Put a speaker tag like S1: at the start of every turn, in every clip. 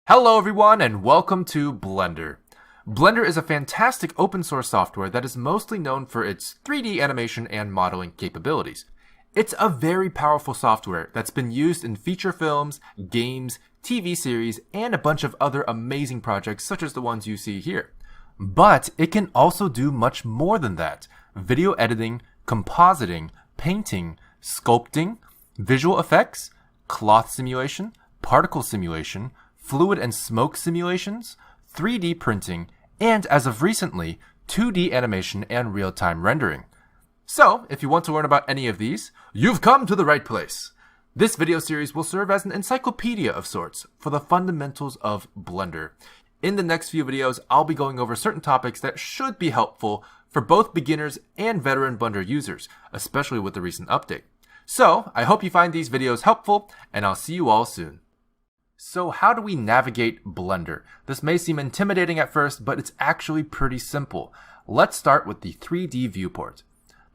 S1: Hello everyone and welcome to Blender. Blender is a fantastic open source software that is mostly known for its 3D animation and modeling capabilities. It's a very powerful software that's been used in feature films, games, TV series, and a bunch of other amazing projects such as the ones you see here. But it can also do much more than that. Video editing, compositing, painting, sculpting, visual effects, cloth simulation, particle simulation, fluid and smoke simulations, 3D printing, and as of recently, 2D animation and real-time rendering. So, if you want to learn about any of these, you've come to the right place. This video series will serve as an encyclopedia of sorts for the fundamentals of Blender. In the next few videos, I'll be going over certain topics that should be helpful for both beginners and veteran Blender users, especially with the recent update. So, I hope you find these videos helpful, and I'll see you all soon. So how do we navigate Blender? This may seem intimidating at first, but it's actually pretty simple. Let's start with the 3D viewport.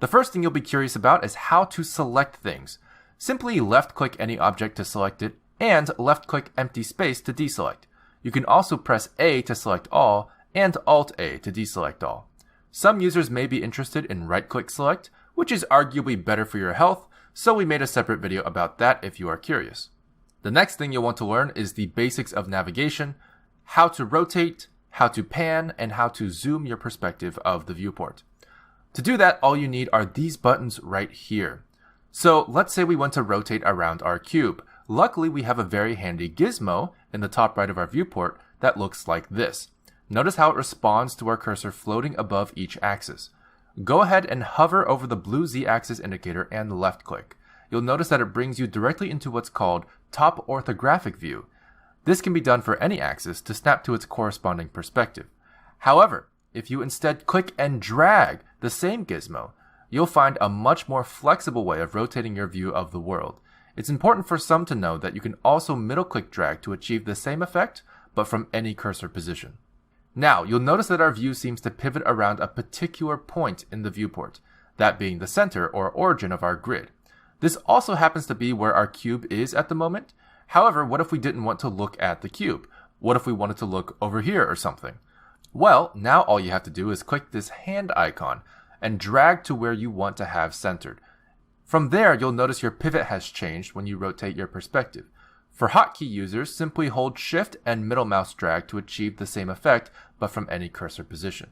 S1: The first thing you'll be curious about is how to select things. Simply left-click any object to select it, and left-click empty space to deselect. You can also press A to select all, and Alt-A to deselect all. Some users may be interested in right-click select, which is arguably better for your health, so we made a separate video about that if you are curious. The next thing you'll want to learn is the basics of navigation, how to rotate, how to pan, and how to zoom your perspective of the viewport. To do that, all you need are these buttons right here. So let's say we want to rotate around our cube. Luckily, we have a very handy gizmo in the top right of our viewport that looks like this. Notice how it responds to our cursor floating above each axis. Go ahead and hover over the blue Z-axis indicator and left click. You'll notice that it brings you directly into what's called top orthographic view. This can be done for any axis to snap to its corresponding perspective. However, if you instead click and drag the same gizmo, you'll find a much more flexible way of rotating your view of the world. It's important for some to know that you can also middle click drag to achieve the same effect, but from any cursor position. Now, you'll notice that our view seems to pivot around a particular point in the viewport, that being the center or origin of our grid. This also happens to be where our cube is at the moment. However, what if we didn't want to look at the cube? What if we wanted to look over here or something? Well, now all you have to do is click this hand icon and drag to where you want to have centered. From there, you'll notice your pivot has changed when you rotate your perspective. For hotkey users, simply hold Shift and middle mouse drag to achieve the same effect, but from any cursor position.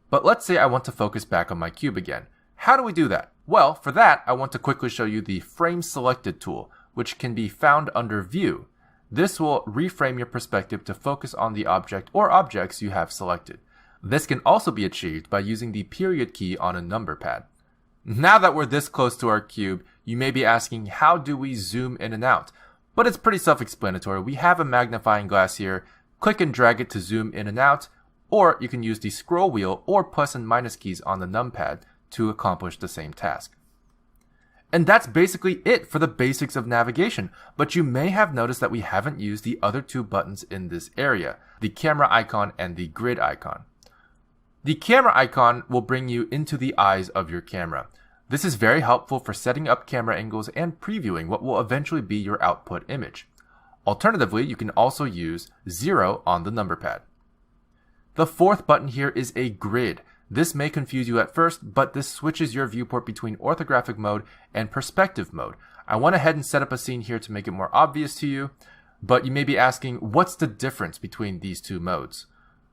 S1: But let's say I want to focus back on my cube again. How do we do that? Well, for that, I want to quickly show you the Frame Selected tool, which can be found under View. This will reframe your perspective to focus on the object or objects you have selected. This can also be achieved by using the period key on a number pad. Now that we're this close to our cube, you may be asking, how do we zoom in and out? But it's pretty self-explanatory. We have a magnifying glass here. Click and drag it to zoom in and out, or you can use the scroll wheel or plus and minus keys on the numpad to accomplish the same task. And that's basically it for the basics of navigation, but you may have noticed that we haven't used the other two buttons in this area, the camera icon and the grid icon. The camera icon will bring you into the eyes of your camera. This is very helpful for setting up camera angles and previewing what will eventually be your output image. Alternatively, you can also use 0 on the number pad. The fourth button here is a grid. This may confuse you at first, but this switches your viewport between orthographic mode and perspective mode. I went ahead and set up a scene here to make it more obvious to you, but you may be asking, what's the difference between these two modes?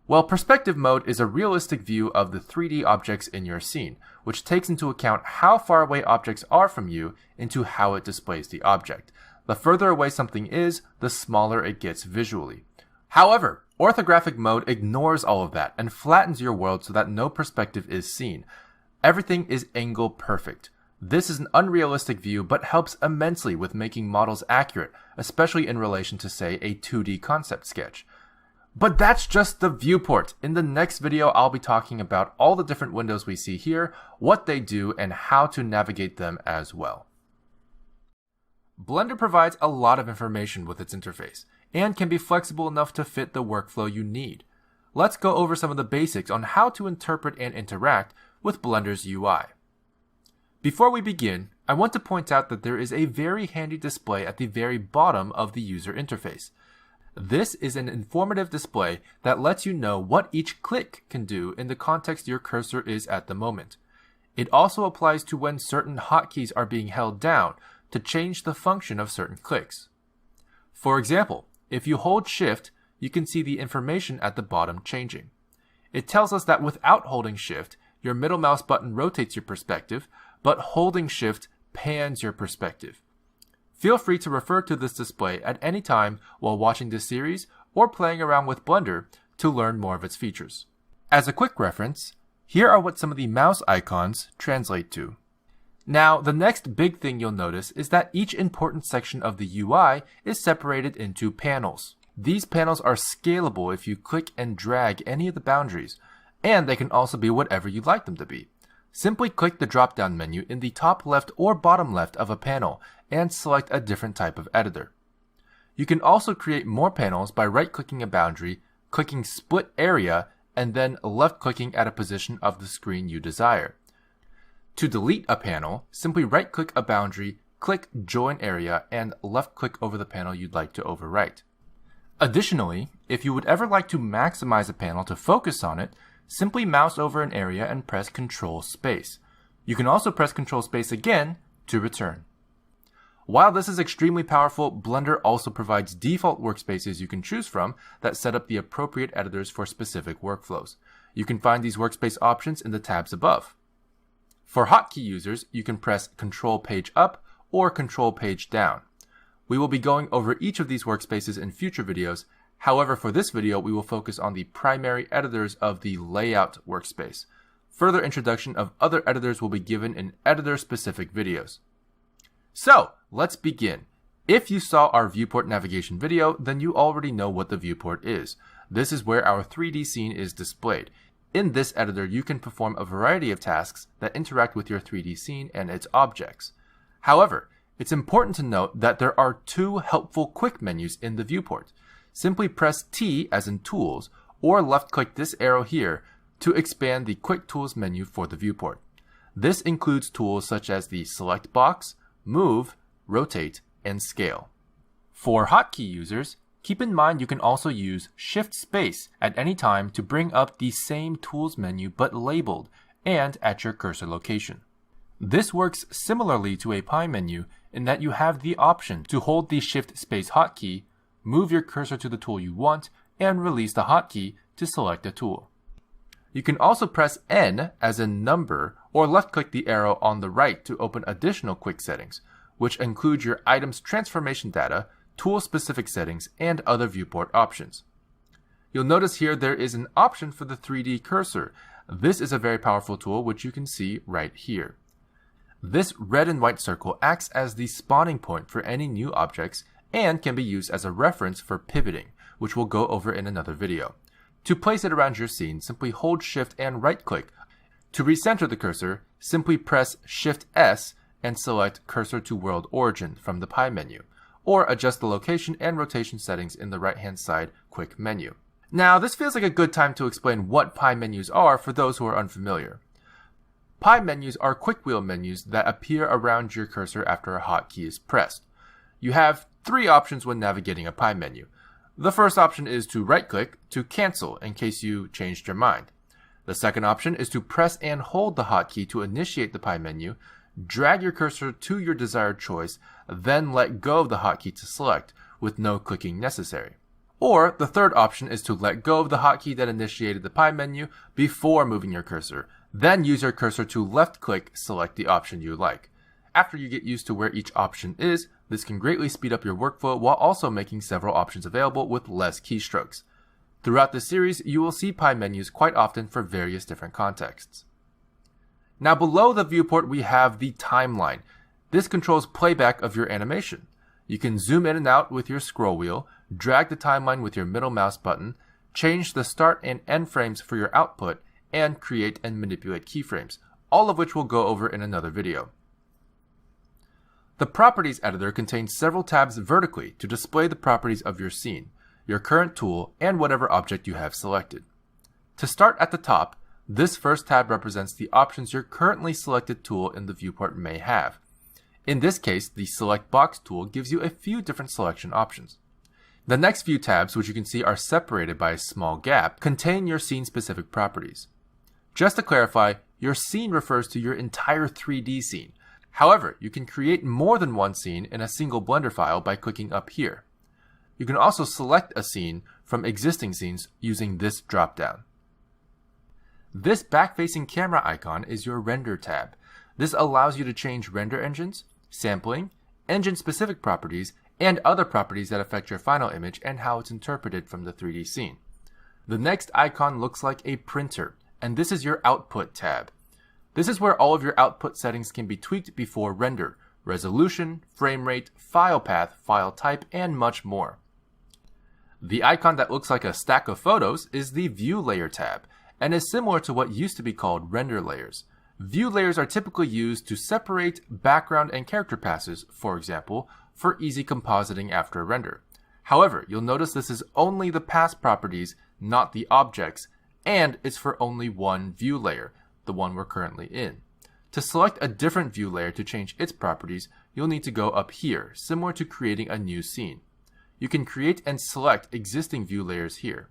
S1: Well, perspective mode is a realistic view of the 3D objects in your scene, which takes into account how far away objects are from you into how it displays the object. The further away something is, the smaller it gets visually. However, orthographic mode ignores all of that and flattens your world so that no perspective is seen. Everything is angle perfect. This is an unrealistic view but helps immensely with making models accurate, especially in relation to, say, a 2D concept sketch. But that's just the viewport. In the next video, I'll be talking about all the different windows we see here, what they do, and how to navigate them as well. Blender provides a lot of information with its interface, and can be flexible enough to fit the workflow you need. Let's go over some of the basics on how to interpret and interact with Blender's UI. Before we begin, I want to point out that there is a very handy display at the very bottom of the user interface. This is an informative display that lets you know what each click can do in the context your cursor is at the moment. It also applies to when certain hotkeys are being held down to change the function of certain clicks. For example, if you hold Shift, you can see the information at the bottom changing. It tells us that without holding Shift, your middle mouse button rotates your perspective, but holding Shift pans your perspective. Feel free to refer to this display at any time while watching this series or playing around with Blender to learn more of its features. As a quick reference, here are what some of the mouse icons translate to. Now, the next big thing you'll notice is that each important section of the UI is separated into panels. These panels are scalable if you click and drag any of the boundaries, and they can also be whatever you'd like them to be. Simply click the drop-down menu in the top left or bottom left of a panel and select a different type of editor. You can also create more panels by right-clicking a boundary, clicking Split Area, and then left-clicking at a position of the screen you desire. To delete a panel, simply right-click a boundary, click Join Area, and left-click over the panel you'd like to overwrite. Additionally, if you would ever like to maximize a panel to focus on it, simply mouse over an area and press Ctrl Space. You can also press Ctrl Space again to return. While this is extremely powerful, Blender also provides default workspaces you can choose from that set up the appropriate editors for specific workflows. You can find these workspace options in the tabs above. For hotkey users, you can press Ctrl Page Up or Ctrl Page Down. We will be going over each of these workspaces in future videos. However, for this video, we will focus on the primary editors of the Layout workspace. Further introduction of other editors will be given in editor-specific videos. So, let's begin. If you saw our viewport navigation video, then you already know what the viewport is. This is where our 3D scene is displayed. In this editor, you can perform a variety of tasks that interact with your 3D scene and its objects. However, it's important to note that there are two helpful quick menus in the viewport. Simply press T as in Tools, or left-click this arrow here to expand the Quick Tools menu for the viewport. This includes tools such as the Select Box, Move, Rotate, and Scale. For hotkey users, keep in mind you can also use Shift Space at any time to bring up the same tools menu but labeled and at your cursor location. This works similarly to a pie menu in that you have the option to hold the Shift Space hotkey, move your cursor to the tool you want, and release the hotkey to select a tool. You can also press N as in number or left-click the arrow on the right to open additional quick settings, which include your item's transformation data, tool-specific settings, and other viewport options. You'll notice here there is an option for the 3D cursor. This is a very powerful tool which you can see right here. This red and white circle acts as the spawning point for any new objects and can be used as a reference for pivoting, which we'll go over in another video. To place it around your scene, simply hold Shift and right-click. To recenter the cursor, simply press Shift S and select Cursor to World Origin from the pie menu, or adjust the location and rotation settings in the right-hand side quick menu. Now, this feels like a good time to explain what pie menus are for those who are unfamiliar. Pie menus are quick wheel menus that appear around your cursor after a hotkey is pressed. You have three options when navigating a pie menu. The first option is to right-click to cancel in case you changed your mind. The second option is to press and hold the hotkey to initiate the pie menu, drag your cursor to your desired choice, then let go of the hotkey to select, with no clicking necessary. Or the third option is to let go of the hotkey that initiated the pie menu before moving your cursor, then use your cursor to left-click select the option you like. After you get used to where each option is, this can greatly speed up your workflow while also making several options available with less keystrokes. Throughout this series, you will see pie menus quite often for various different contexts. Now below the viewport we have the timeline. This controls playback of your animation. You can zoom in and out with your scroll wheel, drag the timeline with your middle mouse button, change the start and end frames for your output, and create and manipulate keyframes, all of which we'll go over in another video. The Properties editor contains several tabs vertically to display the properties of your scene, your current tool, and whatever object you have selected. To start at the top, this first tab represents the options your currently selected tool in the viewport may have. In this case, the Select Box tool gives you a few different selection options. The next few tabs, which you can see are separated by a small gap, contain your scene-specific properties. Just to clarify, your scene refers to your entire 3D scene. However, you can create more than one scene in a single Blender file by clicking up here. You can also select a scene from existing scenes using this drop-down. This back-facing camera icon is your Render tab. This allows you to change render engines, sampling, engine-specific properties, and other properties that affect your final image and how it's interpreted from the 3D scene. The next icon looks like a printer, and this is your Output tab. This is where all of your output settings can be tweaked before render: resolution, frame rate, file path, file type, and much more. The icon that looks like a stack of photos is the View Layer tab, and is similar to what used to be called render layers. View layers are typically used to separate background and character passes, for example, for easy compositing after a render. However, you'll notice this is only the pass properties, not the objects, and it's for only one view layer, the one we're currently in. To select a different view layer to change its properties, you'll need to go up here, similar to creating a new scene. You can create and select existing view layers here.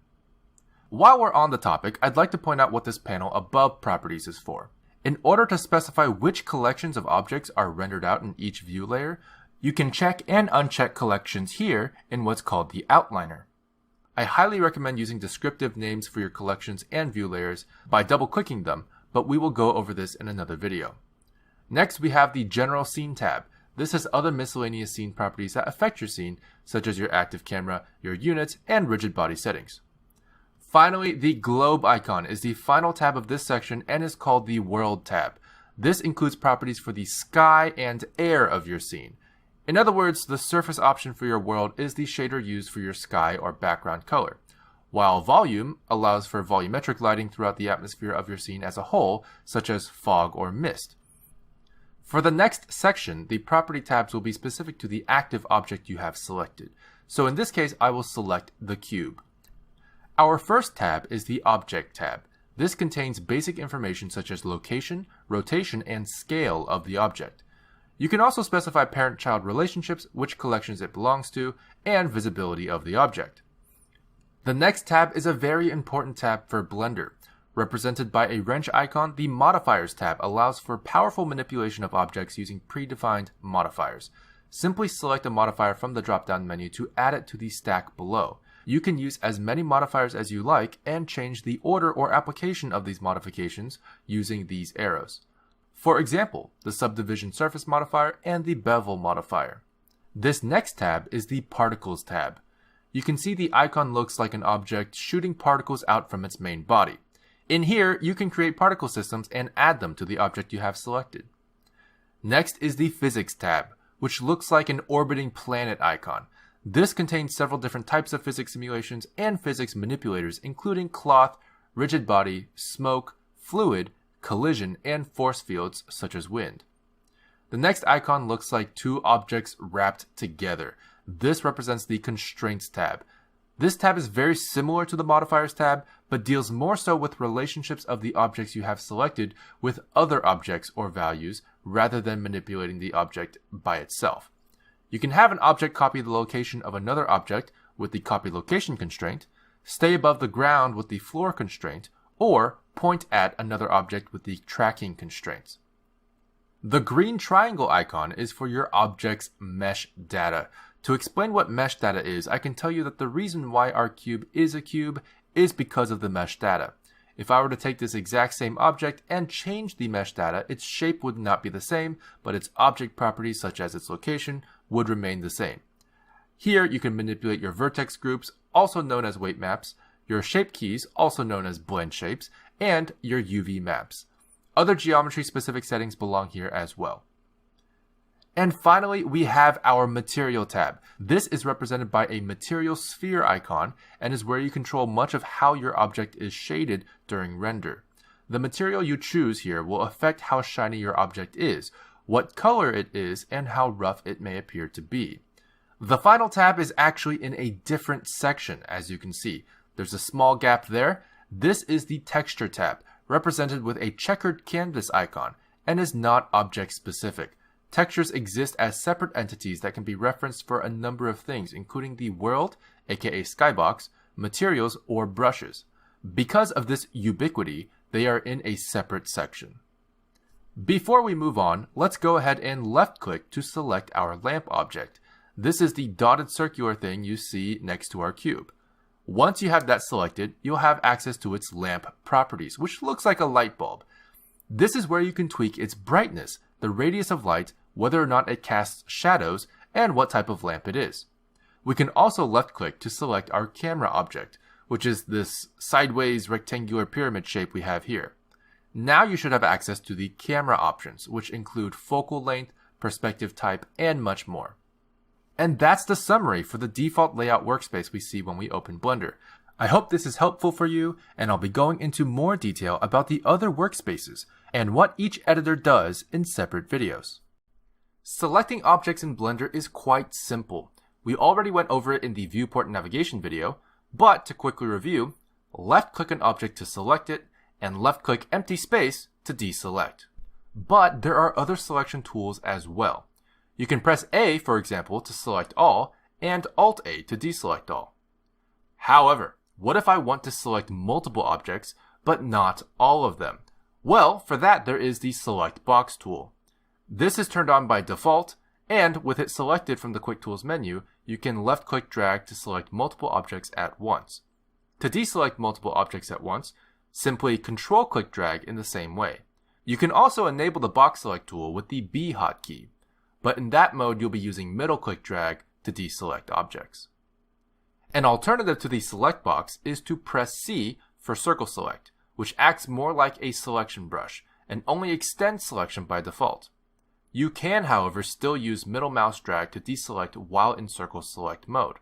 S1: While we're on the topic, I'd like to point out what this panel above properties is for. In order to specify which collections of objects are rendered out in each view layer, you can check and uncheck collections here in what's called the outliner. I highly recommend using descriptive names for your collections and view layers by double-clicking them, but we will go over this in another video. Next, we have the General Scene tab. This has other miscellaneous scene properties that affect your scene, such as your active camera, your units, and rigid body settings. Finally, the Globe icon is the final tab of this section and is called the World tab. This includes properties for the sky and air of your scene. In other words, the surface option for your world is the shader used for your sky or background color, while Volume allows for volumetric lighting throughout the atmosphere of your scene as a whole, such as fog or mist. For the next section, the property tabs will be specific to the active object you have selected. So in this case, I will select the cube. Our first tab is the Object tab. This contains basic information such as location, rotation, and scale of the object. You can also specify parent-child relationships, which collections it belongs to, and visibility of the object. The next tab is a very important tab for Blender. Represented by a wrench icon, the Modifiers tab allows for powerful manipulation of objects using predefined modifiers. Simply select a modifier from the drop-down menu to add it to the stack below. You can use as many modifiers as you like and change the order or application of these modifications using these arrows. For example, the Subdivision Surface modifier and the Bevel modifier. This next tab is the Particles tab. You can see the icon looks like an object shooting particles out from its main body. In here, you can create particle systems and add them to the object you have selected. Next is the Physics tab, which looks like an orbiting planet icon. This contains several different types of physics simulations and physics manipulators, including cloth, rigid body, smoke, fluid, collision, and force fields such as wind. The next icon looks like two objects wrapped together. This represents the Constraints tab. This tab is very similar to the Modifiers tab, but deals more so with relationships of the objects you have selected with other objects or values, rather than manipulating the object by itself. You can have an object copy the location of another object with the Copy Location constraint, stay above the ground with the Floor constraint, or point at another object with the Tracking constraints. The green triangle icon is for your object's mesh data. To explain what mesh data is, I can tell you that the reason why our cube is a cube is because of the mesh data. If I were to take this exact same object and change the mesh data, its shape would not be the same, but its object properties such as its location would remain the same. Here you can manipulate your vertex groups, also known as weight maps, your shape keys, also known as blend shapes, and your UV maps. Other geometry specific settings belong here as well. And finally, we have our Material tab. This is represented by a material sphere icon and is where you control much of how your object is shaded during render. The material you choose here will affect how shiny your object is, what color it is, and how rough it may appear to be. The final tab is actually in a different section, as you can see. There's a small gap there. This is the Texture tab, represented with a checkered canvas icon, and is not object specific. textures exist as separate entities that can be referenced for a number of things, including the world, aka skybox, materials, or brushes. Because of this ubiquity, they are in a separate section. Before we move on, let's go ahead and left-click to select our lamp object. This is the dotted circular thing you see next to our cube. Once you have that selected, you'll have access to its lamp properties, which looks like a light bulb. This is where you can tweak its brightness, the radius of light, whether or not it casts shadows, and what type of lamp it is. We can also left-click to select our camera object, which is this sideways rectangular pyramid shape we have here. Now you should have access to the camera options, which include focal length, perspective type, and much more. And that's the summary for the default layout workspace we see when we open Blender. I hope this is helpful for you, and I'll be going into more detail about the other workspaces and what each editor does in separate videos. Selecting objects in Blender is quite simple. We already went over it in the viewport navigation video, but to quickly review, left-click an object to select it, and left-click empty space to deselect. But there are other selection tools as well. You can press A, for example, to select all, and Alt-A to deselect all. However, what if I want to select multiple objects, but not all of them? Well, for that there is the Select Box tool. This is turned on by default, and with it selected from the Quick Tools menu, you can left-click drag to select multiple objects at once. To deselect multiple objects at once, simply Control-click drag in the same way. You can also enable the Box Select tool with the B hotkey, but in that mode you'll be using middle-click drag to deselect objects. An alternative to the Select Box is to press C for Circle Select, which acts more like a selection brush and only extends selection by default. You can, however, still use middle mouse drag to deselect while in Circle Select mode.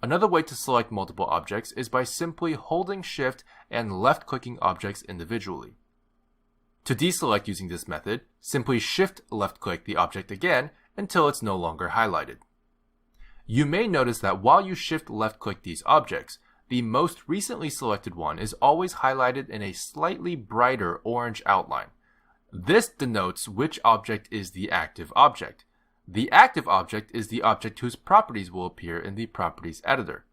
S1: Another way to select multiple objects is by simply holding Shift and left-clicking objects individually. To deselect using this method, simply Shift left-click the object again until it's no longer highlighted. You may notice that while you Shift left-click these objects, the most recently selected one is always highlighted in a slightly brighter orange outline. This denotes which object is the active object. The active object is the object whose properties will appear in the Properties editor.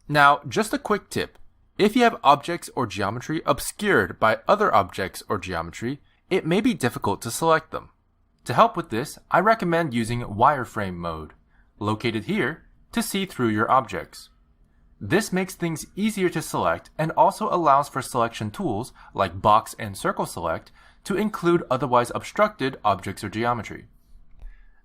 S1: Now, just a quick tip. If you have objects or geometry obscured by other objects or geometry, it may be difficult to select them. To help with this, I recommend using wireframe mode, located here, to see through your objects. This makes things easier to select and also allows for selection tools like Box and Circle Select to include otherwise obstructed objects or geometry.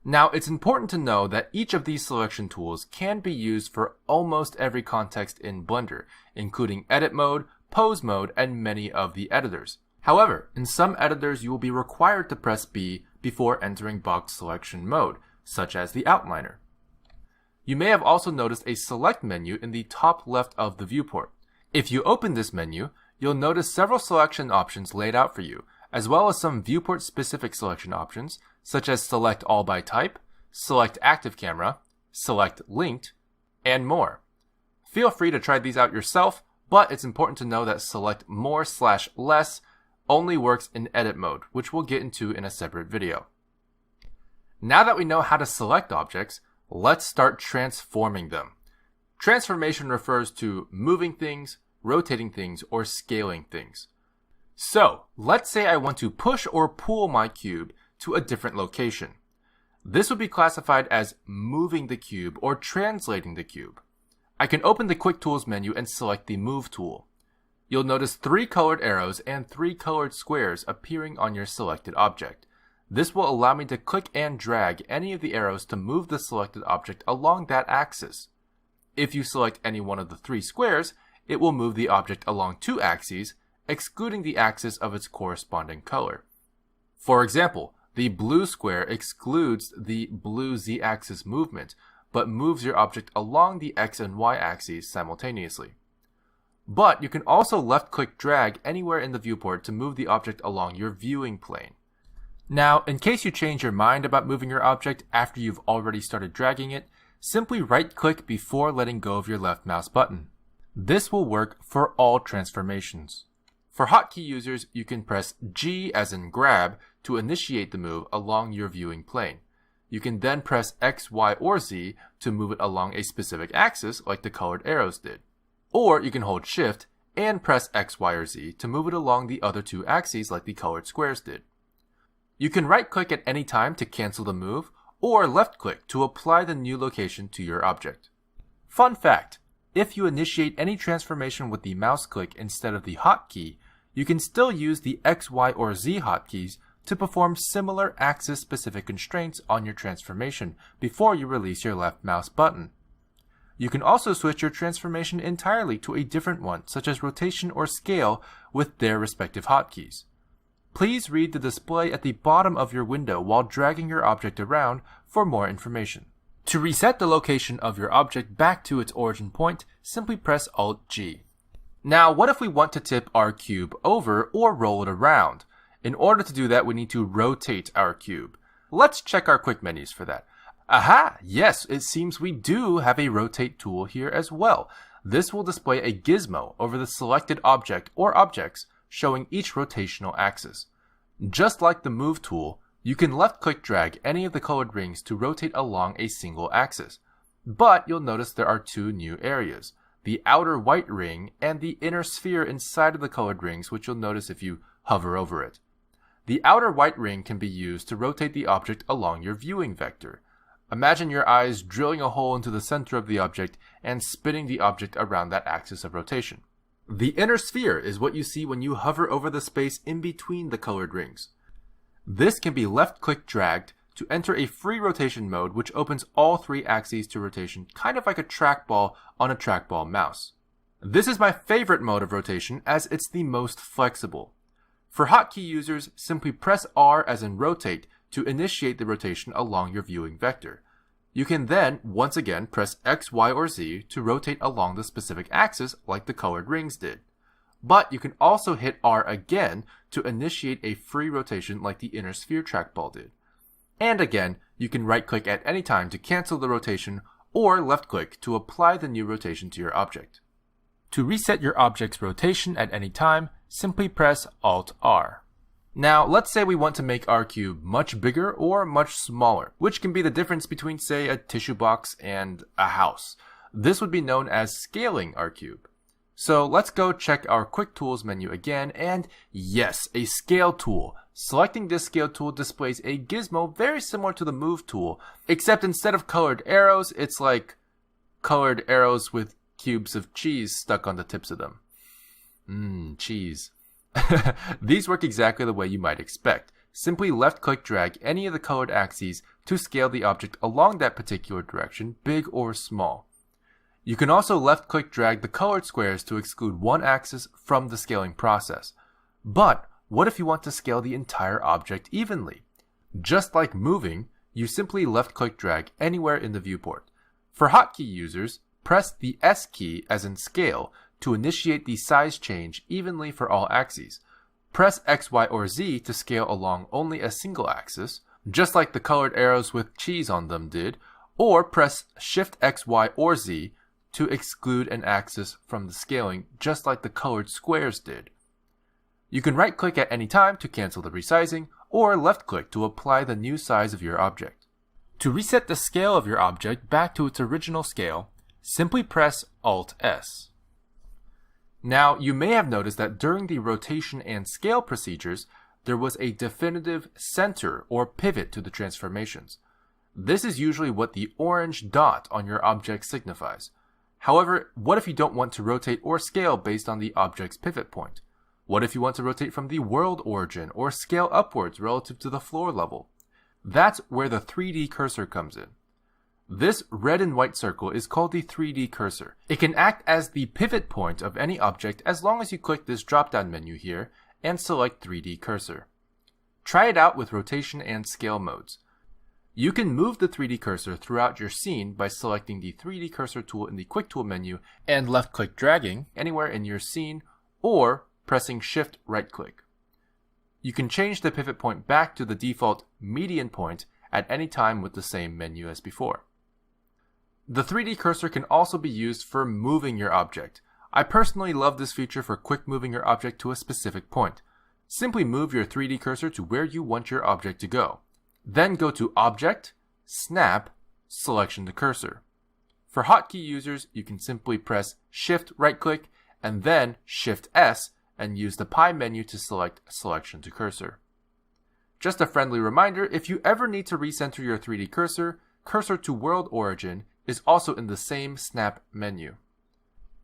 S1: Now, it's important to know that each of these selection tools can be used for almost every context in Blender, including Edit Mode, Pose Mode, and many of the editors. However, in some editors you will be required to press B before entering box selection mode, such as the Outliner. You may have also noticed a Select menu in the top left of the viewport. If you open this menu, you'll notice several selection options laid out for you, as well as some viewport-specific selection options, such as Select All by Type, Select Active Camera, Select Linked, and more. Feel free to try these out yourself, but it's important to know that Select More/Less only works in Edit mode, which we'll get into in a separate video. Now that we know how to select objects, let's start transforming them. Transformation refers to moving things, rotating things, or scaling things. So, let's say I want to push or pull my cube to a different location. This would be classified as moving the cube or translating the cube. I can open the Quick Tools menu and select the Move tool. You'll notice 3 colored arrows and 3 colored squares appearing on your selected object. This will allow me to click and drag any of the arrows to move the selected object along that axis. If you select any one of the 3 squares, it will move the object along 2 axes, excluding the axis of its corresponding color. For example, the blue square excludes the blue z-axis movement, but moves your object along the x and y axes simultaneously. But you can also left-click drag anywhere in the viewport to move the object along your viewing plane. Now, in case you change your mind about moving your object after you've already started dragging it, simply right-click before letting go of your left mouse button. This will work for all transformations. For hotkey users, you can press G as in grab to initiate the move along your viewing plane. You can then press X, Y, or Z to move it along a specific axis like the colored arrows did. Or you can hold Shift and press X, Y, or Z to move it along the other two axes like the colored squares did. You can right-click at any time to cancel the move, or left-click to apply the new location to your object. Fun fact, if you initiate any transformation with the mouse click instead of the hotkey, you can still use the X, Y, or Z hotkeys to perform similar axis-specific constraints on your transformation before you release your left mouse button. You can also switch your transformation entirely to a different one, such as rotation or scale, with their respective hotkeys. Please read the display at the bottom of your window while dragging your object around for more information. To reset the location of your object back to its origin point, simply press Alt-G. Now, what if we want to tip our cube over or roll it around? In order to do that, we need to rotate our cube. Let's check our quick menus for that. Aha! Yes, it seems we do have a rotate tool here as well. This will display a gizmo over the selected object or objects, showing each rotational axis. Just like the Move tool, you can left-click drag any of the colored rings to rotate along a single axis. But you'll notice there are two new areas, the outer white ring and the inner sphere inside of the colored rings, which you'll notice if you hover over it. The outer white ring can be used to rotate the object along your viewing vector. Imagine your eyes drilling a hole into the center of the object and spinning the object around that axis of rotation. The inner sphere is what you see when you hover over the space in between the colored rings. This can be left-click dragged to enter a free rotation mode, which opens all three axes to rotation, kind of like a trackball on a trackball mouse. This is my favorite mode of rotation as it's the most flexible. For hotkey users, simply press R as in rotate to initiate the rotation along your viewing vector. You can then, once again, press X, Y, or Z to rotate along the specific axis like the colored rings did. But you can also hit R again to initiate a free rotation like the inner sphere trackball did. And again, you can right-click at any time to cancel the rotation or left-click to apply the new rotation to your object. To reset your object's rotation at any time, simply press Alt-R. Now, let's say we want to make our cube much bigger or much smaller, which can be the difference between, say, a tissue box and a house. This would be known as scaling our cube. So let's go check our Quick Tools menu again, and yes, a Scale tool. Selecting this Scale tool displays a gizmo very similar to the Move tool, except instead of colored arrows, it's like colored arrows with cubes of cheese stuck on the tips of them. Cheese. These work exactly the way you might expect. Simply left-click drag any of the colored axes to scale the object along that particular direction, big or small. You can also left-click drag the colored squares to exclude one axis from the scaling process. But what if you want to scale the entire object evenly? Just like moving, you simply left-click drag anywhere in the viewport. For hotkey users, press the S key as in scale to initiate the size change evenly for all axes. Press X, Y, or Z to scale along only a single axis, just like the colored arrows with cheese on them did, or press Shift X, Y, or Z to exclude an axis from the scaling, just like the colored squares did. You can right-click at any time to cancel the resizing, or left-click to apply the new size of your object. To reset the scale of your object back to its original scale, simply press Alt-S. Now, you may have noticed that during the rotation and scale procedures, there was a definitive center or pivot to the transformations. This is usually what the orange dot on your object signifies. However, what if you don't want to rotate or scale based on the object's pivot point? What if you want to rotate from the world origin or scale upwards relative to the floor level? That's where the 3D cursor comes in. This red and white circle is called the 3D cursor. It can act as the pivot point of any object as long as you click this drop-down menu here and select 3D cursor. Try it out with rotation and scale modes. You can move the 3D cursor throughout your scene by selecting the 3D cursor tool in the Quick Tool menu and left-click dragging anywhere in your scene or pressing Shift right-click. You can change the pivot point back to the default median point at any time with the same menu as before. The 3D cursor can also be used for moving your object. I personally love this feature for quick moving your object to a specific point. Simply move your 3D cursor to where you want your object to go. Then go to Object, Snap, Selection to Cursor. For hotkey users, you can simply press Shift right-click and then Shift S and use the pie menu to select Selection to Cursor. Just a friendly reminder, if you ever need to recenter your 3D cursor, Cursor to World Origin is also in the same Snap menu.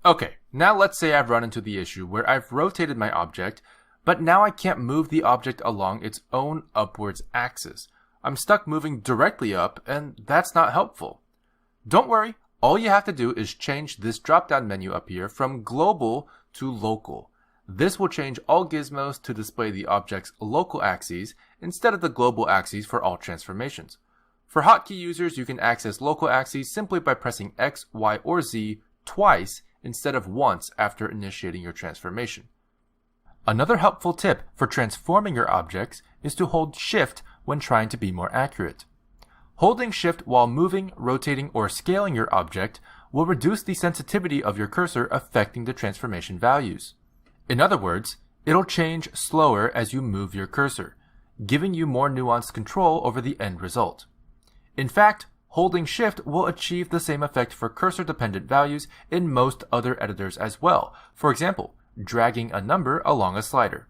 S1: Okay, now let's say I've run into the issue where I've rotated my object, but now I can't move the object along its own upwards axis. I'm stuck moving directly up, and that's not helpful. Don't worry, all you have to do is change this drop-down menu up here from global to local. This will change all gizmos to display the object's local axes instead of the global axes for all transformations. For hotkey users, you can access local axes simply by pressing X, Y, or Z twice instead of once after initiating your transformation. Another helpful tip for transforming your objects is to hold Shift when trying to be more accurate. Holding Shift while moving, rotating, or scaling your object will reduce the sensitivity of your cursor affecting the transformation values. In other words, it'll change slower as you move your cursor, giving you more nuanced control over the end result. In fact, holding Shift will achieve the same effect for cursor-dependent values in most other editors as well. For example, dragging a number along a slider.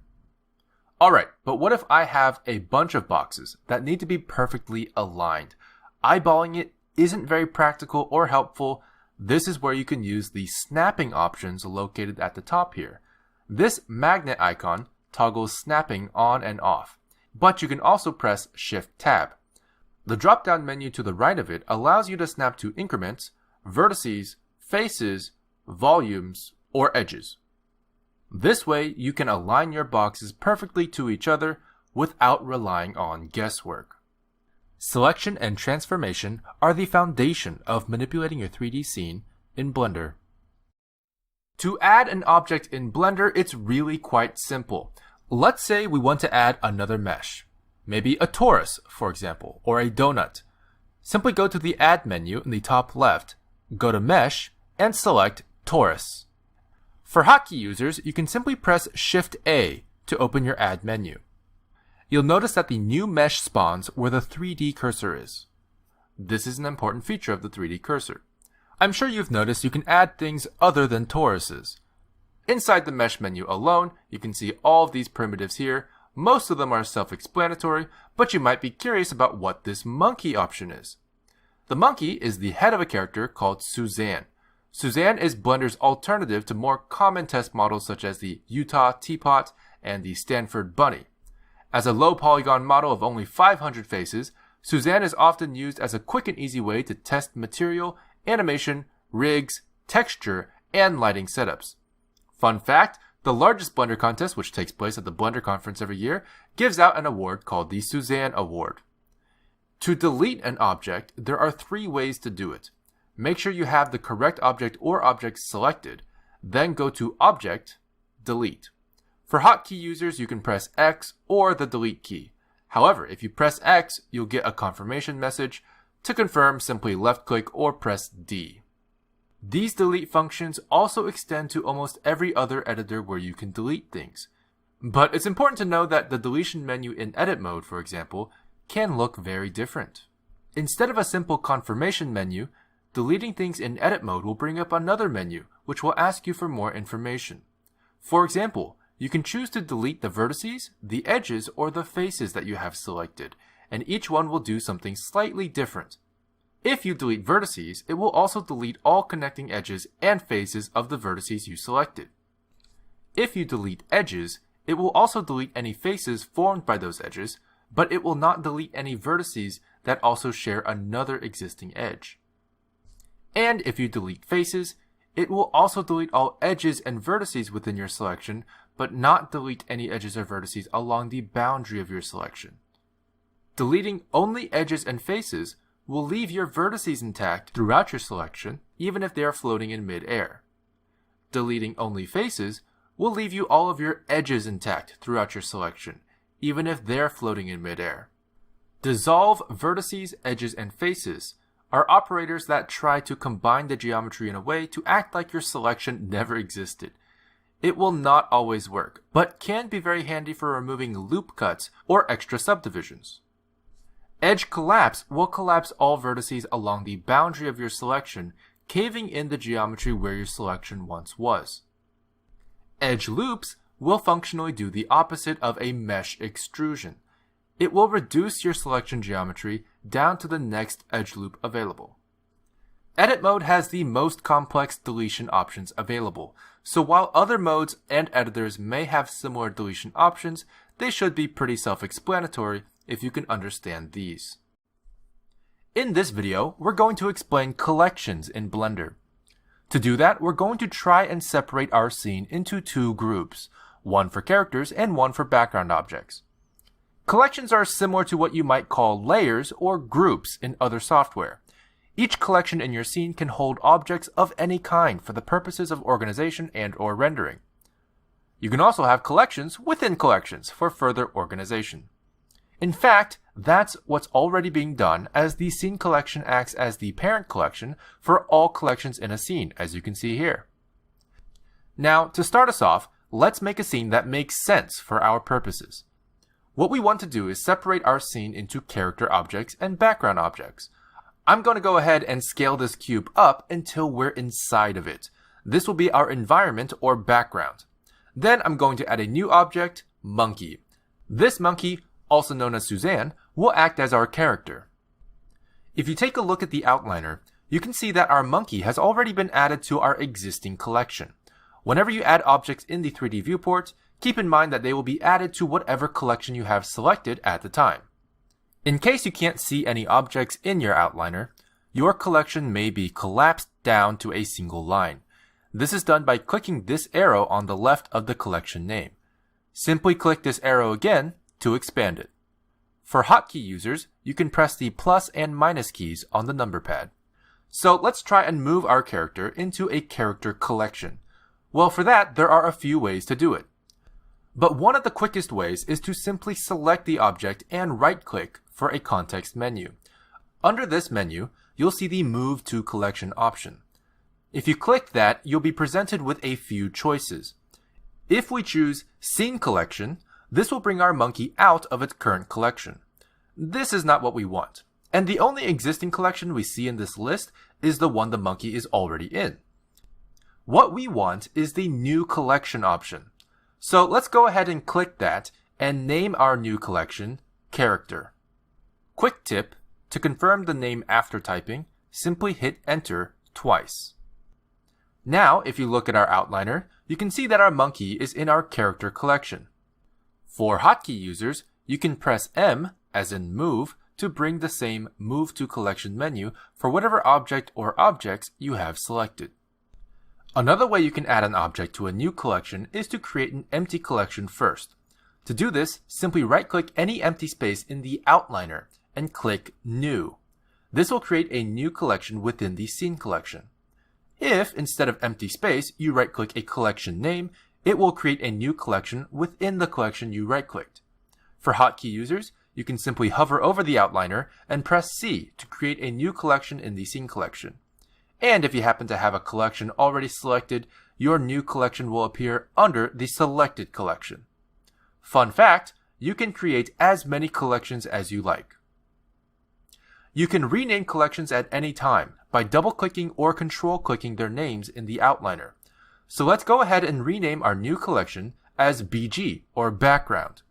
S1: Alright, but what if I have a bunch of boxes that need to be perfectly aligned? Eyeballing it isn't very practical or helpful. This is where you can use the snapping options located at the top here. This magnet icon toggles snapping on and off, but you can also press Shift-Tab. The drop-down menu to the right of it allows you to snap to increments, vertices, faces, volumes, or edges. This way, you can align your boxes perfectly to each other without relying on guesswork. Selection and transformation are the foundation of manipulating your 3D scene in Blender. To add an object in Blender, it's really quite simple. Let's say we want to add another mesh. Maybe a torus, for example, or a donut. Simply go to the Add menu in the top left, go to Mesh, and select Torus. For hotkey users, you can simply press Shift-A to open your Add menu. You'll notice that the new mesh spawns where the 3D cursor is. This is an important feature of the 3D cursor. I'm sure you've noticed you can add things other than toruses. Inside the Mesh menu alone, you can see all of these primitives here. Most of them are self-explanatory, but you might be curious about what this monkey option is. The monkey is the head of a character called Suzanne. Suzanne is Blender's alternative to more common test models such as the Utah Teapot and the Stanford Bunny. As a low polygon model of only 500 faces, Suzanne is often used as a quick and easy way to test material, animation, rigs, texture, and lighting setups. Fun fact, the largest Blender contest, which takes place at the Blender conference every year, gives out an award called the Suzanne Award. To delete an object, there are 3 ways to do it. Make sure you have the correct object or objects selected, then go to Object, Delete. For hotkey users, you can press X or the delete key. However, if you press X, you'll get a confirmation message. To confirm, simply left-click or press D. These delete functions also extend to almost every other editor where you can delete things. But it's important to know that the deletion menu in edit mode, for example, can look very different. Instead of a simple confirmation menu, deleting things in edit mode will bring up another menu, which will ask you for more information. For example, you can choose to delete the vertices, the edges, or the faces that you have selected, and each one will do something slightly different. If you delete vertices, it will also delete all connecting edges and faces of the vertices you selected. If you delete edges, it will also delete any faces formed by those edges, but it will not delete any vertices that also share another existing edge. And if you delete faces, it will also delete all edges and vertices within your selection, but not delete any edges or vertices along the boundary of your selection. Deleting only edges and faces will leave your vertices intact throughout your selection, even if they are floating in mid-air. Deleting only faces will leave you all of your edges intact throughout your selection, even if they're floating in mid-air. Dissolve vertices, edges, and faces are operators that try to combine the geometry in a way to act like your selection never existed. It will not always work, but can be very handy for removing loop cuts or extra subdivisions. Edge collapse will collapse all vertices along the boundary of your selection, caving in the geometry where your selection once was. Edge loops will functionally do the opposite of a mesh extrusion. It will reduce your selection geometry down to the next edge loop available. Edit mode has the most complex deletion options available, so while other modes and editors may have similar deletion options, they should be pretty self-explanatory if you can understand these. In this video, we're going to explain collections in Blender. To do that, we're going to try and separate our scene into two groups, one for characters and one for background objects. Collections are similar to what you might call layers or groups in other software. Each collection in your scene can hold objects of any kind for the purposes of organization and/or rendering. You can also have collections within collections for further organization. In fact, that's what's already being done, as the scene collection acts as the parent collection for all collections in a scene, as you can see here. Now, to start us off, let's make a scene that makes sense for our purposes. What we want to do is separate our scene into character objects and background objects. I'm going to go ahead and scale this cube up until we're inside of it. This will be our environment or background. Then I'm going to add a new object, monkey. This monkey, also known as Suzanne, will act as our character. If you take a look at the outliner, you can see that our monkey has already been added to our existing collection. Whenever you add objects in the 3D viewport, keep in mind that they will be added to whatever collection you have selected at the time. In case you can't see any objects in your outliner, your collection may be collapsed down to a single line. This is done by clicking this arrow on the left of the collection name. Simply click this arrow again to expand it. For hotkey users, you can press the plus and minus keys on the number pad. So let's try and move our character into a character collection. Well, for that, there are a few ways to do it. But one of the quickest ways is to simply select the object and right-click for a context menu. Under this menu, you'll see the Move to Collection option. If you click that, you'll be presented with a few choices. If we choose Scene Collection, this will bring our monkey out of its current collection. This is not what we want, and the only existing collection we see in this list is the one the monkey is already in. What we want is the New Collection option. So let's go ahead and click that and name our new collection Character. Quick tip, to confirm the name after typing, simply hit Enter twice. Now, if you look at our outliner, you can see that our monkey is in our character collection. For hotkey users, you can press M, as in Move, to bring the same Move to Collection menu for whatever object or objects you have selected. Another way you can add an object to a new collection is to create an empty collection first. To do this, simply right-click any empty space in the outliner and click New. This will create a new collection within the scene collection. If, instead of empty space, you right-click a collection name, it will create a new collection within the collection you right-clicked. For hotkey users, you can simply hover over the outliner and press C to create a new collection in the scene collection. And if you happen to have a collection already selected, your new collection will appear under the selected collection. Fun fact, you can create as many collections as you like. You can rename collections at any time by double-clicking or control-clicking their names in the outliner. So let's go ahead and rename our new collection as BG, or background.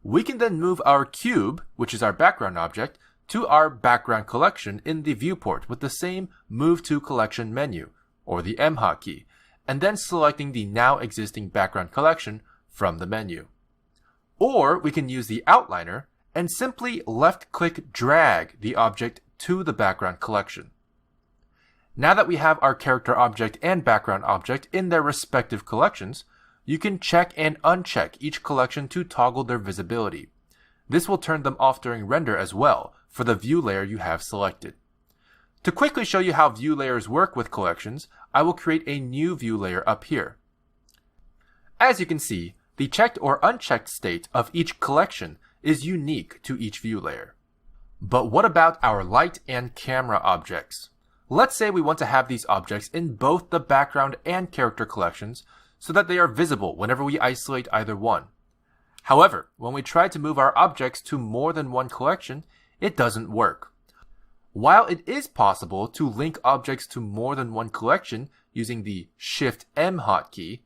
S1: We can then move our cube, which is our background object, to our background collection in the viewport with the same Move to Collection menu, or the M hotkey, and then selecting the now existing background collection from the menu. Or we can use the outliner and simply left-click drag the object to the background collection. Now that we have our character object and background object in their respective collections, you can check and uncheck each collection to toggle their visibility. This will turn them off during render as well for the view layer you have selected. To quickly show you how view layers work with collections, I will create a new view layer up here. As you can see, the checked or unchecked state of each collection is unique to each view layer. But what about our light and camera objects? Let's say we want to have these objects in both the background and character collections so that they are visible whenever we isolate either one. However, when we try to move our objects to more than one collection, it doesn't work. While it is possible to link objects to more than one collection using the Shift-M hotkey,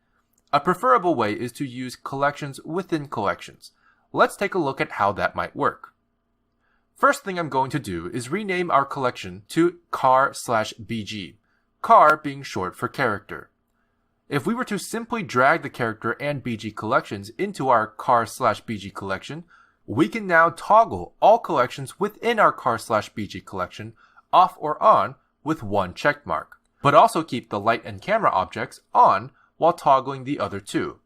S1: a preferable way is to use collections within collections. Let's take a look at how that might work. First thing I'm going to do is rename our collection to car/bg, car being short for character. If we were to simply drag the character and BG collections into our car/bg collection, we can now toggle all collections within our car/bg collection off or on with one checkmark, but also keep the light and camera objects on while toggling the other two.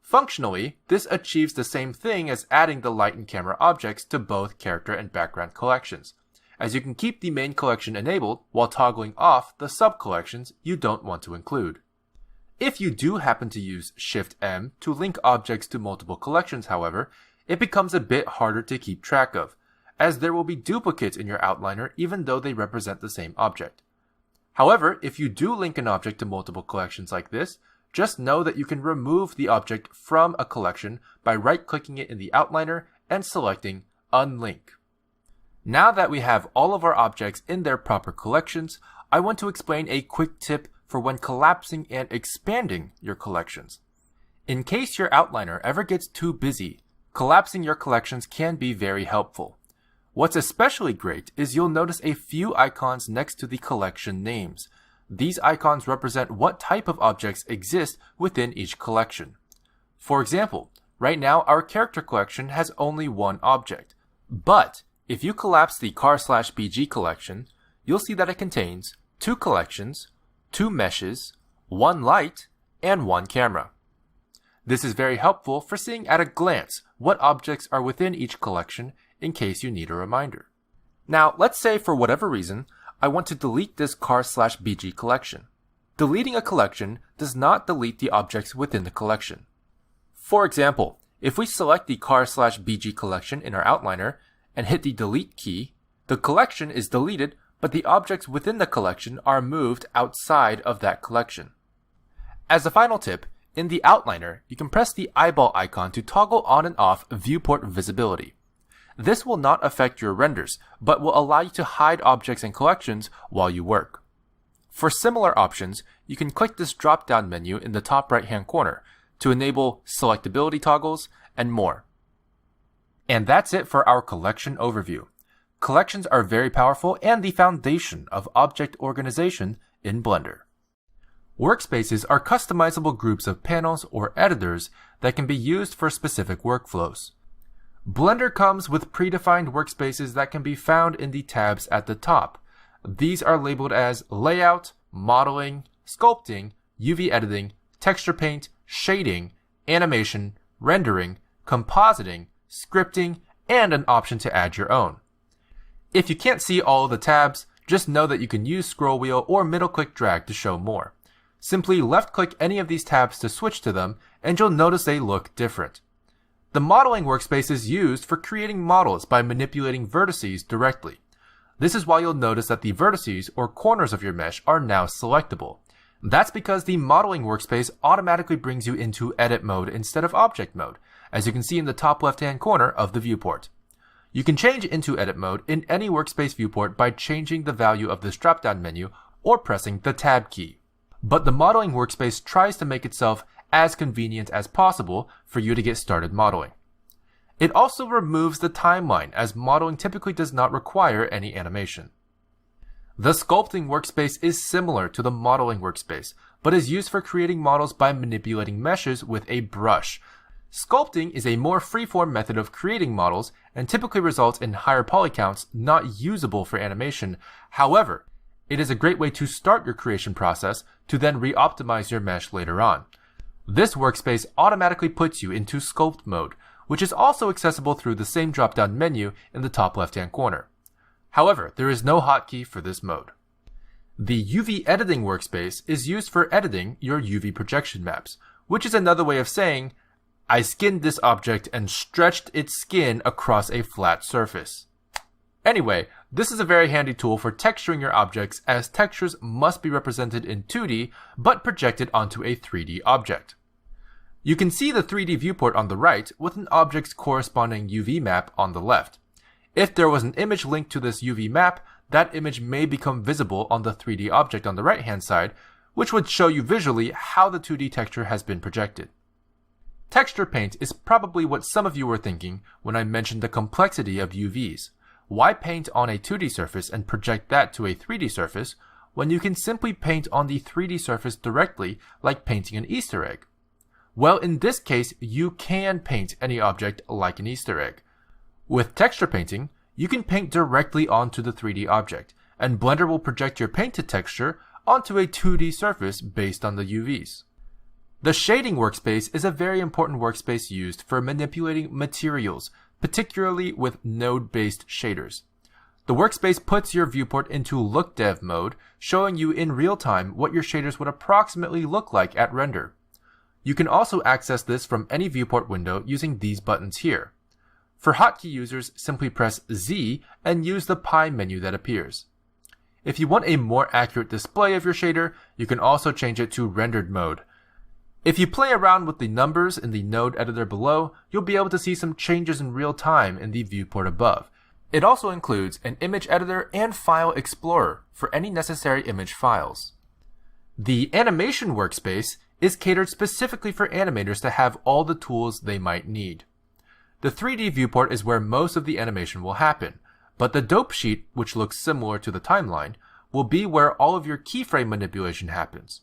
S1: Functionally, this achieves the same thing as adding the light and camera objects to both character and background collections, as you can keep the main collection enabled while toggling off the sub-collections you don't want to include. If you do happen to use Shift-M to link objects to multiple collections, however, it becomes a bit harder to keep track of, as there will be duplicates in your outliner even though they represent the same object. However, if you do link an object to multiple collections like this, just know that you can remove the object from a collection by right-clicking it in the outliner and selecting Unlink. Now that we have all of our objects in their proper collections, I want to explain a quick tip for when collapsing and expanding your collections. In case your outliner ever gets too busy, collapsing your collections can be very helpful. What's especially great is you'll notice a few icons next to the collection names. These icons represent what type of objects exist within each collection. For example, right now our character collection has only one object, but if you collapse the car/bg collection, you'll see that it contains two collections, two meshes, one light, and one camera. This is very helpful for seeing at a glance what objects are within each collection in case you need a reminder. Now, let's say for whatever reason, I want to delete this car/bg collection. Deleting a collection does not delete the objects within the collection. For example, if we select the car/bg collection in our outliner and hit the delete key, the collection is deleted, but the objects within the collection are moved outside of that collection. As a final tip, in the outliner, you can press the eyeball icon to toggle on and off viewport visibility. This will not affect your renders, but will allow you to hide objects and collections while you work. For similar options, you can click this drop-down menu in the top right-hand corner to enable selectability toggles and more. And that's it for our collection overview. Collections are very powerful and the foundation of object organization in Blender. Workspaces are customizable groups of panels or editors that can be used for specific workflows. Blender comes with predefined workspaces that can be found in the tabs at the top. These are labeled as Layout, Modeling, Sculpting, UV Editing, Texture Paint, Shading, Animation, Rendering, Compositing, Scripting, and an option to add your own. If you can't see all of the tabs, just know that you can use scroll wheel or middle click drag to show more. Simply left click any of these tabs to switch to them, and you'll notice they look different. The modeling workspace is used for creating models by manipulating vertices directly. This is why you'll notice that the vertices or corners of your mesh are now selectable. That's because the modeling workspace automatically brings you into edit mode instead of object mode, as you can see in the top left-hand corner of the viewport. You can change into edit mode in any workspace viewport by changing the value of this drop-down menu or pressing the tab key. But the modeling workspace tries to make itself as convenient as possible for you to get started modeling. It also removes the timeline, as modeling typically does not require any animation. The sculpting workspace is similar to the modeling workspace, but is used for creating models by manipulating meshes with a brush. Sculpting is a more freeform method of creating models and typically results in higher poly counts not usable for animation. However, it is a great way to start your creation process to then re-optimize your mesh later on. This workspace automatically puts you into sculpt mode, which is also accessible through the same drop-down menu in the top left-hand corner. However, there is no hotkey for this mode. The UV editing workspace is used for editing your UV projection maps, which is another way of saying, I skinned this object and stretched its skin across a flat surface. Anyway, this is a very handy tool for texturing your objects, as textures must be represented in 2D but projected onto a 3D object. You can see the 3D viewport on the right with an object's corresponding UV map on the left. If there was an image linked to this UV map, that image may become visible on the 3D object on the right-hand side, which would show you visually how the 2D texture has been projected. Texture paint is probably what some of you were thinking when I mentioned the complexity of UVs. Why paint on a 2D surface and project that to a 3D surface when you can simply paint on the 3D surface directly, like painting an Easter egg? Well, in this case, you can paint any object like an Easter egg. With texture painting, you can paint directly onto the 3D object, and Blender will project your painted texture onto a 2D surface based on the UVs. The shading workspace is a very important workspace used for manipulating materials, particularly with node-based shaders. The workspace puts your viewport into look dev mode, showing you in real time what your shaders would approximately look like at render. You can also access this from any viewport window using these buttons here. For hotkey users, simply press Z and use the pie menu that appears. If you want a more accurate display of your shader, you can also change it to rendered mode. If you play around with the numbers in the node editor below, you'll be able to see some changes in real time in the viewport above. It also includes an image editor and file explorer for any necessary image files. The animation workspace is catered specifically for animators to have all the tools they might need. The 3D viewport is where most of the animation will happen, but the dope sheet, which looks similar to the timeline, will be where all of your keyframe manipulation happens.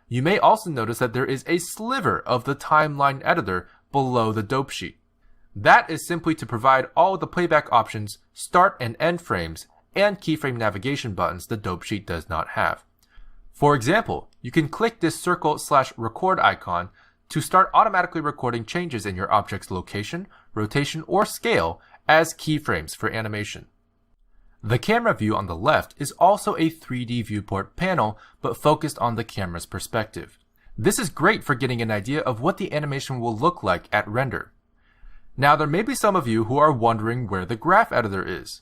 S1: You may also notice that there is a sliver of the timeline editor below the dope sheet. That is simply to provide all of the playback options, start and end frames, and keyframe navigation buttons the dope sheet does not have. For example, you can click this circle/record icon to start automatically recording changes in your object's location, rotation, or scale as keyframes for animation. The camera view on the left is also a 3D viewport panel, but focused on the camera's perspective. This is great for getting an idea of what the animation will look like at render. Now, there may be some of you who are wondering where the graph editor is.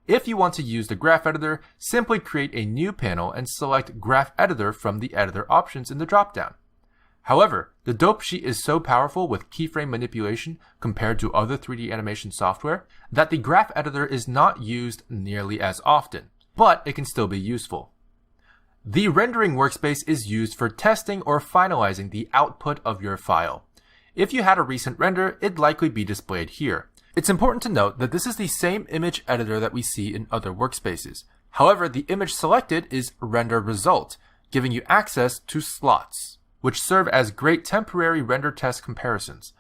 S1: If you want to use the graph editor, simply create a new panel and select graph editor from the editor options in the dropdown. However, the dope sheet is so powerful with keyframe manipulation compared to other 3D animation software that the graph editor is not used nearly as often, but it can still be useful. The rendering workspace is used for testing or finalizing the output of your file. If you had a recent render, it'd likely be displayed here. It's important to note that this is the same image editor that we see in other workspaces. However, the image selected is render result, giving you access to slots, which serve as great temporary render test comparisons.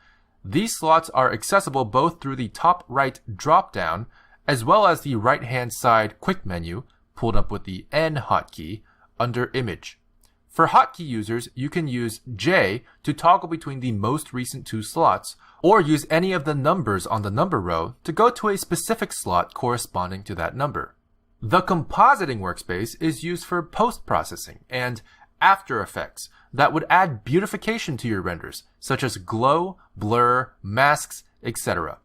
S1: These slots are accessible both through the top right drop-down, as well as the right-hand side quick menu, pulled up with the N hotkey, under Image. For hotkey users, you can use J to toggle between the most recent two slots, or use any of the numbers on the number row to go to a specific slot corresponding to that number. The compositing workspace is used for post-processing and After Effects that would add beautification to your renders, such as glow, blur, masks, etc.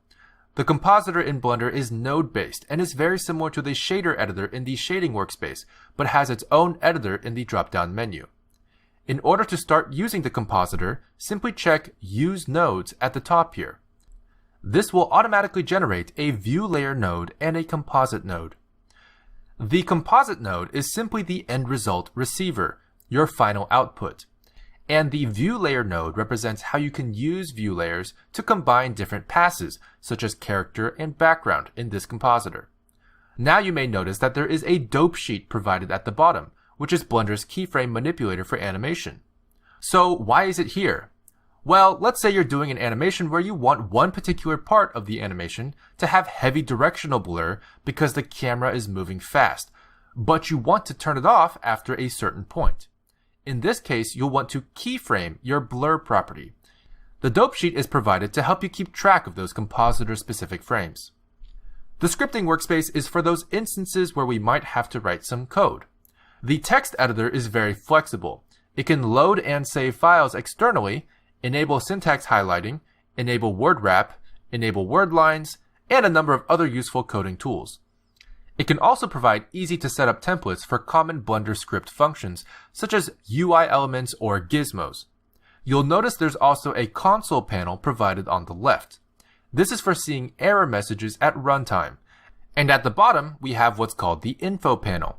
S1: The compositor in Blender is node-based and is very similar to the shader editor in the shading workspace, but has its own editor in the drop-down menu. In order to start using the compositor, simply check Use Nodes at the top here. This will automatically generate a View Layer node and a Composite node. The Composite node is simply the end result receiver, your final output. And the View Layer node represents how you can use view layers to combine different passes, such as character and background in this compositor. Now you may notice that there is a dope sheet provided at the bottom, which is Blender's keyframe manipulator for animation. So why is it here? Well, let's say you're doing an animation where you want one particular part of the animation to have heavy directional blur because the camera is moving fast, but you want to turn it off after a certain point. In this case, you'll want to keyframe your blur property. The dope sheet is provided to help you keep track of those compositor-specific frames. The scripting workspace is for those instances where we might have to write some code. The text editor is very flexible. It can load and save files externally, enable syntax highlighting, enable word wrap, enable word lines, and a number of other useful coding tools. It can also provide easy to set up templates for common Blender script functions, such as UI elements or gizmos. You'll notice there's also a console panel provided on the left. This is for seeing error messages at runtime. And at the bottom, we have what's called the info panel.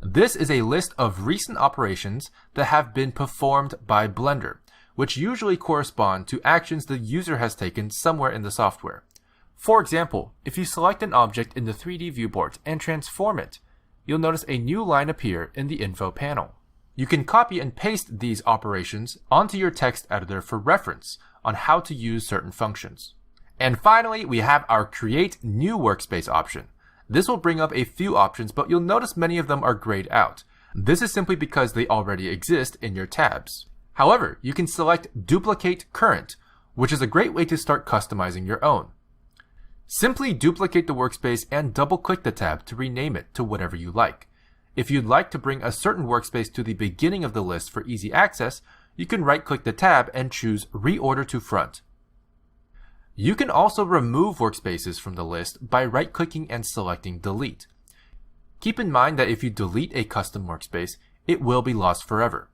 S1: This is a list of recent operations that have been performed by Blender, which usually correspond to actions the user has taken somewhere in the software. For example, if you select an object in the 3D viewport and transform it, you'll notice a new line appear in the info panel. You can copy and paste these operations onto your text editor for reference on how to use certain functions. And finally, we have our Create New Workspace option. This will bring up a few options, but you'll notice many of them are grayed out. This is simply because they already exist in your tabs. However, you can select Duplicate Current, which is a great way to start customizing your own. Simply duplicate the workspace and double-click the tab to rename it to whatever you like. If you'd like to bring a certain workspace to the beginning of the list for easy access, you can right-click the tab and choose Reorder to Front. You can also remove workspaces from the list by right-clicking and selecting Delete. Keep in mind that if you delete a custom workspace, it will be lost forever.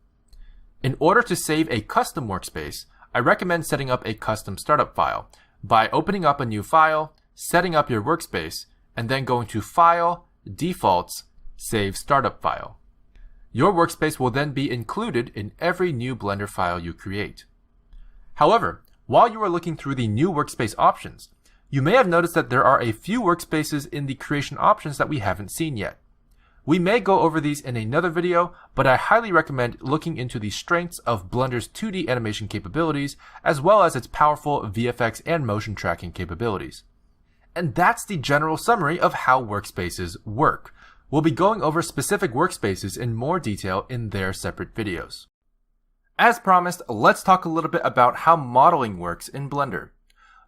S1: In order to save a custom workspace, I recommend setting up a custom startup file by opening up a new file, setting up your workspace, and then going to File, Defaults, Save Startup File. Your workspace will then be included in every new Blender file you create. However, while you are looking through the new workspace options, you may have noticed that there are a few workspaces in the creation options that we haven't seen yet. We may go over these in another video, but I highly recommend looking into the strengths of Blender's 2D animation capabilities, as well as its powerful VFX and motion tracking capabilities. And that's the general summary of how workspaces work. We'll be going over specific workspaces in more detail in their separate videos. As promised, let's talk a little bit about how modeling works in Blender.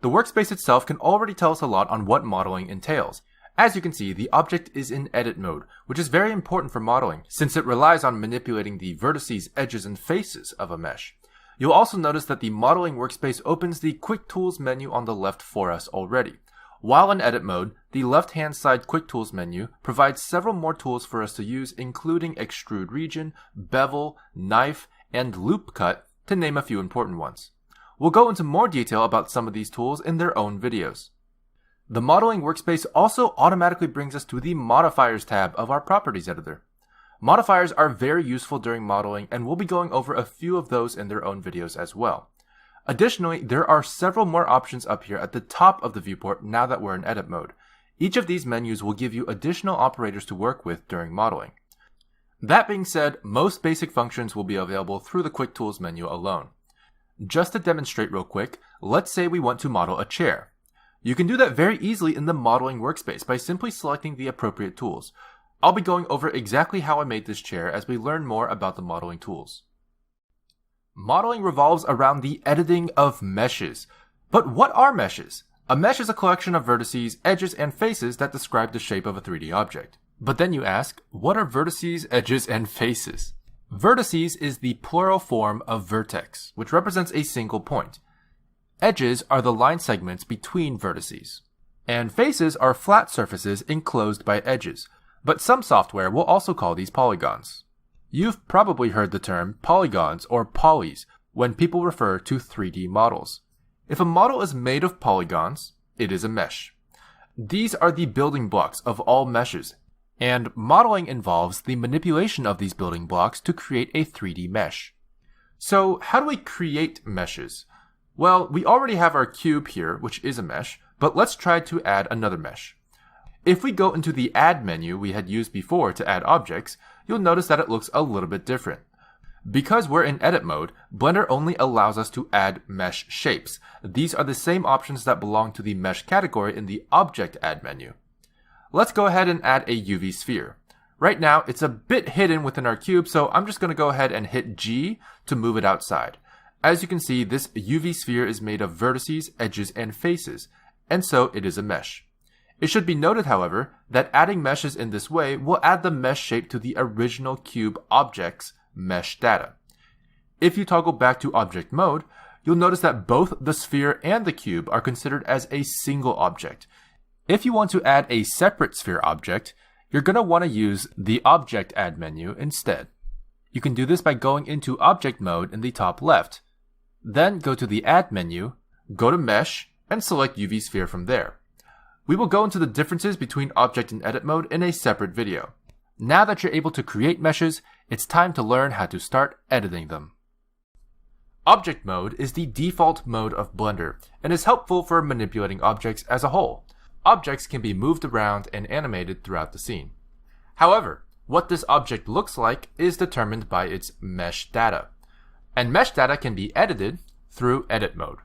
S1: The workspace itself can already tell us a lot on what modeling entails. As you can see, the object is in edit mode, which is very important for modeling since it relies on manipulating the vertices, edges, and faces of a mesh. You'll also notice that the modeling workspace opens the Quick Tools menu on the left for us already. While in edit mode, the left-hand side Quick Tools menu provides several more tools for us to use, including Extrude Region, Bevel, Knife, and Loop Cut, to name a few important ones. We'll go into more detail about some of these tools in their own videos. The modeling workspace also automatically brings us to the Modifiers tab of our Properties editor. Modifiers are very useful during modeling, and we'll be going over a few of those in their own videos as well. Additionally, there are several more options up here at the top of the viewport now that we're in edit mode. Each of these menus will give you additional operators to work with during modeling. That being said, most basic functions will be available through the Quick Tools menu alone. Just to demonstrate real quick, let's say we want to model a chair. You can do that very easily in the modeling workspace by simply selecting the appropriate tools. I'll be going over exactly how I made this chair as we learn more about the modeling tools. Modeling revolves around the editing of meshes. But what are meshes? A mesh is a collection of vertices, edges, and faces that describe the shape of a 3D object. But then you ask, what are vertices, edges, and faces? Vertices is the plural form of vertex, which represents a single point. Edges are the line segments between vertices. And faces are flat surfaces enclosed by edges, but some software will also call these polygons. You've probably heard the term polygons or polys when people refer to 3D models. If a model is made of polygons, it is a mesh. These are the building blocks of all meshes, and modeling involves the manipulation of these building blocks to create a 3D mesh. So how do we create meshes? Well, we already have our cube here, which is a mesh, but let's try to add another mesh. If we go into the Add menu we had used before to add objects, you'll notice that it looks a little bit different. Because we're in edit mode, Blender only allows us to add mesh shapes. These are the same options that belong to the mesh category in the Object Add menu. Let's go ahead and add a UV sphere. Right now, it's a bit hidden within our cube, so I'm just going to go ahead and hit G to move it outside. As you can see, this UV sphere is made of vertices, edges, and faces, and so it is a mesh. It should be noted, however, that adding meshes in this way will add the mesh shape to the original cube object's mesh data. If you toggle back to object mode, you'll notice that both the sphere and the cube are considered as a single object. If you want to add a separate sphere object, you're going to want to use the Object Add menu instead. You can do this by going into Object Mode in the top left. Then go to the Add menu, go to Mesh, and select UV Sphere from there. We will go into the differences between Object and Edit Mode in a separate video. Now that you're able to create meshes, it's time to learn how to start editing them. Object Mode is the default mode of Blender and is helpful for manipulating objects as a whole. Objects can be moved around and animated throughout the scene. However, what this object looks like is determined by its mesh data. And mesh data can be edited through Edit Mode.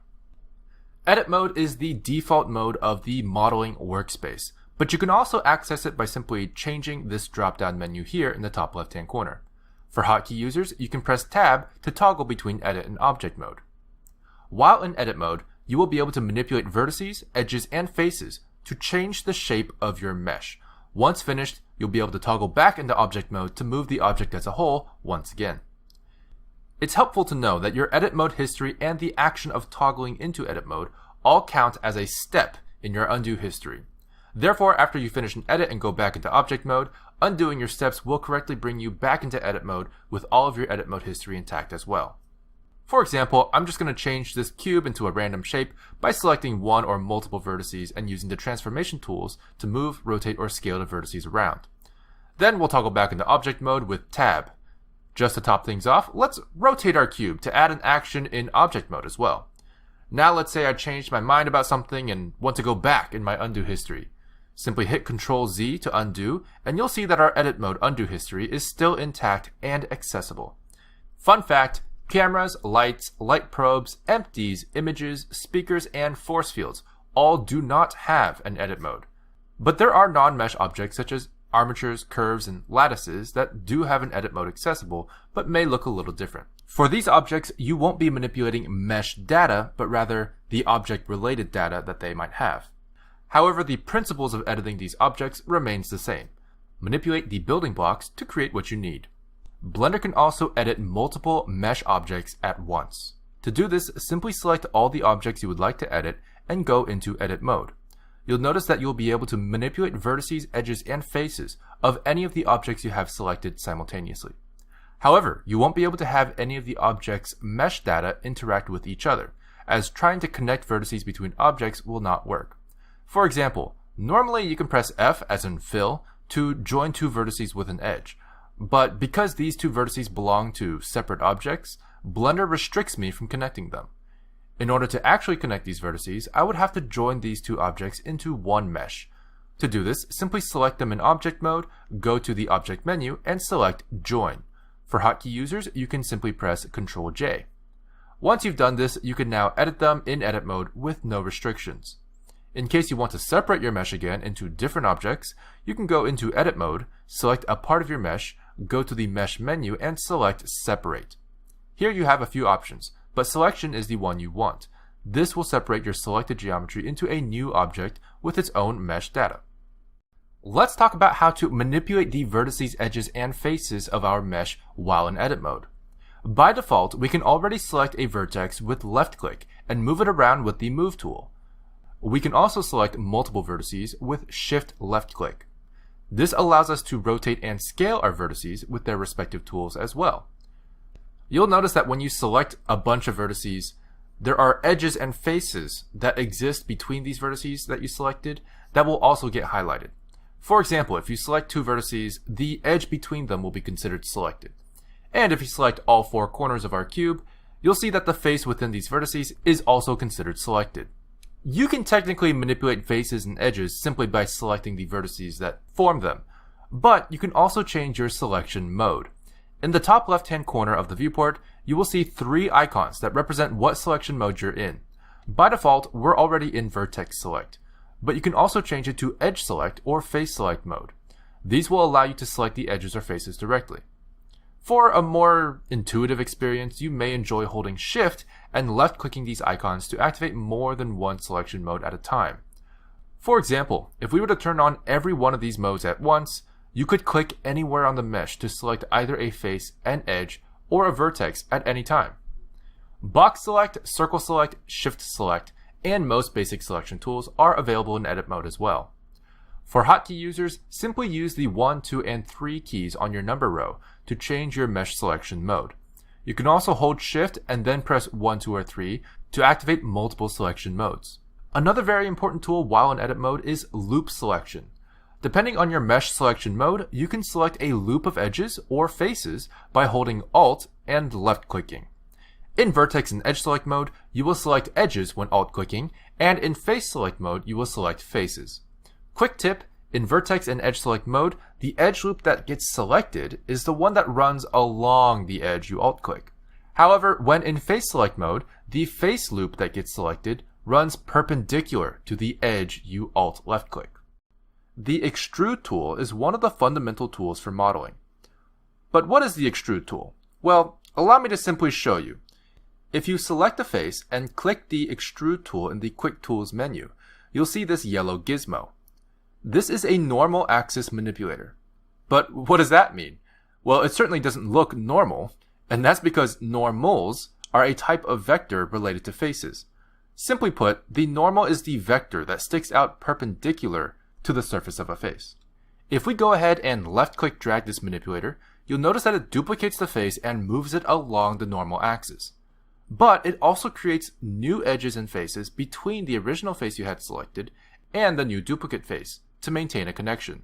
S1: Edit Mode is the default mode of the modeling workspace, but you can also access it by simply changing this drop-down menu here in the top left-hand corner. For hotkey users, you can press Tab to toggle between Edit and Object Mode. While in Edit Mode, you will be able to manipulate vertices, edges, and faces to change the shape of your mesh. Once finished, you'll be able to toggle back into Object Mode to move the object as a whole once again. It's helpful to know that your Edit Mode history and the action of toggling into Edit Mode all count as a step in your undo history. Therefore, after you finish an edit and go back into Object Mode, undoing your steps will correctly bring you back into Edit Mode with all of your Edit Mode history intact as well. For example, I'm just going to change this cube into a random shape by selecting one or multiple vertices and using the transformation tools to move, rotate, or scale the vertices around. Then we'll toggle back into Object Mode with Tab. Just to top things off, let's rotate our cube to add an action in Object Mode as well. Now let's say I changed my mind about something and want to go back in my undo history. Simply hit Ctrl Z to undo, and you'll see that our Edit Mode undo history is still intact and accessible. Fun fact, cameras, lights, light probes, empties, images, speakers, and force fields all do not have an Edit Mode. But there are non-mesh objects such as armatures, curves, and lattices that do have an Edit Mode accessible, but may look a little different. For these objects, you won't be manipulating mesh data, but rather the object-related data that they might have. However, the principles of editing these objects remains the same. Manipulate the building blocks to create what you need. Blender can also edit multiple mesh objects at once. To do this, simply select all the objects you would like to edit and go into Edit Mode. You'll notice that you'll be able to manipulate vertices, edges, and faces of any of the objects you have selected simultaneously. However, you won't be able to have any of the objects' mesh data interact with each other, as trying to connect vertices between objects will not work. For example, normally you can press F as in fill to join two vertices with an edge, but because these two vertices belong to separate objects, Blender restricts me from connecting them. In order to actually connect these vertices, I would have to join these two objects into one mesh. To do this, simply select them in Object Mode, go to the Object menu, and select Join. For hotkey users, you can simply press Ctrl J. Once you've done this, you can now edit them in Edit Mode with no restrictions. In case you want to separate your mesh again into different objects, you can go into Edit Mode, select a part of your mesh, go to the Mesh menu, and select Separate. Here you have a few options, but selection is the one you want. This will separate your selected geometry into a new object with its own mesh data. Let's talk about how to manipulate the vertices, edges, and faces of our mesh while in Edit Mode. By default, we can already select a vertex with left click and move it around with the Move tool. We can also select multiple vertices with Shift left click. This allows us to rotate and scale our vertices with their respective tools as well. You'll notice that when you select a bunch of vertices, there are edges and faces that exist between these vertices that you selected that will also get highlighted. For example, if you select two vertices, the edge between them will be considered selected. And if you select all four corners of our cube, you'll see that the face within these vertices is also considered selected. You can technically manipulate faces and edges simply by selecting the vertices that form them, but you can also change your selection mode. In the top left-hand corner of the viewport, you will see three icons that represent what selection mode you're in. By default, we're already in Vertex Select, but you can also change it to Edge Select or Face Select mode. These will allow you to select the edges or faces directly. For a more intuitive experience, you may enjoy holding Shift and left-clicking these icons to activate more than one selection mode at a time. For example, if we were to turn on every one of these modes at once, you could click anywhere on the mesh to select either a face, an edge, or a vertex at any time. Box Select, Circle Select, Shift Select, and most basic selection tools are available in Edit Mode as well. For hotkey users, simply use the 1, 2, and 3 keys on your number row to change your mesh selection mode. You can also hold Shift and then press 1, 2, or 3 to activate multiple selection modes. Another very important tool while in edit mode is loop selection. Depending on your mesh selection mode, you can select a loop of edges or faces by holding Alt and left clicking. In vertex and edge select mode, you will select edges when alt clicking, and in face select mode, you will select faces. Quick tip, in vertex and edge select mode, the edge loop that gets selected is the one that runs along the edge you alt click. However, when in face select mode, the face loop that gets selected runs perpendicular to the edge you alt left click. The extrude tool is one of the fundamental tools for modeling. But what is the extrude tool? Well, allow me to simply show you. If you select a face and click the extrude tool in the quick tools menu, you'll see this yellow gizmo. This is a normal axis manipulator. But what does that mean? Well, it certainly doesn't look normal, and that's because normals are a type of vector related to faces. Simply put, the normal is the vector that sticks out perpendicular to the surface of a face. If we go ahead and left-click drag this manipulator, you'll notice that it duplicates the face and moves it along the normal axis. But it also creates new edges and faces between the original face you had selected and the new duplicate face to maintain a connection.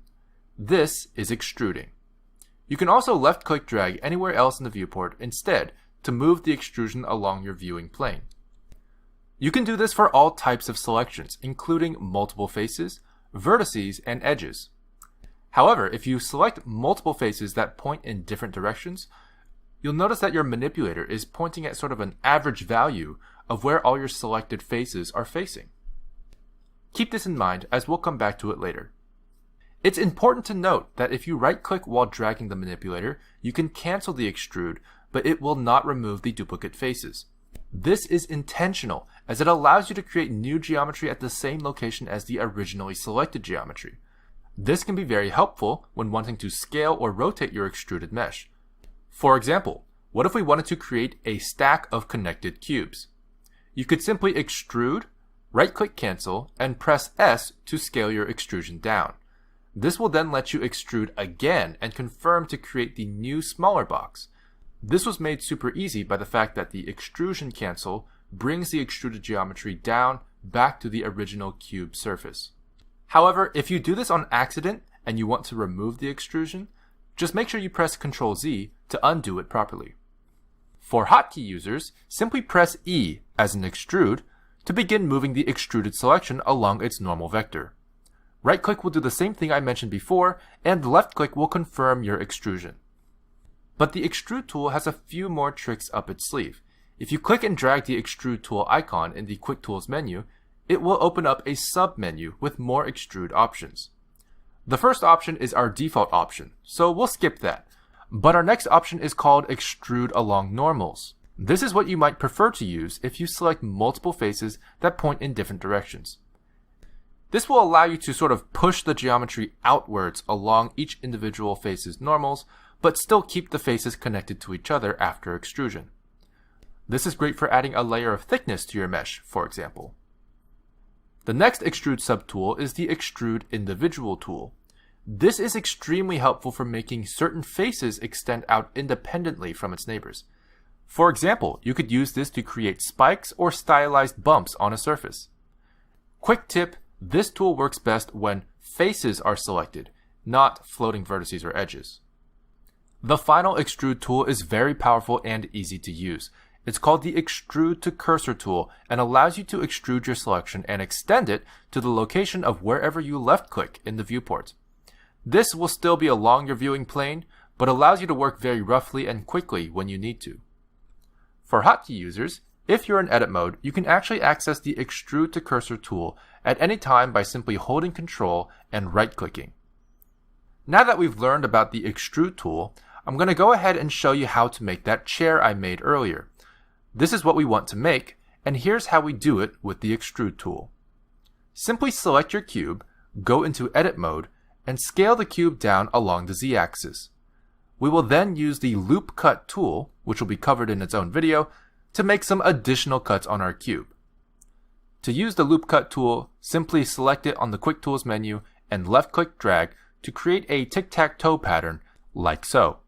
S1: This is extruding. You can also left-click drag anywhere else in the viewport instead to move the extrusion along your viewing plane. You can do this for all types of selections, including multiple faces, vertices, and edges. However, if you select multiple faces that point in different directions, you'll notice that your manipulator is pointing at sort of an average value of where all your selected faces are facing. Keep this in mind as we'll come back to it later. It's important to note that if you right-click while dragging the manipulator, you can cancel the extrude, but it will not remove the duplicate faces. This is intentional, as it allows you to create new geometry at the same location as the originally selected geometry. This can be very helpful when wanting to scale or rotate your extruded mesh. For example, what if we wanted to create a stack of connected cubes? You could simply extrude, right-click cancel, and press S to scale your extrusion down. This will then let you extrude again and confirm to create the new smaller box. This was made super easy by the fact that the extrusion cancel brings the extruded geometry down back to the original cube surface. However, if you do this on accident and you want to remove the extrusion, just make sure you press Ctrl Z to undo it properly. For hotkey users, simply press E as an extrude to begin moving the extruded selection along its normal vector. Right-click will do the same thing I mentioned before, and left-click will confirm your extrusion. But the extrude tool has a few more tricks up its sleeve. If you click and drag the extrude tool icon in the quick tools menu, it will open up a sub-menu with more extrude options. The first option is our default option, so we'll skip that. But our next option is called extrude along normals. This is what you might prefer to use if you select multiple faces that point in different directions. This will allow you to sort of push the geometry outwards along each individual face's normals, but still keep the faces connected to each other after extrusion. This is great for adding a layer of thickness to your mesh, for example. The next extrude subtool is the extrude individual tool. This is extremely helpful for making certain faces extend out independently from its neighbors. For example, you could use this to create spikes or stylized bumps on a surface. Quick tip, this tool works best when faces are selected, not floating vertices or edges. The final extrude tool is very powerful and easy to use. It's called the Extrude to Cursor tool and allows you to extrude your selection and extend it to the location of wherever you left-click in the viewport. This will still be along your viewing plane, but allows you to work very roughly and quickly when you need to. For hotkey users, if you're in edit mode, you can actually access the Extrude to Cursor tool at any time by simply holding Ctrl and right-clicking. Now that we've learned about the Extrude tool, I'm going to go ahead and show you how to make that chair I made earlier. This is what we want to make, and here's how we do it with the Extrude tool. Simply select your cube, go into edit mode, and scale the cube down along the z-axis. We will then use the Loop Cut tool, which will be covered in its own video, to make some additional cuts on our cube. To use the Loop Cut tool, simply select it on the Quick Tools menu and left-click drag to create a tic-tac-toe pattern like so.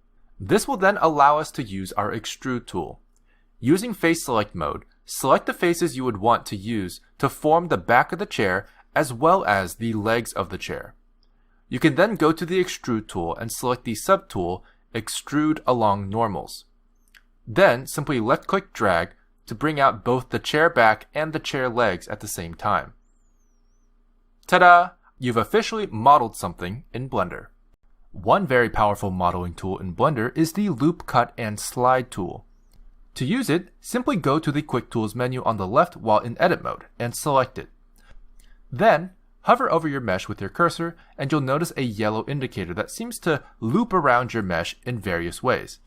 S1: This will then allow us to use our extrude tool. Using face select mode, select the faces you would want to use to form the back of the chair as well as the legs of the chair. You can then go to the extrude tool and select the subtool extrude along normals. Then simply left-click drag to bring out both the chair back and the chair legs at the same time. Ta-da! You've officially modeled something in Blender. One very powerful modeling tool in Blender is the Loop Cut and Slide tool. To use it, simply go to the Quick Tools menu on the left while in Edit mode and select it. Then, hover over your mesh with your cursor and you'll notice a yellow indicator that seems to loop around your mesh in various ways.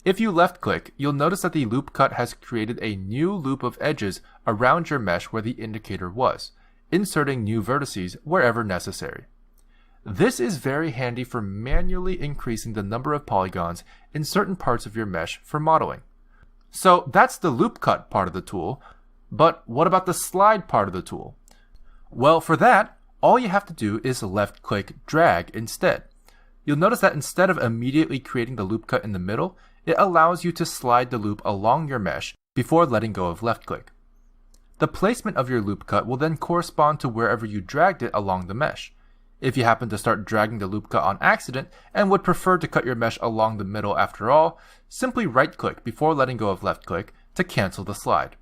S1: If you left-click, you'll notice that the Loop Cut has created a new loop of edges around your mesh where the indicator was, inserting new vertices wherever necessary. This is very handy for manually increasing the number of polygons in certain parts of your mesh for modeling. So that's the Loop Cut part of the tool, but what about the Slide part of the tool? Well, for that, all you have to do is left-click drag instead. You'll notice that instead of immediately creating the loop cut in the middle, it allows you to slide the loop along your mesh before letting go of left-click. The placement of your loop cut will then correspond to wherever you dragged it along the mesh. If you happen to start dragging the loop cut on accident and would prefer to cut your mesh along the middle after all, simply right-click before letting go of left-click to cancel the slide.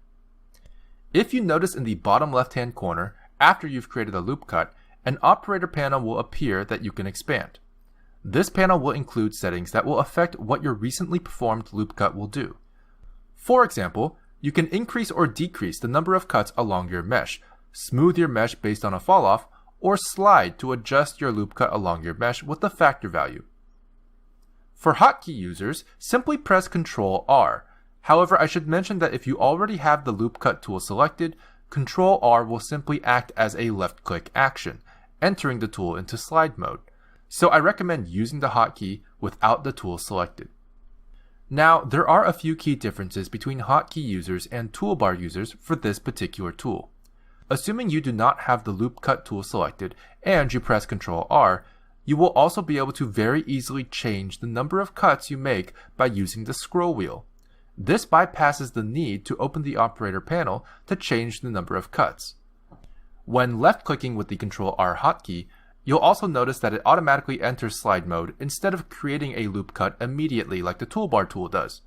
S1: If you notice in the bottom left-hand corner, after you've created a loop cut, an operator panel will appear that you can expand. This panel will include settings that will affect what your recently performed loop cut will do. For example, you can increase or decrease the number of cuts along your mesh, smooth your mesh based on a falloff, or slide to adjust your loop cut along your mesh with the factor value. For hotkey users, simply press Ctrl R. However, I should mention that if you already have the loop cut tool selected, Ctrl R will simply act as a left-click action, entering the tool into slide mode. So I recommend using the hotkey without the tool selected. Now, there are a few key differences between hotkey users and toolbar users for this particular tool. Assuming you do not have the loop cut tool selected and you press Ctrl R, you will also be able to very easily change the number of cuts you make by using the scroll wheel. This bypasses the need to open the operator panel to change the number of cuts. When left-clicking with the Ctrl R hotkey, you'll also notice that it automatically enters slide mode instead of creating a loop cut immediately like the toolbar tool does.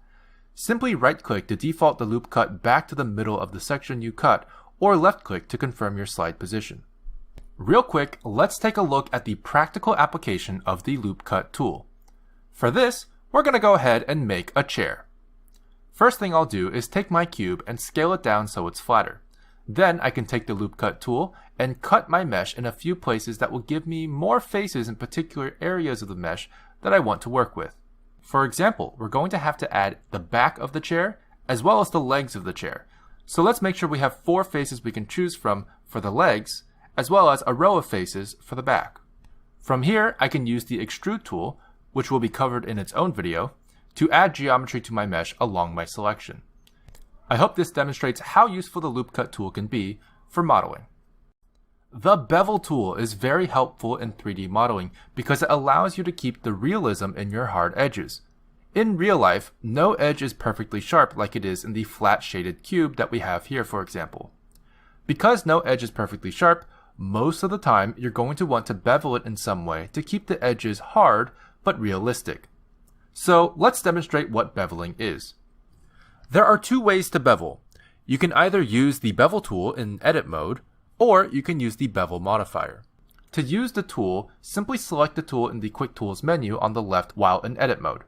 S1: Simply right-click to default the loop cut back to the middle of the section you cut, or left-click to confirm your slide position. Real quick, let's take a look at the practical application of the loop cut tool. For this, we're going to go ahead and make a chair. First thing I'll do is take my cube and scale it down so it's flatter. Then I can take the loop cut tool and cut my mesh in a few places that will give me more faces in particular areas of the mesh that I want to work with. For example, we're going to have to add the back of the chair as well as the legs of the chair. So let's make sure we have 4 faces we can choose from for the legs, as well as a row of faces for the back. From here, I can use the extrude tool, which will be covered in its own video, to add geometry to my mesh along my selection. I hope this demonstrates how useful the loop cut tool can be for modeling. The bevel tool is very helpful in 3D modeling because it allows you to keep the realism in your hard edges. In real life, no edge is perfectly sharp like it is in the flat shaded cube that we have here, for example. Because no edge is perfectly sharp, most of the time you're going to want to bevel it in some way to keep the edges hard but realistic. So let's demonstrate what beveling is. There are 2 ways to bevel. You can either use the bevel tool in edit mode, or you can use the bevel modifier. To use the tool, simply select the tool in the Quick Tools menu on the left while in edit mode.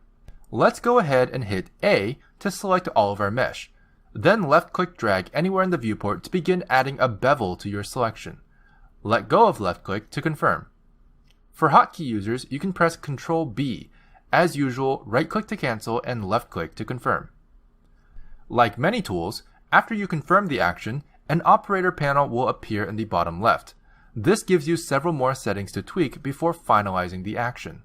S1: Let's go ahead and hit A to select all of our mesh. Then left-click drag anywhere in the viewport to begin adding a bevel to your selection. Let go of left-click to confirm. For hotkey users, you can press Ctrl B. As usual, right-click to cancel and left-click to confirm. Like many tools, after you confirm the action, an operator panel will appear in the bottom left. This gives you several more settings to tweak before finalizing the action.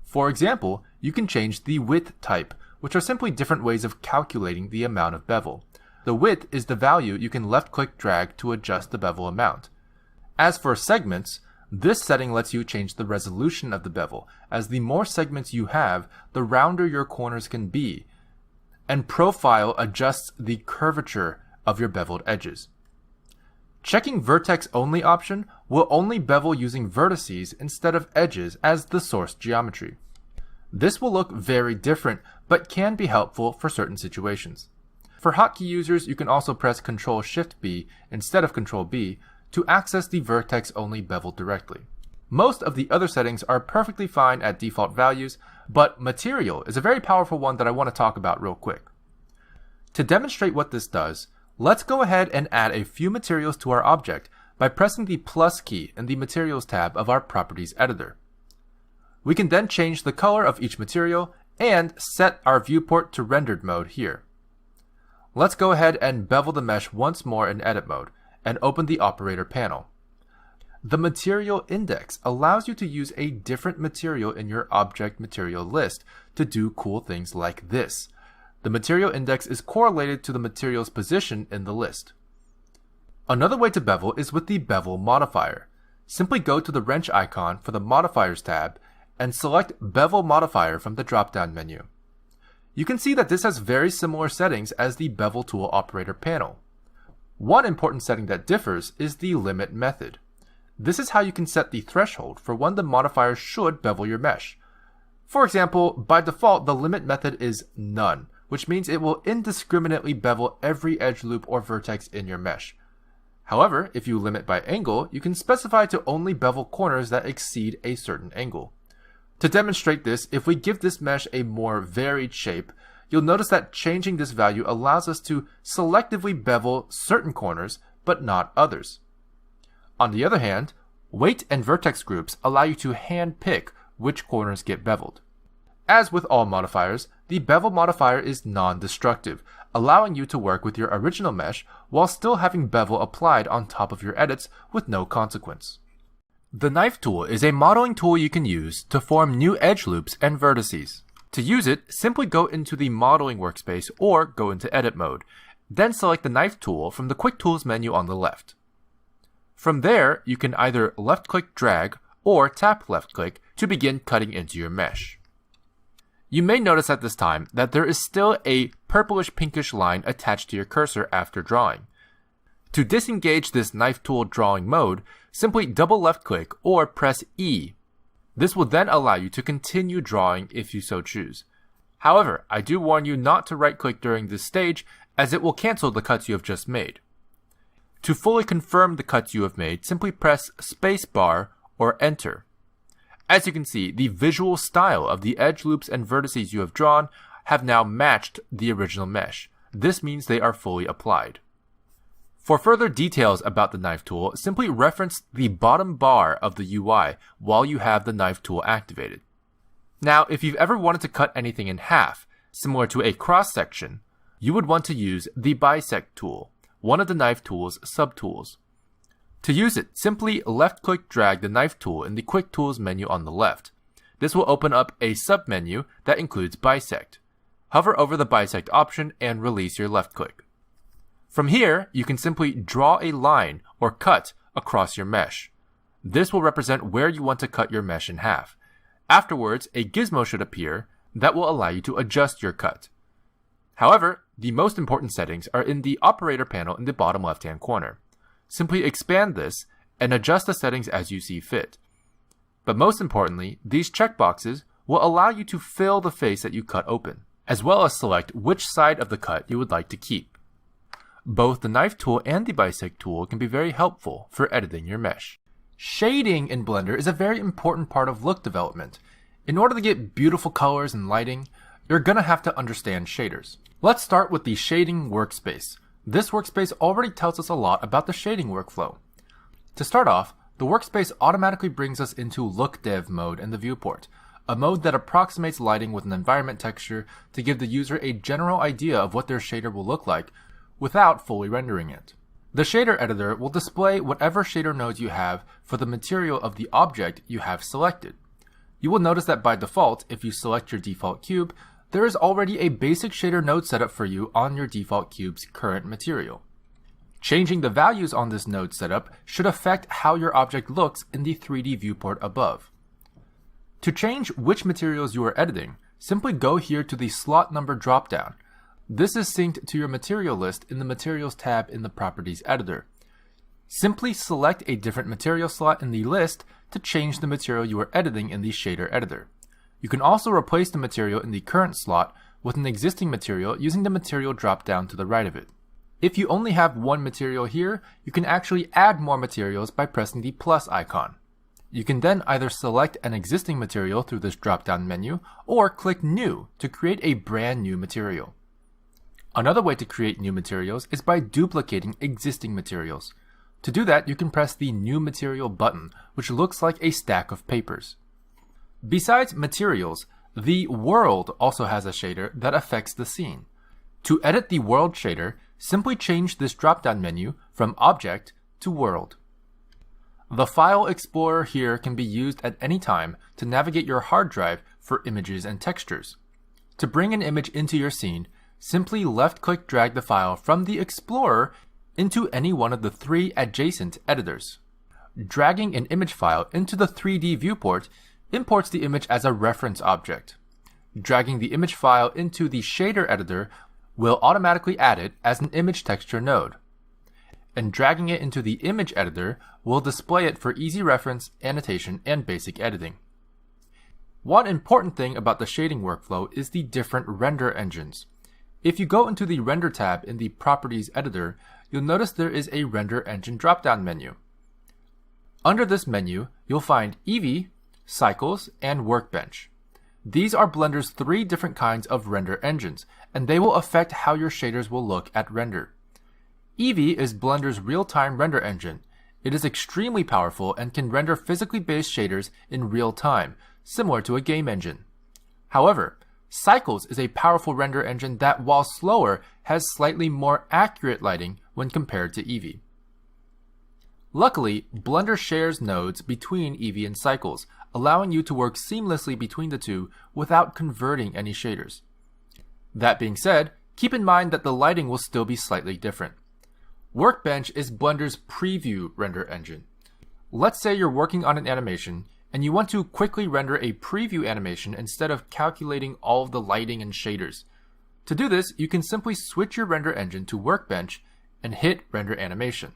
S1: For example, you can change the width type, which are simply different ways of calculating the amount of bevel. The width is the value you can left-click drag to adjust the bevel amount. As for segments, This setting lets you change the resolution of the bevel, as the more segments you have, the rounder your corners can be, and Profile adjusts the curvature of your beveled edges. Checking Vertex Only option will only bevel using vertices instead of edges as the source geometry. This will look very different, but can be helpful for certain situations. For hotkey users, you can also press Ctrl-Shift-B instead of Ctrl-B to access the Vertex Only bevel directly. Most of the other settings are perfectly fine at default values, but Material is a very powerful one that I want to talk about real quick. To demonstrate what this does, let's go ahead and add a few materials to our object by pressing the plus key in the Materials tab of our Properties editor. We can then change the color of each material and set our viewport to rendered mode here. Let's go ahead and bevel the mesh once more in edit mode and open the operator panel. The material index allows you to use a different material in your object material list to do cool things like this. The material index is correlated to the material's position in the list. Another way to bevel is with the bevel modifier. Simply go to the wrench icon for the modifiers tab and select bevel modifier from the drop-down menu. You can see that this has very similar settings as the bevel tool operator panel. One important setting that differs is the limit method. This is how you can set the threshold for when the modifier should bevel your mesh. For example, by default, the limit method is none, which means it will indiscriminately bevel every edge loop or vertex in your mesh. However, if you limit by angle, you can specify to only bevel corners that exceed a certain angle. To demonstrate this, if we give this mesh a more varied shape, you'll notice that changing this value allows us to selectively bevel certain corners, but not others. On the other hand, weight and vertex groups allow you to hand-pick which corners get beveled. As with all modifiers, the bevel modifier is non-destructive, allowing you to work with your original mesh while still having bevel applied on top of your edits with no consequence. The knife tool is a modeling tool you can use to form new edge loops and vertices. To use it, simply go into the modeling workspace or go into edit mode, then select the knife tool from the quick tools menu on the left. From there, you can either left-click drag or tap left-click to begin cutting into your mesh. You may notice at this time that there is still a purplish-pinkish line attached to your cursor after drawing. To disengage this knife tool drawing mode, simply double left-click or press E. This will then allow you to continue drawing if you so choose. However, I do warn you not to right-click during this stage, as it will cancel the cuts you have just made. To fully confirm the cuts you have made, simply press spacebar or enter. As you can see, the visual style of the edge loops and vertices you have drawn have now matched the original mesh. This means they are fully applied. For further details about the knife tool, simply reference the bottom bar of the UI while you have the knife tool activated. Now, if you've ever wanted to cut anything in half, similar to a cross-section, you would want to use the bisect tool, one of the knife tool's subtools. To use it, simply left-click drag the knife tool in the quick tools menu on the left. This will open up a submenu that includes bisect. Hover over the bisect option and release your left-click. From here, you can simply draw a line or cut across your mesh. This will represent where you want to cut your mesh in half. Afterwards, a gizmo should appear that will allow you to adjust your cut. However, the most important settings are in the operator panel in the bottom left-hand corner. Simply expand this and adjust the settings as you see fit. But most importantly, these checkboxes will allow you to fill the face that you cut open, as well as select which side of the cut you would like to keep. Both the knife tool and the bisect tool can be very helpful for editing your mesh. Shading in Blender is a very important part of look development. In order to get beautiful colors and lighting, you're gonna have to understand shaders. Let's start with the shading workspace. This workspace already tells us a lot about the shading workflow. To start off, the workspace automatically brings us into Look Dev mode in the viewport, a mode that approximates lighting with an environment texture to give the user a general idea of what their shader will look like without fully rendering it. The shader editor will display whatever shader nodes you have for the material of the object you have selected. You will notice that by default, if you select your default cube, there is already a basic shader node set up for you on your default cube's current material. Changing the values on this node setup should affect how your object looks in the 3D viewport above. To change which materials you are editing, simply go here to the slot number dropdown. This is synced to your material list in the Materials tab in the Properties editor. Simply select a different material slot in the list to change the material you are editing in the shader editor. You can also replace the material in the current slot with an existing material using the material dropdown to the right of it. If you only have one material here, you can actually add more materials by pressing the plus icon. You can then either select an existing material through this drop-down menu or click New to create a brand new material. Another way to create new materials is by duplicating existing materials. To do that, you can press the New Material button, which looks like a stack of papers. Besides materials, the world also has a shader that affects the scene. To edit the world shader, simply change this drop-down menu from Object to World. The File Explorer here can be used at any time to navigate your hard drive for images and textures. To bring an image into your scene, simply left-click drag the file from the Explorer into any one of the 3 adjacent editors. Dragging an image file into the 3D viewport imports the image as a reference object. Dragging the image file into the shader editor will automatically add it as an image texture node. And dragging it into the image editor will display it for easy reference, annotation, and basic editing. One important thing about the shading workflow is the different render engines. If you go into the Render tab in the Properties editor, you'll notice there is a Render Engine drop-down menu. Under this menu, you'll find Eevee, Cycles, and Workbench. These are Blender's 3 different kinds of render engines, and they will affect how your shaders will look at render. Eevee is Blender's real-time render engine. It is extremely powerful and can render physically based shaders in real time, similar to a game engine. However, Cycles is a powerful render engine that, while slower, has slightly more accurate lighting when compared to Eevee. Luckily, Blender shares nodes between Eevee and Cycles, allowing you to work seamlessly between the two without converting any shaders. That being said, keep in mind that the lighting will still be slightly different. Workbench is Blender's preview render engine. Let's say you're working on an animation and you want to quickly render a preview animation instead of calculating all of the lighting and shaders. To do this, you can simply switch your render engine to Workbench and hit Render Animation.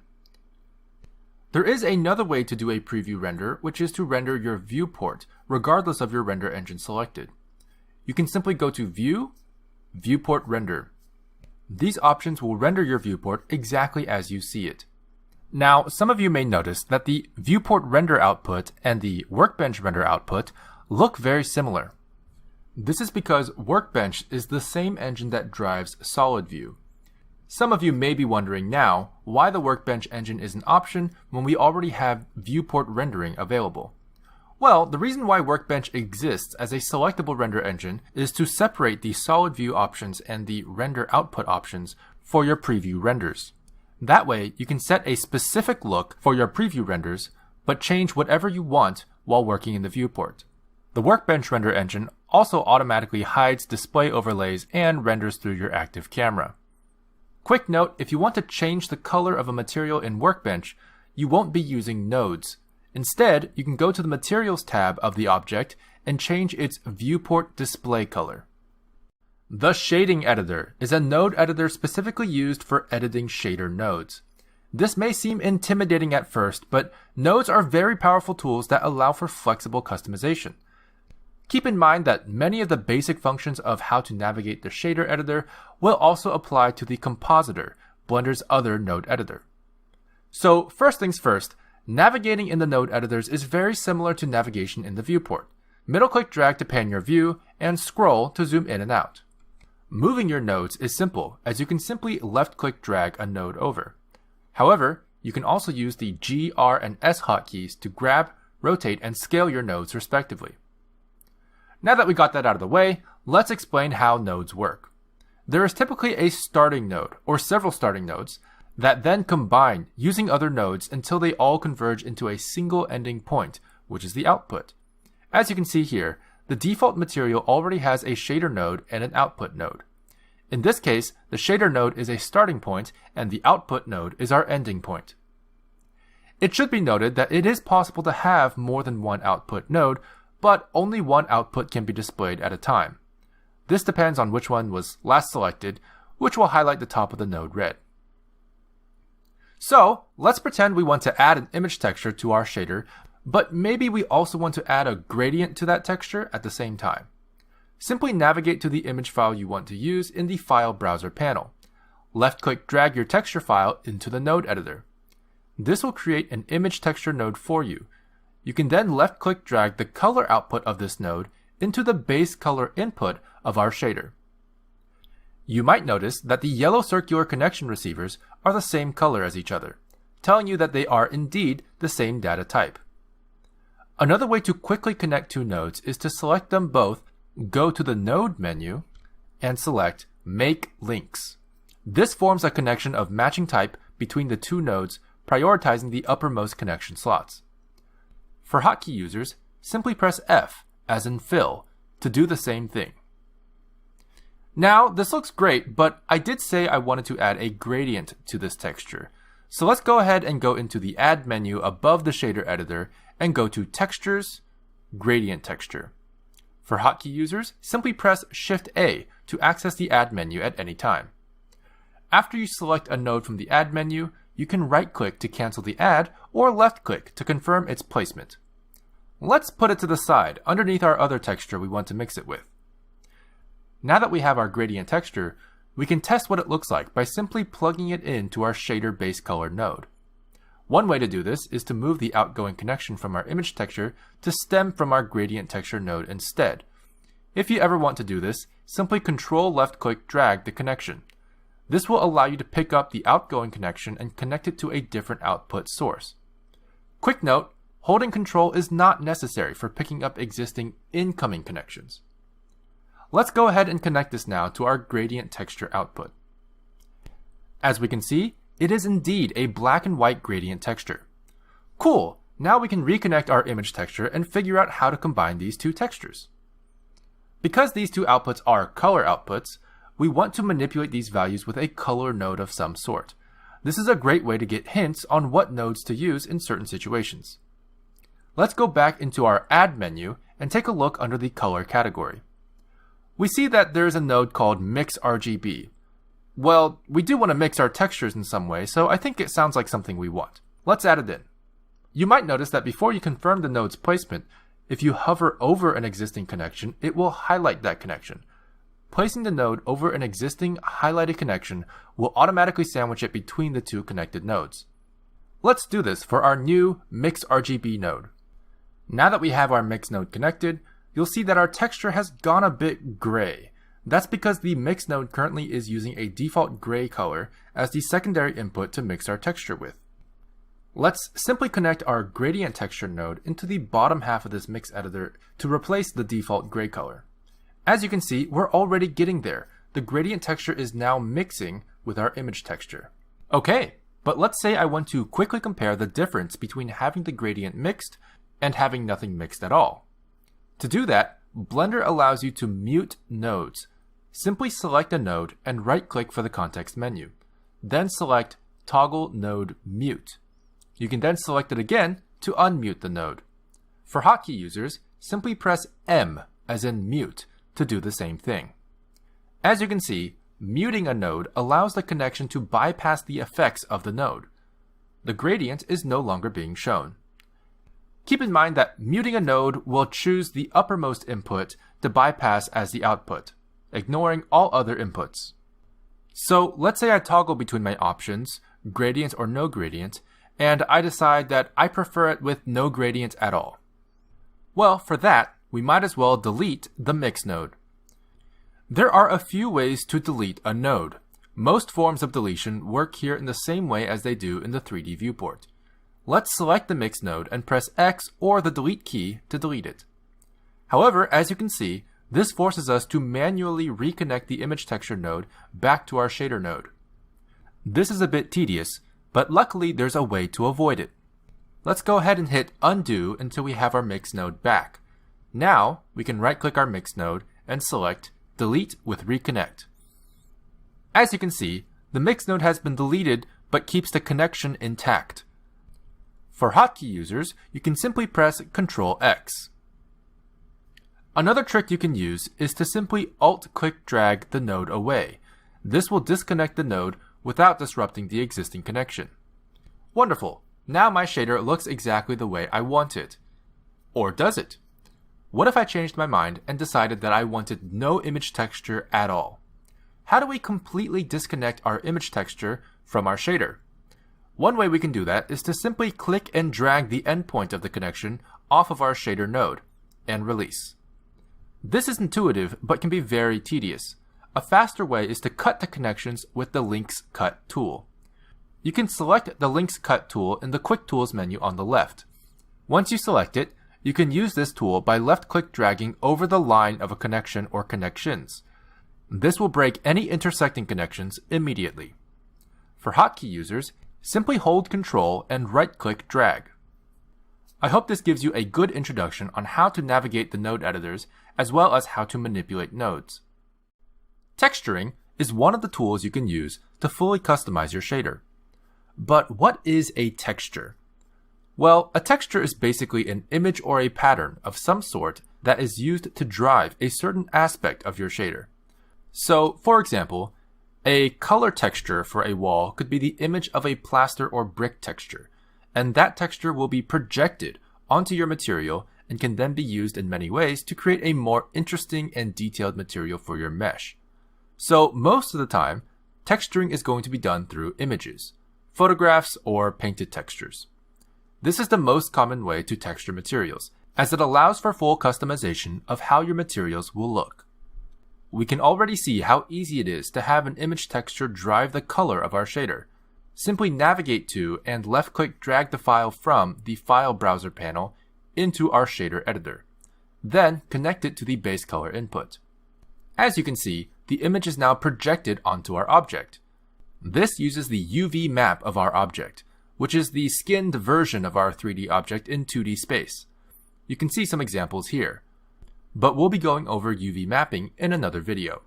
S1: There is another way to do a preview render, which is to render your viewport, regardless of your render engine selected. You can simply go to View, Viewport Render. These options will render your viewport exactly as you see it. Now, some of you may notice that the viewport render output and the Workbench render output look very similar. This is because Workbench is the same engine that drives SolidView. Some of you may be wondering now why the Workbench engine is an option when we already have viewport rendering available. Well, the reason why Workbench exists as a selectable render engine is to separate the solid view options and the render output options for your preview renders. That way, you can set a specific look for your preview renders, but change whatever you want while working in the viewport. The Workbench render engine also automatically hides display overlays and renders through your active camera. Quick note, if you want to change the color of a material in Workbench, you won't be using nodes. Instead, you can go to the Materials tab of the object and change its viewport display color. The Shading Editor is a node editor specifically used for editing shader nodes. This may seem intimidating at first, but nodes are very powerful tools that allow for flexible customization. Keep in mind that many of the basic functions of how to navigate the shader editor will also apply to the Compositor, Blender's other node editor. So first things first, navigating in the node editors is very similar to navigation in the viewport. Middle-click drag to pan your view, and scroll to zoom in and out. Moving your nodes is simple, as you can simply left-click drag a node over. However, you can also use the G, R, and S hotkeys to grab, rotate, and scale your nodes respectively. Now that we got that out of the way, let's explain how nodes work. There is typically a starting node, or several starting nodes, that then combine using other nodes until they all converge into a single ending point, which is the output. As you can see here, the default material already has a shader node and an output node. In this case, the shader node is a starting point and the output node is our ending point. It should be noted that it is possible to have more than one output node, but only one output can be displayed at a time. This depends on which one was last selected, which will highlight the top of the node red. So, let's pretend we want to add an image texture to our shader, but maybe we also want to add a gradient to that texture at the same time. Simply navigate to the image file you want to use in the File Browser panel. Left-click drag your texture file into the node editor. This will create an image texture node for you. You can then left-click drag the color output of this node into the base color input of our shader. You might notice that the yellow circular connection receivers are the same color as each other, telling you that they are indeed the same data type. Another way to quickly connect two nodes is to select them both, go to the Node menu, and select Make Links. This forms a connection of matching type between the two nodes, prioritizing the uppermost connection slots. For hotkey users, simply press F, as in fill, to do the same thing. Now, this looks great, but I did say I wanted to add a gradient to this texture. So let's go ahead and go into the Add menu above the shader editor and go to Textures, Gradient Texture. For hotkey users, simply press Shift-A to access the Add menu at any time. After you select a node from the Add menu, you can right-click to cancel the add or left-click to confirm its placement. Let's put it to the side, underneath our other texture we want to mix it with. Now that we have our gradient texture, we can test what it looks like by simply plugging it into our shader base color node. One way to do this is to move the outgoing connection from our image texture to stem from our gradient texture node instead. If you ever want to do this, simply Control left-click drag the connection. This will allow you to pick up the outgoing connection and connect it to a different output source. Quick note, holding Control is not necessary for picking up existing incoming connections. Let's go ahead and connect this now to our gradient texture output. As we can see, it is indeed a black and white gradient texture. Cool! Now we can reconnect our image texture and figure out how to combine these two textures. Because these two outputs are color outputs, we want to manipulate these values with a color node of some sort. This is a great way to get hints on what nodes to use in certain situations. Let's go back into our Add menu and take a look under the color category. We see that there is a node called Mix RGB. Well, we do want to mix our textures in some way, so I think it sounds like something we want. Let's add it in. You might notice that before you confirm the node's placement, if you hover over an existing connection, it will highlight that connection. Placing the node over an existing highlighted connection will automatically sandwich it between the two connected nodes. Let's do this for our new Mix RGB node. Now that we have our Mix node connected, you'll see that our texture has gone a bit gray. That's because the Mix node currently is using a default gray color as the secondary input to mix our texture with. Let's simply connect our gradient texture node into the bottom half of this mix editor to replace the default gray color. As you can see, we're already getting there. The gradient texture is now mixing with our image texture. Okay, but let's say I want to quickly compare the difference between having the gradient mixed and having nothing mixed at all. To do that, Blender allows you to mute nodes. Simply select a node and right-click for the context menu. Then select Toggle Node Mute. You can then select it again to unmute the node. For hotkey users, simply press M, as in mute, to do the same thing. As you can see, muting a node allows the connection to bypass the effects of the node. The gradient is no longer being shown. Keep in mind that muting a node will choose the uppermost input to bypass as the output, ignoring all other inputs. So let's say I toggle between my options, gradient or no gradient, and I decide that I prefer it with no gradient at all. Well, for that, we might as well delete the Mix node. There are a few ways to delete a node. Most forms of deletion work here in the same way as they do in the 3D viewport. Let's select the Mix node and press X or the delete key to delete it. However, as you can see, this forces us to manually reconnect the image texture node back to our shader node. This is a bit tedious, but luckily there's a way to avoid it. Let's go ahead and hit undo until we have our Mix node back. Now, we can right-click our Mix node and select Delete with Reconnect. As you can see, the mix node has been deleted but keeps the connection intact. For hotkey users, you can simply press Ctrl X. Another trick you can use is to simply Alt-click drag the node away. This will disconnect the node without disrupting the existing connection. Wonderful! Now my shader looks exactly the way I want it. Or does it? What if I changed my mind and decided that I wanted no image texture at all? How do we completely disconnect our image texture from our shader? One way we can do that is to simply click and drag the endpoint of the connection off of our shader node, and release. This is intuitive, but can be very tedious. A faster way is to cut the connections with the Links Cut tool. You can select the Links Cut tool in the Quick Tools menu on the left. Once you select it, you can use this tool by left-click dragging over the line of a connection or connections. This will break any intersecting connections immediately. For hotkey users, simply hold Ctrl and right-click drag. I hope this gives you a good introduction on how to navigate the node editors as well as how to manipulate nodes. Texturing is one of the tools you can use to fully customize your shader. But what is a texture? Well, a texture is basically an image or a pattern of some sort that is used to drive a certain aspect of your shader. So, for example, a color texture for a wall could be the image of a plaster or brick texture, and that texture will be projected onto your material and can then be used in many ways to create a more interesting and detailed material for your mesh. So most of the time, texturing is going to be done through images, photographs, or painted textures. This is the most common way to texture materials, as it allows for full customization of how your materials will look. We can already see how easy it is to have an image texture drive the color of our shader. Simply navigate to and left-click drag the file from the File Browser panel into our shader editor. Then connect it to the base color input. As you can see, the image is now projected onto our object. This uses the UV map of our object, which is the skinned version of our 3D object in 2D space. You can see some examples here, but we'll be going over UV mapping in another video.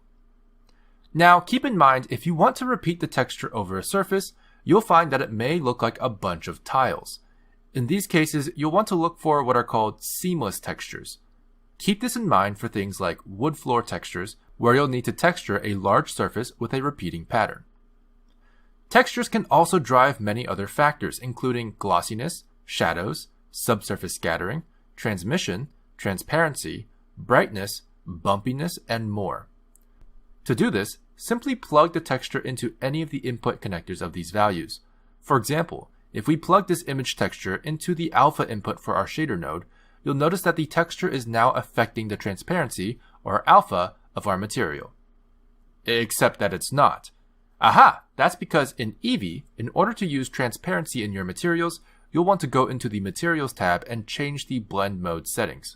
S1: Now keep in mind, if you want to repeat the texture over a surface, you'll find that it may look like a bunch of tiles. In these cases, you'll want to look for what are called seamless textures. Keep this in mind for things like wood floor textures, where you'll need to texture a large surface with a repeating pattern. Textures can also drive many other factors, including glossiness, shadows, subsurface scattering, transmission, transparency, brightness, bumpiness, and more. To do this, simply plug the texture into any of the input connectors of these values. For example, if we plug this image texture into the alpha input for our shader node, you'll notice that the texture is now affecting the transparency, or alpha, of our material. Except that it's not. Aha! That's because in Eevee, in order to use transparency in your materials, you'll want to go into the Materials tab and change the blend mode settings.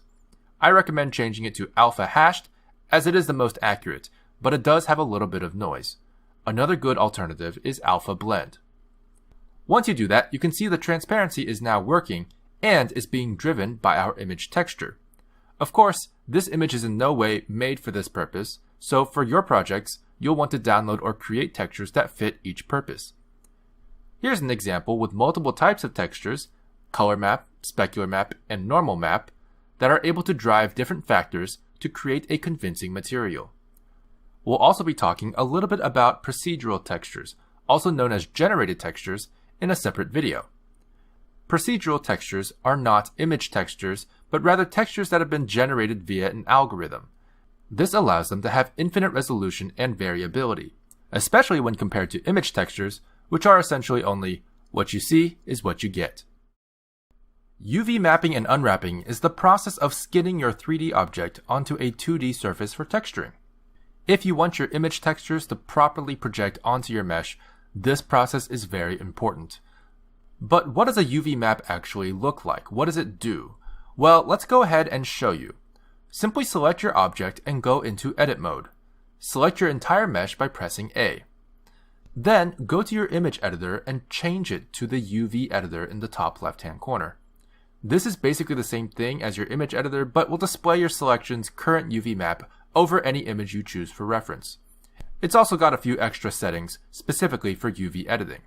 S1: I recommend changing it to alpha hashed, as it is the most accurate, but it does have a little bit of noise. Another good alternative is alpha blend. Once you do that, you can see the transparency is now working and is being driven by our image texture. Of course, this image is in no way made for this purpose, so for your projects, you'll want to download or create textures that fit each purpose. Here's an example with multiple types of textures, color map, specular map, and normal map, that are able to drive different factors to create a convincing material. We'll also be talking a little bit about procedural textures, also known as generated textures, in a separate video. Procedural textures are not image textures, but rather textures that have been generated via an algorithm. This allows them to have infinite resolution and variability, especially when compared to image textures, which are essentially only what you see is what you get. UV mapping and unwrapping is the process of skinning your 3D object onto a 2D surface for texturing. If you want your image textures to properly project onto your mesh, this process is very important. But what does a UV map actually look like? What does it do? Well, let's go ahead and show you. Simply select your object and go into edit mode. Select your entire mesh by pressing A. Then go to your image editor and change it to the UV editor in the top left-hand corner. This is basically the same thing as your image editor, but will display your selection's current UV map over any image you choose for reference. It's also got a few extra settings specifically for UV editing.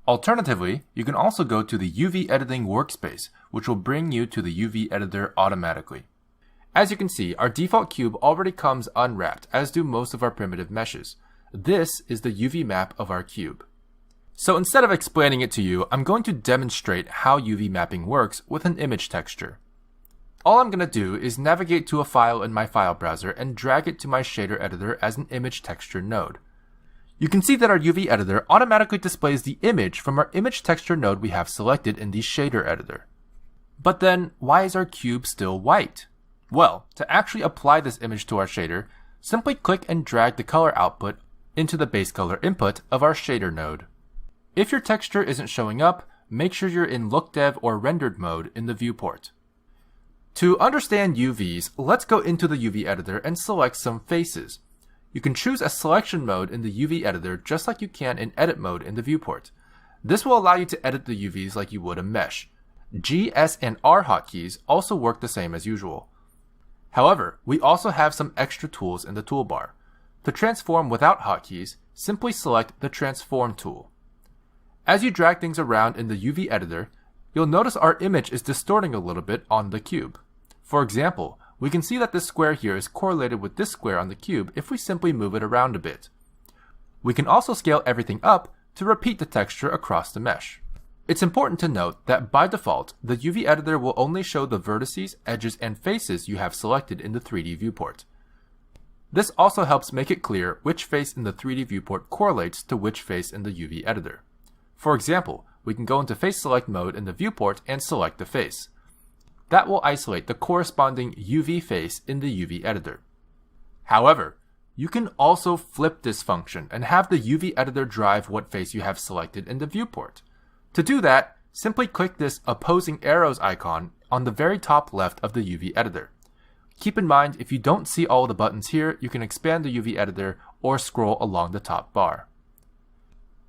S1: Alternatively, you can also go to the UV editing workspace, which will bring you to the UV editor automatically. As you can see, our default cube already comes unwrapped, as do most of our primitive meshes. This is the UV map of our cube. So instead of explaining it to you, I'm going to demonstrate how UV mapping works with an image texture. All I'm going to do is navigate to a file in my file browser and drag it to my shader editor as an image texture node. You can see that our UV editor automatically displays the image from our image texture node we have selected in the shader editor. But then, why is our cube still white? Well, to actually apply this image to our shader, simply click and drag the color output into the base color input of our shader node. If your texture isn't showing up, make sure you're in LookDev or rendered mode in the viewport. To understand UVs, let's go into the UV editor and select some faces. You can choose a selection mode in the UV editor just like you can in edit mode in the viewport. This will allow you to edit the UVs like you would a mesh. G, S, and R hotkeys also work the same as usual. However, we also have some extra tools in the toolbar. To transform without hotkeys, simply select the Transform tool. As you drag things around in the UV editor, you'll notice our image is distorting a little bit on the cube. For example, we can see that this square here is correlated with this square on the cube if we simply move it around a bit. We can also scale everything up to repeat the texture across the mesh. It's important to note that by default, the UV editor will only show the vertices, edges, and faces you have selected in the 3D viewport. This also helps make it clear which face in the 3D viewport correlates to which face in the UV editor. For example, we can go into face select mode in the viewport and select the face. That will isolate the corresponding UV face in the UV editor. However, you can also flip this function and have the UV editor drive what face you have selected in the viewport. To do that, simply click this opposing arrows icon on the very top left of the UV editor. Keep in mind, if you don't see all the buttons here, you can expand the UV editor or scroll along the top bar.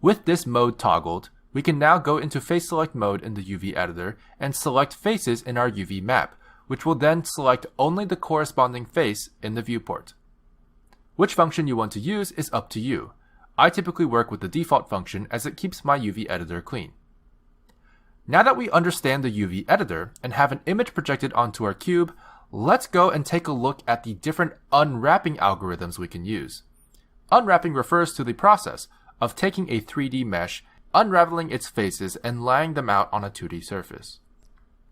S1: With this mode toggled, we can now go into face select mode in the UV editor and select faces in our UV map, which will then select only the corresponding face in the viewport. Which function you want to use is up to you. I typically work with the default function as it keeps my UV editor clean. Now that we understand the UV editor and have an image projected onto our cube, let's go and take a look at the different unwrapping algorithms we can use. Unwrapping refers to the process of taking a 3D mesh, unraveling its faces, and laying them out on a 2D surface.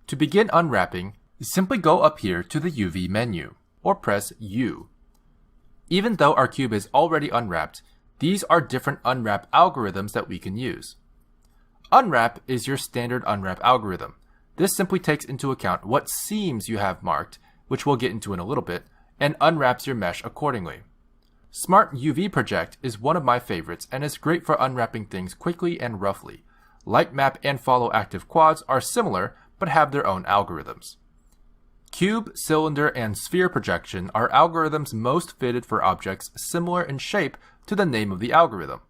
S1: To begin unwrapping, simply go up here to the UV menu, or press U. Even though our cube is already unwrapped, these are different unwrap algorithms that we can use. Unwrap is your standard unwrap algorithm. This simply takes into account what seams you have marked, which we'll get into in a little bit, and unwraps your mesh accordingly. Smart UV Project is one of my favorites and is great for unwrapping things quickly and roughly. Lightmap and Follow Active Quads are similar but have their own algorithms. Cube, Cylinder, and Sphere Projection are algorithms most fitted for objects similar in shape to the name of the algorithm.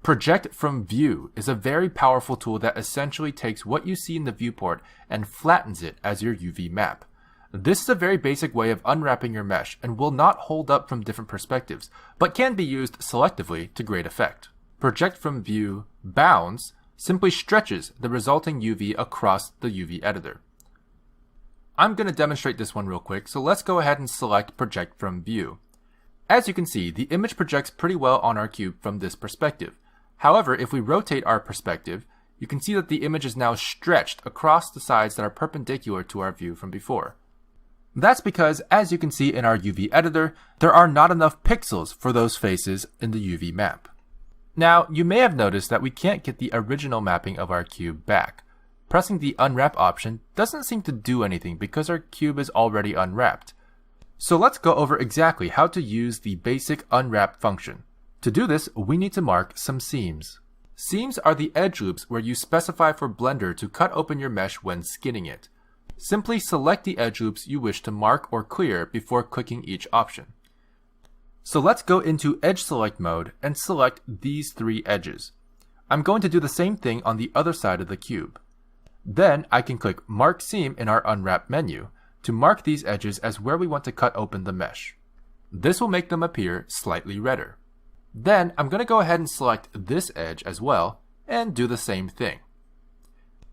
S1: Project from View is a very powerful tool that essentially takes what you see in the viewport and flattens it as your UV map. This is a very basic way of unwrapping your mesh and will not hold up from different perspectives, but can be used selectively to great effect. Project from View Bounds simply stretches the resulting UV across the UV editor. I'm going to demonstrate this one real quick, so let's go ahead and select Project from View. As you can see, the image projects pretty well on our cube from this perspective. However, if we rotate our perspective, you can see that the image is now stretched across the sides that are perpendicular to our view from before. That's because, as you can see in our UV editor, there are not enough pixels for those faces in the UV map. Now, you may have noticed that we can't get the original mapping of our cube back. Pressing the Unwrap option doesn't seem to do anything because our cube is already unwrapped. So let's go over exactly how to use the basic unwrap function. To do this, we need to mark some seams. Seams are the edge loops where you specify for Blender to cut open your mesh when skinning it. Simply select the edge loops you wish to mark or clear before clicking each option. So let's go into Edge Select mode and select these three edges. I'm going to do the same thing on the other side of the cube. Then I can click Mark Seam in our Unwrap menu to mark these edges as where we want to cut open the mesh. This will make them appear slightly redder. Then I'm going to go ahead and select this edge as well and do the same thing.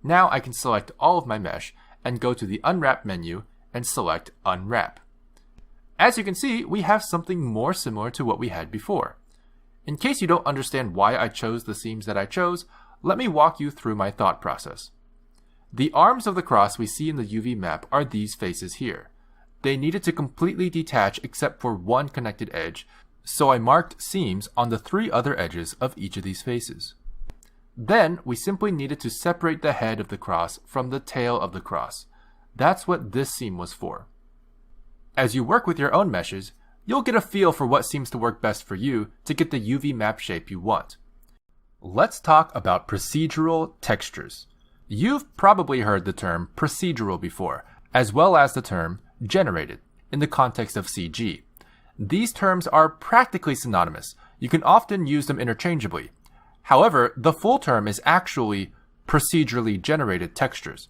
S1: Now I can select all of my mesh and go to the Unwrap menu and select Unwrap. As you can see, we have something more similar to what we had before. In case you don't understand why I chose the seams that I chose, let me walk you through my thought process. The arms of the cross we see in the UV map are these faces here. They needed to completely detach except for one connected edge, so I marked seams on the 3 other edges of each of these faces. Then we simply needed to separate the head of the cross from the tail of the cross. That's what this seam was for. As you work with your own meshes, you'll get a feel for what seems to work best for you to get the UV map shape you want. Let's talk about procedural textures. You've probably heard the term procedural before, as well as the term generated, in the context of CG. These terms are practically synonymous. You can often use them interchangeably. However, the full term is actually procedurally generated textures.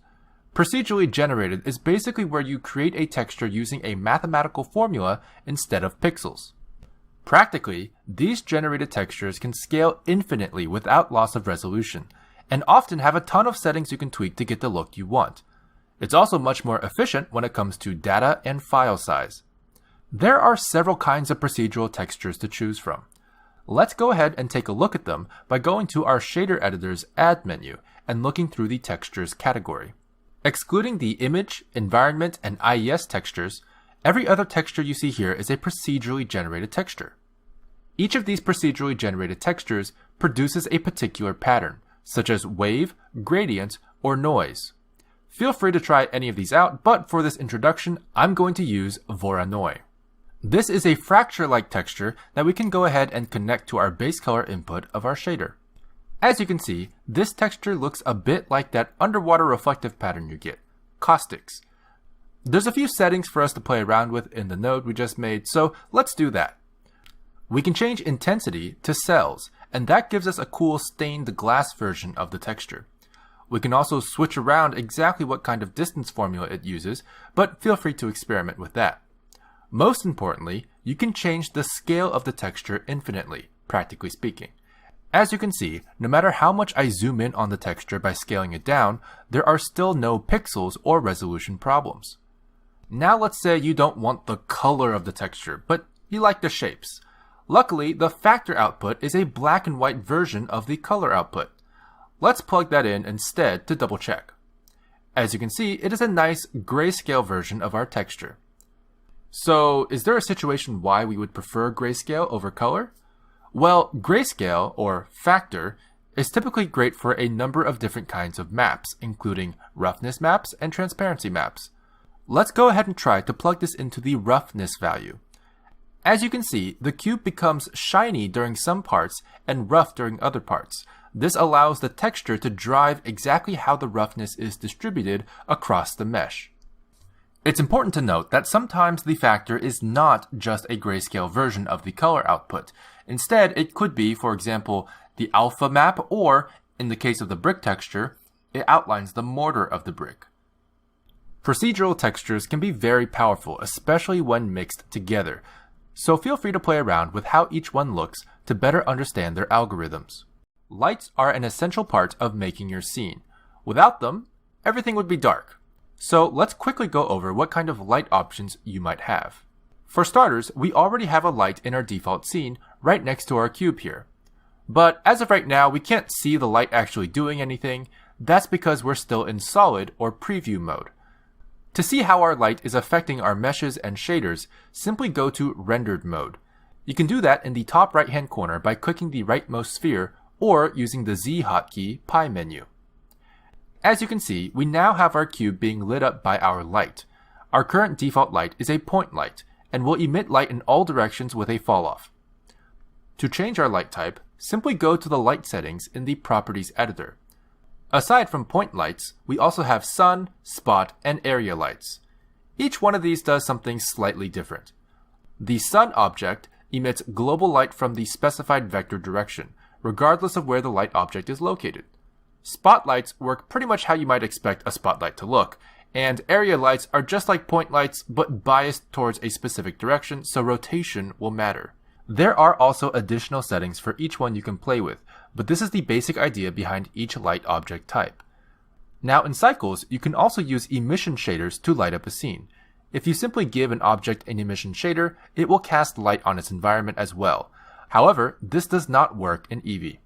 S1: Procedurally generated is basically where you create a texture using a mathematical formula instead of pixels. Practically, these generated textures can scale infinitely without loss of resolution, and often have a ton of settings you can tweak to get the look you want. It's also much more efficient when it comes to data and file size. There are several kinds of procedural textures to choose from. Let's go ahead and take a look at them by going to our shader editor's Add menu and looking through the Textures category. Excluding the Image, Environment, and IES textures, every other texture you see here is a procedurally generated texture. Each of these procedurally generated textures produces a particular pattern, such as wave, gradient, or noise. Feel free to try any of these out, but for this introduction, I'm going to use Voronoi. This is a fracture-like texture that we can go ahead and connect to our base color input of our shader. As you can see, this texture looks a bit like that underwater reflective pattern you get, caustics. There's a few settings for us to play around with in the node we just made, so let's do that. We can change intensity to cells, and that gives us a cool stained glass version of the texture. We can also switch around exactly what kind of distance formula it uses, but feel free to experiment with that. Most importantly, you can change the scale of the texture infinitely, practically speaking. As you can see, no matter how much I zoom in on the texture by scaling it down, there are still no pixels or resolution problems. Now let's say you don't want the color of the texture, but you like the shapes. Luckily, the factor output is a black and white version of the color output. Let's plug that in instead to double check. As you can see, it is a nice grayscale version of our texture. So, is there a situation why we would prefer grayscale over color? Well, grayscale, or factor, is typically great for a number of different kinds of maps, including roughness maps and transparency maps. Let's go ahead and try to plug this into the roughness value. As you can see, the cube becomes shiny during some parts and rough during other parts. This allows the texture to drive exactly how the roughness is distributed across the mesh. It's important to note that sometimes the factor is not just a grayscale version of the color output. Instead, it could be, for example, the alpha map, or, in the case of the brick texture, it outlines the mortar of the brick. Procedural textures can be very powerful, especially when mixed together, so feel free to play around with how each one looks to better understand their algorithms. Lights are an essential part of making your scene. Without them, everything would be dark. So let's quickly go over what kind of light options you might have. For starters, we already have a light in our default scene right next to our cube here. But as of right now, we can't see the light actually doing anything. That's because we're still in solid or preview mode. To see how our light is affecting our meshes and shaders, simply go to rendered mode. You can do that in the top right hand corner by clicking the rightmost sphere or using the Z hotkey pie menu. As you can see, we now have our cube being lit up by our light. Our current default light is a point light, and will emit light in all directions with a falloff. To change our light type, simply go to the light settings in the Properties editor. Aside from point lights, we also have sun, spot, and area lights. Each one of these does something slightly different. The sun object emits global light from the specified vector direction, regardless of where the light object is located. Spotlights work pretty much how you might expect a spotlight to look, and area lights are just like point lights but biased towards a specific direction, so rotation will matter. There are also additional settings for each one you can play with, but this is the basic idea behind each light object type. Now in Cycles, you can also use emission shaders to light up a scene. If you simply give an object an emission shader, it will cast light on its environment as well. However, this does not work in Eevee.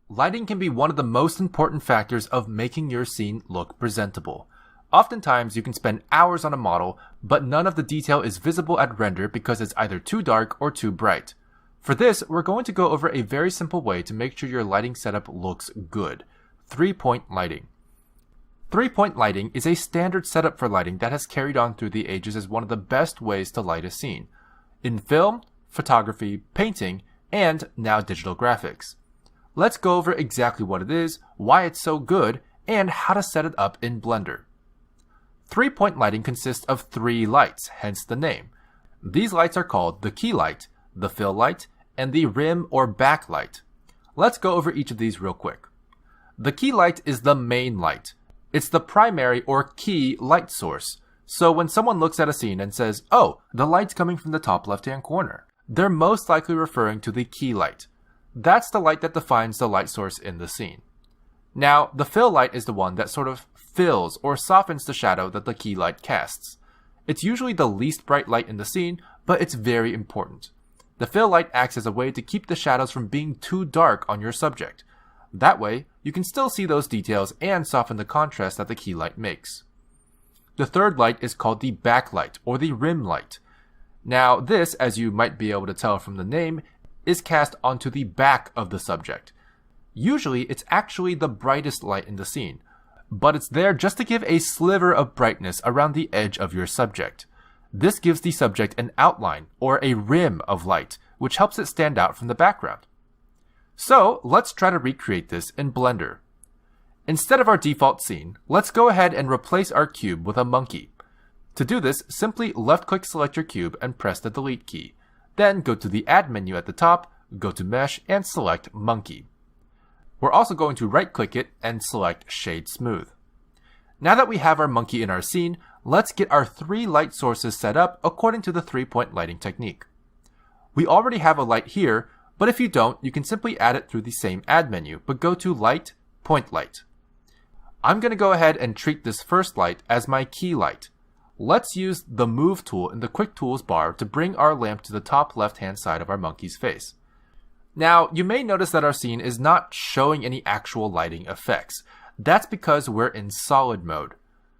S1: Lighting can be one of the most important factors of making your scene look presentable. Oftentimes, you can spend hours on a model, but none of the detail is visible at render because it's either too dark or too bright. For this, we're going to go over a very simple way to make sure your lighting setup looks good: 3-point lighting. 3-point lighting is a standard setup for lighting that has carried on through the ages as one of the best ways to light a scene in film, photography, painting, and now digital graphics. Let's go over exactly what it is, why it's so good, and how to set it up in Blender. 3-point lighting consists of 3 lights, hence the name. These lights are called the key light, the fill light, and the rim or backlight. Let's go over each of these real quick. The key light is the main light. It's the primary or key light source. So when someone looks at a scene and says, "Oh, the light's coming from the top left-hand corner," they're most likely referring to the key light. That's the light that defines the light source in the scene. Now, the fill light is the one that sort of fills or softens the shadow that the key light casts. It's usually the least bright light in the scene, but it's very important. The fill light acts as a way to keep the shadows from being too dark on your subject. That way, you can still see those details and soften the contrast that the key light makes. The third light is called the backlight or the rim light. Now, this, as you might be able to tell from the name, is cast onto the back of the subject. Usually, it's actually the brightest light in the scene, but it's there just to give a sliver of brightness around the edge of your subject. This gives the subject an outline or a rim of light, which helps it stand out from the background. So, let's try to recreate this in Blender. Instead of our default scene, let's go ahead and replace our cube with a monkey. To do this, simply left-click select your cube and press the delete key. Then go to the Add menu at the top, go to Mesh, and select Monkey. We're also going to right-click it and select Shade Smooth. Now that we have our monkey in our scene, let's get our 3 light sources set up according to the 3-point lighting technique. We already have a light here, but if you don't, you can simply add it through the same Add menu, but go to Light, Point Light. I'm going to go ahead and treat this first light as my key light. Let's use the Move tool in the Quick Tools bar to bring our lamp to the top left-hand side of our monkey's face. Now, you may notice that our scene is not showing any actual lighting effects. That's because we're in solid mode.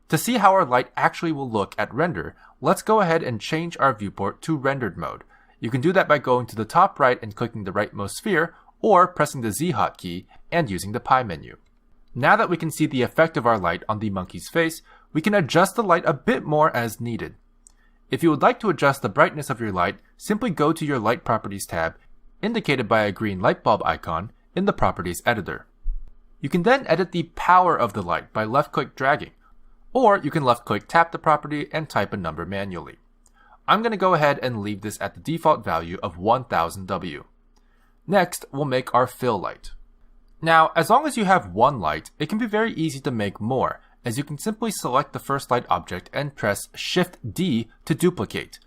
S1: To see how our light actually will look at render, let's go ahead and change our viewport to rendered mode. You can do that by going to the top right and clicking the rightmost sphere, or pressing the Z hotkey and using the pie menu. Now that we can see the effect of our light on the monkey's face, we can adjust the light a bit more as needed. If you would like to adjust the brightness of your light, simply go to your Light Properties tab, indicated by a green light bulb icon, in the Properties editor. You can then edit the power of the light by left-click dragging, or you can left-click tap the property and type a number manually. I'm going to go ahead and leave this at the default value of 1000 W. Next, we'll make our fill light. Now, as long as you have one light, it can be very easy to make more, as you can simply select the first light object and press Shift-D to duplicate.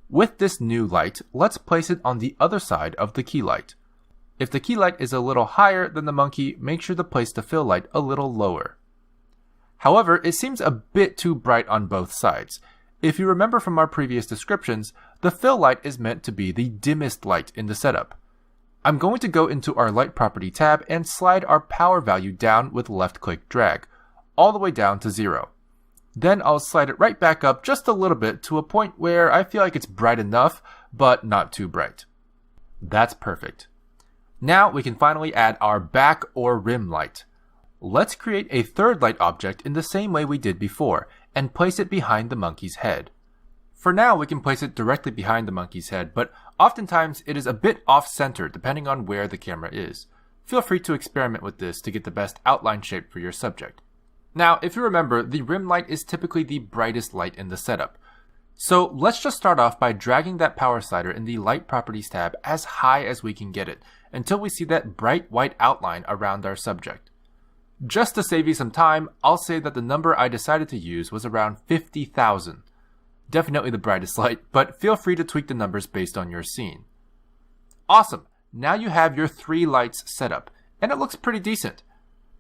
S1: With this new light, let's place it on the other side of the key light. If the key light is a little higher than the monkey, make sure to place the fill light a little lower. However, it seems a bit too bright on both sides. If you remember from our previous descriptions, the fill light is meant to be the dimmest light in the setup. I'm going to go into our Light Property tab and slide our power value down with left-click drag, all the way down to 0. Then I'll slide it right back up just a little bit to a point where I feel like it's bright enough, but not too bright. That's perfect. Now we can finally add our back or rim light. Let's create a third light object in the same way we did before, and place it behind the monkey's head. For now, we can place it directly behind the monkey's head, but oftentimes it is a bit off-center depending on where the camera is. Feel free to experiment with this to get the best outline shape for your subject. Now, if you remember, the rim light is typically the brightest light in the setup. So let's just start off by dragging that power slider in the Light Properties tab as high as we can get it, until we see that bright white outline around our subject. Just to save you some time, I'll say that the number I decided to use was around 50,000. Definitely the brightest light, but feel free to tweak the numbers based on your scene. Awesome! Now you have your 3 lights set up, and it looks pretty decent.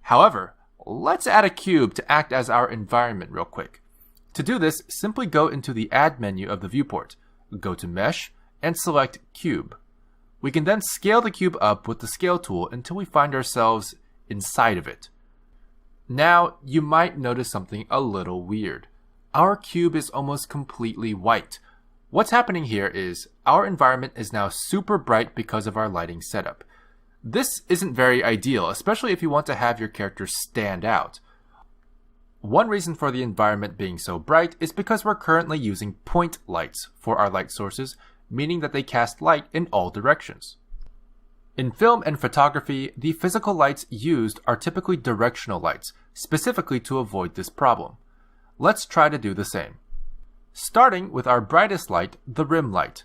S1: However, let's add a cube to act as our environment real quick. To do this, simply go into the Add menu of the viewport, go to Mesh, and select Cube. We can then scale the cube up with the Scale tool until we find ourselves inside of it. Now, you might notice something a little weird. Our cube is almost completely white. What's happening here is our environment is now super bright because of our lighting setup. This isn't very ideal, especially if you want to have your character stand out. One reason for the environment being so bright is because we're currently using point lights for our light sources, meaning that they cast light in all directions. In film and photography, the physical lights used are typically directional lights, specifically to avoid this problem. Let's try to do the same. Starting with our brightest light, the rim light.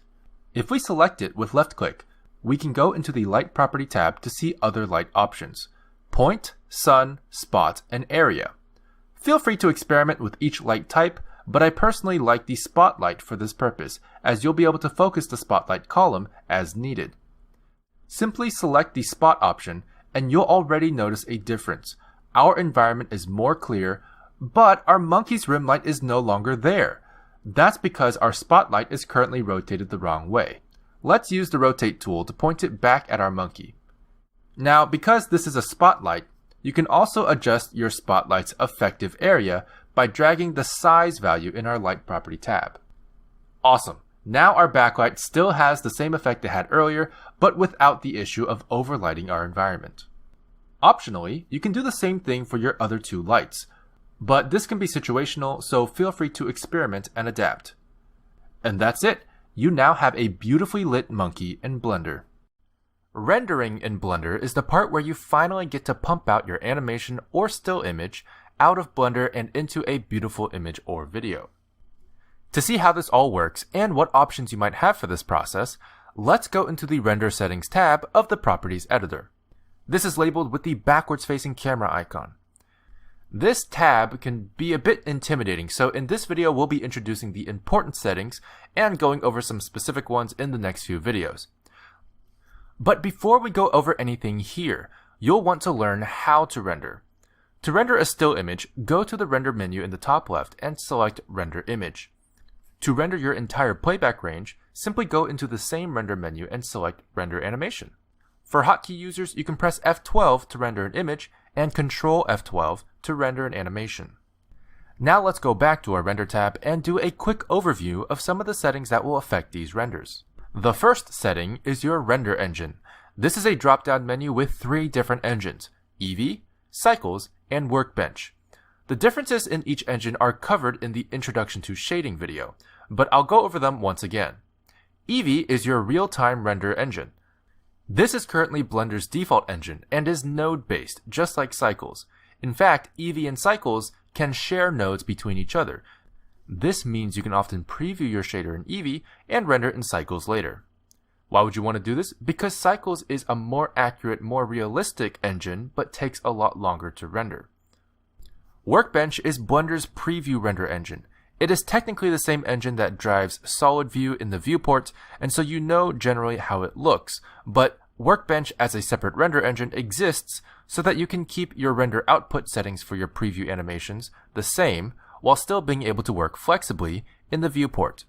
S1: If we select it with left click, we can go into the Light Property tab to see other light options: point, sun, spot, and area. Feel free to experiment with each light type, but I personally like the spotlight for this purpose, as you'll be able to focus the spotlight column as needed. Simply select the spot option, and you'll already notice a difference. Our environment is more clear, but our monkey's rim light is no longer there. That's because our spotlight is currently rotated the wrong way. Let's use the Rotate tool to point it back at our monkey. Now, because this is a spotlight, you can also adjust your spotlight's effective area by dragging the size value in our Light Property tab. Awesome! Now our backlight still has the same effect it had earlier, but without the issue of overlighting our environment. Optionally, you can do the same thing for your other 2 lights, but this can be situational, so feel free to experiment and adapt. And that's it! You now have a beautifully lit monkey in Blender. Rendering in Blender is the part where you finally get to pump out your animation or still image out of Blender and into a beautiful image or video. To see how this all works and what options you might have for this process, let's go into the Render Settings tab of the Properties editor. This is labeled with the backwards facing camera icon. This tab can be a bit intimidating, so in this video we'll be introducing the important settings and going over some specific ones in the next few videos. But before we go over anything here, you'll want to learn how to render. To render a still image, go to the Render menu in the top left and select Render Image. To render your entire playback range, simply go into the same Render menu and select Render Animation. For hotkey users, you can press F12 to render an image and Ctrl F12 to render an animation. Now let's go back to our Render tab and do a quick overview of some of the settings that will affect these renders. The first setting is your render engine. This is a drop-down menu with 3 different engines: Eevee, Cycles, and Workbench. The differences in each engine are covered in the Introduction to Shading video, but I'll go over them once again. Eevee is your real-time render engine. This is currently Blender's default engine and is node-based, just like Cycles. In fact, Eevee and Cycles can share nodes between each other. This means you can often preview your shader in Eevee and render it in Cycles later. Why would you want to do this? Because Cycles is a more accurate, more realistic engine, but takes a lot longer to render. Workbench is Blender's preview render engine. It is technically the same engine that drives solid view in the viewport, and so you know generally how it looks, but Workbench as a separate render engine exists so that you can keep your render output settings for your preview animations the same, while still being able to work flexibly in the viewport.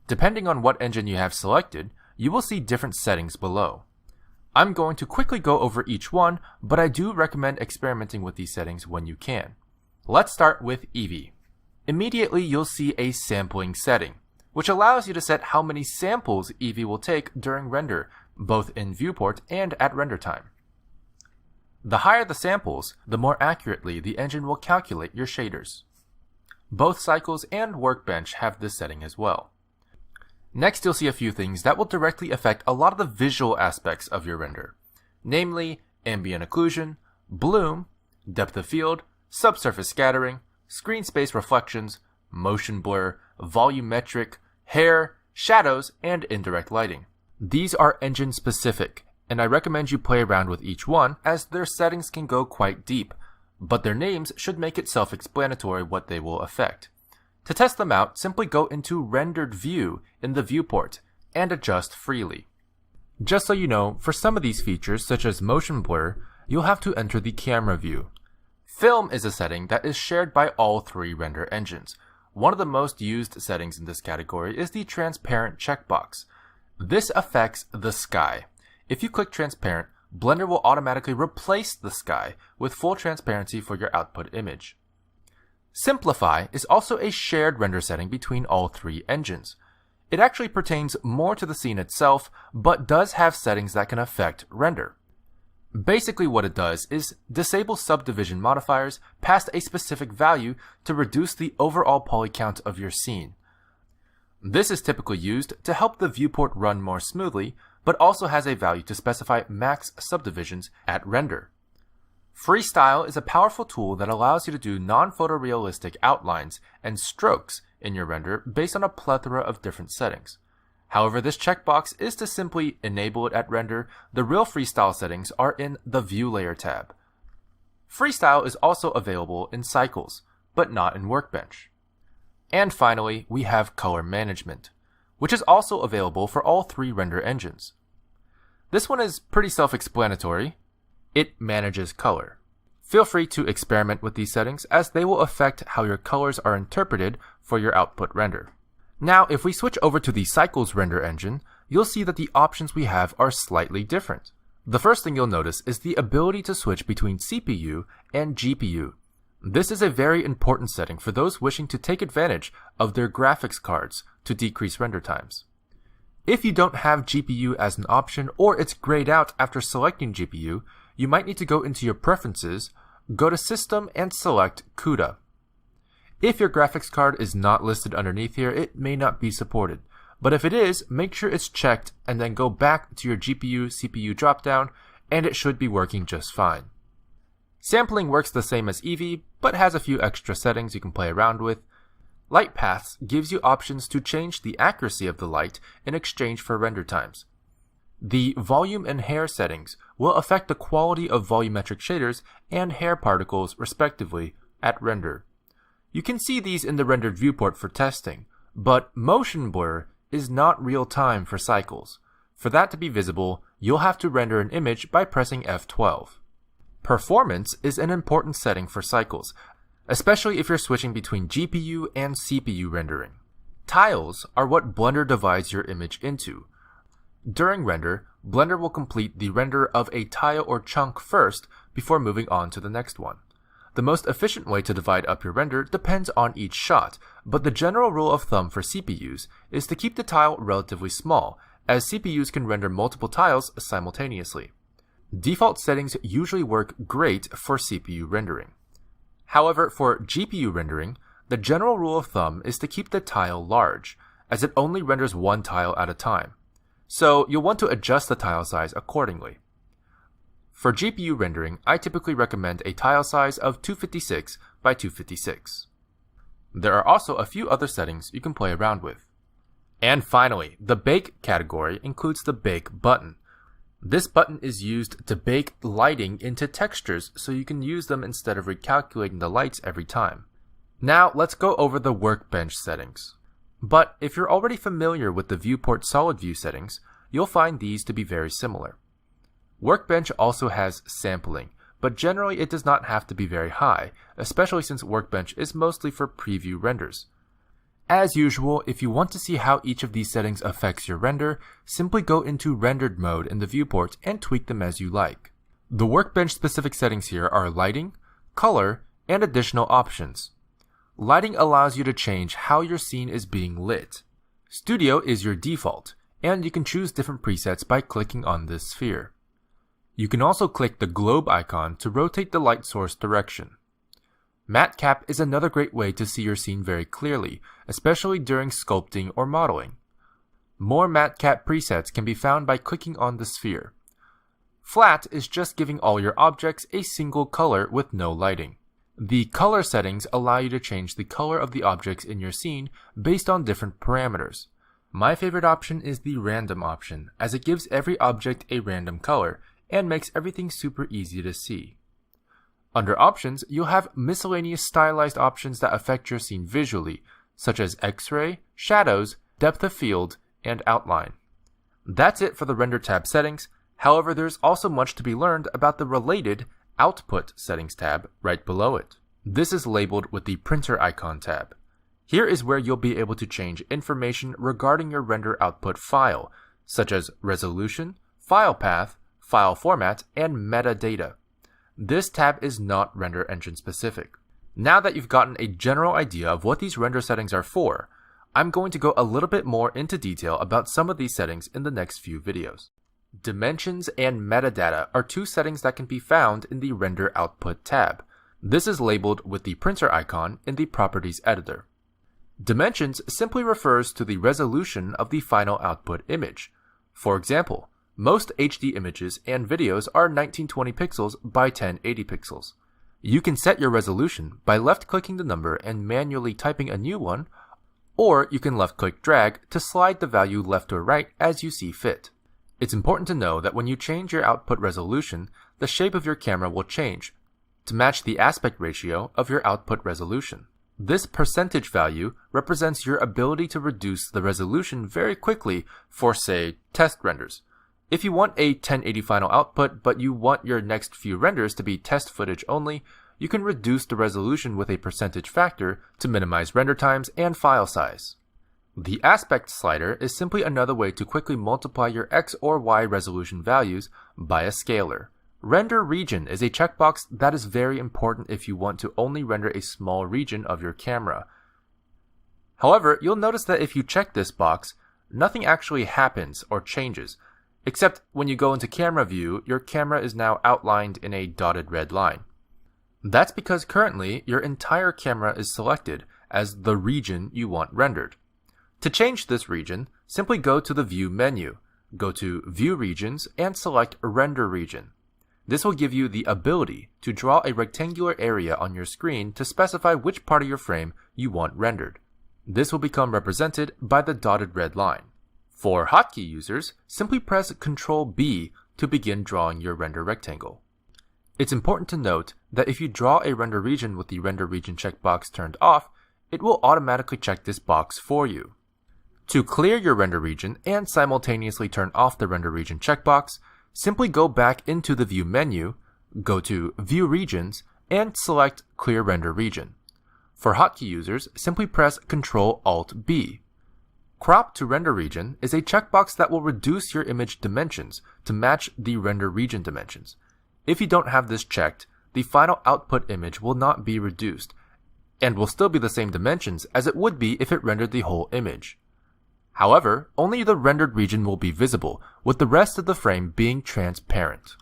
S1: Depending on what engine you have selected, you will see different settings below. I'm going to quickly go over each one, but I do recommend experimenting with these settings when you can. Let's start with Eevee. Immediately you'll see a sampling setting, which allows you to set how many samples Eevee will take during render, both in viewport and at render time. The higher the samples, the more accurately the engine will calculate your shaders. Both Cycles and Workbench have this setting as well. Next, you'll see a few things that will directly affect a lot of the visual aspects of your render, namely ambient occlusion, bloom, depth of field, subsurface scattering, screen space reflections, motion blur, volumetric, hair, shadows, and indirect lighting. These are engine specific, and I recommend you play around with each one as their settings can go quite deep, but their names should make it self-explanatory what they will affect. To test them out, simply go into Rendered View in the viewport and adjust freely. Just so you know, for some of these features, such as motion blur, you'll have to enter the camera view. Film is a setting that is shared by all three render engines. One of the most used settings in this category is the transparent checkbox. This affects the sky. If you click transparent, Blender will automatically replace the sky with full transparency for your output image. Simplify is also a shared render setting between all three engines. It actually pertains more to the scene itself, but does have settings that can affect render. Basically what it does is disable subdivision modifiers past a specific value to reduce the overall poly count of your scene. This is typically used to help the viewport run more smoothly, but also has a value to specify max subdivisions at render. Freestyle is a powerful tool that allows you to do non-photorealistic outlines and strokes in your render based on a plethora of different settings. However, this checkbox is to simply enable it at render. The real freestyle settings are in the View Layer tab. Freestyle is also available in Cycles, but not in Workbench. And finally, we have Color Management, which is also available for all three render engines. This one is pretty self-explanatory. It manages color. Feel free to experiment with these settings as they will affect how your colors are interpreted for your output render. Now, if we switch over to the Cycles render engine, you'll see that the options we have are slightly different. The first thing you'll notice is the ability to switch between CPU and GPU. This is a very important setting for those wishing to take advantage of their graphics cards to decrease render times. If you don't have GPU as an option or it's grayed out after selecting GPU, you might need to go into your preferences, go to System and select CUDA. If your graphics card is not listed underneath here, it may not be supported. But if it is, make sure it's checked and then go back to your GPU-CPU dropdown and it should be working just fine. Sampling works the same as Eevee, but has a few extra settings you can play around with. Light Paths gives you options to change the accuracy of the light in exchange for render times. The volume and hair settings will affect the quality of volumetric shaders and hair particles respectively at render. You can see these in the rendered viewport for testing, but motion blur is not real time for Cycles. For that to be visible, you'll have to render an image by pressing F12. Performance is an important setting for Cycles, especially if you're switching between GPU and CPU rendering. Tiles are what Blender divides your image into. During render, Blender will complete the render of a tile or chunk first before moving on to the next one. The most efficient way to divide up your render depends on each shot, but the general rule of thumb for CPUs is to keep the tile relatively small, as CPUs can render multiple tiles simultaneously. Default settings usually work great for CPU rendering. However, for GPU rendering, the general rule of thumb is to keep the tile large, as it only renders one tile at a time. So you'll want to adjust the tile size accordingly. For GPU rendering, I typically recommend a tile size of 256 by 256. There are also a few other settings you can play around with. And finally, the Bake category includes the Bake button. This button is used to bake lighting into textures so you can use them instead of recalculating the lights every time. Now let's go over the Workbench settings. But if you're already familiar with the Viewport Solid View settings, you'll find these to be very similar. Workbench also has sampling, but generally it does not have to be very high, especially since Workbench is mostly for preview renders. As usual, if you want to see how each of these settings affects your render, simply go into rendered mode in the viewport and tweak them as you like. The Workbench specific settings here are lighting, color, and additional options. Lighting allows you to change how your scene is being lit. Studio is your default, and you can choose different presets by clicking on this sphere. You can also click the globe icon to rotate the light source direction. Matte Cap is another great way to see your scene very clearly, especially during sculpting or modeling. More Matte Cap presets can be found by clicking on the sphere. Flat is just giving all your objects a single color with no lighting. The color settings allow you to change the color of the objects in your scene based on different parameters. My favorite option is the random option, as it gives every object a random color and makes everything super easy to see. Under options, you'll have miscellaneous stylized options that affect your scene visually, such as X-ray, shadows, depth of field, and outline. That's it for the Render tab settings. However, there's also much to be learned about the related Output Settings tab right below it. This is labeled with the Printer Icon tab. Here is where you'll be able to change information regarding your render output file, such as resolution, file path, file format, and metadata. This tab is not Render Engine specific. Now that you've gotten a general idea of what these render settings are for, I'm going to go a little bit more into detail about some of these settings in the next few videos. Dimensions and metadata are two settings that can be found in the Render Output tab. This is labeled with the printer icon in the Properties editor. Dimensions simply refers to the resolution of the final output image. For example, most HD images and videos are 1920 pixels by 1080 pixels. You can set your resolution by left-clicking the number and manually typing a new one, or you can left-click drag to slide the value left or right as you see fit. It's important to know that when you change your output resolution, the shape of your camera will change to match the aspect ratio of your output resolution. This percentage value represents your ability to reduce the resolution very quickly for, say, test renders. If you want a 1080 final output, but you want your next few renders to be test footage only, you can reduce the resolution with a percentage factor to minimize render times and file size. The aspect slider is simply another way to quickly multiply your X or Y resolution values by a scalar. Render region is a checkbox that is very important if you want to only render a small region of your camera. However, you'll notice that if you check this box, nothing actually happens or changes, except when you go into camera view, your camera is now outlined in a dotted red line. That's because currently your entire camera is selected as the region you want rendered. To change this region, simply go to the View menu, go to View Regions, and select Render Region. This will give you the ability to draw a rectangular area on your screen to specify which part of your frame you want rendered. This will become represented by the dotted red line. For hotkey users, simply press Ctrl B to begin drawing your render rectangle. It's important to note that if you draw a render region with the Render Region checkbox turned off, it will automatically check this box for you. To clear your render region and simultaneously turn off the Render Region checkbox, simply go back into the View menu, go to View Regions, and select Clear Render Region. For hotkey users, simply press Ctrl-Alt-B. Crop to Render Region is a checkbox that will reduce your image dimensions to match the render region dimensions. If you don't have this checked, the final output image will not be reduced, and will still be the same dimensions as it would be if it rendered the whole image. However, only the rendered region will be visible, with the rest of the frame being transparent.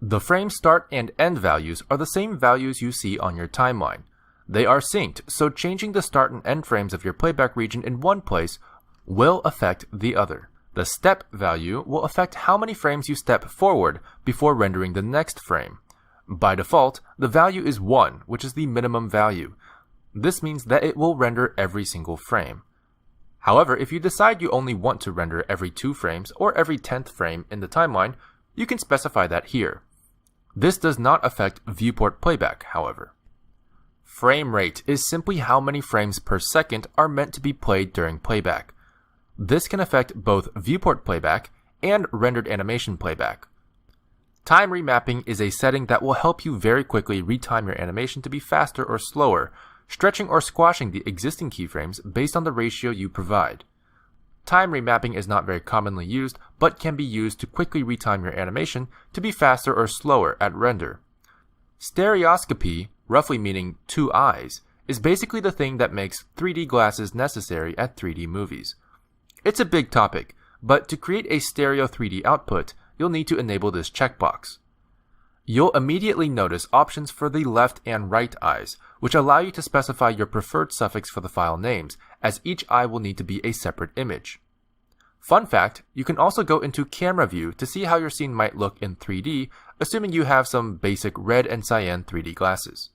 S1: The frame start and end values are the same values you see on your timeline. They are synced, so changing the start and end frames of your playback region in one place will affect the other. The step value will affect how many frames you step forward before rendering the next frame. By default, the value is 1, which is the minimum value. This means that it will render every single frame. However, if you decide you only want to render every 2 frames or every 10th frame in the timeline, you can specify that here. This does not affect viewport playback, however. Frame rate is simply how many frames per second are meant to be played during playback. This can affect both viewport playback and rendered animation playback. Time remapping is a setting that will help you very quickly retime your animation to be faster or slower, stretching or squashing the existing keyframes based on the ratio you provide. Time remapping is not very commonly used, but can be used to quickly retime your animation to be faster or slower at render. Stereoscopy, roughly meaning 2 eyes, is basically the thing that makes 3D glasses necessary at 3D movies. It's a big topic, but to create a stereo 3D output, you'll need to enable this checkbox. You'll immediately notice options for the left and right eyes, which allow you to specify your preferred suffix for the file names, as each eye will need to be a separate image. Fun fact, you can also go into camera view to see how your scene might look in 3D, assuming you have some basic red and cyan 3D glasses.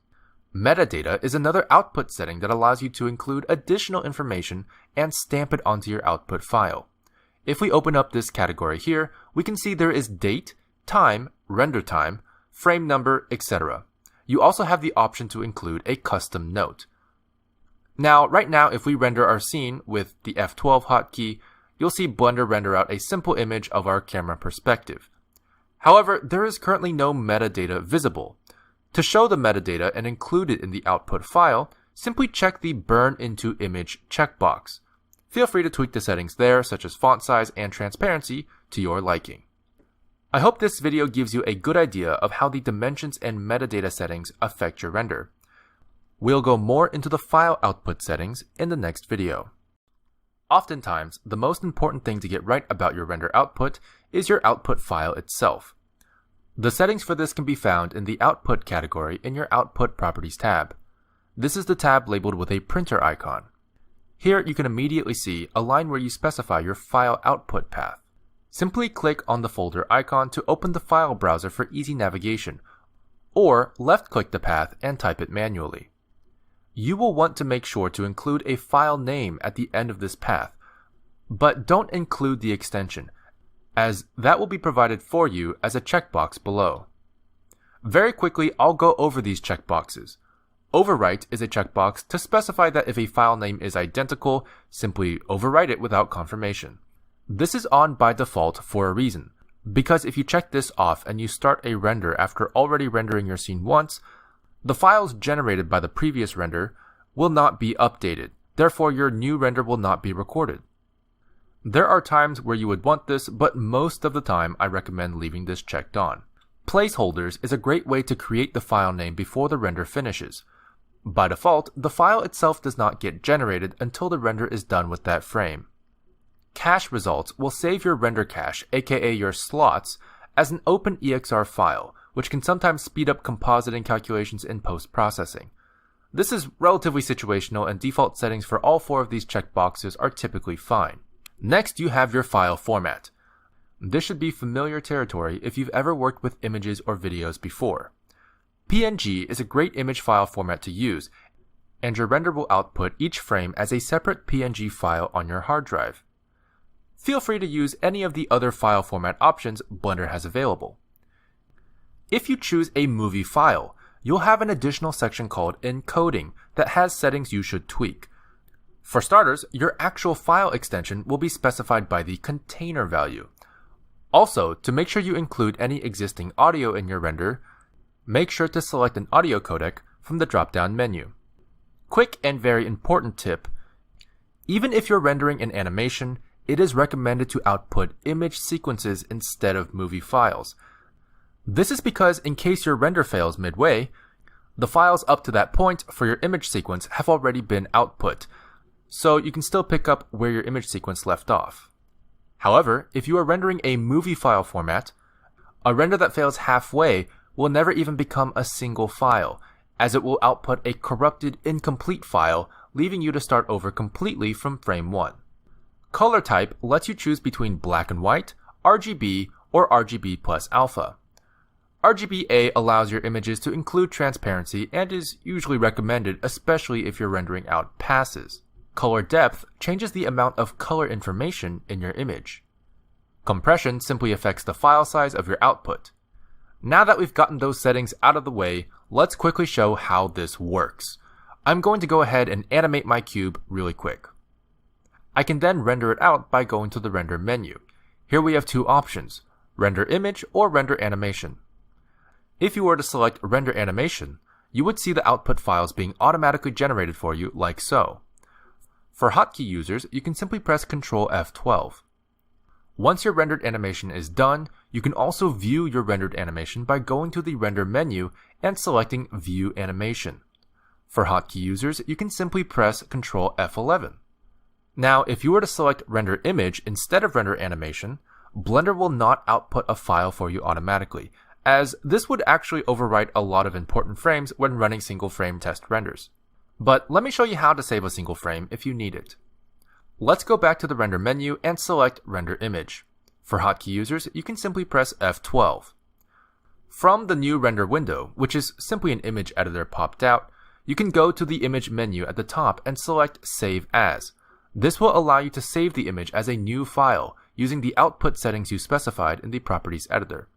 S1: Metadata is another output setting that allows you to include additional information and stamp it onto your output file. If we open up this category here, we can see there is date, time, render time, frame number, etc. You also have the option to include a custom note. Now, right now, if we render our scene with the F12 hotkey, you'll see Blender render out a simple image of our camera perspective. However, there is currently no metadata visible. To show the metadata and include it in the output file, simply check the Burn into Image checkbox. Feel free to tweak the settings there, such as font size and transparency, to your liking. I hope this video gives you a good idea of how the dimensions and metadata settings affect your render. We'll go more into the file output settings in the next video. Oftentimes, the most important thing to get right about your render output is your output file itself. The settings for this can be found in the Output category in your Output Properties tab. This is the tab labeled with a printer icon. Here you can immediately see a line where you specify your file output path. Simply click on the folder icon to open the file browser for easy navigation, or left-click the path and type it manually. You will want to make sure to include a file name at the end of this path, but don't include the extension, as that will be provided for you as a checkbox below. Very quickly, I'll go over these checkboxes. Overwrite is a checkbox to specify that if a file name is identical, simply overwrite it without confirmation. This is on by default for a reason, because if you check this off and you start a render after already rendering your scene once, the files generated by the previous render will not be updated, therefore your new render will not be recorded. There are times where you would want this, but most of the time I recommend leaving this checked on. Placeholders is a great way to create the file name before the render finishes. By default, the file itself does not get generated until the render is done with that frame. Cache results will save your render cache, aka your slots, as an OpenEXR file, which can sometimes speed up compositing calculations in post-processing. This is relatively situational, and default settings for all four of these checkboxes are typically fine. Next, you have your file format. This should be familiar territory if you've ever worked with images or videos before. PNG is a great image file format to use, and your render will output each frame as a separate PNG file on your hard drive. Feel free to use any of the other file format options Blender has available. If you choose a movie file, you'll have an additional section called Encoding that has settings you should tweak. For starters, your actual file extension will be specified by the container value. Also, to make sure you include any existing audio in your render, make sure to select an audio codec from the drop-down menu. Quick and very important tip: even if you're rendering an animation, it is recommended to output image sequences instead of movie files. This is because in case your render fails midway, the files up to that point for your image sequence have already been output, so you can still pick up where your image sequence left off. However, if you are rendering a movie file format, a render that fails halfway will never even become a single file, as it will output a corrupted, incomplete file, leaving you to start over completely from frame 1. Color type lets you choose between black and white, RGB, or RGB plus alpha. RGBA allows your images to include transparency and is usually recommended, especially if you're rendering out passes. Color depth changes the amount of color information in your image. Compression simply affects the file size of your output. Now that we've gotten those settings out of the way, let's quickly show how this works. I'm going to go ahead and animate my cube really quick. I can then render it out by going to the Render menu. Here we have two options: Render Image or Render Animation. If you were to select Render Animation, you would see the output files being automatically generated for you like so. For hotkey users, you can simply press Ctrl F12. Once your rendered animation is done, you can also view your rendered animation by going to the Render menu and selecting View Animation. For hotkey users, you can simply press Ctrl F11. Now, if you were to select Render Image instead of Render Animation, Blender will not output a file for you automatically, as this would actually overwrite a lot of important frames when running single frame test renders. But let me show you how to save a single frame if you need it. Let's go back to the Render menu and select Render Image. For hotkey users, you can simply press F12. From the new Render window, which is simply an image editor popped out, you can go to the Image menu at the top and select Save As. This will allow you to save the image as a new file using the output settings you specified in the Properties editor.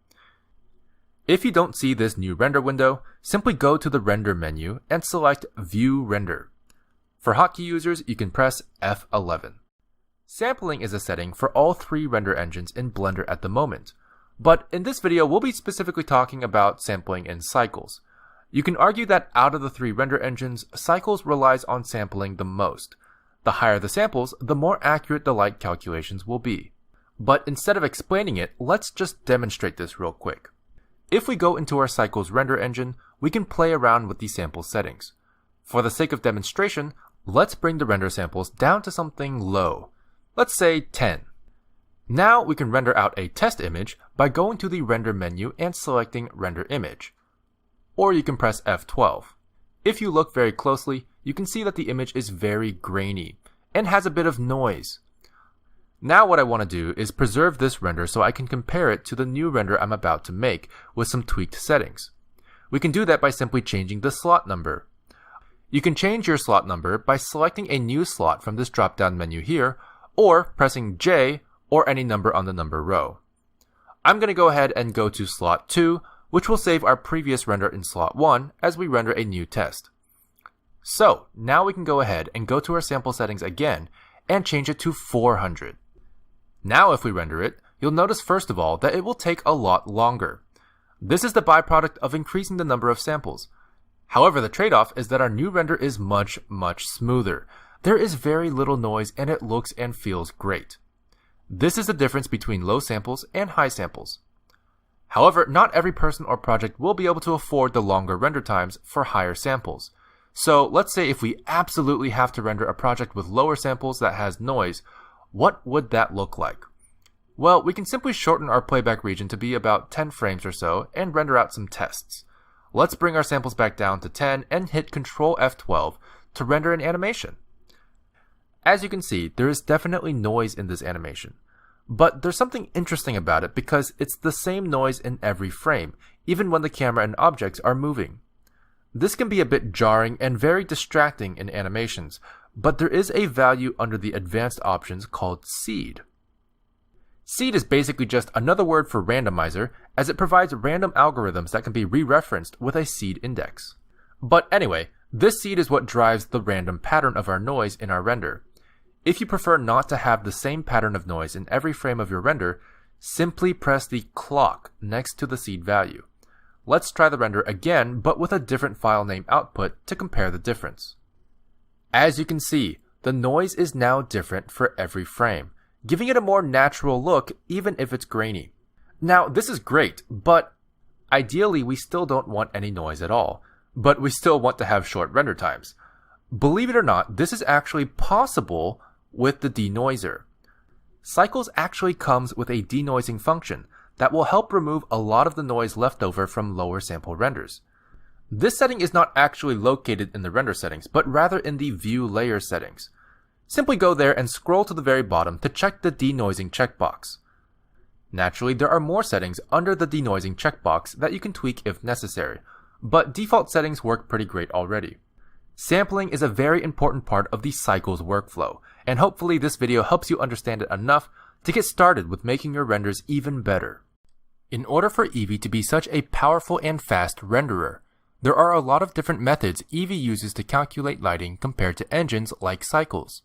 S1: If you don't see this new render window, simply go to the Render menu and select View Render. For hotkey users, you can press F11. Sampling is a setting for all three render engines in Blender at the moment, but in this video we'll be specifically talking about sampling in Cycles. You can argue that out of the three render engines, Cycles relies on sampling the most. The higher the samples, the more accurate the light calculations will be. But instead of explaining it, let's just demonstrate this real quick. If we go into our Cycles render engine, we can play around with the sample settings. For the sake of demonstration, let's bring the render samples down to something low. Let's say 10. Now we can render out a test image by going to the render menu and selecting render image. Or you can press F12. If you look very closely, you can see that the image is very grainy and has a bit of noise. Now what I want to do is preserve this render so I can compare it to the new render I'm about to make with some tweaked settings. We can do that by simply changing the slot number. You can change your slot number by selecting a new slot from this drop-down menu here, or pressing J or any number on the number row. I'm going to go ahead and go to slot 2, which will save our previous render in slot 1 as we render a new test. So now we can go ahead and go to our sample settings again and change it to 400. Now if we render it, you'll notice first of all that it will take a lot longer. This is the byproduct of increasing the number of samples. However, the trade-off is that our new render is much smoother. There is very little noise and it looks and feels great. This is the difference between low samples and high samples. However, not every person or project will be able to afford the longer render times for higher samples. So let's say if we absolutely have to render a project with lower samples that has noise, what would that look like? Well, we can simply shorten our playback region to be about 10 frames or so and render out some tests. Let's bring our samples back down to 10 and hit Ctrl F12 to render an animation. As you can see, there is definitely noise in this animation. But there's something interesting about it because it's the same noise in every frame, even when the camera and objects are moving. This can be a bit jarring and very distracting in animations, but there is a value under the advanced options called seed. Seed is basically just another word for randomizer, as it provides random algorithms that can be re-referenced with a seed index. But anyway, this seed is what drives the random pattern of our noise in our render. If you prefer not to have the same pattern of noise in every frame of your render, simply press the clock next to the seed value. Let's try the render again, but with a different file name output to compare the difference. As you can see, the noise is now different for every frame, giving it a more natural look even if it's grainy. Now, this is great, but ideally we still don't want any noise at all, but we still want to have short render times. Believe it or not, this is actually possible with the denoiser. Cycles actually comes with a denoising function that will help remove a lot of the noise left over from lower sample renders. This setting is not actually located in the render settings, but rather in the view layer settings. Simply go there and scroll to the very bottom to check the denoising checkbox. Naturally, there are more settings under the denoising checkbox that you can tweak if necessary, but default settings work pretty great already. Sampling is a very important part of the Cycles workflow, and hopefully this video helps you understand it enough to get started with making your renders even better. In order for Eevee to be such a powerful and fast renderer, there are a lot of different methods Eevee uses to calculate lighting compared to engines like Cycles.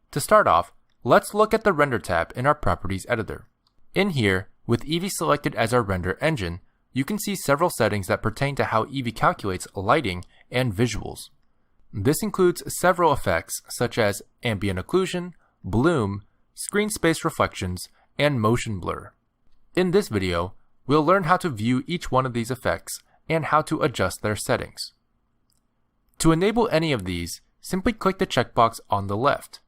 S1: To start off, let's look at the Render tab in our Properties editor. In here, with Eevee selected as our render engine, you can see several settings that pertain to how Eevee calculates lighting and visuals. This includes several effects such as ambient occlusion, bloom, screen space reflections, and motion blur. In this video, we'll learn how to view each one of these effects and how to adjust their settings. To enable any of these, simply click the checkbox on the left.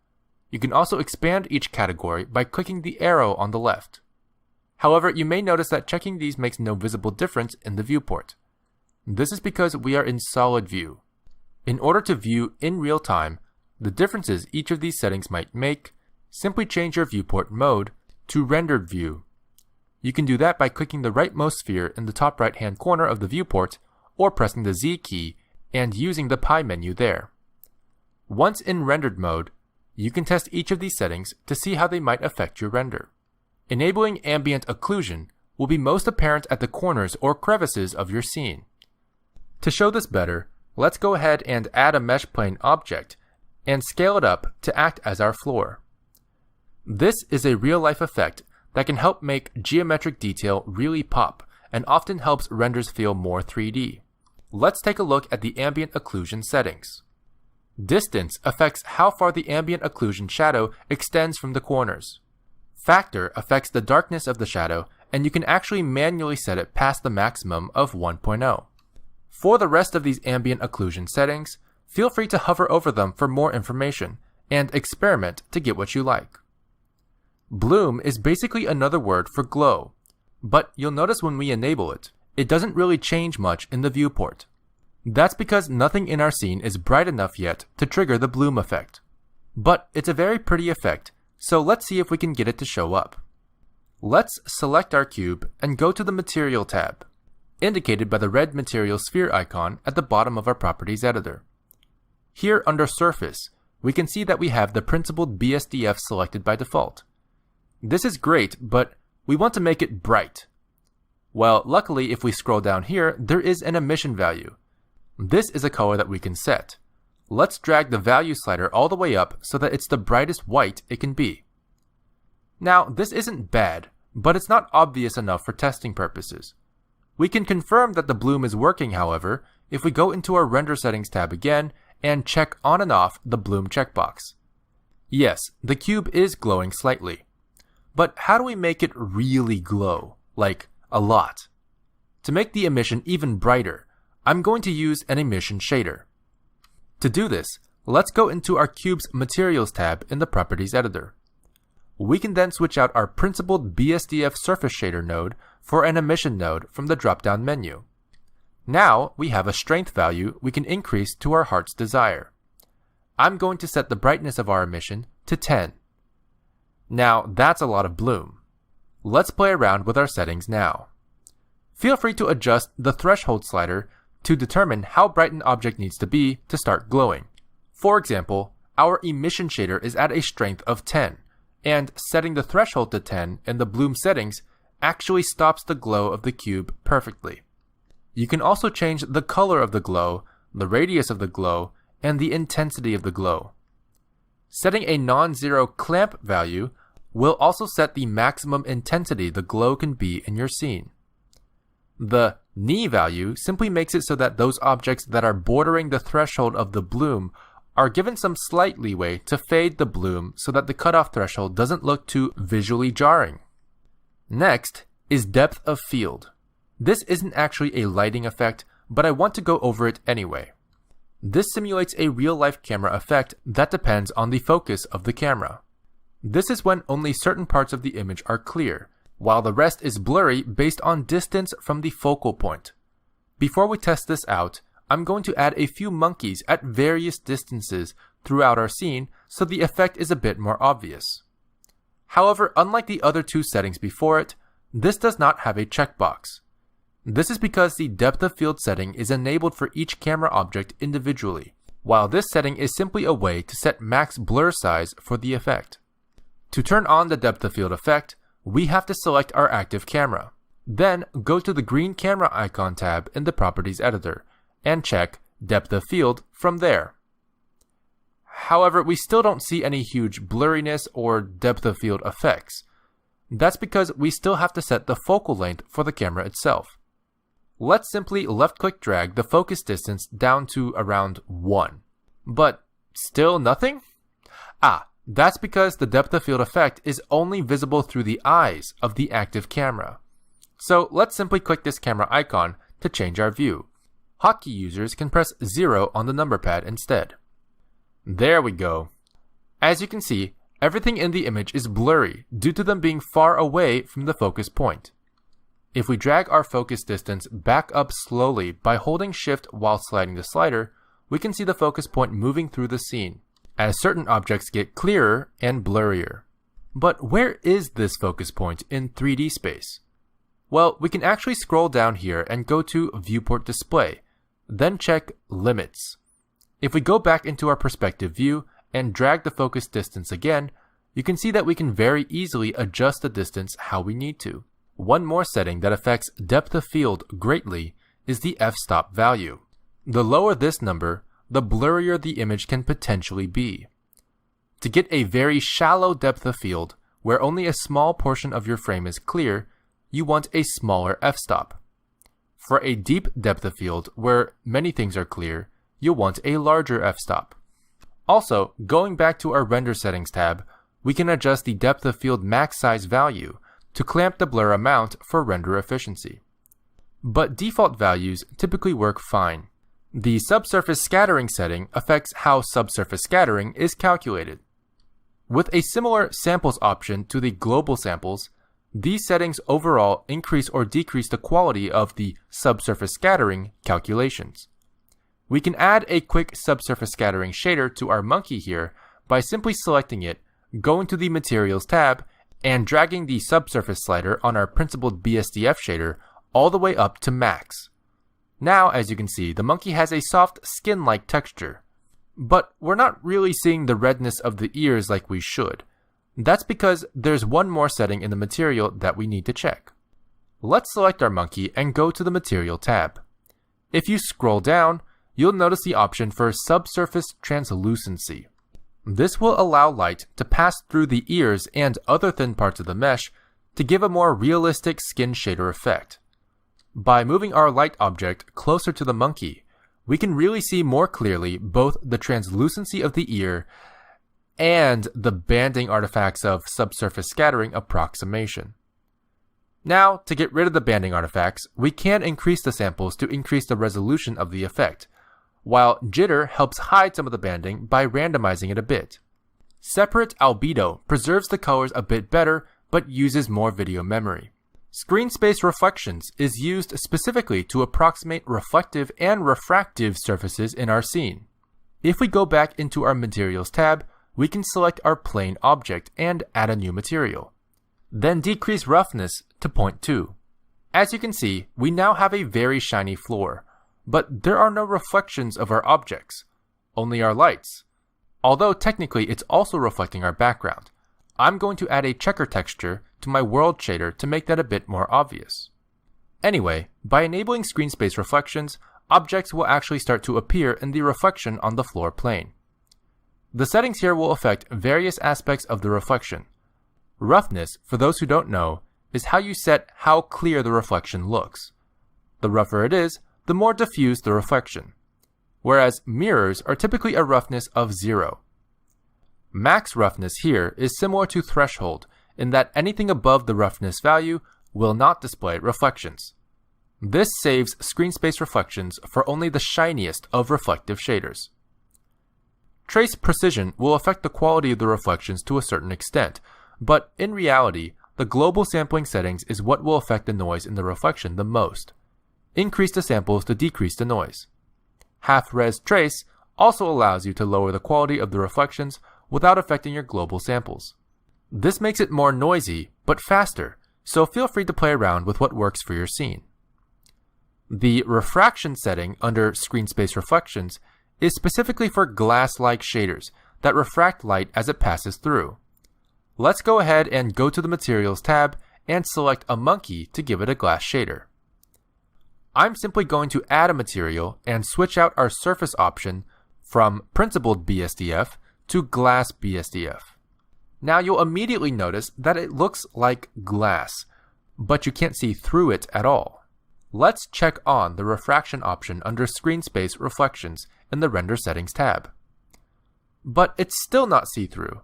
S1: You can also expand each category by clicking the arrow on the left. However, you may notice that checking these makes no visible difference in the viewport. This is because we are in solid view. In order to view in real time the differences each of these settings might make, simply change your viewport mode to rendered view. You can do that by clicking the rightmost sphere in the top right hand corner of the viewport or pressing the Z key and using the pie menu there. Once in rendered mode, you can test each of these settings to see how they might affect your render. Enabling ambient occlusion will be most apparent at the corners or crevices of your scene. To show this better, let's go ahead and add a mesh plane object and scale it up to act as our floor. This is a real-life effect that can help make geometric detail really pop and often helps renders feel more 3D. Let's take a look at the ambient occlusion settings. Distance affects how far the ambient occlusion shadow extends from the corners. Factor affects the darkness of the shadow, and you can actually manually set it past the maximum of 1.0. For the rest of these ambient occlusion settings, feel free to hover over them for more information and experiment to get what you like. Bloom is basically another word for glow, but you'll notice when we enable it, it doesn't really change much in the viewport. That's because nothing in our scene is bright enough yet to trigger the bloom effect. But it's a very pretty effect, so let's see if we can get it to show up. Let's select our cube and go to the Material tab, indicated by the red material sphere icon at the bottom of our Properties editor. Here under Surface, we can see that we have the principled BSDF selected by default. This is great, but we want to make it bright. Well, luckily if we scroll down here, there is an emission value. This is a color that we can set. Let's drag the value slider all the way up so that it's the brightest white it can be. Now, this isn't bad, but it's not obvious enough for testing purposes. We can confirm that the bloom is working, however, if we go into our Render Settings tab again and check on and off the bloom checkbox. Yes, the cube is glowing slightly. But how do we make it really glow? Like, a lot. To make the emission even brighter, I'm going to use an emission shader. To do this, let's go into our cube's Materials tab in the Properties editor. We can then switch out our principled BSDF surface shader node for an emission node from the drop-down menu. Now we have a strength value we can increase to our heart's desire. I'm going to set the brightness of our emission to 10. Now that's a lot of bloom. Let's play around with our settings now. Feel free to adjust the threshold slider to determine how bright an object needs to be to start glowing. For example, our emission shader is at a strength of 10, and setting the threshold to 10 in the bloom settings actually stops the glow of the cube perfectly. You can also change the color of the glow, the radius of the glow, and the intensity of the glow. Setting a non-zero clamp value will also set the maximum intensity the glow can be in your scene. The Ni value simply makes it so that those objects that are bordering the threshold of the bloom are given some slight leeway to fade the bloom so that the cutoff threshold doesn't look too visually jarring. Next is depth of field. This isn't actually a lighting effect, but I want to go over it anyway. This simulates a real-life camera effect that depends on the focus of the camera. This is when only certain parts of the image are clear, while the rest is blurry based on distance from the focal point. Before we test this out, I'm going to add a few monkeys at various distances throughout our scene so the effect is a bit more obvious. However, unlike the other two settings before it, this does not have a checkbox. This is because the depth of field setting is enabled for each camera object individually, while this setting is simply a way to set max blur size for the effect. To turn on the depth of field effect, we have to select our active camera. Then go to the green camera icon tab in the Properties editor and check depth of field from there. However, we still don't see any huge blurriness or depth of field effects. That's because we still have to set the focal length for the camera itself. Let's simply left-click drag the focus distance down to around 1. But still nothing? That's because the depth of field effect is only visible through the eyes of the active camera. So let's simply click this camera icon to change our view. Hotkey users can press 0 on the number pad instead. There we go. As you can see, everything in the image is blurry due to them being far away from the focus point. If we drag our focus distance back up slowly by holding Shift while sliding the slider, we can see the focus point moving through the scene, as certain objects get clearer and blurrier. But where is this focus point in 3D space? Well, we can actually scroll down here and go to Viewport Display, then check Limits. If we go back into our perspective view and drag the focus distance again, you can see that we can very easily adjust the distance how we need to. One more setting that affects depth of field greatly is the f-stop value. The lower this number, the blurrier the image can potentially be. To get a very shallow depth of field, where only a small portion of your frame is clear, you want a smaller f-stop. For a deep depth of field, where many things are clear, you'll want a larger f-stop. Also, going back to our Render Settings tab, we can adjust the depth of field max size value to clamp the blur amount for render efficiency. But default values typically work fine. The subsurface scattering setting affects how subsurface scattering is calculated. With a similar samples option to the global samples, these settings overall increase or decrease the quality of the subsurface scattering calculations. We can add a quick subsurface scattering shader to our monkey here by simply selecting it, going to the Materials tab, and dragging the subsurface slider on our principled BSDF shader all the way up to max. Now, as you can see, the monkey has a soft skin-like texture. But we're not really seeing the redness of the ears like we should. That's because there's one more setting in the material that we need to check. Let's select our monkey and go to the Material tab. If you scroll down, you'll notice the option for Subsurface Translucency. This will allow light to pass through the ears and other thin parts of the mesh to give a more realistic skin shader effect. By moving our light object closer to the monkey, we can really see more clearly both the translucency of the ear and the banding artifacts of subsurface scattering approximation. Now, to get rid of the banding artifacts, we can increase the samples to increase the resolution of the effect, while jitter helps hide some of the banding by randomizing it a bit. Separate albedo preserves the colors a bit better but uses more video memory. Screen space reflections is used specifically to approximate reflective and refractive surfaces in our scene. If we go back into our Materials tab, we can select our plane object and add a new material. Then decrease roughness to 0.2. As you can see, we now have a very shiny floor, but there are no reflections of our objects, only our lights. Although technically it's also reflecting our background. I'm going to add a checker texture to my world shader to make that a bit more obvious. Anyway, by enabling screen space reflections, objects will actually start to appear in the reflection on the floor plane. The settings here will affect various aspects of the reflection. Roughness, for those who don't know, is how you set how clear the reflection looks. The rougher it is, the more diffuse the reflection. Whereas mirrors are typically a roughness of 0. Max roughness here is similar to threshold in that anything above the roughness value will not display reflections. This saves screen space reflections for only the shiniest of reflective shaders. Trace precision will affect the quality of the reflections to a certain extent, but in reality, the global sampling settings is what will affect the noise in the reflection the most. Increase the samples to decrease the noise. Half-res trace also allows you to lower the quality of the reflections without affecting your global samples. This makes it more noisy, but faster, so feel free to play around with what works for your scene. The refraction setting under screen space reflections is specifically for glass-like shaders that refract light as it passes through. Let's go ahead and go to the Materials tab and select a monkey to give it a glass shader. I'm simply going to add a material and switch out our surface option from principled BSDF to glass BSDF. Now you'll immediately notice that it looks like glass, but you can't see through it at all. Let's check on the refraction option under Screen Space Reflections in the Render Settings tab. But it's still not see-through.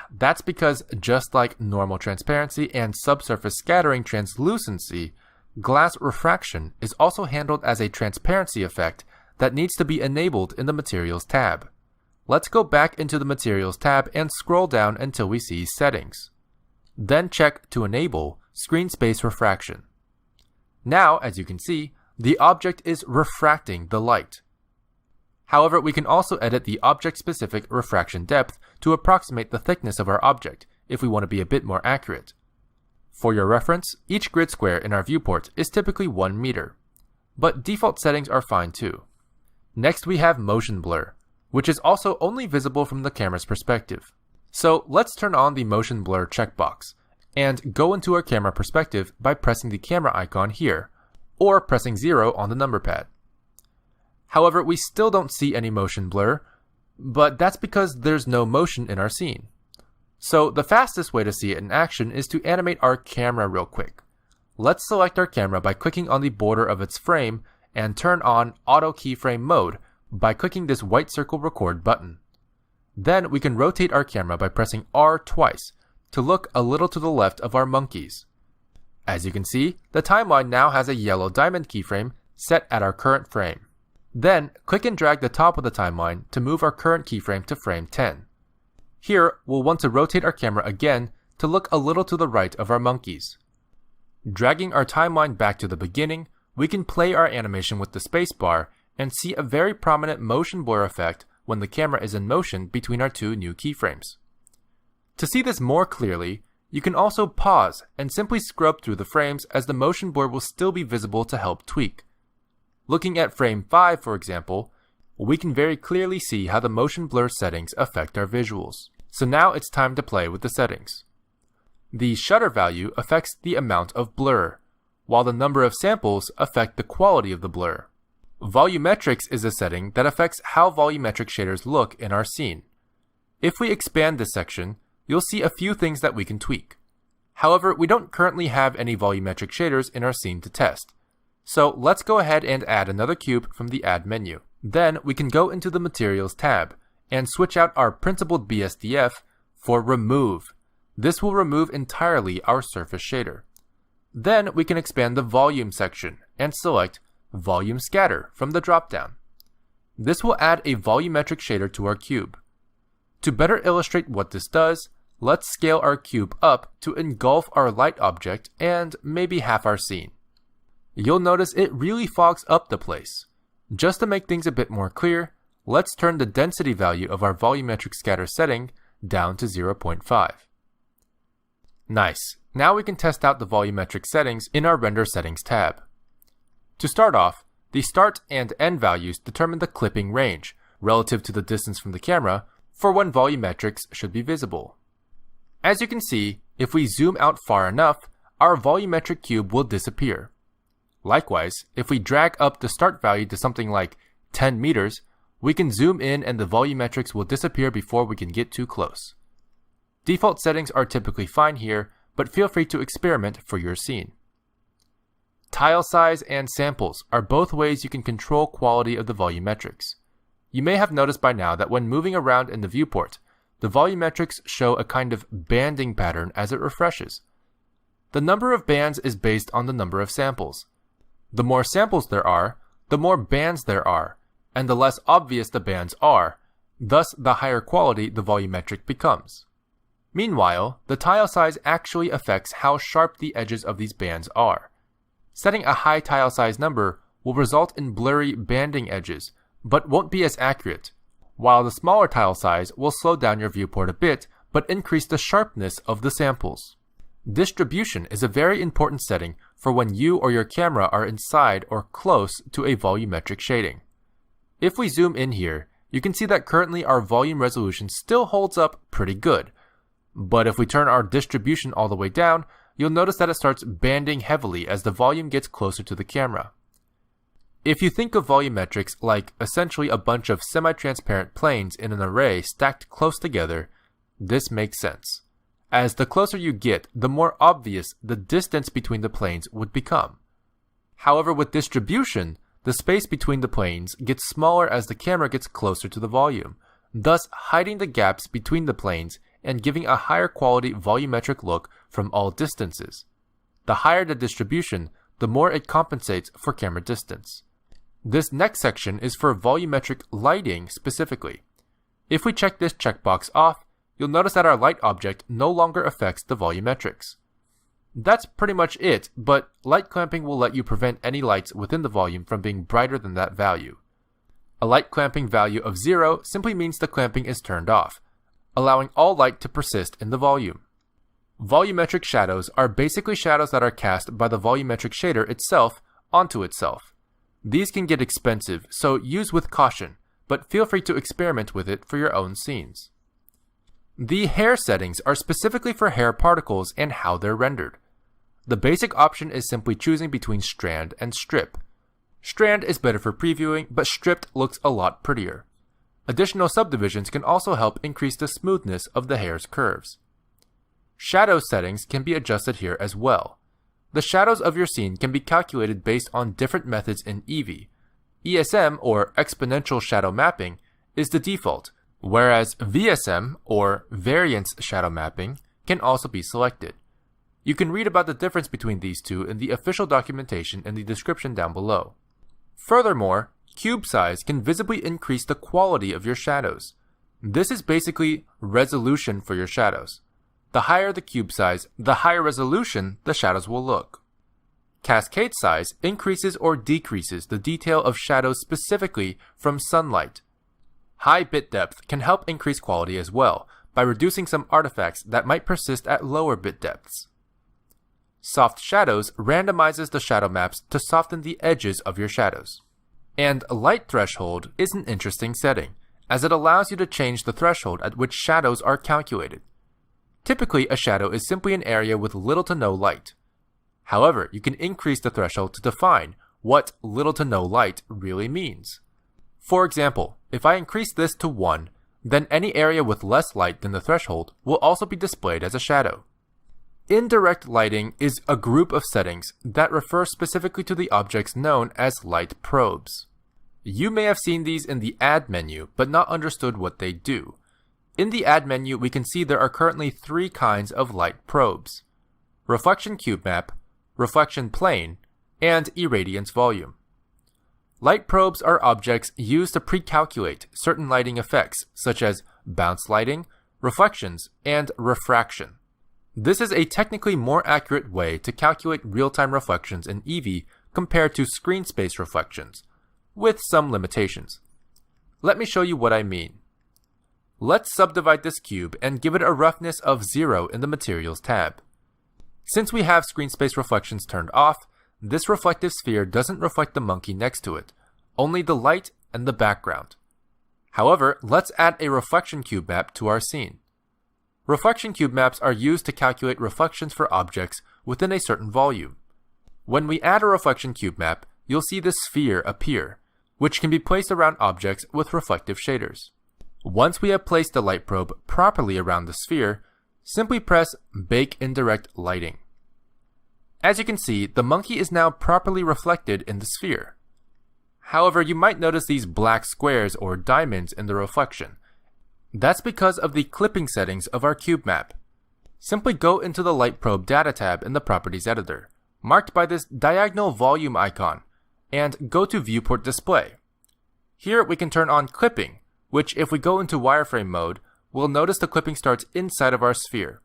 S1: That's because just like normal transparency and subsurface scattering translucency, glass refraction is also handled as a transparency effect that needs to be enabled in the Materials tab. Let's go back into the Materials tab and scroll down until we see Settings. Then check to enable Screen Space Refraction. Now, as you can see, the object is refracting the light. However, we can also edit the object-specific refraction depth to approximate the thickness of our object if we want to be a bit more accurate. For your reference, each grid square in our viewport is typically 1 meter, but default settings are fine too. Next we have motion blur, which is also only visible from the camera's perspective. So let's turn on the motion blur checkbox and go into our camera perspective by pressing the camera icon here, or pressing 0 on the number pad. However, we still don't see any motion blur, but that's because there's no motion in our scene. So the fastest way to see it in action is to animate our camera real quick. Let's select our camera by clicking on the border of its frame and turn on Auto Keyframe Mode by clicking this white circle record button. Then we can rotate our camera by pressing R twice to look a little to the left of our monkeys. As you can see, the timeline now has a yellow diamond keyframe set at our current frame. Then click and drag the top of the timeline to move our current keyframe to frame 10. Here, we'll want to rotate our camera again to look a little to the right of our monkeys. Dragging our timeline back to the beginning, we can play our animation with the spacebar and see a very prominent motion blur effect when the camera is in motion between our two new keyframes. To see this more clearly, you can also pause and simply scrub through the frames as the motion blur will still be visible to help tweak. Looking at frame 5, for example, we can very clearly see how the motion blur settings affect our visuals. So now it's time to play with the settings. The shutter value affects the amount of blur, while the number of samples affect the quality of the blur. Volumetrics is a setting that affects how volumetric shaders look in our scene. If we expand this section, you'll see a few things that we can tweak. However, we don't currently have any volumetric shaders in our scene to test. So let's go ahead and add another cube from the Add menu. Then we can go into the Materials tab and switch out our Principled BSDF for Remove. This will remove entirely our surface shader. Then we can expand the Volume section and select Volume Scatter from the dropdown. This will add a volumetric shader to our cube. To better illustrate what this does, let's scale our cube up to engulf our light object and maybe half our scene. You'll notice it really fogs up the place. Just to make things a bit more clear, let's turn the density value of our volumetric scatter setting down to 0.5. Nice. Now we can test out the volumetric settings in our Render Settings tab. To start off, the start and end values determine the clipping range, relative to the distance from the camera, for when volumetrics should be visible. As you can see, if we zoom out far enough, our volumetric cube will disappear. Likewise, if we drag up the start value to something like 10 meters, we can zoom in and the volumetrics will disappear before we can get too close. Default settings are typically fine here, but feel free to experiment for your scene. Tile size and samples are both ways you can control quality of the volumetrics. You may have noticed by now that when moving around in the viewport, the volumetrics show a kind of banding pattern as it refreshes. The number of bands is based on the number of samples. The more samples there are, the more bands there are, and the less obvious the bands are, thus the higher quality the volumetric becomes. Meanwhile, the tile size actually affects how sharp the edges of these bands are. Setting a high tile size number will result in blurry banding edges, but won't be as accurate, while the smaller tile size will slow down your viewport a bit, but increase the sharpness of the samples. Distribution is a very important setting for when you or your camera are inside or close to a volumetric shading. If we zoom in here, you can see that currently our volume resolution still holds up pretty good. But if we turn our distribution all the way down, you'll notice that it starts banding heavily as the volume gets closer to the camera. If you think of volumetrics like essentially a bunch of semi-transparent planes in an array stacked close together, this makes sense. As the closer you get, the more obvious the distance between the planes would become. However, with distribution, the space between the planes gets smaller as the camera gets closer to the volume, thus hiding the gaps between the planes and giving a higher quality volumetric look from all distances. The higher the distribution, the more it compensates for camera distance. This next section is for volumetric lighting specifically. If we check this checkbox off, you'll notice that our light object no longer affects the volumetrics. That's pretty much it, but light clamping will let you prevent any lights within the volume from being brighter than that value. A light clamping value of 0 simply means the clamping is turned off, allowing all light to persist in the volume. Volumetric shadows are basically shadows that are cast by the volumetric shader itself onto itself. These can get expensive, so use with caution, but feel free to experiment with it for your own scenes. The hair settings are specifically for hair particles and how they're rendered. The basic option is simply choosing between strand and strip. Strand is better for previewing, but stripped looks a lot prettier. Additional subdivisions can also help increase the smoothness of the hair's curves. Shadow settings can be adjusted here as well. The shadows of your scene can be calculated based on different methods in Eevee. ESM, or exponential shadow mapping, is the default, whereas VSM, or variance shadow mapping, can also be selected. You can read about the difference between these two in the official documentation in the description down below. Furthermore, cube size can visibly increase the quality of your shadows. This is basically resolution for your shadows. The higher the cube size, the higher resolution the shadows will look. Cascade size increases or decreases the detail of shadows specifically from sunlight. High bit depth can help increase quality as well, by reducing some artifacts that might persist at lower bit depths. Soft shadows randomizes the shadow maps to soften the edges of your shadows. And light threshold is an interesting setting, as it allows you to change the threshold at which shadows are calculated. Typically, a shadow is simply an area with little to no light. However, you can increase the threshold to define what little to no light really means. For example, if I increase this to 1, then any area with less light than the threshold will also be displayed as a shadow. Indirect lighting is a group of settings that refer specifically to the objects known as light probes. You may have seen these in the Add menu, but not understood what they do. In the Add menu, we can see there are currently 3 kinds of light probes: Reflection Cube Map, Reflection Plane, and Irradiance Volume. Light probes are objects used to pre-calculate certain lighting effects, such as bounce lighting, reflections, and refraction. This is a technically more accurate way to calculate real-time reflections in Eevee compared to screen space reflections, with some limitations. Let me show you what I mean. Let's subdivide this cube and give it a roughness of 0 in the Materials tab. Since we have screen space reflections turned off, this reflective sphere doesn't reflect the monkey next to it, only the light and the background. However, let's add a reflection cube map to our scene. Reflection cube maps are used to calculate reflections for objects within a certain volume. When we add a reflection cube map, you'll see this sphere appear, which can be placed around objects with reflective shaders. Once we have placed the light probe properly around the sphere, simply press Bake Indirect Lighting. As you can see, the monkey is now properly reflected in the sphere. However, you might notice these black squares or diamonds in the reflection. That's because of the clipping settings of our cube map. Simply go into the Light Probe Data tab in the Properties Editor, marked by this diagonal volume icon, and go to Viewport Display. Here we can turn on clipping, which if we go into wireframe mode, we'll notice the clipping starts inside of our sphere.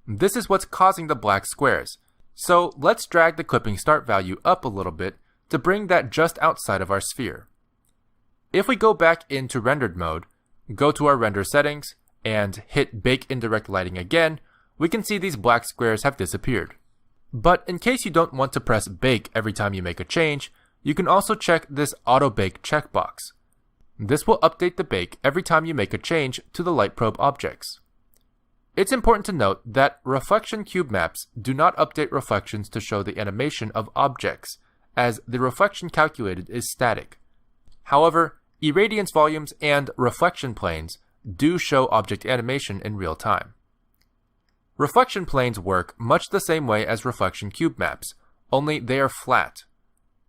S1: This is what's causing the black squares. So let's drag the clipping start value up a little bit to bring that just outside of our sphere. If we go back into rendered mode, go to our render settings, and hit Bake Indirect Lighting again, we can see these black squares have disappeared. But in case you don't want to press Bake every time you make a change, you can also check this Auto Bake checkbox. This will update the bake every time you make a change to the light probe objects. It's important to note that reflection cube maps do not update reflections to show the animation of objects, as the reflection calculated is static. However, irradiance volumes and reflection planes do show object animation in real time. Reflection planes work much the same way as reflection cube maps, only they are flat.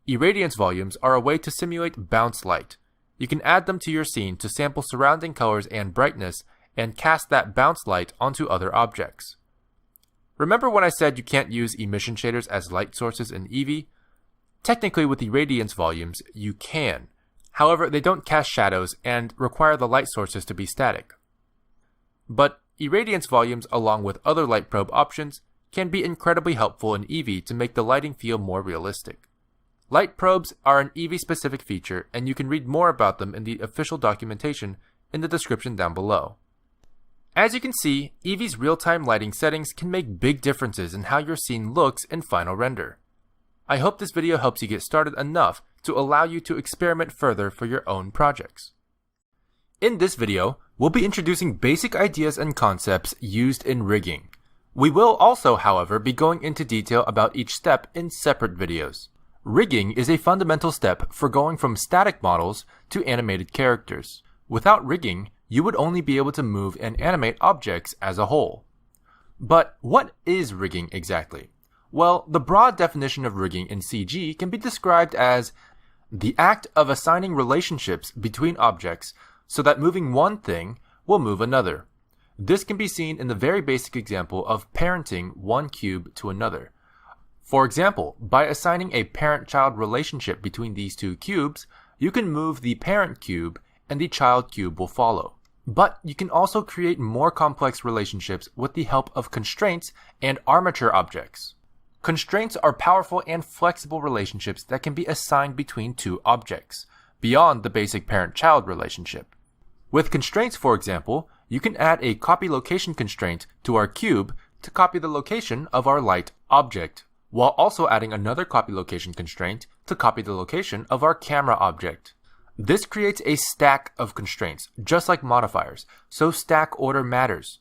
S1: Irradiance volumes are a way to simulate bounce light. You can add them to your scene to sample surrounding colors and brightness and cast that bounce light onto other objects. Remember when I said you can't use emission shaders as light sources in Eevee? Technically with irradiance volumes, you can. However, they don't cast shadows and require the light sources to be static. But irradiance volumes along with other light probe options can be incredibly helpful in Eevee to make the lighting feel more realistic. Light probes are an Eevee-specific feature, and you can read more about them in the official documentation in the description down below. As you can see, Eevee's real-time lighting settings can make big differences in how your scene looks in final render. I hope this video helps you get started enough to allow you to experiment further for your own projects. In this video, we'll be introducing basic ideas and concepts used in rigging. We will also, however, be going into detail about each step in separate videos. Rigging is a fundamental step for going from static models to animated characters. Without rigging, you would only be able to move and animate objects as a whole. But what is rigging exactly? Well, the broad definition of rigging in CG can be described as the act of assigning relationships between objects so that moving one thing will move another. This can be seen in the very basic example of parenting one cube to another. For example, by assigning a parent-child relationship between these two cubes, you can move the parent cube and the child cube will follow. But you can also create more complex relationships with the help of constraints and armature objects. Constraints are powerful and flexible relationships that can be assigned between two objects, beyond the basic parent-child relationship. With constraints, for example, you can add a copy location constraint to our cube to copy the location of our light object, while also adding another copy location constraint to copy the location of our camera object. This creates a stack of constraints, just like modifiers, so stack order matters.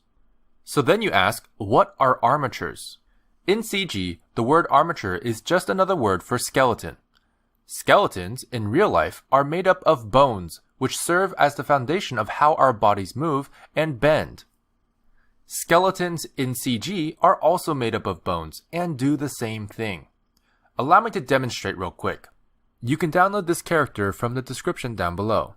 S1: So then you ask, what are armatures? In CG, the word armature is just another word for skeleton. Skeletons, in real life, are made up of bones, which serve as the foundation of how our bodies move and bend. Skeletons in CG are also made up of bones and do the same thing. Allow me to demonstrate real quick. You can download this character from the description down below.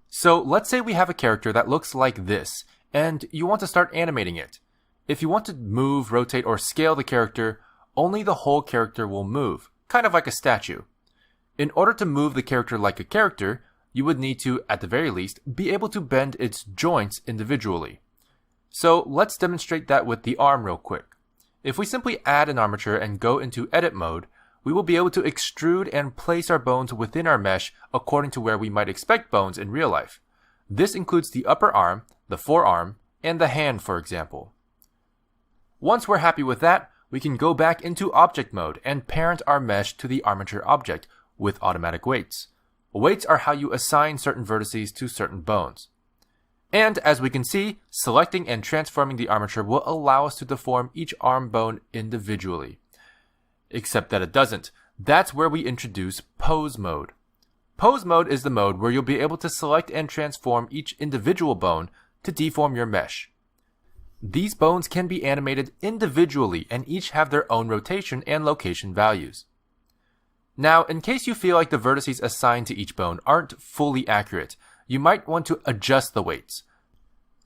S1: So let's say we have a character that looks like this, and you want to start animating it. If you want to move, rotate, or scale the character, only the whole character will move, kind of like a statue. In order to move the character like a character, you would need to, at the very least, be able to bend its joints individually. So let's demonstrate that with the arm real quick. If we simply add an armature and go into edit mode, we will be able to extrude and place our bones within our mesh according to where we might expect bones in real life. This includes the upper arm, the forearm, and the hand, for example. Once we're happy with that, we can go back into object mode and parent our mesh to the armature object with automatic weights. Weights are how you assign certain vertices to certain bones. And as we can see, selecting and transforming the armature will allow us to deform each arm bone individually. Except that it doesn't. That's where we introduce pose mode. Pose mode is the mode where you'll be able to select and transform each individual bone to deform your mesh. These bones can be animated individually and each have their own rotation and location values. Now, in case you feel like the vertices assigned to each bone aren't fully accurate, you might want to adjust the weights.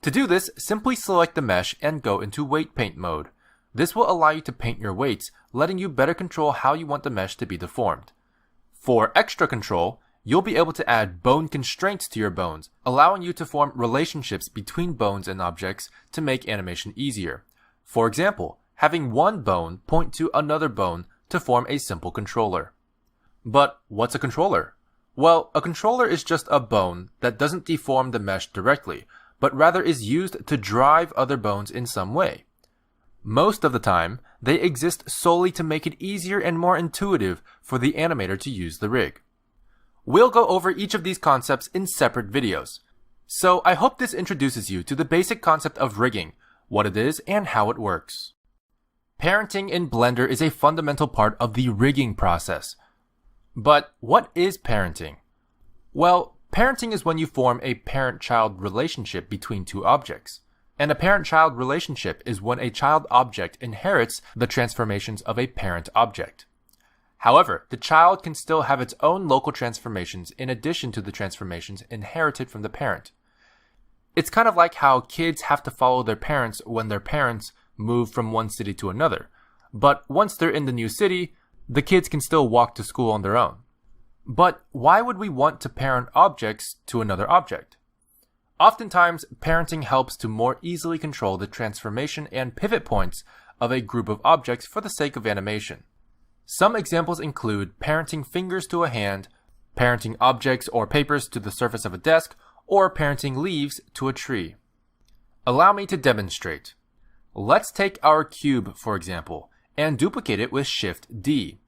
S1: To do this, simply select the mesh and go into weight paint mode. This will allow you to paint your weights, letting you better control how you want the mesh to be deformed. For extra control, you'll be able to add bone constraints to your bones, allowing you to form relationships between bones and objects to make animation easier. For example, having one bone point to another bone to form a simple controller. But what's a controller? Well, a controller is just a bone that doesn't deform the mesh directly, but rather is used to drive other bones in some way. Most of the time, they exist solely to make it easier and more intuitive for the animator to use the rig. We'll go over each of these concepts in separate videos. So I hope this introduces you to the basic concept of rigging, what it is, and how it works. Parenting in Blender is a fundamental part of the rigging process. But what is parenting? Well, parenting is when you form a parent-child relationship between two objects. And a parent-child relationship is when a child object inherits the transformations of a parent object. However, the child can still have its own local transformations in addition to the transformations inherited from the parent. It's kind of like how kids have to follow their parents when their parents move from one city to another. But once they're in the new city, the kids can still walk to school on their own. But why would we want to parent objects to another object? Oftentimes, parenting helps to more easily control the transformation and pivot points of a group of objects for the sake of animation. Some examples include parenting fingers to a hand, parenting objects or papers to the surface of a desk, or parenting leaves to a tree. Allow me to demonstrate. Let's take our cube, for example, and duplicate it with Shift-D.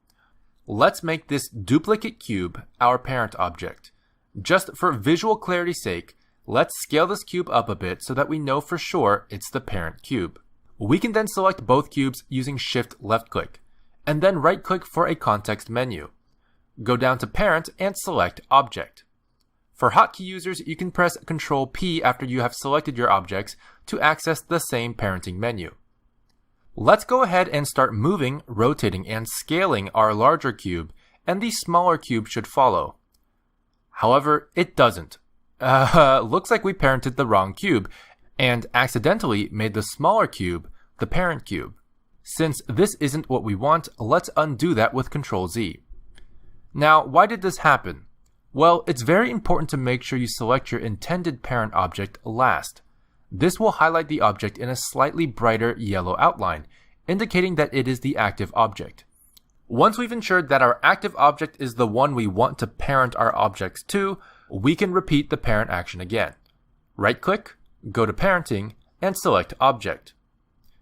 S1: Let's make this duplicate cube our parent object. Just for visual clarity's sake, let's scale this cube up a bit so that we know for sure it's the parent cube. We can then select both cubes using Shift left-click, and then right-click for a context menu. Go down to Parent and select Object. For hotkey users, you can press Ctrl P after you have selected your objects to access the same parenting menu. Let's go ahead and start moving, rotating, and scaling our larger cube, and the smaller cube should follow. However, it doesn't. Looks like we parented the wrong cube, and accidentally made the smaller cube the parent cube. Since this isn't what we want, let's undo that with Ctrl Z. Now, why did this happen? Well, it's very important to make sure you select your intended parent object last. This will highlight the object in a slightly brighter yellow outline, indicating that it is the active object. Once we've ensured that our active object is the one we want to parent our objects to, we can repeat the parent action again. Right-click, go to Parenting, and select Object.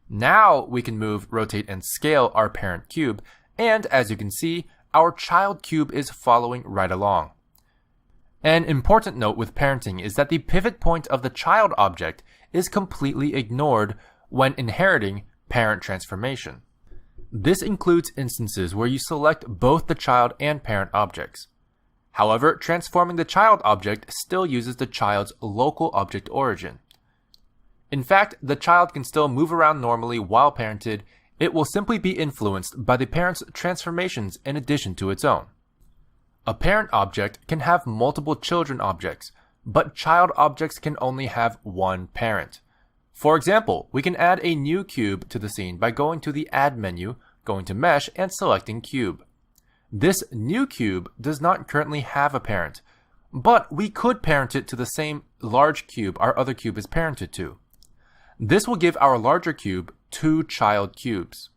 S1: Now we can move, rotate, and scale our parent cube, and as you can see, our child cube is following right along. An important note with parenting is that the pivot point of the child object is completely ignored when inheriting parent transformation. This includes instances where you select both the child and parent objects. However, transforming the child object still uses the child's local object origin. In fact, the child can still move around normally while parented. It will simply be influenced by the parent's transformations in addition to its own. A parent object can have multiple children objects, but child objects can only have one parent. For example, we can add a new cube to the scene by going to the Add menu, going to Mesh, and selecting Cube. This new cube does not currently have a parent, but we could parent it to the same large cube our other cube is parented to. This will give our larger cube 2 child cubes.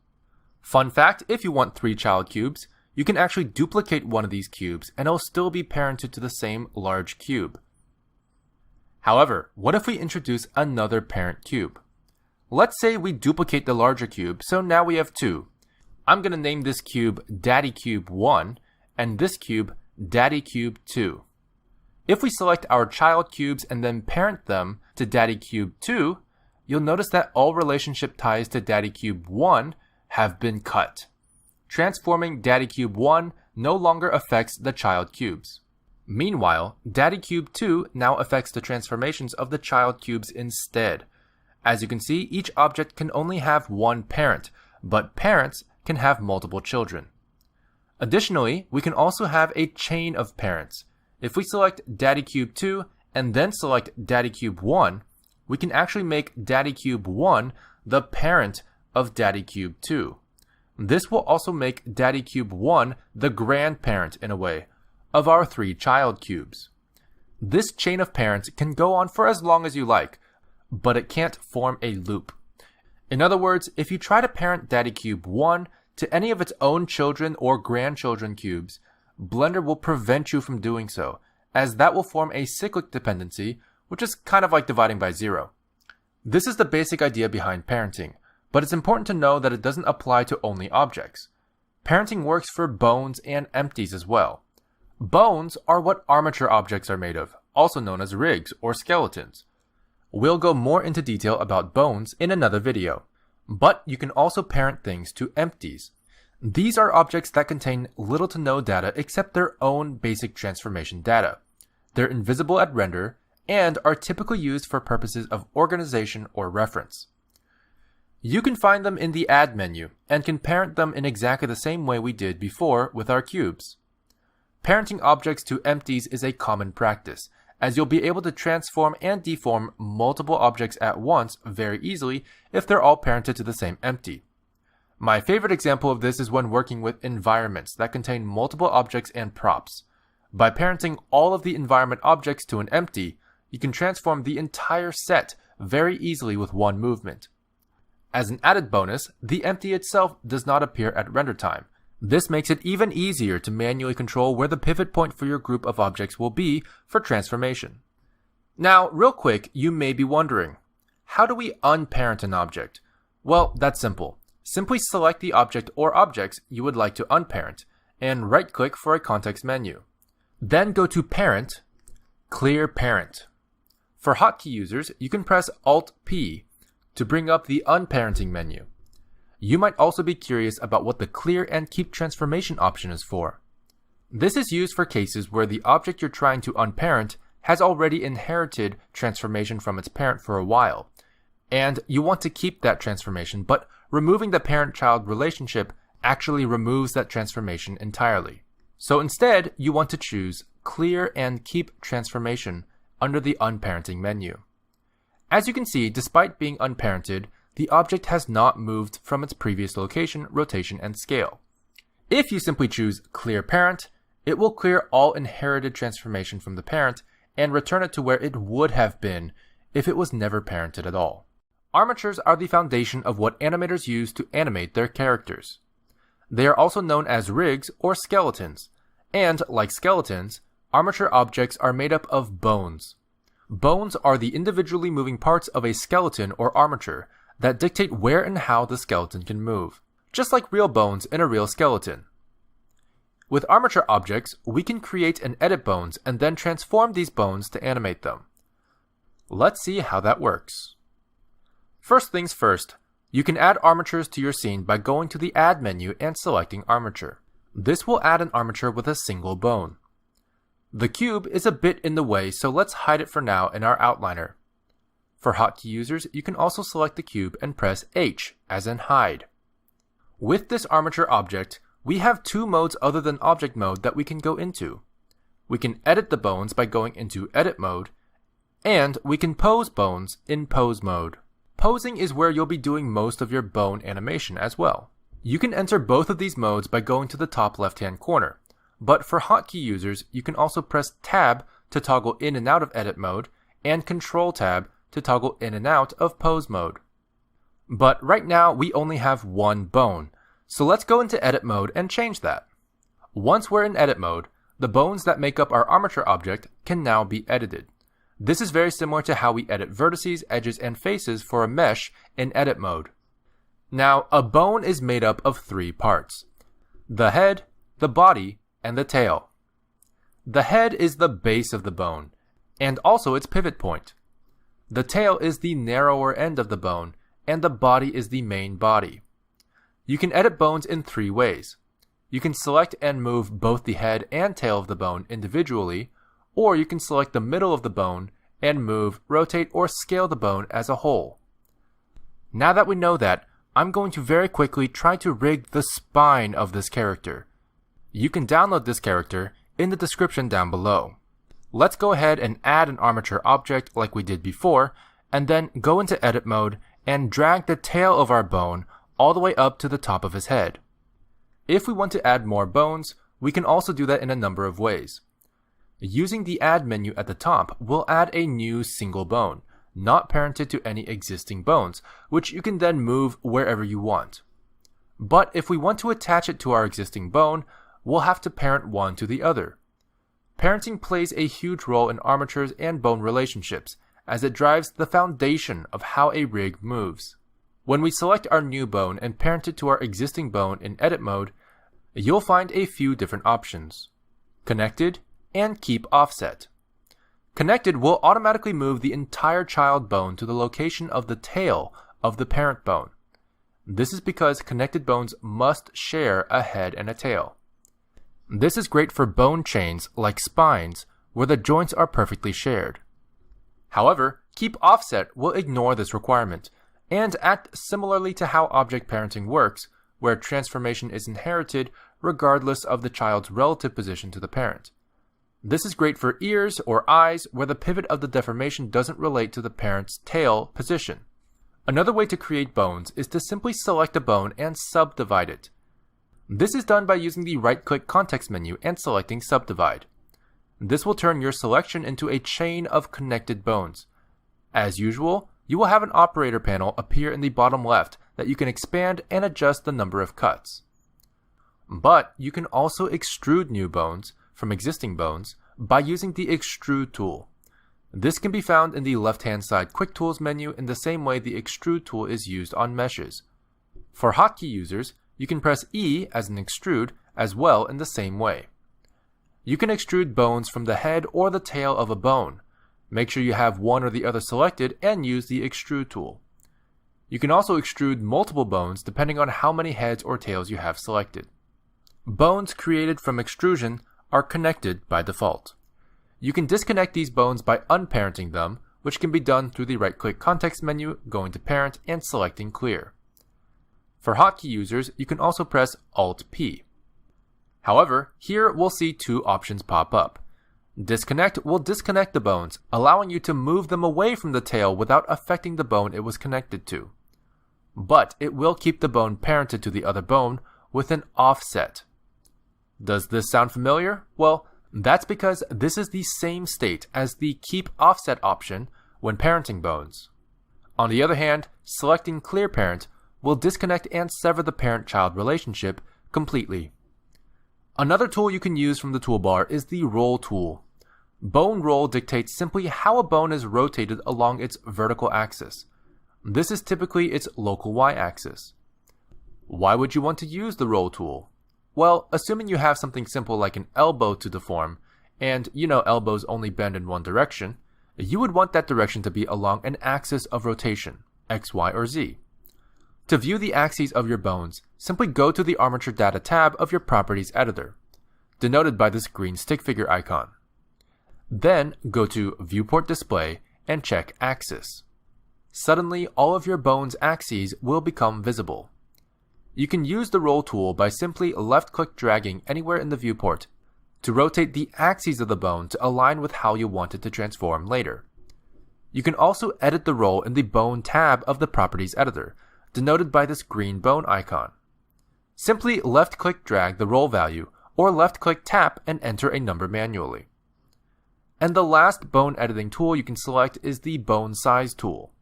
S1: Fun fact, if you want 3 child cubes, you can actually duplicate one of these cubes and it'll still be parented to the same large cube. However, what if we introduce another parent cube? Let's say we duplicate the larger cube, so now we have 2. I'm going to name this cube Daddy Cube 1 and this cube Daddy Cube 2. If we select our child cubes and then parent them to Daddy Cube 2, you'll notice that all relationship ties to Daddy Cube 1 have been cut. Transforming Daddy Cube 1 no longer affects the child cubes. Meanwhile, Daddy Cube 2 now affects the transformations of the child cubes instead. As you can see, each object can only have one parent, but parents can have multiple children. Additionally, we can also have a chain of parents. If we select Daddy Cube 2 and then select Daddy Cube 1, we can actually make Daddy Cube 1 the parent of Daddy Cube 2. This will also make Daddy Cube 1 the grandparent, in a way, of our 3 child cubes. This chain of parents can go on for as long as you like, but it can't form a loop. In other words, if you try to parent Daddy Cube 1 to any of its own children or grandchildren cubes, Blender will prevent you from doing so, as that will form a cyclic dependency, which is kind of like dividing by 0. This is the basic idea behind parenting, but it's important to know that it doesn't apply to only objects. Parenting works for bones and empties as well. Bones are what armature objects are made of, also known as rigs or skeletons. We'll go more into detail about bones in another video, but you can also parent things to empties. These are objects that contain little to no data except their own basic transformation data. They're invisible at render and are typically used for purposes of organization or reference. You can find them in the Add menu and can parent them in exactly the same way we did before with our cubes. Parenting objects to empties is a common practice, as you'll be able to transform and deform multiple objects at once very easily if they're all parented to the same empty. My favorite example of this is when working with environments that contain multiple objects and props. By parenting all of the environment objects to an empty, you can transform the entire set very easily with one movement. As an added bonus, the empty itself does not appear at render time. This makes it even easier to manually control where the pivot point for your group of objects will be for transformation. Now, real quick, you may be wondering, how do we unparent an object? Well, that's simple. Simply select the object or objects you would like to unparent, and right-click for a context menu. Then go to Parent, Clear Parent. For hotkey users, you can press Alt-P to bring up the Unparenting menu. You might also be curious about what the Clear and Keep Transformation option is for. This is used for cases where the object you're trying to unparent has already inherited transformation from its parent for a while, and you want to keep that transformation, but removing the parent-child relationship actually removes that transformation entirely. So instead, you want to choose Clear and Keep Transformation under the Unparenting menu. As you can see, despite being unparented, the object has not moved from its previous location, rotation, and scale. If you simply choose Clear Parent, it will clear all inherited transformation from the parent and return it to where it would have been if it was never parented at all. Armatures are the foundation of what animators use to animate their characters. They are also known as rigs or skeletons, and like skeletons, armature objects are made up of bones. Bones are the individually moving parts of a skeleton or armature that dictate where and how the skeleton can move, just like real bones in a real skeleton. With armature objects, we can create and edit bones and then transform these bones to animate them. Let's see how that works. First things first, you can add armatures to your scene by going to the Add menu and selecting Armature. This will add an armature with a single bone. The cube is a bit in the way, so let's hide it for now in our outliner. For hotkey users, you can also select the cube and press H, as in hide. With this armature object, we have two modes other than object mode that we can go into. We can edit the bones by going into edit mode, and we can pose bones in pose mode. Posing is where you'll be doing most of your bone animation as well. You can enter both of these modes by going to the top left-hand corner, but for hotkey users, you can also press Tab to toggle in and out of edit mode, and Control Tab to toggle in and out of pose mode. But right now, we only have one bone, so let's go into edit mode and change that. Once we're in edit mode, the bones that make up our armature object can now be edited. This is very similar to how we edit vertices, edges, and faces for a mesh in edit mode. Now, a bone is made up of three parts: the head, the body, and the tail. The head is the base of the bone, and also its pivot point. The tail is the narrower end of the bone, and the body is the main body. You can edit bones in three ways. You can select and move both the head and tail of the bone individually, or you can select the middle of the bone and move, rotate, or scale the bone as a whole. Now that we know that, I'm going to very quickly try to rig the spine of this character. You can download this character in the description down below. Let's go ahead and add an armature object like we did before, and then go into edit mode and drag the tail of our bone all the way up to the top of his head. If we want to add more bones, we can also do that in a number of ways. Using the Add menu at the top, we'll add a new single bone, not parented to any existing bones, which you can then move wherever you want. But if we want to attach it to our existing bone, we'll have to parent one to the other. Parenting plays a huge role in armatures and bone relationships, as it drives the foundation of how a rig moves. When we select our new bone and parent it to our existing bone in edit mode, you'll find a few different options: Connected and Keep Offset. Connected will automatically move the entire child bone to the location of the tail of the parent bone. This is because connected bones must share a head and a tail. This is great for bone chains like spines, where the joints are perfectly shared. However, Keep Offset will ignore this requirement and act similarly to how object parenting works, where transformation is inherited regardless of the child's relative position to the parent. This is great for ears or eyes, where the pivot of the deformation doesn't relate to the parent's tail position. Another way to create bones is to simply select a bone and subdivide it. This is done by using the right-click context menu and selecting Subdivide. This will turn your selection into a chain of connected bones. As usual, you will have an operator panel appear in the bottom left that you can expand and adjust the number of cuts. But you can also extrude new bones from existing bones by using the Extrude tool. This can be found in the left-hand side Quick Tools menu in the same way the Extrude tool is used on meshes. For hotkey users, you can press E as an extrude as well in the same way. You can extrude bones from the head or the tail of a bone. Make sure you have one or the other selected and use the Extrude tool. You can also extrude multiple bones depending on how many heads or tails you have selected. Bones created from extrusion are connected by default. You can disconnect these bones by unparenting them, which can be done through the right-click context menu, going to Parent, and selecting Clear. For hotkey users, you can also press Alt-P. However, here we'll see two options pop up. Disconnect will disconnect the bones, allowing you to move them away from the tail without affecting the bone it was connected to. But it will keep the bone parented to the other bone with an offset. Does this sound familiar? Well, that's because this is the same state as the Keep Offset option when parenting bones. On the other hand, selecting Clear Parent will disconnect and sever the parent-child relationship completely. Another tool you can use from the toolbar is the Roll tool. Bone roll dictates simply how a bone is rotated along its vertical axis. This is typically its local y-axis. Why would you want to use the Roll tool? Well, assuming you have something simple like an elbow to deform, and you know elbows only bend in one direction, you would want that direction to be along an axis of rotation, X, Y, or Z. To view the axes of your bones, simply go to the Armature Data tab of your Properties editor, denoted by this green stick figure icon. Then go to Viewport Display and check Axis. Suddenly, all of your bone's axes will become visible. You can use the Roll tool by simply left-click dragging anywhere in the viewport to rotate the axes of the bone to align with how you want it to transform later. You can also edit the roll in the Bone tab of the Properties editor, denoted by this green bone icon. Simply left-click drag the roll value or left-click tap and enter a number manually. And the last bone editing tool you can select is the Bone Size tool.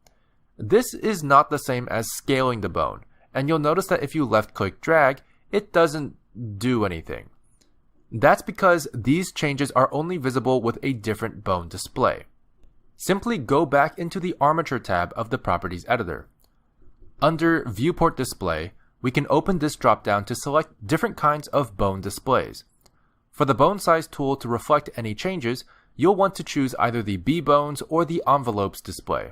S1: This is not the same as scaling the bone, and you'll notice that if you left-click drag, it doesn't do anything. That's because these changes are only visible with a different bone display. Simply go back into the Armature tab of the Properties editor. Under Viewport Display, we can open this drop-down to select different kinds of bone displays. For the Bone Size tool to reflect any changes, you'll want to choose either the B-bones or the envelopes display.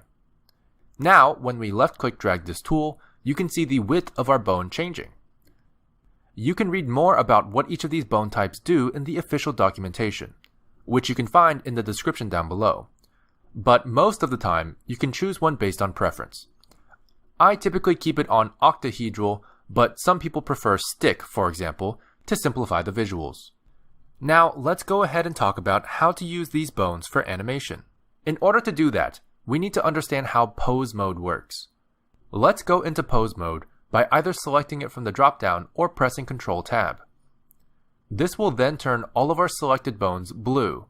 S1: Now, when we left-click drag this tool, you can see the width of our bone changing. You can read more about what each of these bone types do in the official documentation, which you can find in the description down below. But most of the time, you can choose one based on preference. I typically keep it on octahedral, but some people prefer stick, for example, to simplify the visuals. Now, let's go ahead and talk about how to use these bones for animation. In order to do that, we need to understand how pose mode works. Let's go into pose mode by either selecting it from the drop-down or pressing Ctrl Tab. This will then turn all of our selected bones blue.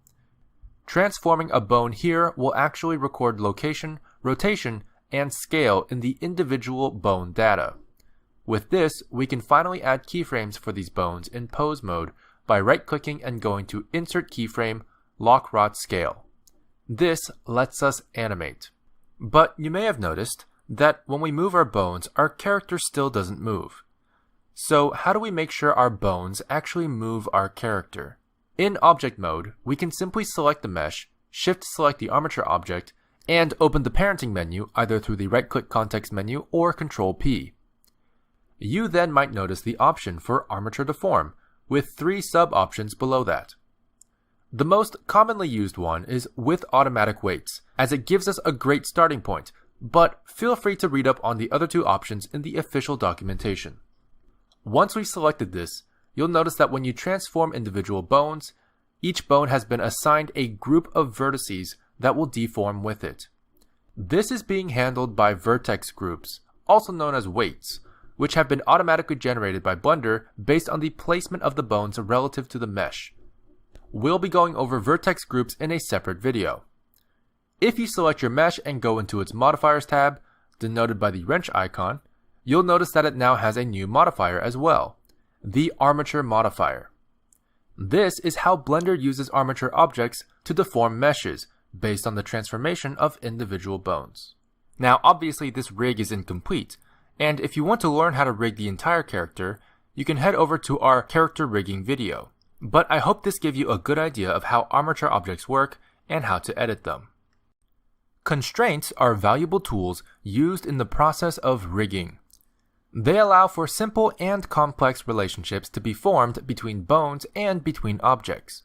S1: Transforming a bone here will actually record location, rotation, and scale in the individual bone data. With this, we can finally add keyframes for these bones in pose mode by right-clicking and going to Insert Keyframe, Lock Rod Scale. This lets us animate. But you may have noticed that when we move our bones, our character still doesn't move. So how do we make sure our bones actually move our character? In Object Mode, we can simply select the mesh, Shift-select the armature object, and open the parenting menu either through the right-click context menu or Ctrl-P. You then might notice the option for Armature Deform, with 3 sub-options below that. The most commonly used one is with automatic weights, as it gives us a great starting point, but feel free to read up on the other 2 options in the official documentation. Once we've selected this, you'll notice that when you transform individual bones, each bone has been assigned a group of vertices that will deform with it. This is being handled by vertex groups, also known as weights, which have been automatically generated by Blender based on the placement of the bones relative to the mesh. We'll be going over vertex groups in a separate video. If you select your mesh and go into its Modifiers tab, denoted by the wrench icon, you'll notice that it now has a new modifier as well, the Armature Modifier. This is how Blender uses armature objects to deform meshes based on the transformation of individual bones. Now, obviously this rig is incomplete, and if you want to learn how to rig the entire character, you can head over to our character rigging video. But I hope this gave you a good idea of how armature objects work and how to edit them. Constraints are valuable tools used in the process of rigging. They allow for simple and complex relationships to be formed between bones and between objects.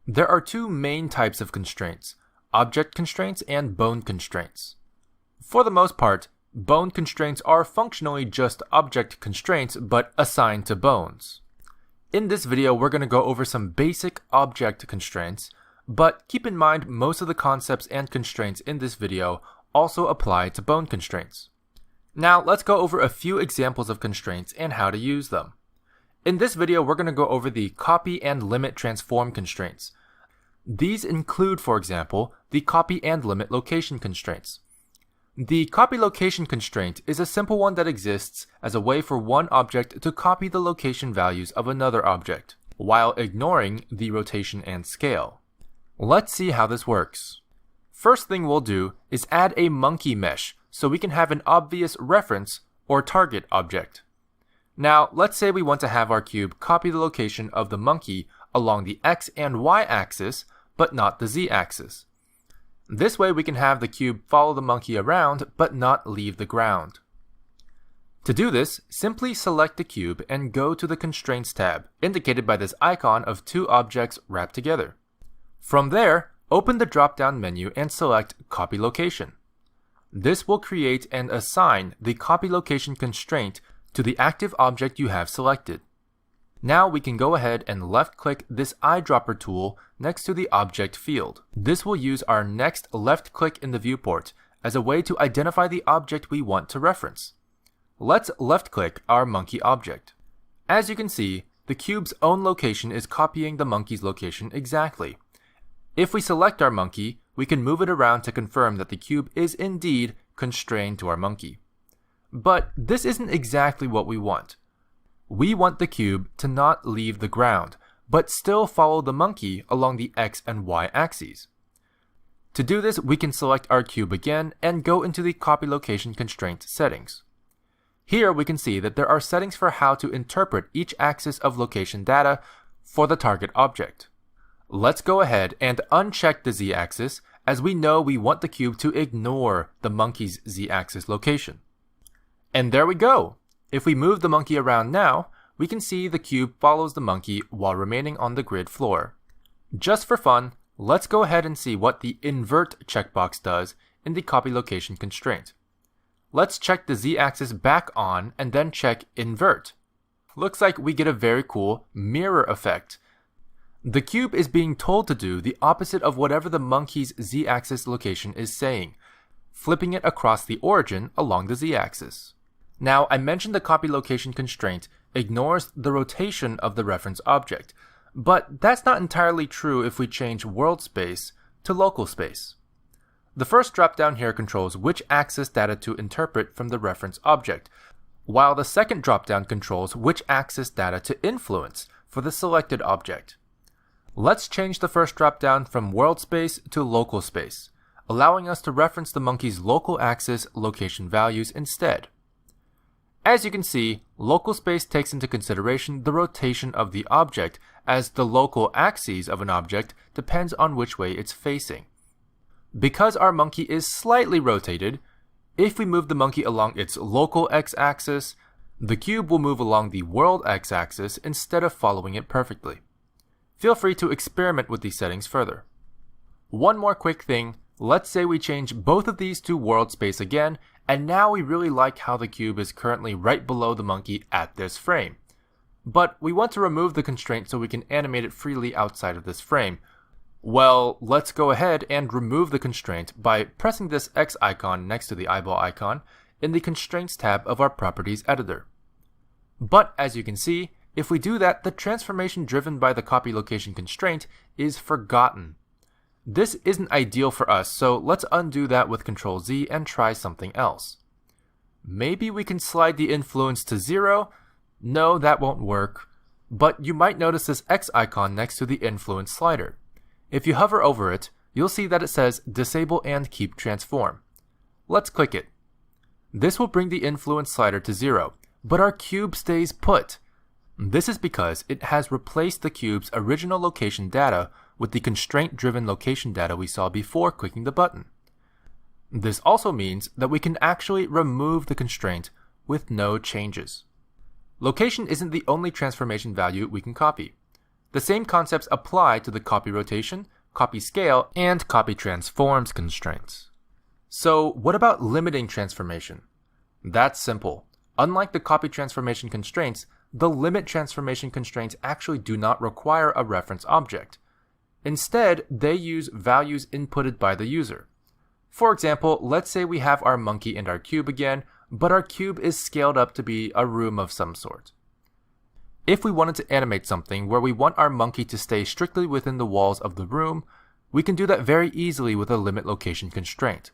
S1: There are two main types of constraints: object constraints and bone constraints. For the most part, bone constraints are functionally just object constraints but assigned to bones. In this video, we're going to go over some basic object constraints, but keep in mind most of the concepts and constraints in this video also apply to bone constraints. Now let's go over a few examples of constraints and how to use them. In this video, we're going to go over the copy and limit transform constraints. These include, for example, the copy and limit location constraints. The copy location constraint is a simple one that exists as a way for one object to copy the location values of another object, while ignoring the rotation and scale. Let's see how this works. First thing we'll do is add a monkey mesh so we can have an obvious reference or target object. Now, let's say we want to have our cube copy the location of the monkey along the x and y axis, but not the z axis. This way we can have the cube follow the monkey around, but not leave the ground. To do this, simply select the cube and go to the Constraints tab, indicated by this icon of two objects wrapped together. From there, open the drop-down menu and select Copy Location. This will create and assign the copy location constraint to the active object you have selected. Now we can go ahead and left-click this eyedropper tool next to the object field. This will use our next left-click in the viewport as a way to identify the object we want to reference. Let's left-click our monkey object. As you can see, the cube's own location is copying the monkey's location exactly. If we select our monkey, we can move it around to confirm that the cube is indeed constrained to our monkey. But this isn't exactly what we want. We want the cube to not leave the ground, but still follow the monkey along the x and y axes. To do this, we can select our cube again and go into the copy location constraint settings. Here we can see that there are settings for how to interpret each axis of location data for the target object. Let's go ahead and uncheck the z-axis, as we know we want the cube to ignore the monkey's z-axis location. And there we go! If we move the monkey around now, we can see the cube follows the monkey while remaining on the grid floor. Just for fun, let's go ahead and see what the invert checkbox does in the copy location constraint. Let's check the z-axis back on and then check invert. Looks like we get a very cool mirror effect. The cube is being told to do the opposite of whatever the monkey's z-axis location is saying, flipping it across the origin along the z-axis. Now, I mentioned the copy location constraint ignores the rotation of the reference object, but that's not entirely true if we change world space to local space. The first dropdown here controls which axis data to interpret from the reference object, while the second dropdown controls which axis data to influence for the selected object. Let's change the first dropdown from world space to local space, allowing us to reference the monkey's local axis location values instead. As you can see, local space takes into consideration the rotation of the object, as the local axes of an object depends on which way it's facing. Because our monkey is slightly rotated, if we move the monkey along its local x-axis, the cube will move along the world x-axis instead of following it perfectly. Feel free to experiment with these settings further. One more quick thing, let's say we change both of these to world space again, and now we really like how the cube is currently right below the monkey at this frame. But we want to remove the constraint so we can animate it freely outside of this frame. Well, let's go ahead and remove the constraint by pressing this X icon next to the eyeball icon in the Constraints tab of our Properties editor. But as you can see, if we do that, the transformation driven by the copy location constraint is forgotten. This isn't ideal for us, so let's undo that with Ctrl Z and try something else. Maybe we can slide the influence to 0? No, that won't work. But you might notice this X icon next to the influence slider. If you hover over it, you'll see that it says Disable and Keep Transform. Let's click it. This will bring the influence slider to 0, but our cube stays put. This is because it has replaced the cube's original location data with the constraint-driven location data we saw before clicking the button. This also means that we can actually remove the constraint with no changes. Location isn't the only transformation value we can copy. The same concepts apply to the copy rotation, copy scale, and copy transforms constraints. So what about limiting transformation? That's simple. Unlike the copy transformation constraints, the limit transformation constraints actually do not require a reference object. Instead, they use values inputted by the user. For example, let's say we have our monkey and our cube again, but our cube is scaled up to be a room of some sort. If we wanted to animate something where we want our monkey to stay strictly within the walls of the room, we can do that very easily with a limit location constraint.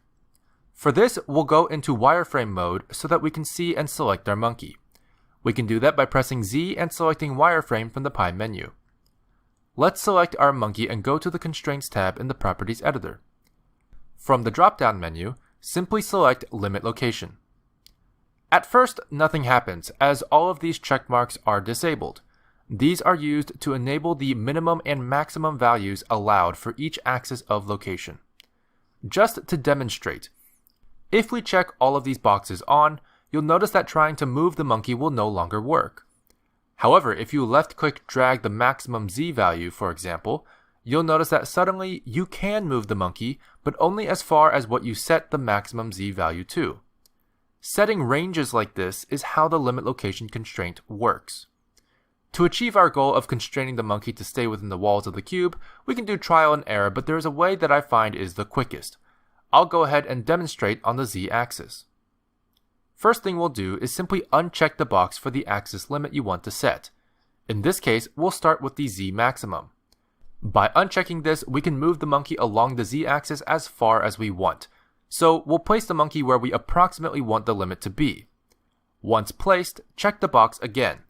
S1: For this, we'll go into wireframe mode so that we can see and select our monkey. We can do that by pressing Z and selecting wireframe from the Pie menu. Let's select our monkey and go to the Constraints tab in the Properties editor. From the drop-down menu, simply select Limit Location. At first, nothing happens, as all of these check marks are disabled. These are used to enable the minimum and maximum values allowed for each axis of location. Just to demonstrate, if we check all of these boxes on, you'll notice that trying to move the monkey will no longer work. However, if you left-click drag the maximum Z value, for example, you'll notice that suddenly you can move the monkey, but only as far as what you set the maximum Z value to. Setting ranges like this is how the limit location constraint works. To achieve our goal of constraining the monkey to stay within the walls of the cube, we can do trial and error, but there is a way that I find is the quickest. I'll go ahead and demonstrate on the Z-axis. First thing we'll do is simply uncheck the box for the axis limit you want to set. In this case, we'll start with the Z maximum. By unchecking this, we can move the monkey along the Z-axis as far as we want. So we'll place the monkey where we approximately want the limit to be. Once placed, check the box again.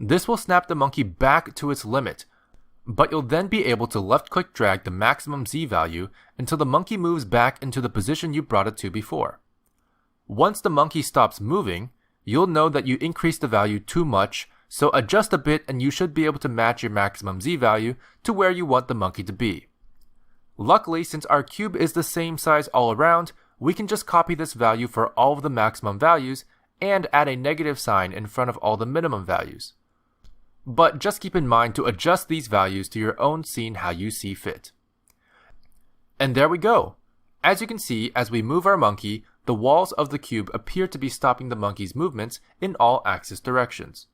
S1: This will snap the monkey back to its limit, but you'll then be able to left-click drag the maximum Z value until the monkey moves back into the position you brought it to before. Once the monkey stops moving, you'll know that you increased the value too much, so adjust a bit and you should be able to match your maximum Z value to where you want the monkey to be. Luckily, since our cube is the same size all around, we can just copy this value for all of the maximum values and add a negative sign in front of all the minimum values. But just keep in mind to adjust these values to your own scene how you see fit. And there we go. As you can see, as we move our monkey, the walls of the cube appear to be stopping the monkey's movements in all axis directions.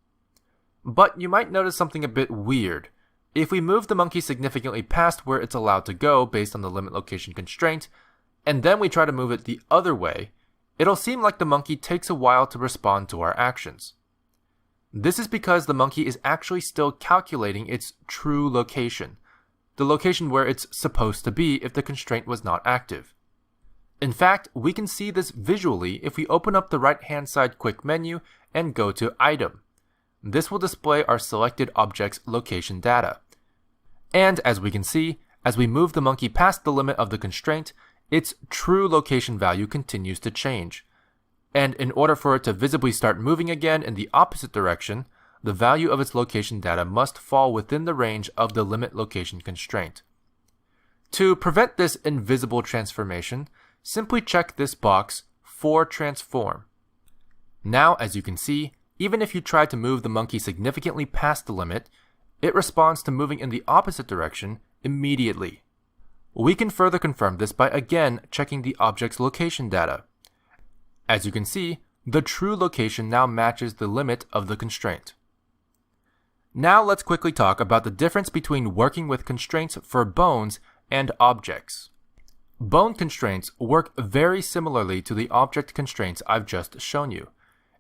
S1: But you might notice something a bit weird. If we move the monkey significantly past where it's allowed to go based on the limit location constraint, and then we try to move it the other way, it'll seem like the monkey takes a while to respond to our actions. This is because the monkey is actually still calculating its true location, the location where it's supposed to be if the constraint was not active. In fact, we can see this visually if we open up the right-hand side quick menu and go to Item. This will display our selected object's location data. And as we can see, as we move the monkey past the limit of the constraint, its true location value continues to change. And in order for it to visibly start moving again in the opposite direction, the value of its location data must fall within the range of the limit location constraint. To prevent this invisible transformation, simply check this box for transform. Now, as you can see, even if you try to move the monkey significantly past the limit, it responds to moving in the opposite direction immediately. We can further confirm this by again checking the object's location data. As you can see, the true location now matches the limit of the constraint. Now let's quickly talk about the difference between working with constraints for bones and objects. Bone constraints work very similarly to the object constraints I've just shown you.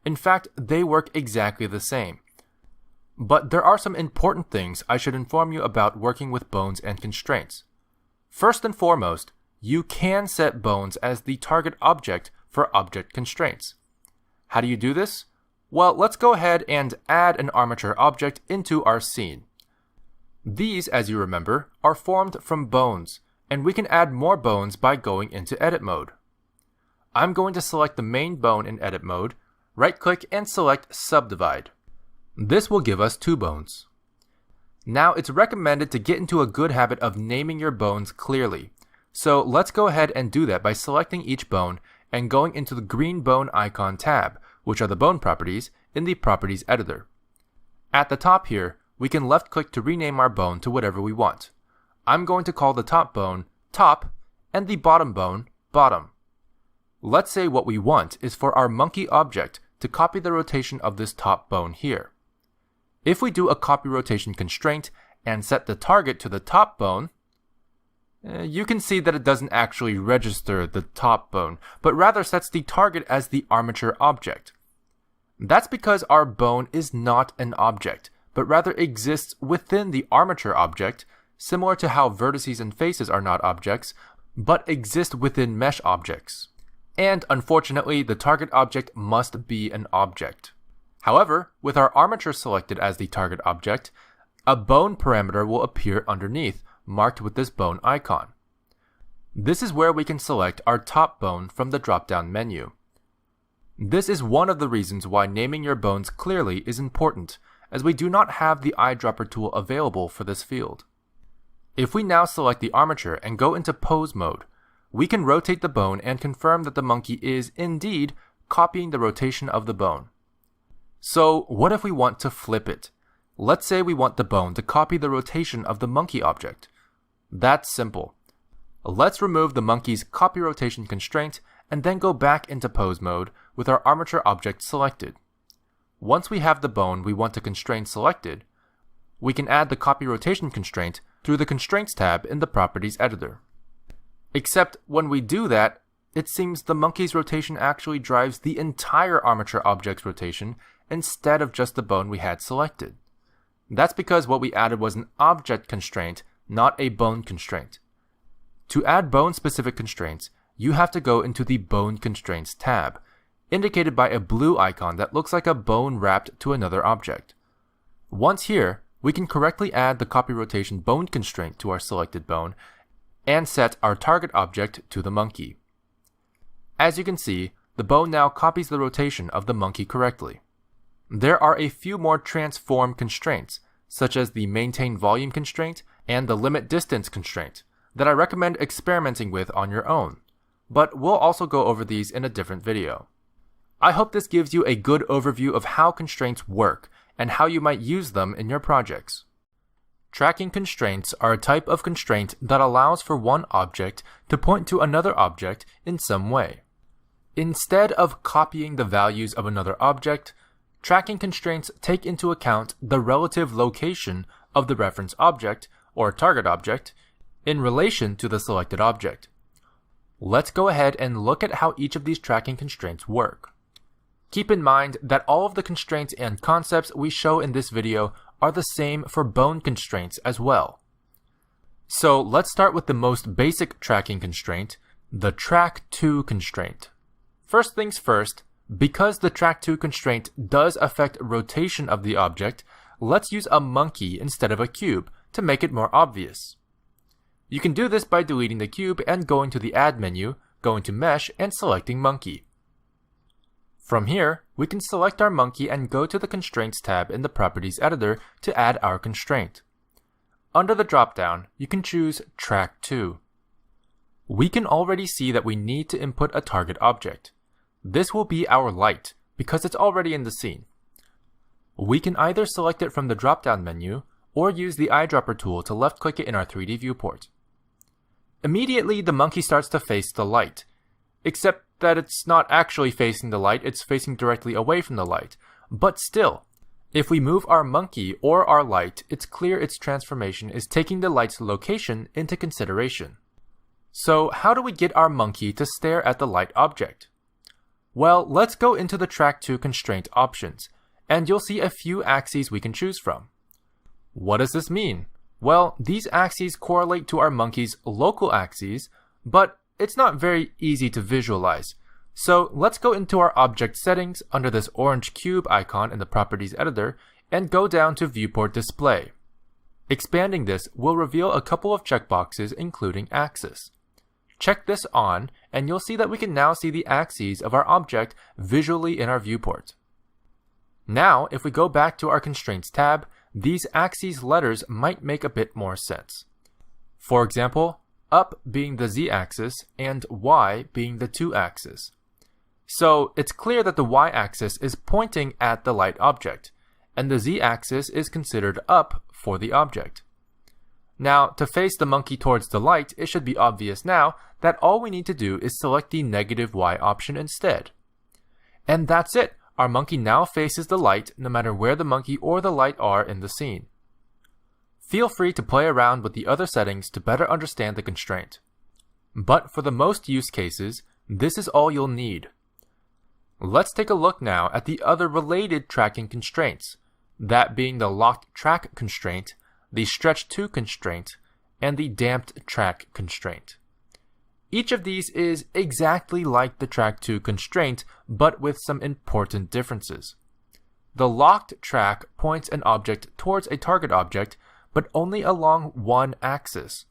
S1: In fact, they work exactly the same. But there are some important things I should inform you about working with bones and constraints. First and foremost, you can set bones as the target object for object constraints. How do you do this? Well, let's go ahead and add an armature object into our scene. These, as you remember, are formed from bones, and we can add more bones by going into edit mode. I'm going to select the main bone in edit mode, right-click and select subdivide. This will give us 2 bones. Now it's recommended to get into a good habit of naming your bones clearly. So let's go ahead and do that by selecting each bone and going into the green bone icon tab, which are the bone properties, in the Properties editor. At the top here, we can left-click to rename our bone to whatever we want. I'm going to call the top bone top and the bottom bone bottom. Let's say what we want is for our monkey object to copy the rotation of this top bone here. If we do a copy rotation constraint and set the target to the top bone, you can see that it doesn't actually register the top bone, but rather sets the target as the armature object. That's because our bone is not an object, but rather exists within the armature object, similar to how vertices and faces are not objects, but exist within mesh objects. And unfortunately, the target object must be an object. However, with our armature selected as the target object, a bone parameter will appear underneath, marked with this bone icon. This is where we can select our top bone from the drop-down menu. This is one of the reasons why naming your bones clearly is important, as we do not have the eyedropper tool available for this field. If we now select the armature and go into pose mode, we can rotate the bone and confirm that the monkey is indeed copying the rotation of the bone. So what if we want to flip it? Let's say we want the bone to copy the rotation of the monkey object. That's simple. Let's remove the monkey's copy rotation constraint and then go back into pose mode with our armature object selected. Once we have the bone we want to constrain selected, we can add the copy rotation constraint through the Constraints tab in the Properties editor. Except when we do that, it seems the monkey's rotation actually drives the entire armature object's rotation instead of just the bone we had selected. That's because what we added was an object constraint, not a bone constraint. To add bone-specific constraints, you have to go into the Bone Constraints tab, indicated by a blue icon that looks like a bone wrapped to another object. Once here, we can correctly add the copy rotation bone constraint to our selected bone and set our target object to the monkey. As you can see, the bone now copies the rotation of the monkey correctly. There are a few more transform constraints, such as the maintain volume constraint and the limit distance constraint, that I recommend experimenting with on your own, but we'll also go over these in a different video. I hope this gives you a good overview of how constraints work and how you might use them in your projects. Tracking constraints are a type of constraint that allows for one object to point to another object in some way. Instead of copying the values of another object, tracking constraints take into account the relative location of the reference object, or target object, in relation to the selected object. Let's go ahead and look at how each of these tracking constraints work. Keep in mind that all of the constraints and concepts we show in this video are the same for bone constraints as well. So let's start with the most basic tracking constraint, the track-to constraint. First things first, because the track-to constraint does affect rotation of the object, let's use a monkey instead of a cube to make it more obvious. You can do this by deleting the cube and going to the Add menu, going to Mesh and selecting Monkey. From here, we can select our monkey and go to the Constraints tab in the Properties editor to add our constraint. Under the drop-down, you can choose Track To. We can already see that we need to input a target object. This will be our light, because it's already in the scene. We can either select it from the drop-down menu, or use the eyedropper tool to left-click it in our 3D viewport. Immediately, the monkey starts to face the light, except that it's not actually facing the light, it's facing directly away from the light. But still, if we move our monkey or our light, it's clear its transformation is taking the light's location into consideration. So how do we get our monkey to stare at the light object? Well, let's go into the Track-to constraint options, and you'll see a few axes we can choose from. What does this mean? Well, these axes correlate to our monkey's local axes, but it's not very easy to visualize. So let's go into our object settings under this orange cube icon in the Properties editor and go down to Viewport Display. Expanding this will reveal a couple of checkboxes including axis. Check this on and you'll see that we can now see the axes of our object visually in our viewport. Now, if we go back to our Constraints tab, these axes letters might make a bit more sense. For example, up being the z-axis and y being the 2-axis. So it's clear that the y-axis is pointing at the light object, and the z-axis is considered up for the object. Now, to face the monkey towards the light, it should be obvious now that all we need to do is select the negative y option instead. And that's it! Our monkey now faces the light no matter where the monkey or the light are in the scene. Feel free to play around with the other settings to better understand the constraint. But for the most use cases, this is all you'll need. Let's take a look now at the other related tracking constraints, that being the locked track constraint, the stretch to constraint, and the damped track constraint. Each of these is exactly like the track to constraint, but with some important differences. The locked track points an object towards a target object, but only along one axis.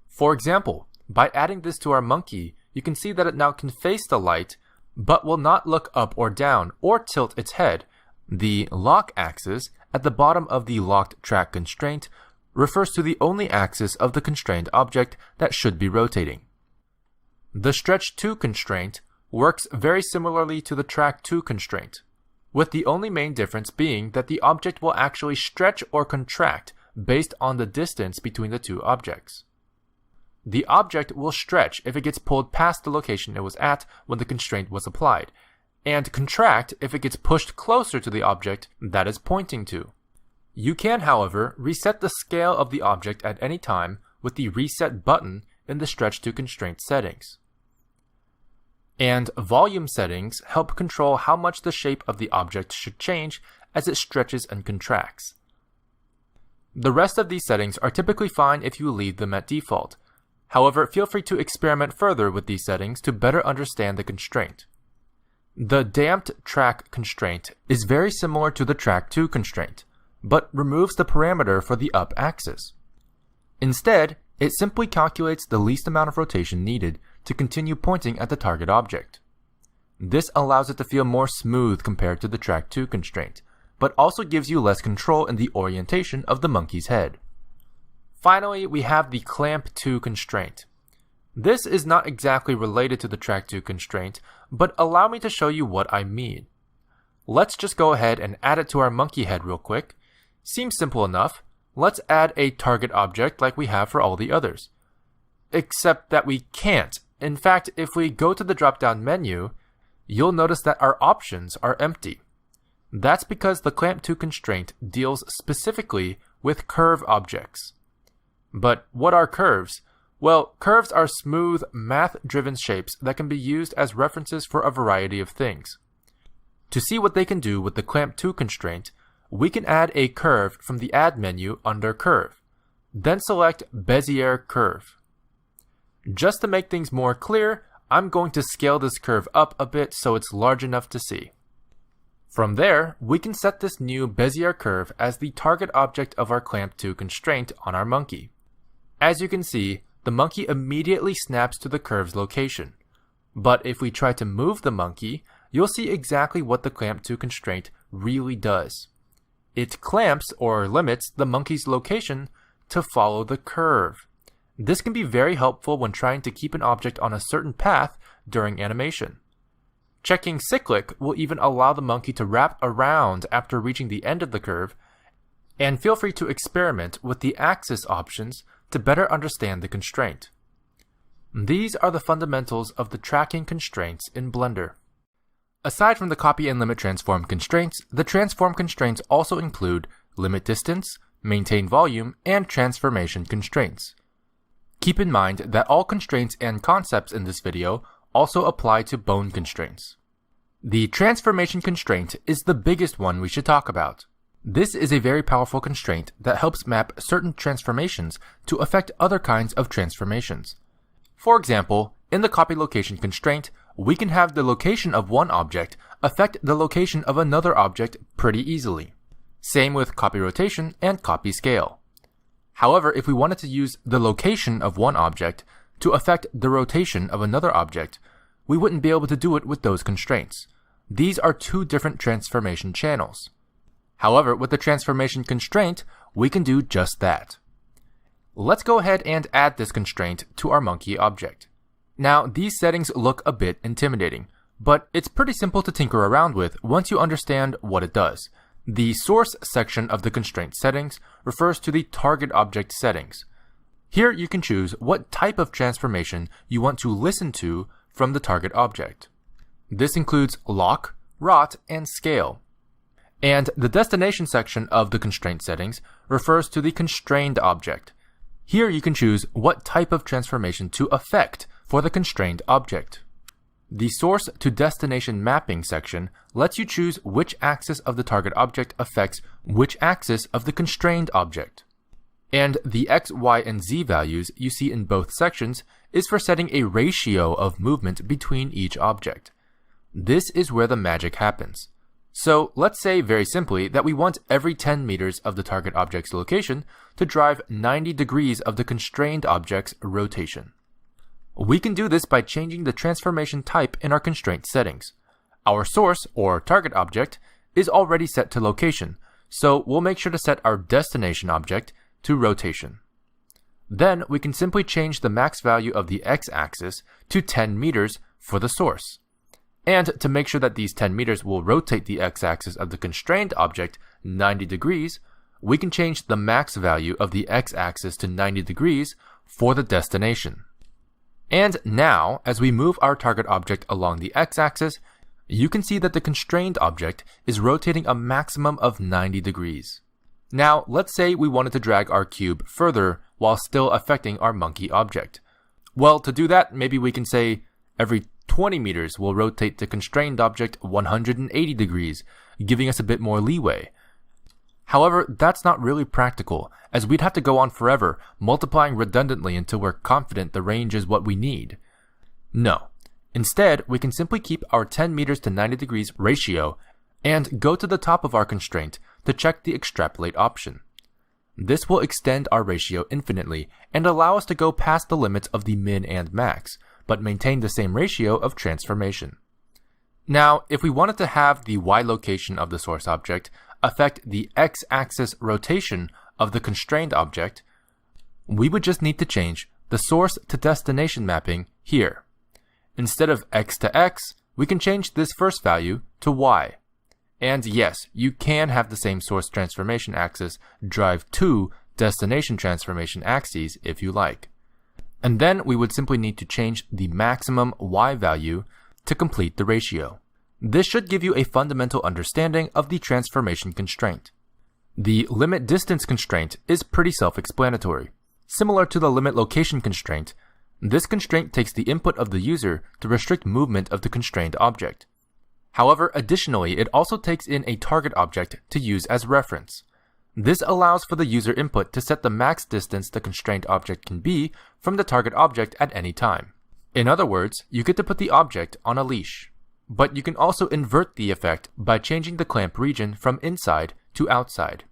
S1: For example, by adding this to our monkey, you can see that it now can face the light, but will not look up or down or tilt its head. The lock axis at the bottom of the locked track constraint refers to the only axis of the constrained object that should be rotating. The stretch to constraint works very similarly to the track to constraint, with the only main difference being that the object will actually stretch or contract based on the distance between the two objects. The object will stretch if it gets pulled past the location it was at when the constraint was applied, and contract if it gets pushed closer to the object that is pointing to. You can, however, reset the scale of the object at any time with the Reset button in the Stretch to Constraint settings. And volume settings help control how much the shape of the object should change as it stretches and contracts. The rest of these settings are typically fine if you leave them at default. However, feel free to experiment further with these settings to better understand the constraint. The damped track constraint is very similar to the track to constraint, but removes the parameter for the up axis. Instead, it simply calculates the least amount of rotation needed to continue pointing at the target object. This allows it to feel more smooth compared to the track to constraint, but also gives you less control in the orientation of the monkey's head. Finally, we have the clamp to constraint. This is not exactly related to the track to constraint, but allow me to show you what I mean. Let's just go ahead and add it to our monkey head real quick. Seems simple enough. Let's add a target object like we have for all the others. Except that we can't. In fact, if we go to the drop-down menu, you'll notice that our options are empty. That's because the clamp to constraint deals specifically with curve objects. But what are curves? Well, curves are smooth, math-driven shapes that can be used as references for a variety of things. To see what they can do with the clamp to constraint, we can add a curve from the Add menu under Curve, then select Bezier Curve. Just to make things more clear, I'm going to scale this curve up a bit so it's large enough to see. From there, we can set this new Bezier curve as the target object of our clamp to constraint on our monkey. As you can see, the monkey immediately snaps to the curve's location. But if we try to move the monkey, you'll see exactly what the clamp to constraint really does. It clamps or limits the monkey's location to follow the curve. This can be very helpful when trying to keep an object on a certain path during animation. Checking cyclic will even allow the monkey to wrap around after reaching the end of the curve, and feel free to experiment with the axis options to better understand the constraint. These are the fundamentals of the tracking constraints in Blender. Aside from the copy and limit transform constraints, the transform constraints also include limit distance, maintain volume, and transformation constraints. Keep in mind that all constraints and concepts in this video also apply to bone constraints. The transformation constraint is the biggest one we should talk about. This is a very powerful constraint that helps map certain transformations to affect other kinds of transformations. For example, in the copy location constraint, we can have the location of one object affect the location of another object pretty easily. Same with copy rotation and copy scale. However, if we wanted to use the location of one object to affect the rotation of another object, we wouldn't be able to do it with those constraints. These are two different transformation channels. However, with the transformation constraint, we can do just that. Let's go ahead and add this constraint to our monkey object. Now, these settings look a bit intimidating, but it's pretty simple to tinker around with once you understand what it does. The source section of the constraint settings refers to the target object settings. Here you can choose what type of transformation you want to listen to from the target object. This includes lock, rot, and scale. And the destination section of the constraint settings refers to the constrained object. Here you can choose what type of transformation to affect for the constrained object. The source to destination mapping section lets you choose which axis of the target object affects which axis of the constrained object. And the X, Y, and Z values you see in both sections is for setting a ratio of movement between each object. This is where the magic happens. So let's say very simply that we want every 10 meters of the target object's location to drive 90 degrees of the constrained object's rotation. We can do this by changing the transformation type in our constraint settings. Our source, or target object, is already set to location, so we'll make sure to set our destination object to rotation. Then we can simply change the max value of the x-axis to 10 meters for the source. And to make sure that these 10 meters will rotate the x-axis of the constrained object 90 degrees, we can change the max value of the x-axis to 90 degrees for the destination. And now, as we move our target object along the x-axis, you can see that the constrained object is rotating a maximum of 90 degrees. Now, let's say we wanted to drag our cube further while still affecting our monkey object. Well, to do that, maybe we can say every 20 meters will rotate the constrained object 180 degrees, giving us a bit more leeway. However, that's not really practical, as we'd have to go on forever, multiplying redundantly until we're confident the range is what we need. No. Instead, we can simply keep our 10 meters to 90 degrees ratio and go to the top of our constraint to check the extrapolate option. This will extend our ratio infinitely and allow us to go past the limits of the min and max, but maintain the same ratio of transformation. Now, if we wanted to have the y location of the source object affect the x-axis rotation of the constrained object, we would just need to change the source to destination mapping here. Instead of x to x, we can change this first value to y. And yes, you can have the same source transformation axis drive two destination transformation axes if you like. And then we would simply need to change the maximum y value to complete the ratio. This should give you a fundamental understanding of the transformation constraint. The limit distance constraint is pretty self-explanatory. Similar to the limit location constraint, this constraint takes the input of the user to restrict movement of the constrained object. However, additionally, it also takes in a target object to use as reference. This allows for the user input to set the max distance the constrained object can be from the target object at any time. In other words, you get to put the object on a leash. But you can also invert the effect by changing the clamp region from inside to outside.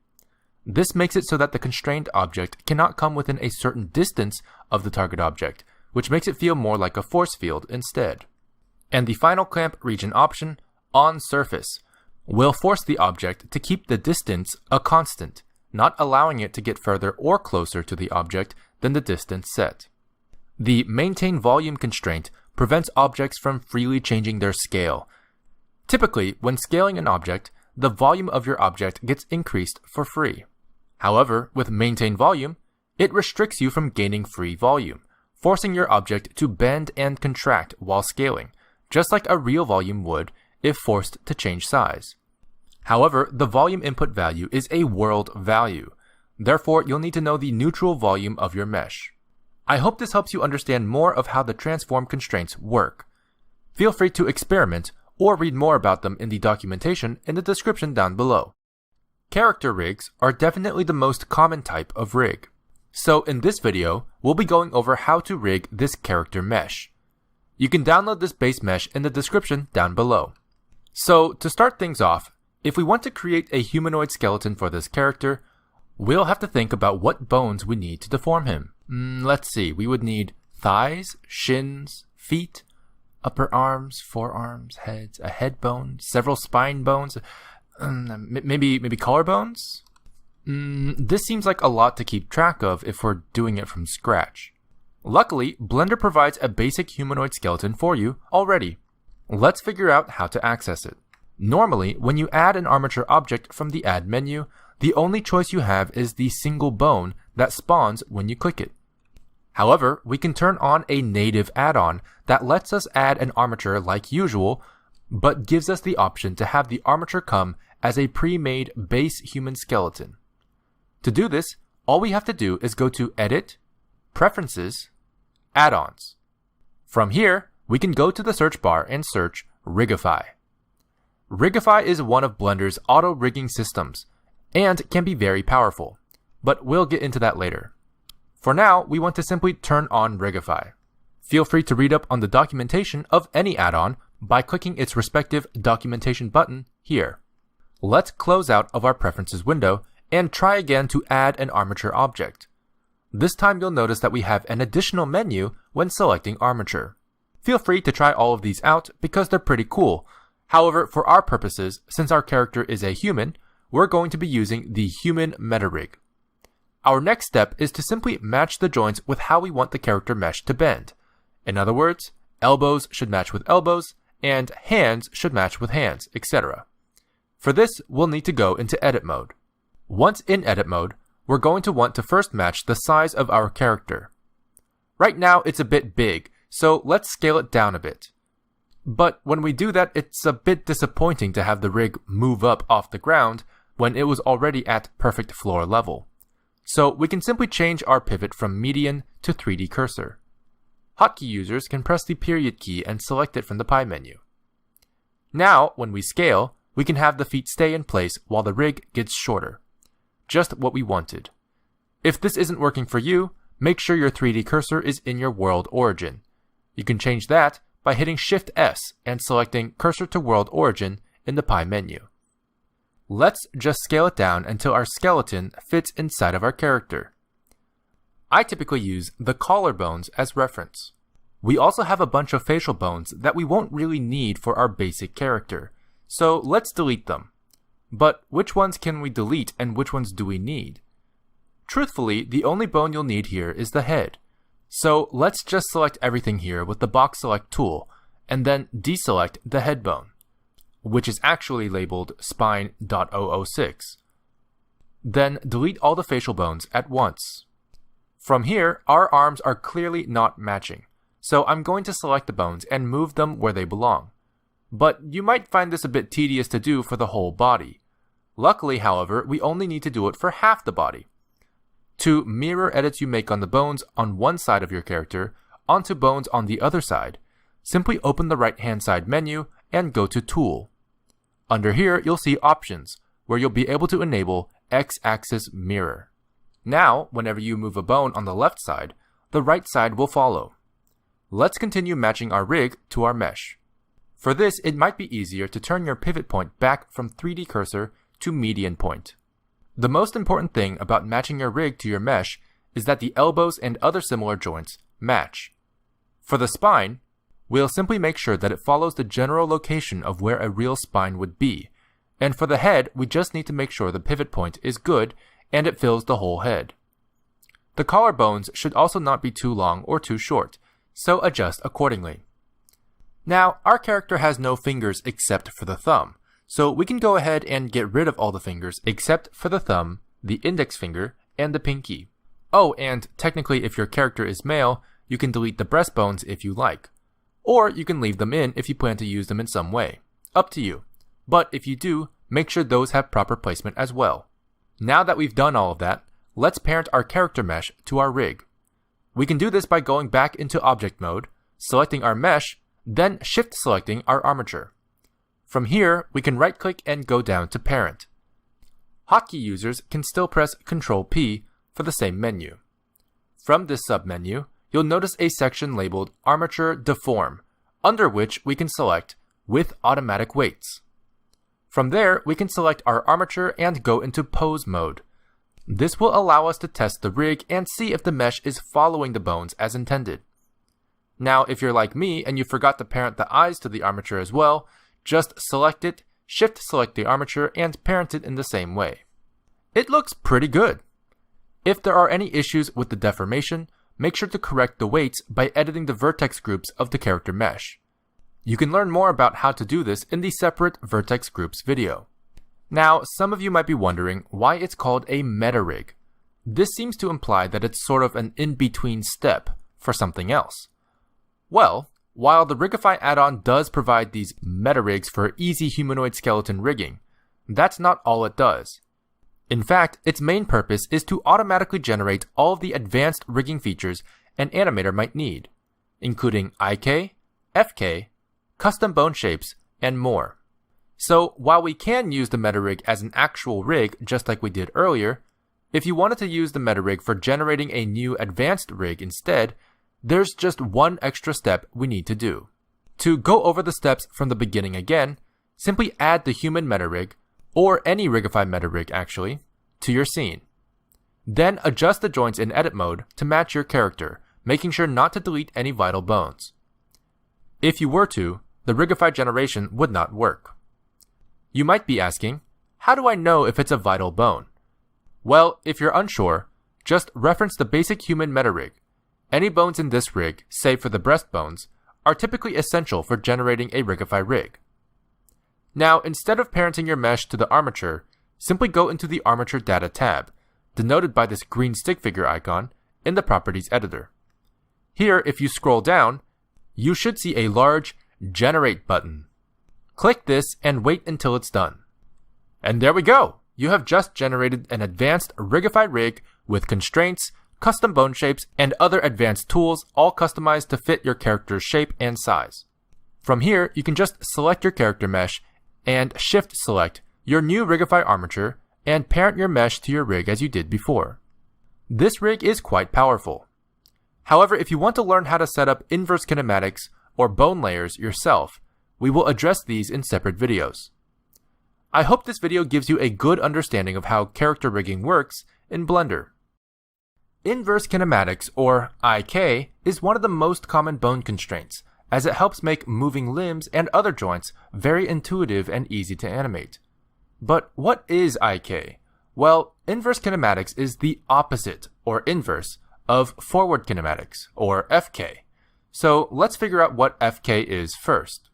S1: This makes it so that the constrained object cannot come within a certain distance of the target object, which makes it feel more like a force field instead. And the final clamp region option, on surface, will force the object to keep the distance a constant, not allowing it to get further or closer to the object than the distance set. The maintain volume constraint prevents objects from freely changing their scale. Typically, when scaling an object, the volume of your object gets increased for free. However, with maintain volume, it restricts you from gaining free volume, forcing your object to bend and contract while scaling, just like a real volume would if forced to change size. However, the volume input value is a world value. Therefore, you'll need to know the neutral volume of your mesh. I hope this helps you understand more of how the transform constraints work. Feel free to experiment or read more about them in the documentation in the description down below. Character rigs are definitely the most common type of rig. So in this video, we'll be going over how to rig this character mesh. You can download this base mesh in the description down below. So to start things off, if we want to create a humanoid skeleton for this character, we'll have to think about what bones we need to deform him. Let's see, we would need thighs, shins, feet, upper arms, forearms, heads, a head bone, several spine bones, maybe collarbones? This seems like a lot to keep track of if we're doing it from scratch. Luckily, Blender provides a basic humanoid skeleton for you already. Let's figure out how to access it. Normally, when you add an armature object from the Add menu, the only choice you have is the single bone that spawns when you click it. However, we can turn on a native add-on that lets us add an armature like usual, but gives us the option to have the armature come as a pre-made base human skeleton. To do this, all we have to do is go to Edit, Preferences, Add-ons. From here, we can go to the search bar and search Rigify. Rigify is one of Blender's auto-rigging systems, and can be very powerful, but we'll get into that later. For now, we want to simply turn on Rigify. Feel free to read up on the documentation of any add-on by clicking its respective documentation button here. Let's close out of our Preferences window and try again to add an armature object. This time you'll notice that we have an additional menu when selecting armature. Feel free to try all of these out because they're pretty cool. However, for our purposes, since our character is a human, we're going to be using the human meta rig. Our next step is to simply match the joints with how we want the character mesh to bend. In other words, elbows should match with elbows, and hands should match with hands, etc. For this, we'll need to go into edit mode. Once in edit mode, we're going to want to first match the size of our character. Right now, it's a bit big, so let's scale it down a bit. But when we do that, it's a bit disappointing to have the rig move up off the ground when it was already at perfect floor level. So we can simply change our pivot from median to 3D cursor. Hotkey users can press the period key and select it from the pie menu. Now, when we scale, we can have the feet stay in place while the rig gets shorter. Just what we wanted. If this isn't working for you, make sure your 3D cursor is in your world origin. You can change that by hitting Shift S and selecting Cursor to World Origin in the pie menu. Let's just scale it down until our skeleton fits inside of our character. I typically use the collarbones as reference. We also have a bunch of facial bones that we won't really need for our basic character, so let's delete them. But which ones can we delete and which ones do we need? Truthfully, the only bone you'll need here is the head. So let's just select everything here with the box select tool, and then deselect the head bone, which is actually labeled spine.006. Then delete all the facial bones at once. From here, our arms are clearly not matching, so I'm going to select the bones and move them where they belong. But you might find this a bit tedious to do for the whole body. Luckily, however, we only need to do it for half the body. To mirror edits you make on the bones on one side of your character onto bones on the other side, simply open the right-hand side menu and go to Tool. Under here, you'll see Options, where you'll be able to enable X-axis mirror. Now, whenever you move a bone on the left side, the right side will follow. Let's continue matching our rig to our mesh. For this, it might be easier to turn your pivot point back from 3D cursor to median point. The most important thing about matching your rig to your mesh is that the elbows and other similar joints match. For the spine, we'll simply make sure that it follows the general location of where a real spine would be, and for the head, we just need to make sure the pivot point is good and it fills the whole head. The collarbones should also not be too long or too short, so adjust accordingly. Now, our character has no fingers except for the thumb, so we can go ahead and get rid of all the fingers except for the thumb, the index finger, and the pinky. Oh, and technically if your character is male, you can delete the breastbones if you like. Or you can leave them in if you plan to use them in some way. Up to you. But if you do, make sure those have proper placement as well. Now that we've done all of that, let's parent our character mesh to our rig. We can do this by going back into object mode, selecting our mesh, then shift selecting our armature. From here, we can right-click and go down to Parent. Hotkey users can still press Ctrl P for the same menu. From this submenu, you'll notice a section labeled Armature Deform, under which we can select With Automatic Weights. From there, we can select our armature and go into Pose mode. This will allow us to test the rig and see if the mesh is following the bones as intended. Now, if you're like me and you forgot to parent the eyes to the armature as well, just select it, shift select the armature, and parent it in the same way. It looks pretty good. If there are any issues with the deformation, make sure to correct the weights by editing the vertex groups of the character mesh. You can learn more about how to do this in the separate Vertex Groups video. Now, some of you might be wondering why it's called a meta rig. This seems to imply that it's sort of an in-between step for something else. Well, while the Rigify add-on does provide these meta rigs for easy humanoid skeleton rigging, that's not all it does. In fact, its main purpose is to automatically generate all of the advanced rigging features an animator might need, including IK, FK, custom bone shapes, and more. So while we can use the meta rig as an actual rig just like we did earlier, if you wanted to use the meta rig for generating a new advanced rig instead, there's just one extra step we need to do. To go over the steps from the beginning again, simply add the human meta rig, or any Rigify meta rig actually, to your scene. Then adjust the joints in edit mode to match your character, making sure not to delete any vital bones. If you were to, the Rigify generation would not work. You might be asking, how do I know if it's a vital bone? Well, if you're unsure, just reference the basic human meta rig. Any bones in this rig, save for the breastbones, are typically essential for generating a Rigify rig. Now, instead of parenting your mesh to the armature, simply go into the Armature Data tab, denoted by this green stick figure icon, in the Properties editor. Here, if you scroll down, you should see a large Generate button. Click this and wait until it's done. And there we go! You have just generated an advanced Rigify rig with constraints, custom bone shapes, and other advanced tools all customized to fit your character's shape and size. From here, you can just select your character mesh and shift select your new Rigify armature and parent your mesh to your rig as you did before. This rig is quite powerful. However, if you want to learn how to set up inverse kinematics or bone layers yourself, we will address these in separate videos. I hope this video gives you a good understanding of how character rigging works in Blender. Inverse kinematics, or IK, is one of the most common bone constraints, as it helps make moving limbs and other joints very intuitive and easy to animate. But what is IK? Well, inverse kinematics is the opposite, or inverse, of forward kinematics, or FK. So let's figure out what FK is first.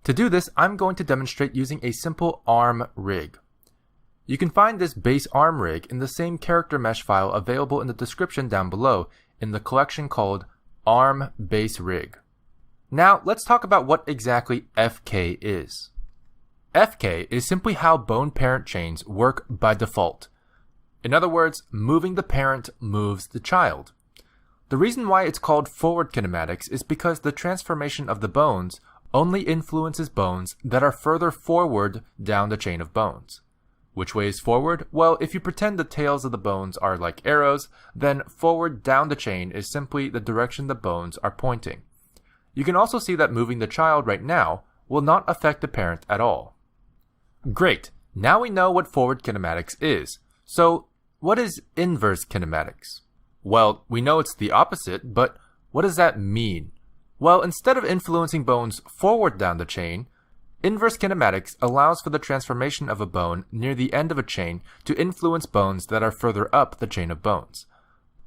S1: To do this, I'm going to demonstrate using a simple ARM rig. You can find this base ARM rig in the same character mesh file available in the description down below in the collection called ARM Base Rig. Now let's talk about what exactly FK is. FK is simply how bone parent chains work by default. In other words, moving the parent moves the child. The reason why it's called forward kinematics is because the transformation of the bones only influences bones that are further forward down the chain of bones. Which way is forward? Well, if you pretend the tails of the bones are like arrows, then forward down the chain is simply the direction the bones are pointing. You can also see that moving the child right now will not affect the parent at all. Great, now we know what forward kinematics is. So, what is inverse kinematics? Well, we know it's the opposite, but what does that mean? Well, instead of influencing bones forward down the chain, inverse kinematics allows for the transformation of a bone near the end of a chain to influence bones that are further up the chain of bones.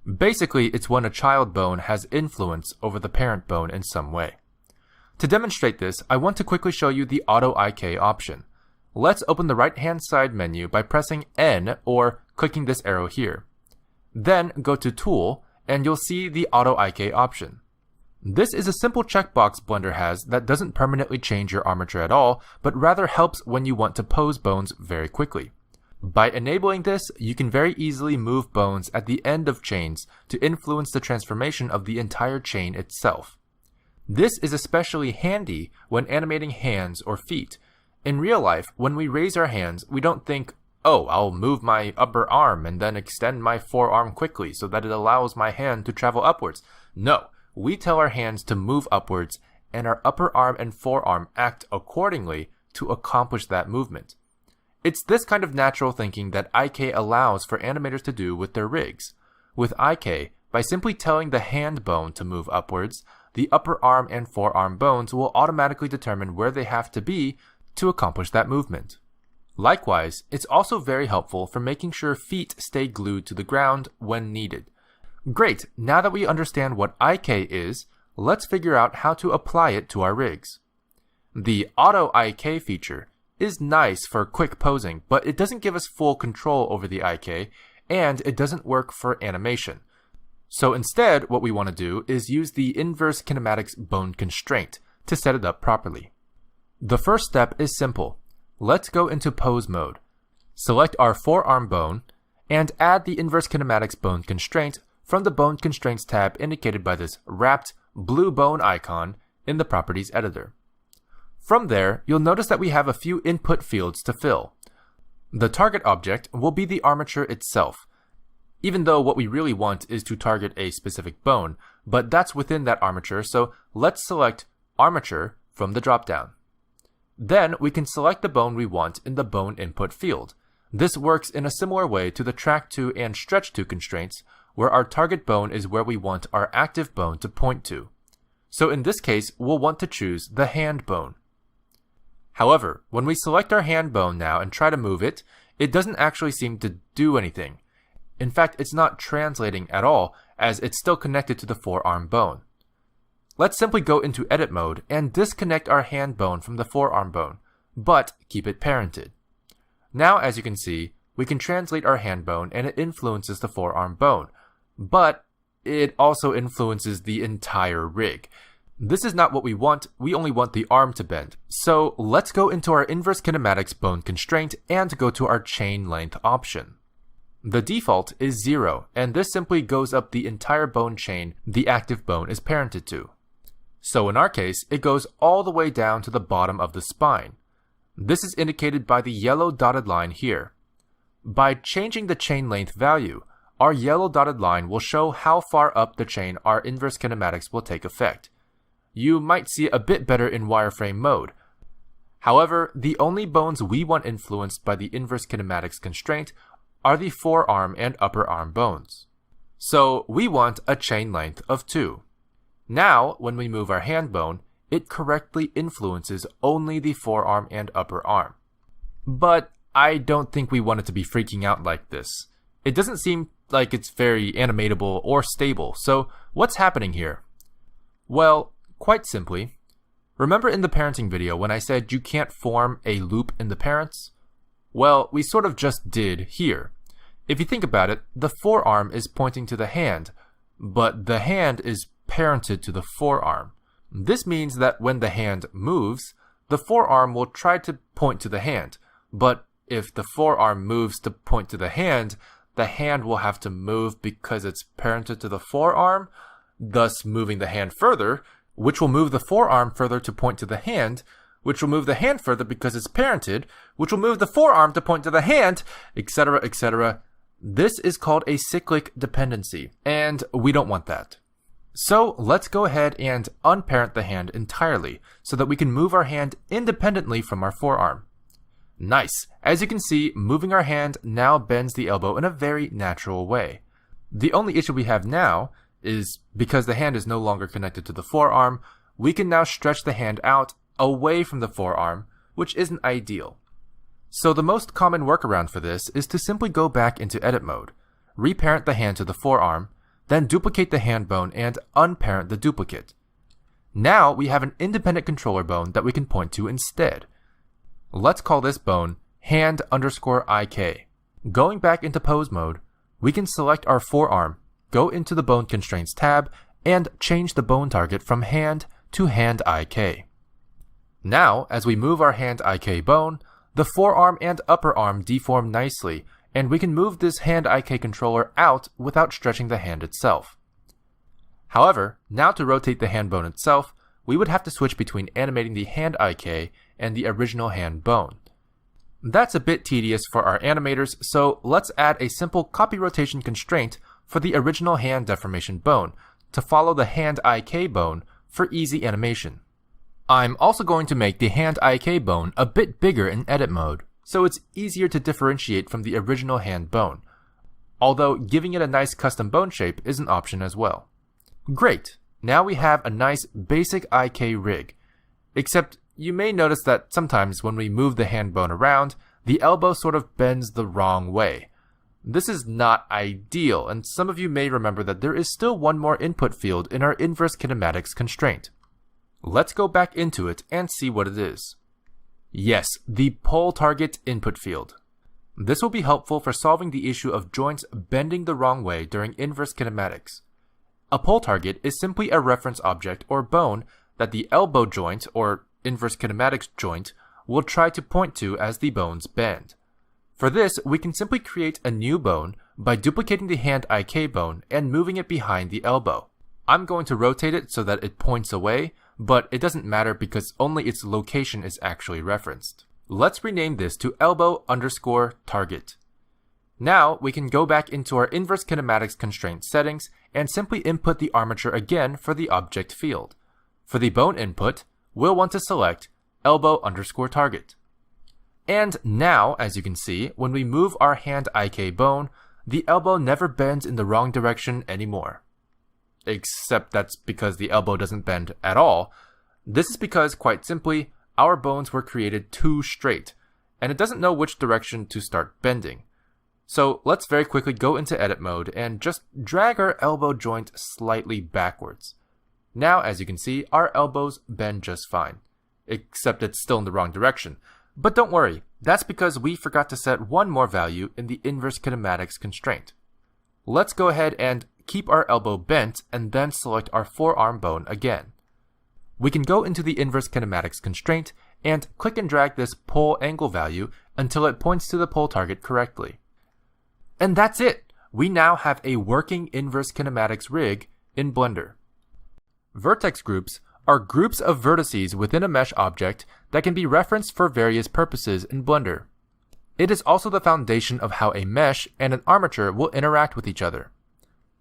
S1: Basically, it's when a child bone has influence over the parent bone in some way. To demonstrate this, I want to quickly show you the Auto IK option. Let's open the right-hand side menu by pressing N or clicking this arrow here. Then go to Tool, and you'll see the Auto IK option. This is a simple checkbox Blender has that doesn't permanently change your armature at all, but rather helps when you want to pose bones very quickly. By enabling this, you can very easily move bones at the end of chains to influence the transformation of the entire chain itself. This is especially handy when animating hands or feet. In real life, when we raise our hands, we don't think, oh, I'll move my upper arm and then extend my forearm quickly so that it allows my hand to travel upwards. No. We tell our hands to move upwards, and our upper arm and forearm act accordingly to accomplish that movement. It's this kind of natural thinking that IK allows for animators to do with their rigs. With IK, by simply telling the hand bone to move upwards, the upper arm and forearm bones will automatically determine where they have to be to accomplish that movement. Likewise, it's also very helpful for making sure feet stay glued to the ground when needed. Great, now that we understand what IK is, let's figure out how to apply it to our rigs. The Auto IK feature is nice for quick posing, but it doesn't give us full control over the IK, and it doesn't work for animation. So instead, what we want to do is use the Inverse Kinematics Bone Constraint to set it up properly. The first step is simple. Let's go into Pose mode. Select our forearm bone, and add the Inverse Kinematics Bone Constraint from the Bone Constraints tab indicated by this wrapped blue bone icon in the Properties editor. From there, you'll notice that we have a few input fields to fill. The target object will be the armature itself, even though what we really want is to target a specific bone, but that's within that armature, so let's select Armature from the dropdown. Then we can select the bone we want in the Bone Input field. This works in a similar way to the Track To and Stretch To constraints, where our target bone is where we want our active bone to point to. So in this case, we'll want to choose the hand bone. However, when we select our hand bone now and try to move it, it doesn't actually seem to do anything. In fact, it's not translating at all, as it's still connected to the forearm bone. Let's simply go into edit mode and disconnect our hand bone from the forearm bone, but keep it parented. Now, as you can see, we can translate our hand bone and it influences the forearm bone, but it also influences the entire rig. This is not what we want only want the arm to bend. So let's go into our Inverse Kinematics Bone Constraint and go to our chain length option. The default is 0, and this simply goes up the entire bone chain the active bone is parented to. So in our case, it goes all the way down to the bottom of the spine. This is indicated by the yellow dotted line here. By changing the chain length value, our yellow dotted line will show how far up the chain our inverse kinematics will take effect. You might see it a bit better in wireframe mode. However, the only bones we want influenced by the inverse kinematics constraint are the forearm and upper arm bones. So we want a chain length of 2. Now, when we move our hand bone, it correctly influences only the forearm and upper arm. But I don't think we want it to be freaking out like this. It doesn't seem like it's very animatable or stable, so what's happening here? Well, quite simply, remember in the parenting video when I said you can't form a loop in the parents? Well, we sort of just did here. If you think about it, the forearm is pointing to the hand, but the hand is parented to the forearm. This means that when the hand moves, the forearm will try to point to the hand, but if the forearm moves to point to the hand will have to move because it's parented to the forearm, thus moving the hand further, which will move the forearm further to point to the hand, which will move the hand further because it's parented, which will move the forearm to point to the hand, etc., etc. This is called a cyclic dependency, and we don't want that. So let's go ahead and unparent the hand entirely so that we can move our hand independently from our forearm. Nice. As you can see, moving our hand now bends the elbow in a very natural way. The only issue we have now is because the hand is no longer connected to the forearm, we can now stretch the hand out away from the forearm, which isn't ideal. So the most common workaround for this is to simply go back into edit mode, reparent the hand to the forearm, then duplicate the hand bone and unparent the duplicate. Now we have an independent controller bone that we can point to instead. Let's call this bone hand_IK. Going back into pose mode, we can select our forearm, go into the Bone Constraints tab, and change the bone target from hand to hand IK. Now, as we move our hand IK bone, the forearm and upper arm deform nicely, and we can move this hand IK controller out without stretching the hand itself. However, now to rotate the hand bone itself, we would have to switch between animating the hand IK and the original hand bone. That's a bit tedious for our animators, so let's add a simple copy rotation constraint for the original hand deformation bone to follow the hand IK bone for easy animation. I'm also going to make the hand IK bone a bit bigger in edit mode, so it's easier to differentiate from the original hand bone, although giving it a nice custom bone shape is an option as well. Great! Now we have a nice basic IK rig, except you may notice that sometimes when we move the hand bone around, the elbow sort of bends the wrong way. This is not ideal, and some of you may remember that there is still one more input field in our inverse kinematics constraint. Let's go back into it and see what it is. Yes, the pole target input field. This will be helpful for solving the issue of joints bending the wrong way during inverse kinematics. A pole target is simply a reference object or bone that the elbow joint or inverse kinematics joint will try to point to as the bones bend. For this, we can simply create a new bone by duplicating the hand IK bone and moving it behind the elbow. I'm going to rotate it so that it points away, but it doesn't matter because only its location is actually referenced. Let's rename this to elbow_target. Now we can go back into our inverse kinematics constraint settings and simply input the armature again for the object field. For the bone input, we'll want to select elbow_target. And now, as you can see, when we move our hand IK bone, the elbow never bends in the wrong direction anymore. Except that's because the elbow doesn't bend at all. This is because, quite simply, our bones were created too straight, and it doesn't know which direction to start bending. So let's very quickly go into edit mode and just drag our elbow joint slightly backwards. Now, as you can see, our elbows bend just fine, except it's still in the wrong direction. But don't worry, that's because we forgot to set one more value in the inverse kinematics constraint. Let's go ahead and keep our elbow bent and then select our forearm bone again. We can go into the inverse kinematics constraint and click and drag this pole angle value until it points to the pole target correctly. And that's it! We now have a working inverse kinematics rig in Blender. Vertex groups are groups of vertices within a mesh object that can be referenced for various purposes in Blender. It is also the foundation of how a mesh and an armature will interact with each other.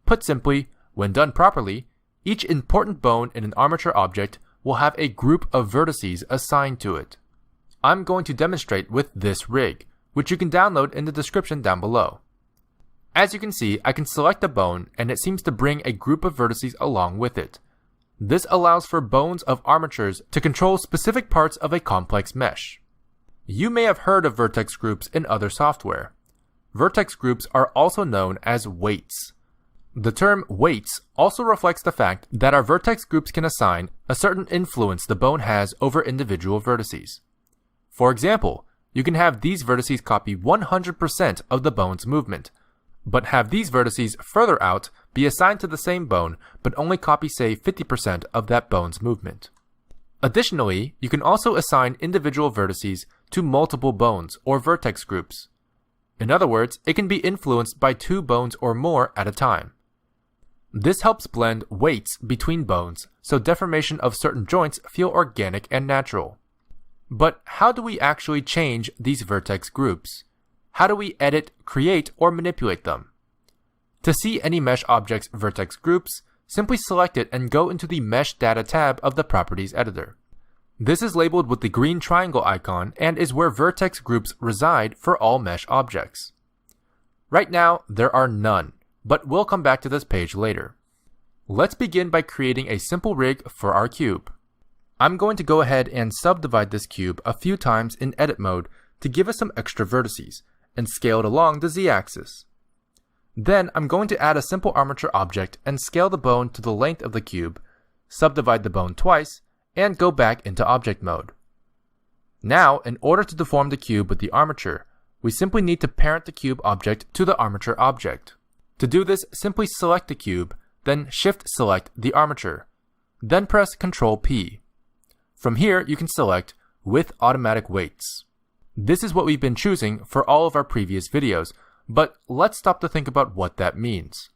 S1: Put simply, when done properly, each important bone in an armature object will have a group of vertices assigned to it. I'm going to demonstrate with this rig, which you can download in the description down below. As you can see, I can select a bone and it seems to bring a group of vertices along with it. This allows for bones of armatures to control specific parts of a complex mesh. You may have heard of vertex groups in other software. Vertex groups are also known as weights. The term weights also reflects the fact that our vertex groups can assign a certain influence the bone has over individual vertices. For example, you can have these vertices copy 100% of the bone's movement, but have these vertices further out be assigned to the same bone but only copy say 50% of that bone's movement. Additionally, you can also assign individual vertices to multiple bones or vertex groups. In other words, it can be influenced by 2 bones or more at a time. This helps blend weights between bones so deformation of certain joints feel organic and natural. But how do we actually change these vertex groups? How do we edit, create, or manipulate them? To see any mesh object's vertex groups, simply select it and go into the Mesh Data tab of the Properties editor. This is labeled with the green triangle icon and is where vertex groups reside for all mesh objects. Right now, there are none, but we'll come back to this page later. Let's begin by creating a simple rig for our cube. I'm going to go ahead and subdivide this cube a few times in edit mode to give us some extra vertices, and scale it along the z-axis. Then I'm going to add a simple armature object and scale the bone to the length of the cube, subdivide the bone twice, and go back into object mode. Now, in order to deform the cube with the armature, we simply need to parent the cube object to the armature object. To do this, simply select the cube, then shift-select the armature, then press Ctrl P. From here, you can select With Automatic Weights. This is what we've been choosing for all of our previous videos, but let's stop to think about what that means.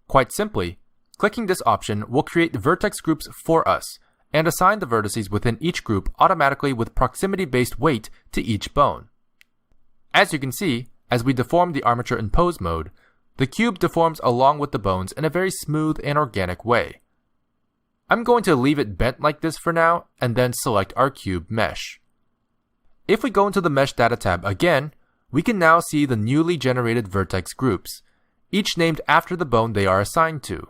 S1: Quite simply, clicking this option will create vertex groups for us, and assign the vertices within each group automatically with proximity-based weight to each bone. As you can see, as we deform the armature in pose mode, the cube deforms along with the bones in a very smooth and organic way. I'm going to leave it bent like this for now, and then select our cube mesh. If we go into the Mesh Data tab again, we can now see the newly generated vertex groups, each named after the bone they are assigned to.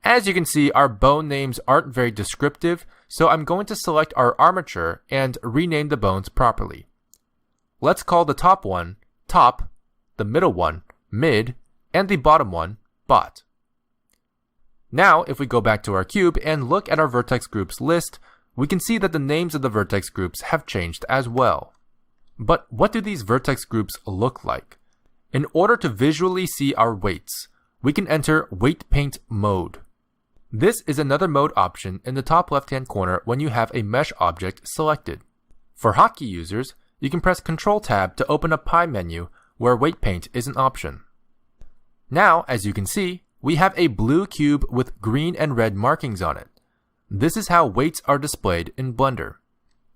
S1: As you can see, our bone names aren't very descriptive, so I'm going to select our armature and rename the bones properly. Let's call the top one top, the middle one mid, and the bottom one bot. Now, if we go back to our cube and look at our vertex groups list, we can see that the names of the vertex groups have changed as well. But what do these vertex groups look like? In order to visually see our weights, we can enter Weight Paint mode. This is another mode option in the top left-hand corner when you have a mesh object selected. For hotkey users, you can press Ctrl Tab to open a pie menu where Weight Paint is an option. Now, as you can see, we have a blue cube with green and red markings on it. This is how weights are displayed in Blender.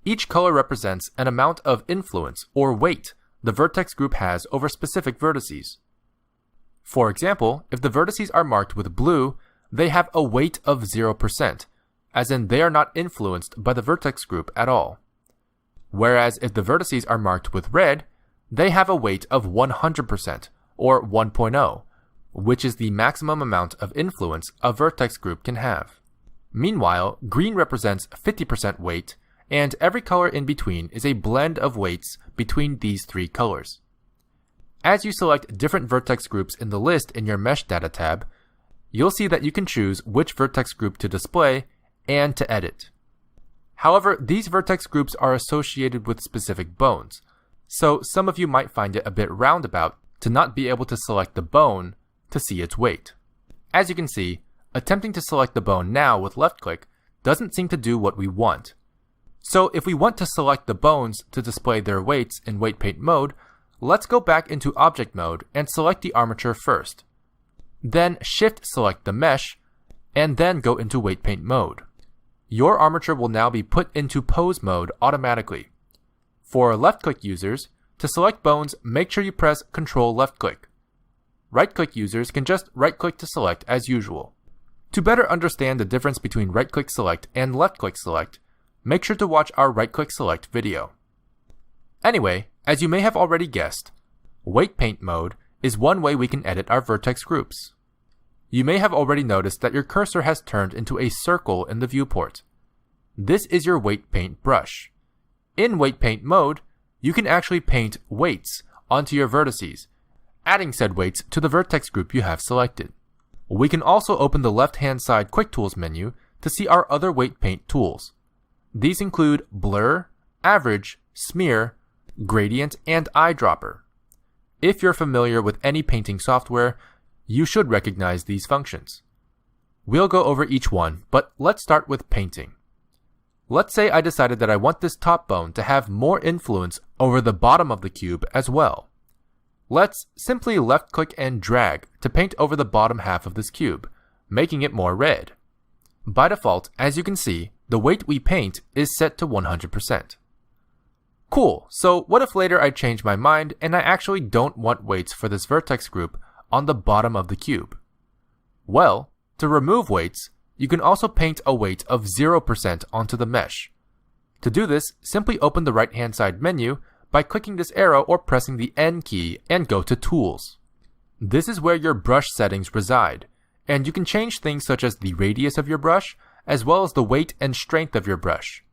S1: Each color represents an amount of influence or weight the vertex group has over specific vertices. For example, if the vertices are marked with blue, they have a weight of 0%, as in they are not influenced by the vertex group at all. Whereas if the vertices are marked with red, they have a weight of 100%, or 1.0, which is the maximum amount of influence a vertex group can have. Meanwhile, green represents 50% weight, and every color in between is a blend of weights between these three colors. As you select different vertex groups in the list in your Mesh Data tab, you'll see that you can choose which vertex group to display and to edit. However, these vertex groups are associated with specific bones, so some of you might find it a bit roundabout to not be able to select the bone to see its weight. As you can see, attempting to select the bone now with left click doesn't seem to do what we want. So if we want to select the bones to display their weights in Weight Paint mode, let's go back into Object mode and select the armature first. Then Shift select the mesh, and then go into Weight Paint mode. Your armature will now be put into pose mode automatically. For left-click users, to select bones, make sure you press Ctrl left-click. Right-click users can just right-click to select as usual. To better understand the difference between right-click select and left-click select, make sure to watch our right-click select video. Anyway, as you may have already guessed, Weight Paint mode is one way we can edit our vertex groups. You may have already noticed that your cursor has turned into a circle in the viewport. This is your Weight Paint brush. In Weight Paint mode, you can actually paint weights onto your vertices, adding said weights to the vertex group you have selected. We can also open the left-hand side Quick Tools menu to see our other Weight Paint tools. These include Blur, Average, Smear, Gradient, and Eyedropper. If you're familiar with any painting software, you should recognize these functions. We'll go over each one, but let's start with painting. Let's say I decided that I want this top bone to have more influence over the bottom of the cube as well. Let's simply left-click and drag to paint over the bottom half of this cube, making it more red. By default, as you can see, the weight we paint is set to 100%. Cool, so what if later I change my mind and I actually don't want weights for this vertex group on the bottom of the cube? Well, to remove weights, you can also paint a weight of 0% onto the mesh. To do this, simply open the right-hand side menu by clicking this arrow or pressing the N key and go to Tools. This is where your brush settings reside, and you can change things such as the radius of your brush, as well as the weight and strength of your brush.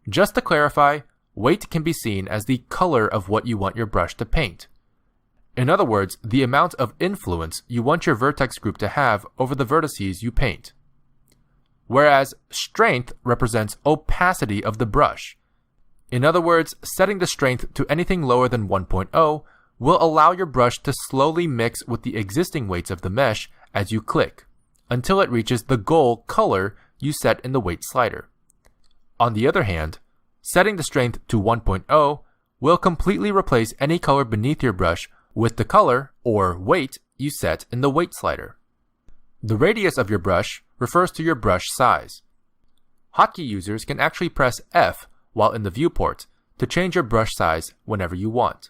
S1: Just to clarify, weight can be seen as the color of what you want your brush to paint. In other words, the amount of influence you want your vertex group to have over the vertices you paint. Whereas strength represents opacity of the brush. In other words, setting the strength to anything lower than 1.0 will allow your brush to slowly mix with the existing weights of the mesh as you click, until it reaches the goal color you set in the weight slider. On the other hand, setting the strength to 1.0 will completely replace any color beneath your brush with the color, or weight, you set in the weight slider. The radius of your brush refers to your brush size. Hotkey users can actually press F while in the viewport to change your brush size whenever you want.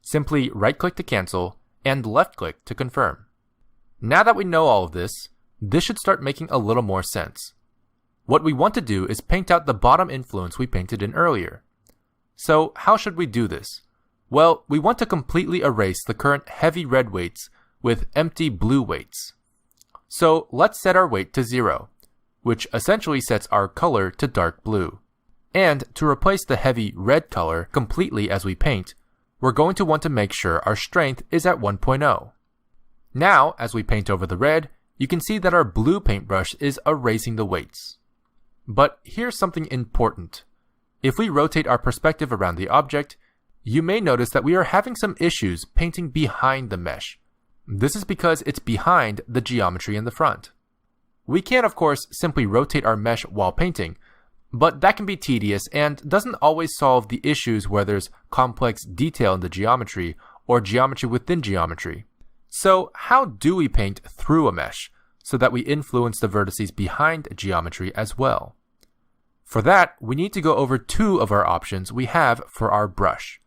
S1: Simply right-click to cancel and left-click to confirm. Now that we know all of this, this should start making a little more sense. What we want to do is paint out the bottom influence we painted in earlier. So how should we do this? Well, we want to completely erase the current heavy red weights with empty blue weights. So let's set our weight to 0, which essentially sets our color to dark blue. And to replace the heavy red color completely as we paint, we're going to want to make sure our strength is at 1.0. Now, as we paint over the red, you can see that our blue paintbrush is erasing the weights. But here's something important. If we rotate our perspective around the object, you may notice that we are having some issues painting behind the mesh. This is because it's behind the geometry in the front. We can, of course, simply rotate our mesh while painting, but that can be tedious and doesn't always solve the issues where there's complex detail in the geometry or geometry within geometry. So how do we paint through a mesh so that we influence the vertices behind geometry as well? For that, we need to go over two of our options we have for our brush.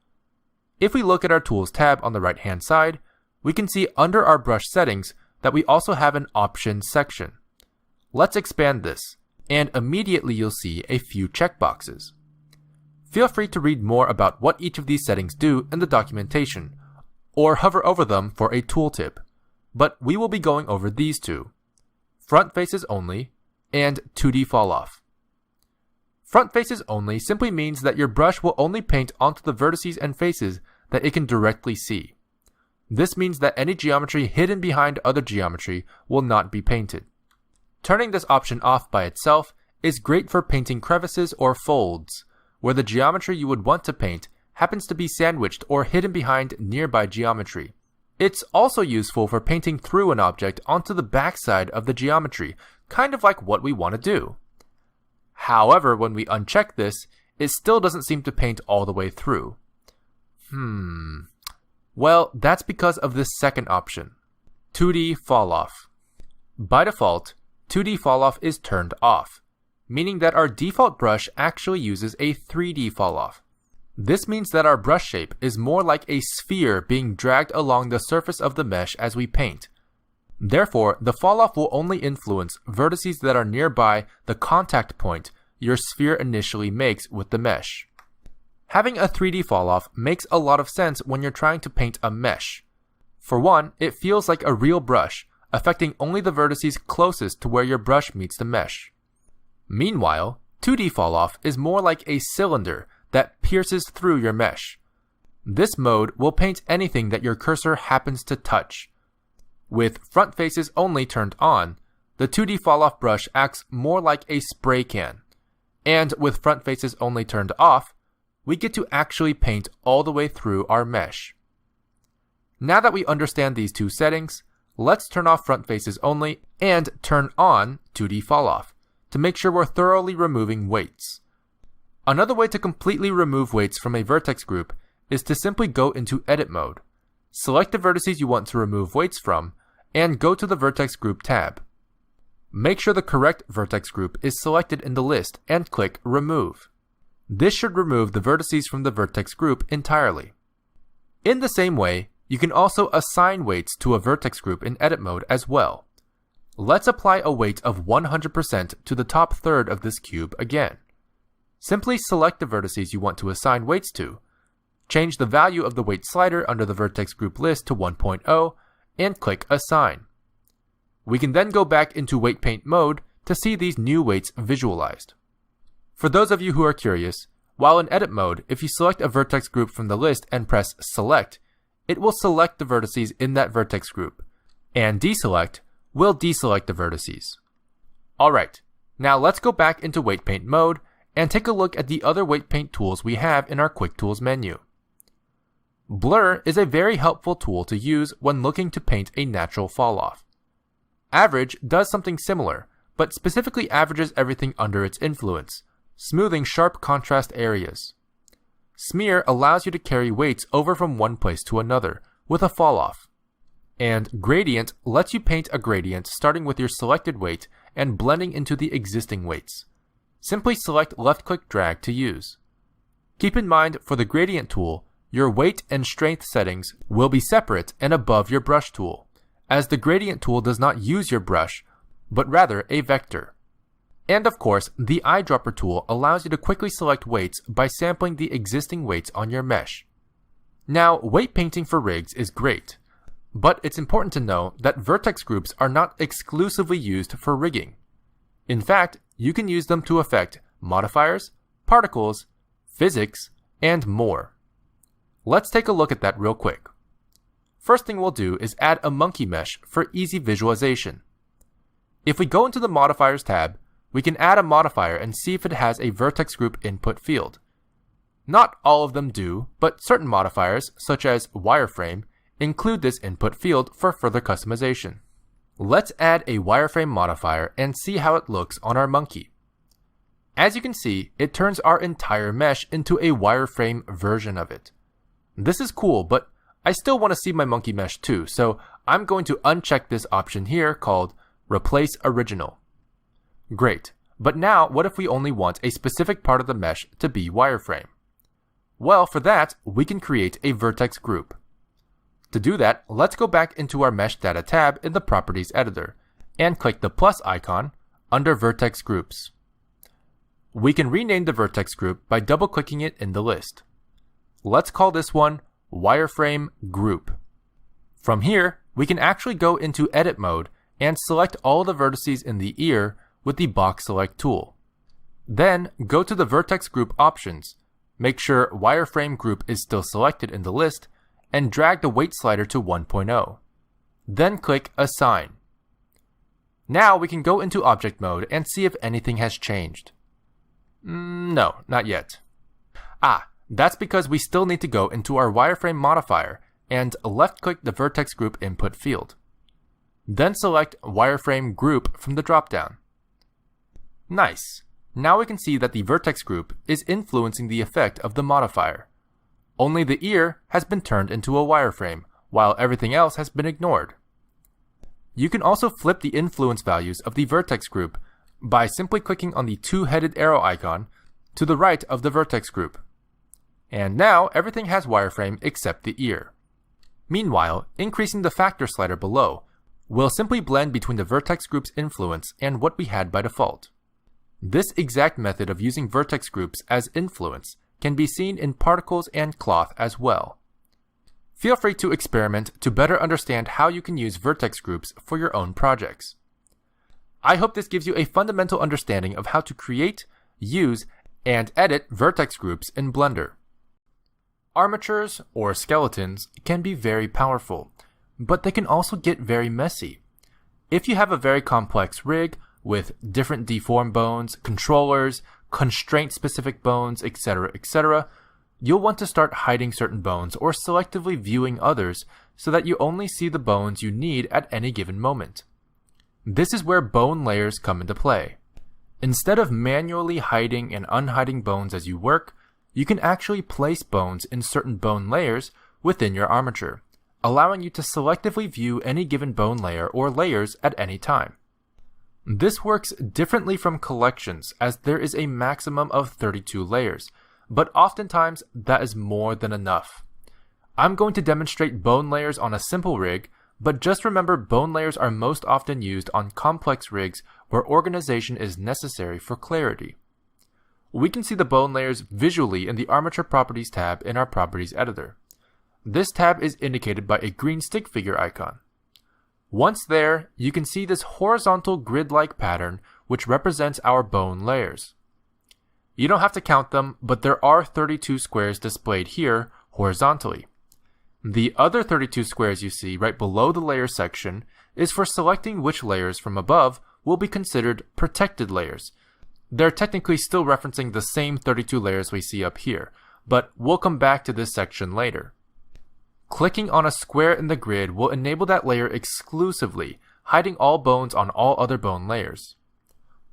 S1: If we look at our Tools tab on the right-hand side, we can see under our brush settings that we also have an Options section. Let's expand this, and immediately you'll see a few checkboxes. Feel free to read more about what each of these settings do in the documentation, or hover over them for a tooltip, but we will be going over these two: Front Faces Only and 2D Fall Off. Front Faces Only simply means that your brush will only paint onto the vertices and faces that it can directly see. This means that any geometry hidden behind other geometry will not be painted. Turning this option off by itself is great for painting crevices or folds, where the geometry you would want to paint happens to be sandwiched or hidden behind nearby geometry. It's also useful for painting through an object onto the backside of the geometry, kind of like what we want to do. However, when we uncheck this, it still doesn't seem to paint all the way through. Well, that's because of this second option, 2D Fall Off. By default, 2D Fall Off is turned off, meaning that our default brush actually uses a 3D fall off. This means that our brush shape is more like a sphere being dragged along the surface of the mesh as we paint. Therefore, the fall off will only influence vertices that are nearby the contact point your sphere initially makes with the mesh. Having a 3D fall off makes a lot of sense when you're trying to paint a mesh. For one, it feels like a real brush, affecting only the vertices closest to where your brush meets the mesh. Meanwhile, 2D fall off is more like a cylinder that pierces through your mesh. This mode will paint anything that your cursor happens to touch. With Front Faces Only turned on, the 2D fall off brush acts more like a spray can. And with Front Faces Only turned off, we get to actually paint all the way through our mesh. Now that we understand these two settings, let's turn off Front Faces Only and turn on 2D Fall Off to make sure we're thoroughly removing weights. Another way to completely remove weights from a vertex group is to simply go into Edit mode, select the vertices you want to remove weights from, and go to the Vertex Group tab. Make sure the correct vertex group is selected in the list and click Remove. This should remove the vertices from the vertex group entirely. In the same way, you can also assign weights to a vertex group in Edit mode as well. Let's apply a weight of 100% to the top third of this cube again. Simply select the vertices you want to assign weights to, change the value of the weight slider under the vertex group list to 1.0, and click Assign. We can then go back into Weight Paint mode to see these new weights visualized. For those of you who are curious, while in Edit mode, if you select a vertex group from the list and press Select, it will select the vertices in that vertex group, and Deselect will deselect the vertices. Alright, now let's go back into Weight Paint mode and take a look at the other Weight Paint tools we have in our Quick Tools menu. Blur is a very helpful tool to use when looking to paint a natural fall-off. Average does something similar, but specifically averages everything under its influence, smoothing sharp contrast areas. Smear allows you to carry weights over from one place to another with a fall-off. And Gradient lets you paint a gradient starting with your selected weight and blending into the existing weights. Simply select left-click drag to use. Keep in mind, for the Gradient tool, your weight and strength settings will be separate and above your brush tool, as the Gradient tool does not use your brush, but rather a vector. And of course, the Eyedropper tool allows you to quickly select weights by sampling the existing weights on your mesh. Now, weight painting for rigs is great, but it's important to know that vertex groups are not exclusively used for rigging. In fact, you can use them to affect modifiers, particles, physics, and more. Let's take a look at that real quick. First thing we'll do is add a monkey mesh for easy visualization. If we go into the Modifiers tab, we can add a modifier and see if it has a vertex group input field. Not all of them do, but certain modifiers, such as wireframe, include this input field for further customization. Let's add a wireframe modifier and see how it looks on our monkey. As you can see, it turns our entire mesh into a wireframe version of it. This is cool, but I still want to see my monkey mesh too, so I'm going to uncheck this option here called Replace Original. Great, but now what if we only want a specific part of the mesh to be wireframe? Well, for that, we can create a vertex group. To do that, let's go back into our Mesh Data tab in the Properties editor and click the plus icon under Vertex Groups. We can rename the vertex group by double-clicking it in the list. Let's call this one Wireframe Group. From here, we can actually go into edit mode and select all the vertices in the ear with the Box Select tool. Then go to the Vertex Group options, make sure Wireframe Group is still selected in the list, and drag the weight slider to 1.0. Then click Assign. Now we can go into object mode and see if anything has changed. No, not yet. That's because we still need to go into our wireframe modifier and left-click the vertex group input field. Then select Wireframe Group from the dropdown. Nice. Now we can see that the vertex group is influencing the effect of the modifier. Only the ear has been turned into a wireframe, while everything else has been ignored. You can also flip the influence values of the vertex group by simply clicking on the two-headed arrow icon to the right of the vertex group. And now everything has wireframe except the ear. Meanwhile, increasing the factor slider below will simply blend between the vertex group's influence and what we had by default. This exact method of using vertex groups as influence can be seen in Particles and Cloth as well. Feel free to experiment to better understand how you can use vertex groups for your own projects. I hope this gives you a fundamental understanding of how to create, use, and edit vertex groups in Blender. Armatures, or skeletons, can be very powerful, but they can also get very messy. If you have a very complex rig with different deform bones, controllers, constraint-specific bones, etc., you'll want to start hiding certain bones or selectively viewing others so that you only see the bones you need at any given moment. This is where bone layers come into play. Instead of manually hiding and unhiding bones as you work, you can actually place bones in certain bone layers within your armature, allowing you to selectively view any given bone layer or layers at any time. This works differently from collections as there is a maximum of 32 layers, but oftentimes that is more than enough. I'm going to demonstrate bone layers on a simple rig, but just remember bone layers are most often used on complex rigs where organization is necessary for clarity. We can see the bone layers visually in the Armature Properties tab in our Properties editor. This tab is indicated by a green stick figure icon. Once there, you can see this horizontal grid-like pattern which represents our bone layers. You don't have to count them, but there are 32 squares displayed here horizontally. The other 32 squares you see right below the layer section is for selecting which layers from above will be considered protected layers. They're technically still referencing the same 32 layers we see up here, but we'll come back to this section later. Clicking on a square in the grid will enable that layer exclusively, hiding all bones on all other bone layers.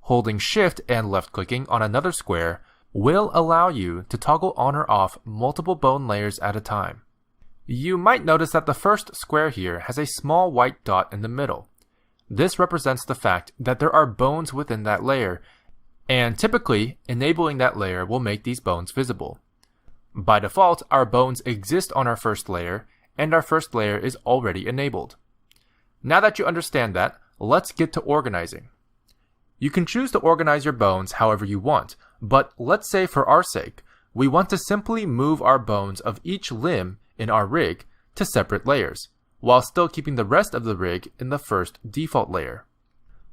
S1: Holding Shift and left-clicking on another square will allow you to toggle on or off multiple bone layers at a time. You might notice that the first square here has a small white dot in the middle. This represents the fact that there are bones within that layer, and typically, enabling that layer will make these bones visible. By default, our bones exist on our first layer, and our first layer is already enabled. Now that you understand that, let's get to organizing. You can choose to organize your bones however you want, but let's say for our sake, we want to simply move our bones of each limb in our rig to separate layers, while still keeping the rest of the rig in the first default layer.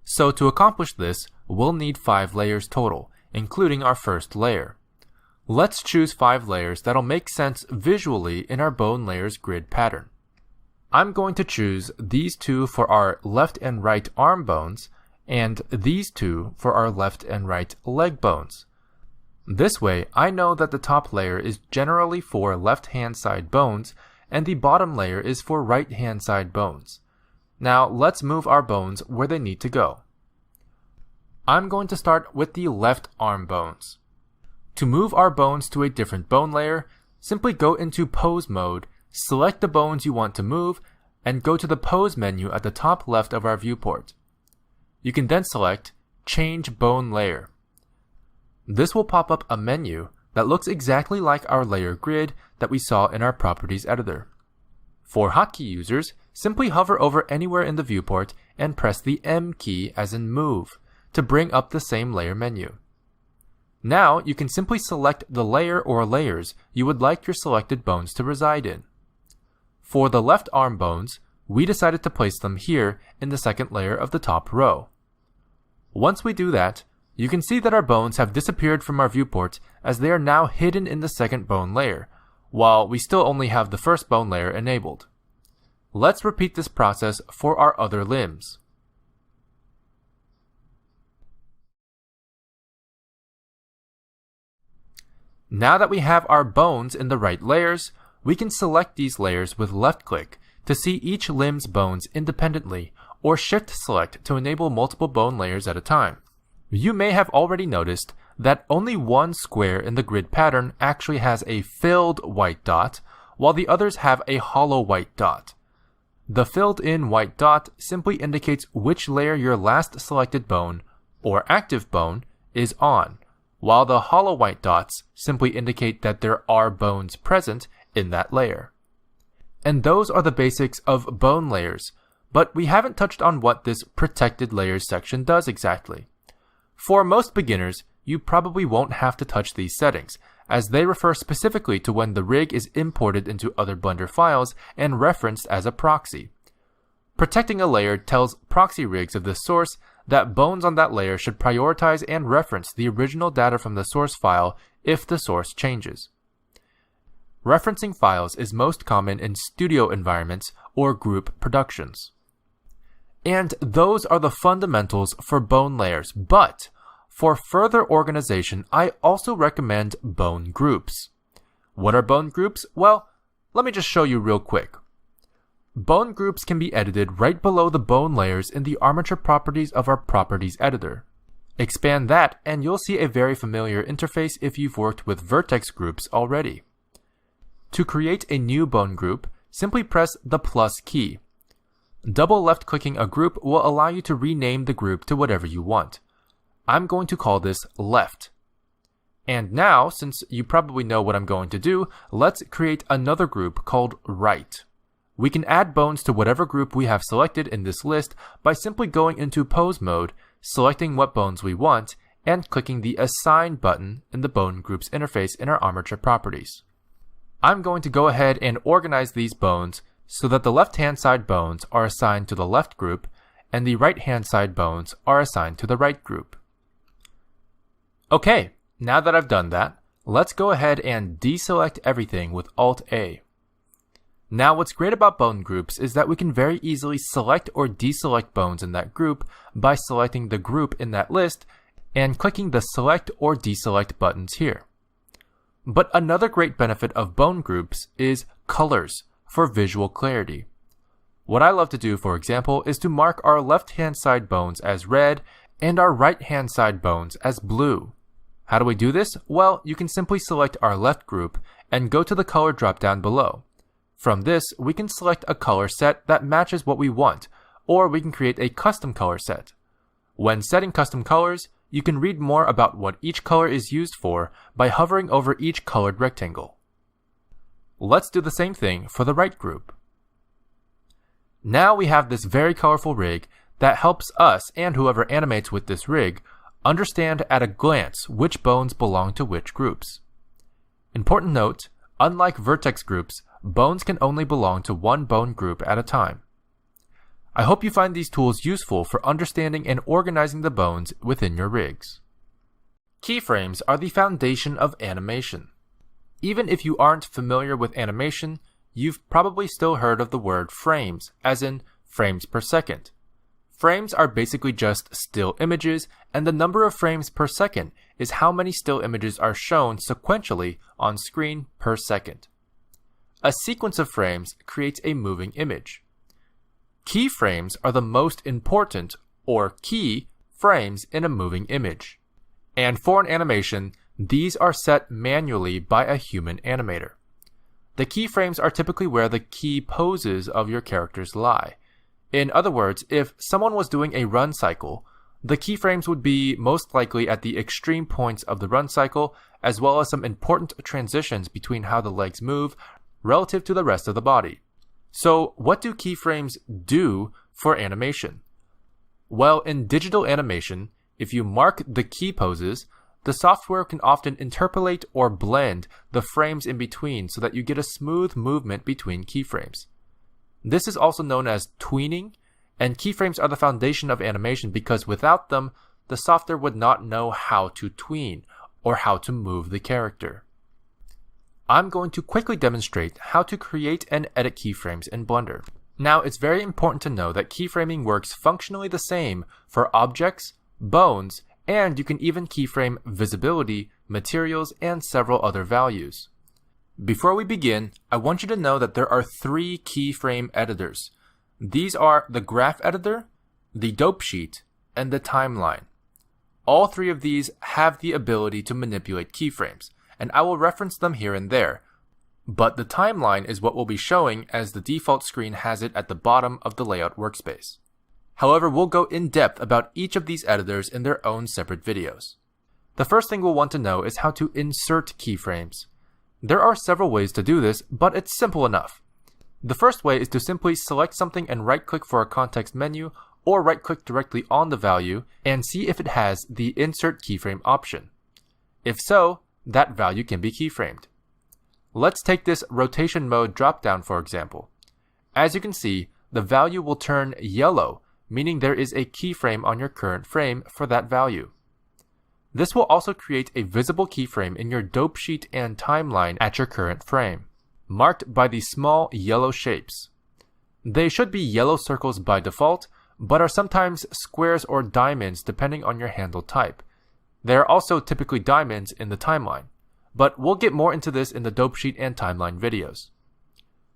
S1: So to accomplish this, we'll need 5 layers total, including our first layer. Let's choose 5 layers that'll make sense visually in our bone layers grid pattern. I'm going to choose these 2 for our left and right arm bones, and these two for our left and right leg bones. This way, I know that the top layer is generally for left-hand side bones, and the bottom layer is for right-hand side bones. Now, let's move our bones where they need to go. I'm going to start with the left arm bones. To move our bones to a different bone layer, simply go into Pose mode, select the bones you want to move, and go to the Pose menu at the top left of our viewport. You can then select Change Bone Layer. This will pop up a menu that looks exactly like our layer grid that we saw in our Properties editor. For hotkey users, simply hover over anywhere in the viewport and press the M key as in Move to bring up the same layer menu. Now you can simply select the layer or layers you would like your selected bones to reside in. For the left arm bones, we decided to place them here in the second layer of the top row. Once we do that, you can see that our bones have disappeared from our viewport as they are now hidden in the second bone layer, while we still only have the first bone layer enabled. Let's repeat this process for our other limbs. Now that we have our bones in the right layers, we can select these layers with left click to see each limb's bones independently, or shift select to enable multiple bone layers at a time. You may have already noticed that only one square in the grid pattern actually has a filled white dot, while the others have a hollow white dot. The filled in white dot simply indicates which layer your last selected bone, or active bone, is on, while the hollow white dots simply indicate that there are bones present in that layer. And those are the basics of bone layers, but we haven't touched on what this protected layers section does exactly. For most beginners, you probably won't have to touch these settings, as they refer specifically to when the rig is imported into other Blender files and referenced as a proxy. Protecting a layer tells proxy rigs of the source that bones on that layer should prioritize and reference the original data from the source file if the source changes. Referencing files is most common in studio environments or group productions. And those are the fundamentals for bone layers, but for further organization, I also recommend bone groups. What are bone groups? Well, let me just show you real quick. Bone groups can be edited right below the bone layers in the armature properties of our Properties editor. Expand that and you'll see a very familiar interface if you've worked with vertex groups already. To create a new bone group, simply press the plus key. Double left-clicking a group will allow you to rename the group to whatever you want. I'm going to call this left. And now, since you probably know what I'm going to do, let's create another group called right. We can add bones to whatever group we have selected in this list by simply going into Pose mode, selecting what bones we want, and clicking the Assign button in the Bone Groups interface in our armature properties. I'm going to go ahead and organize these bones so that the left-hand side bones are assigned to the left group and the right-hand side bones are assigned to the right group. Okay, now that I've done that, let's go ahead and deselect everything with Alt-A. Now what's great about bone groups is that we can very easily select or deselect bones in that group by selecting the group in that list and clicking the Select or Deselect buttons here. But another great benefit of bone groups is colors for visual clarity. What I love to do, for example, is to mark our left-hand side bones as red and our right-hand side bones as blue. How do we do this? Well, you can simply select our left group and go to the color drop-down below. From this, we can select a color set that matches what we want, or we can create a custom color set. When setting custom colors, you can read more about what each color is used for by hovering over each colored rectangle. Let's do the same thing for the right group. Now we have this very colorful rig that helps us and whoever animates with this rig understand at a glance which bones belong to which groups. Important note, unlike vertex groups, bones can only belong to one bone group at a time. I hope you find these tools useful for understanding and organizing the bones within your rigs. Keyframes are the foundation of animation. Even if you aren't familiar with animation, you've probably still heard of the word frames, as in frames per second. Frames are basically just still images, and the number of frames per second is how many still images are shown sequentially on screen per second. A sequence of frames creates a moving image. Keyframes are the most important, or key, frames in a moving image. And for an animation, these are set manually by a human animator. The keyframes are typically where the key poses of your characters lie. In other words, if someone was doing a run cycle, the keyframes would be most likely at the extreme points of the run cycle, as well as some important transitions between how the legs move relative to the rest of the body. So, what do keyframes do for animation? Well, in digital animation, if you mark the key poses, the software can often interpolate or blend the frames in between so that you get a smooth movement between keyframes. This is also known as tweening, and keyframes are the foundation of animation because without them, the software would not know how to tween or how to move the character. I'm going to quickly demonstrate how to create and edit keyframes in Blender. Now, it's very important to know that keyframing works functionally the same for objects, bones, and you can even keyframe visibility, materials, and several other values. Before we begin, I want you to know that there are 3 keyframe editors. These are the graph editor, the dope sheet, and the timeline. All 3 of these have the ability to manipulate keyframes, and I will reference them here and there. But the timeline is what we'll be showing as the default screen has it at the bottom of the layout workspace. However, we'll go in depth about each of these editors in their own separate videos. The first thing we'll want to know is how to insert keyframes. There are several ways to do this, but it's simple enough. The first way is to simply select something and right-click for a context menu, or right-click directly on the value and see if it has the Insert Keyframe option. If so, that value can be keyframed. Let's take this rotation mode dropdown for example. As you can see, the value will turn yellow, meaning there is a keyframe on your current frame for that value. This will also create a visible keyframe in your dope sheet and timeline at your current frame, marked by these small yellow shapes. They should be yellow circles by default, but are sometimes squares or diamonds depending on your handle type. They are also typically diamonds in the timeline, but we'll get more into this in the dope sheet and timeline videos.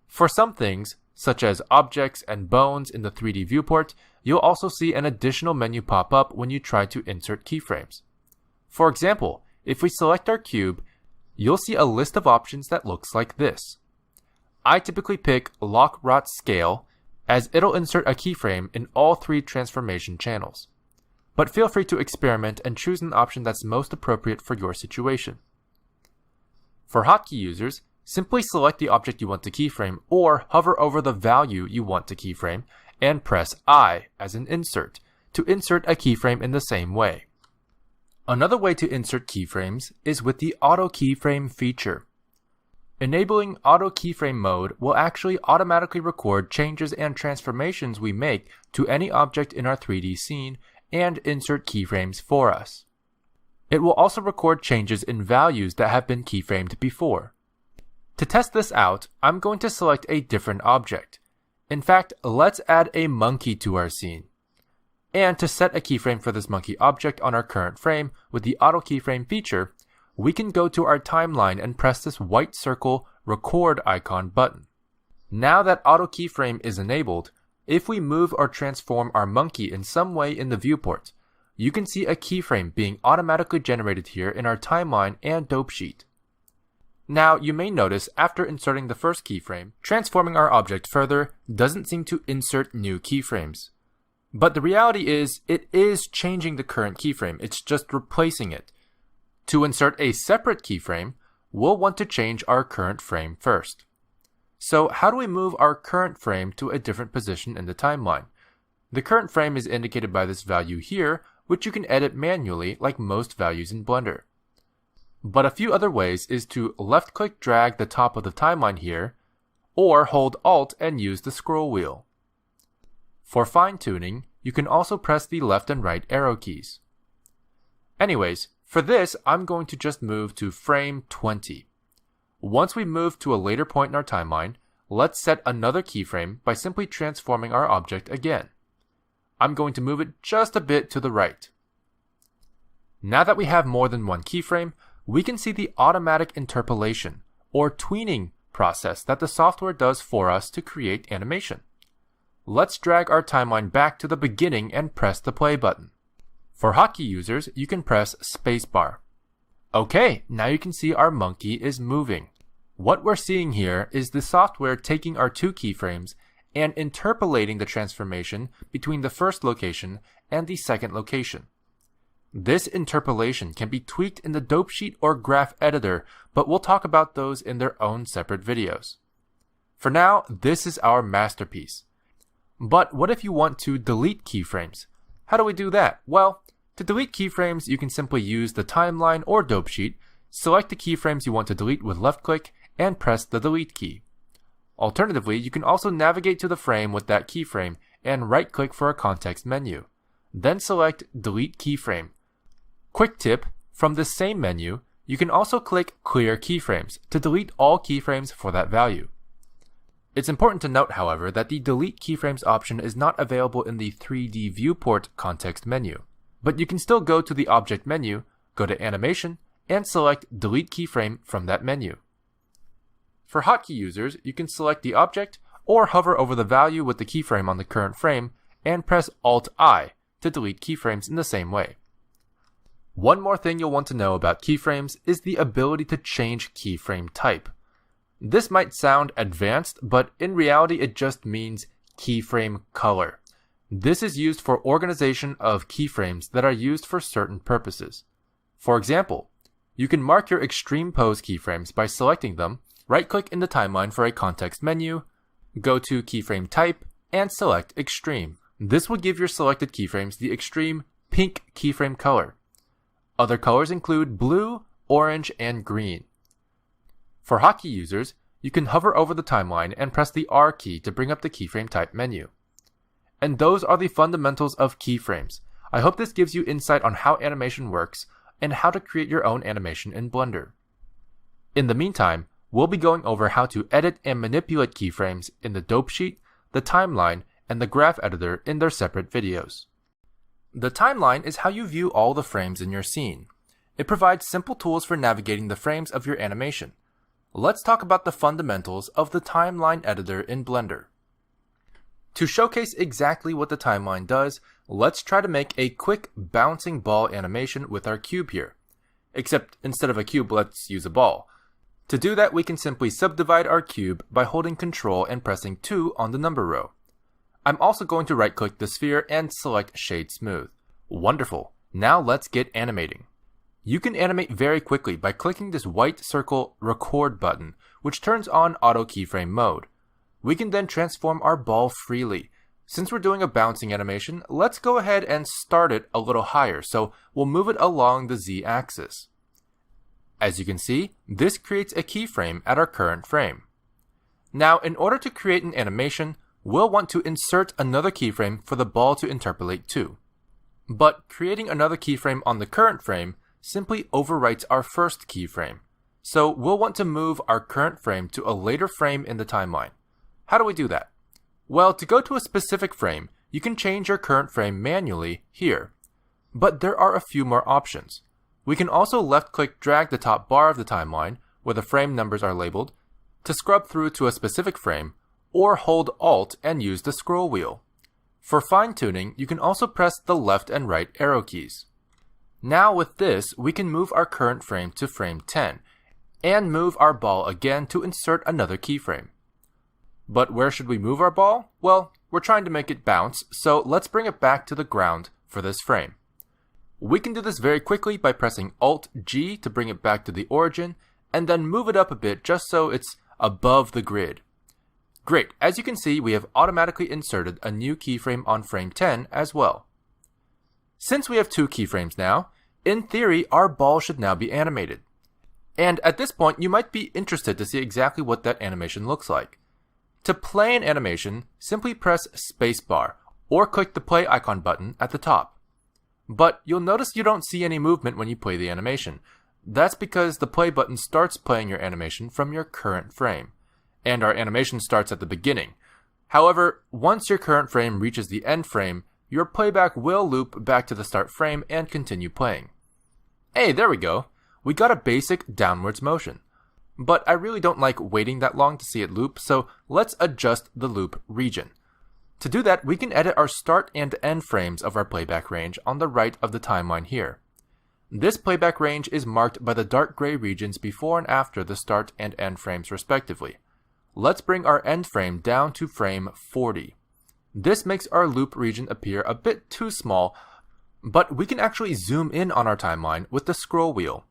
S1: For some things, such as objects and bones in the 3D viewport, you'll also see an additional menu pop up when you try to insert keyframes. For example, if we select our cube, you'll see a list of options that looks like this. I typically pick Lock Rot Scale, as it'll insert a keyframe in all 3 transformation channels. But feel free to experiment and choose an option that's most appropriate for your situation. For hotkey users, simply select the object you want to keyframe or hover over the value you want to keyframe and press I as an insert to insert a keyframe in the same way. Another way to insert keyframes is with the Auto Keyframe feature. Enabling Auto Keyframe mode will actually automatically record changes and transformations we make to any object in our 3D scene and insert keyframes for us. It will also record changes in values that have been keyframed before. To test this out, I'm going to select a different object. In fact, let's add a monkey to our scene. And to set a keyframe for this monkey object on our current frame with the Auto Keyframe feature, we can go to our timeline and press this white circle record icon button. Now that Auto Keyframe is enabled, if we move or transform our monkey in some way in the viewport, you can see a keyframe being automatically generated here in our timeline and dope sheet. Now, you may notice after inserting the first keyframe, transforming our object further doesn't seem to insert new keyframes. But the reality is, it is changing the current keyframe, it's just replacing it. To insert a separate keyframe, we'll want to change our current frame first. So how do we move our current frame to a different position in the timeline? The current frame is indicated by this value here, which you can edit manually like most values in Blender. But a few other ways is to left-click drag the top of the timeline here, or hold Alt and use the scroll wheel. For fine-tuning, you can also press the left and right arrow keys. Anyways, for this, I'm going to just move to frame 20. Once we move to a later point in our timeline, let's set another keyframe by simply transforming our object again. I'm going to move it just a bit to the right. Now that we have more than one keyframe, we can see the automatic interpolation, or tweening process that the software does for us to create animation. Let's drag our timeline back to the beginning and press the play button. For hotkey users, you can press spacebar. Okay, now you can see our monkey is moving. What we're seeing here is the software taking our two keyframes and interpolating the transformation between the first location and the second location. This interpolation can be tweaked in the dope sheet or graph editor, but we'll talk about those in their own separate videos. For now, this is our masterpiece. But what if you want to delete keyframes? How do we do that? Well, to delete keyframes, you can simply use the timeline or dope sheet, select the keyframes you want to delete with left click, and press the delete key. Alternatively, you can also navigate to the frame with that keyframe and right click for a context menu. Then select delete keyframe. Quick tip, from this same menu, you can also click clear keyframes to delete all keyframes for that value. It's important to note, however, that the delete keyframes option is not available in the 3D viewport context menu, but you can still go to the object menu, go to animation, and select delete keyframe from that menu. For hotkey users, you can select the object or hover over the value with the keyframe on the current frame and press Alt-I to delete keyframes in the same way. One more thing you'll want to know about keyframes is the ability to change keyframe type. This might sound advanced, but in reality it just means keyframe color. This is used for organization of keyframes that are used for certain purposes. For example, you can mark your extreme pose keyframes by selecting them, right-click in the timeline for a context menu, go to keyframe type, and select extreme. This will give your selected keyframes the extreme pink keyframe color. Other colors include blue, orange, and green. For hotkey users, you can hover over the timeline and press the R key to bring up the keyframe type menu. And those are the fundamentals of keyframes. I hope this gives you insight on how animation works and how to create your own animation in Blender. In the meantime, we'll be going over how to edit and manipulate keyframes in the dope sheet, the timeline, and the graph editor in their separate videos. The timeline is how you view all the frames in your scene. It provides simple tools for navigating the frames of your animation. Let's talk about the fundamentals of the timeline editor in Blender. To showcase exactly what the timeline does, let's try to make a quick bouncing ball animation with our cube here. Except instead of a cube, let's use a ball. To do that, we can simply subdivide our cube by holding Ctrl and pressing 2 on the number row. I'm also going to right-click the sphere and select Shade Smooth. Wonderful! Now let's get animating. You can animate very quickly by clicking this white circle Record button, which turns on Auto Keyframe mode. We can then transform our ball freely. Since we're doing a bouncing animation, let's go ahead and start it a little higher, so we'll move it along the Z-axis. As you can see, this creates a keyframe at our current frame. Now, in order to create an animation, we'll want to insert another keyframe for the ball to interpolate to. But creating another keyframe on the current frame simply overwrites our first keyframe. So we'll want to move our current frame to a later frame in the timeline. How do we do that? Well, to go to a specific frame, you can change your current frame manually here. But there are a few more options. We can also left-click drag the top bar of the timeline, where the frame numbers are labeled, to scrub through to a specific frame, or hold Alt and use the scroll wheel. For fine-tuning, you can also press the left and right arrow keys. Now with this, we can move our current frame to frame 10, and move our ball again to insert another keyframe. But where should we move our ball? Well, we're trying to make it bounce, so let's bring it back to the ground for this frame. We can do this very quickly by pressing Alt-G to bring it back to the origin, and then move it up a bit just so it's above the grid. Great, as you can see, we have automatically inserted a new keyframe on frame 10 as well. Since we have two keyframes now, in theory, our ball should now be animated. And at this point, you might be interested to see exactly what that animation looks like. To play an animation, simply press spacebar, or click the play icon button at the top. But you'll notice you don't see any movement when you play the animation. That's because the play button starts playing your animation from your current frame, and our animation starts at the beginning. However, once your current frame reaches the end frame, your playback will loop back to the start frame and continue playing. Hey, there we go. We got a basic downwards motion. But I really don't like waiting that long to see it loop, so let's adjust the loop region. To do that, we can edit our start and end frames of our playback range on the right of the timeline here. This playback range is marked by the dark gray regions before and after the start and end frames respectively. Let's bring our end frame down to frame 40. This makes our loop region appear a bit too small, but we can actually zoom in on our timeline with the scroll wheel.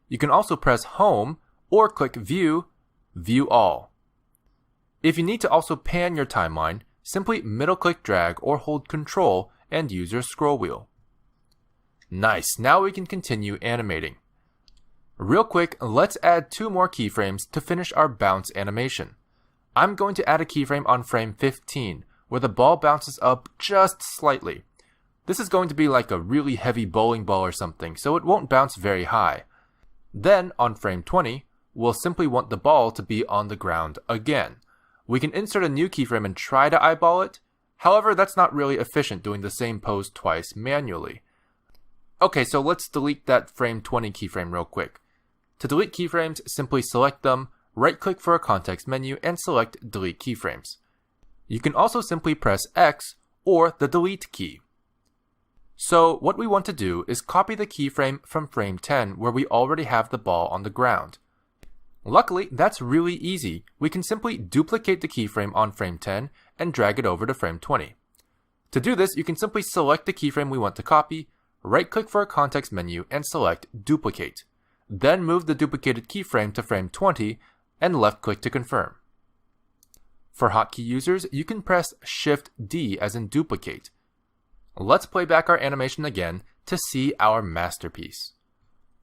S1: You can also press Home or click View, View All. If you need to also pan your timeline, simply middle-click drag or hold Control and use your scroll wheel. Nice, now we can continue animating. Real quick, let's add 2 more keyframes to finish our bounce animation. I'm going to add a keyframe on frame 15, where the ball bounces up just slightly. This is going to be like a really heavy bowling ball or something, so it won't bounce very high. Then, on frame 20, we'll simply want the ball to be on the ground again. We can insert a new keyframe and try to eyeball it. However, that's not really efficient doing the same pose twice manually. Okay, so let's delete that frame 20 keyframe real quick. To delete keyframes, simply select them, right-click for a context menu, and select Delete Keyframes. You can also simply press X or the Delete key. So what we want to do is copy the keyframe from frame 10 where we already have the ball on the ground. Luckily, that's really easy. We can simply duplicate the keyframe on frame 10 and drag it over to frame 20. To do this, you can simply select the keyframe we want to copy, right-click for a context menu, and select Duplicate. Then move the duplicated keyframe to frame 20 and left-click to confirm. For hotkey users, you can press Shift-D as in duplicate. Let's play back our animation again to see our masterpiece.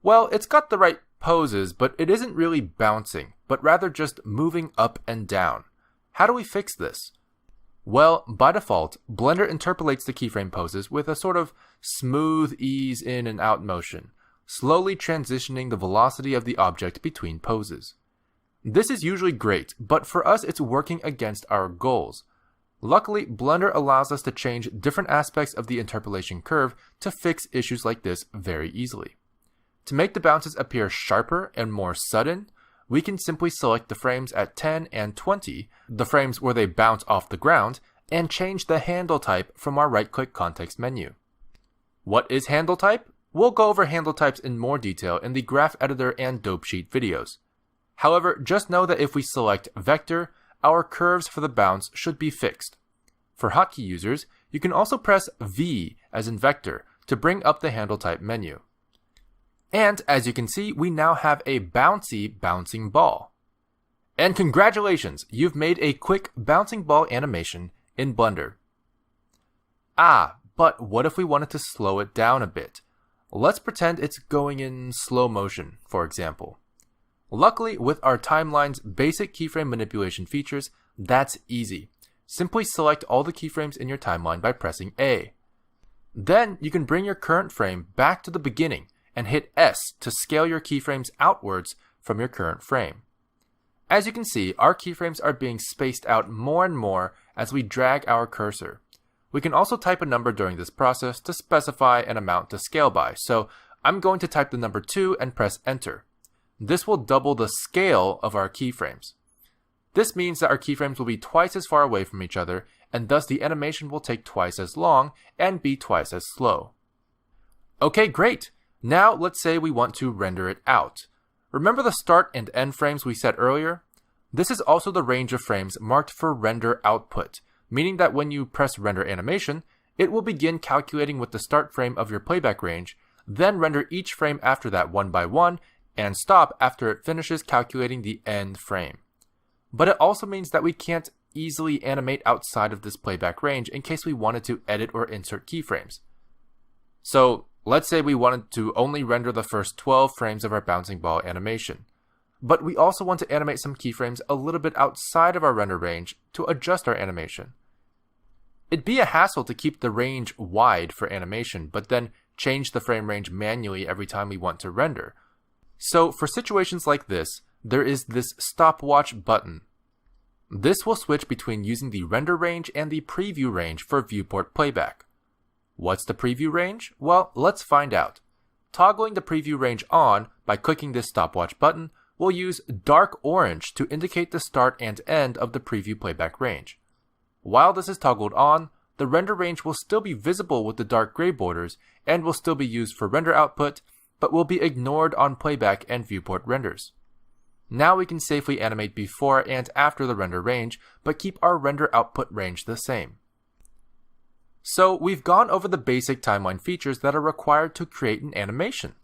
S1: Well, it's got the right poses, but it isn't really bouncing, but rather just moving up and down. How do we fix this? Well, by default, Blender interpolates the keyframe poses with a sort of smooth ease in and out motion, slowly transitioning the velocity of the object between poses. This is usually great, but for us it's working against our goals. Luckily, Blender allows us to change different aspects of the interpolation curve to fix issues like this very easily. To make the bounces appear sharper and more sudden, we can simply select the frames at 10 and 20, the frames where they bounce off the ground, and change the handle type from our right-click context menu. What is handle type? We'll go over handle types in more detail in the Graph Editor and Dopesheet videos. However, just know that if we select Vector, our curves for the bounce should be fixed. For hotkey users, you can also press V as in Vector to bring up the handle type menu. And as you can see, we now have a bouncy bouncing ball. And congratulations, you've made a quick bouncing ball animation in Blender. But what if we wanted to slow it down a bit? Let's pretend it's going in slow motion, for example. Luckily, with our timeline's basic keyframe manipulation features, that's easy. Simply select all the keyframes in your timeline by pressing A. Then you can bring your current frame back to the beginning and hit S to scale your keyframes outwards from your current frame. As you can see, our keyframes are being spaced out more and more as we drag our cursor. We can also type a number during this process to specify an amount to scale by, so I'm going to type the number 2 and press Enter. This will double the scale of our keyframes. This means that our keyframes will be twice as far away from each other, and thus the animation will take twice as long and be twice as slow. Okay, great! Now let's say we want to render it out. Remember the start and end frames we set earlier? This is also the range of frames marked for render output, meaning that when you press render animation, it will begin calculating with the start frame of your playback range, then render each frame after that one by one, and stop after it finishes calculating the end frame. But it also means that we can't easily animate outside of this playback range in case we wanted to edit or insert keyframes. So let's say we wanted to only render the first 12 frames of our bouncing ball animation. But we also want to animate some keyframes a little bit outside of our render range to adjust our animation. It'd be a hassle to keep the range wide for animation, but then change the frame range manually every time we want to render. So for situations like this, there is this stopwatch button. This will switch between using the render range and the preview range for viewport playback. What's the preview range? Well, let's find out. Toggling the preview range on by clicking this stopwatch button will use dark orange to indicate the start and end of the preview playback range. While this is toggled on, the render range will still be visible with the dark gray borders and will still be used for render output, but will be ignored on playback and viewport renders. Now we can safely animate before and after the render range, but keep our render output range the same. So we've gone over the basic timeline features that are required to create an animation.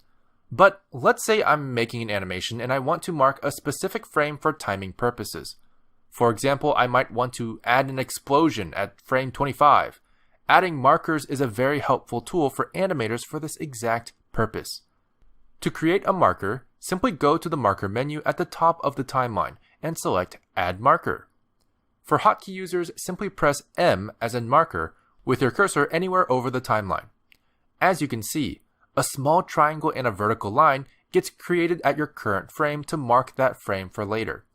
S1: But let's say I'm making an animation and I want to mark a specific frame for timing purposes. For example, I might want to add an explosion at frame 25. Adding markers is a very helpful tool for animators for this exact purpose. To create a marker, simply go to the marker menu at the top of the timeline and select Add Marker. For hotkey users, simply press M as in marker with your cursor anywhere over the timeline. As you can see, a small triangle and a vertical line gets created at your current frame to mark that frame for later.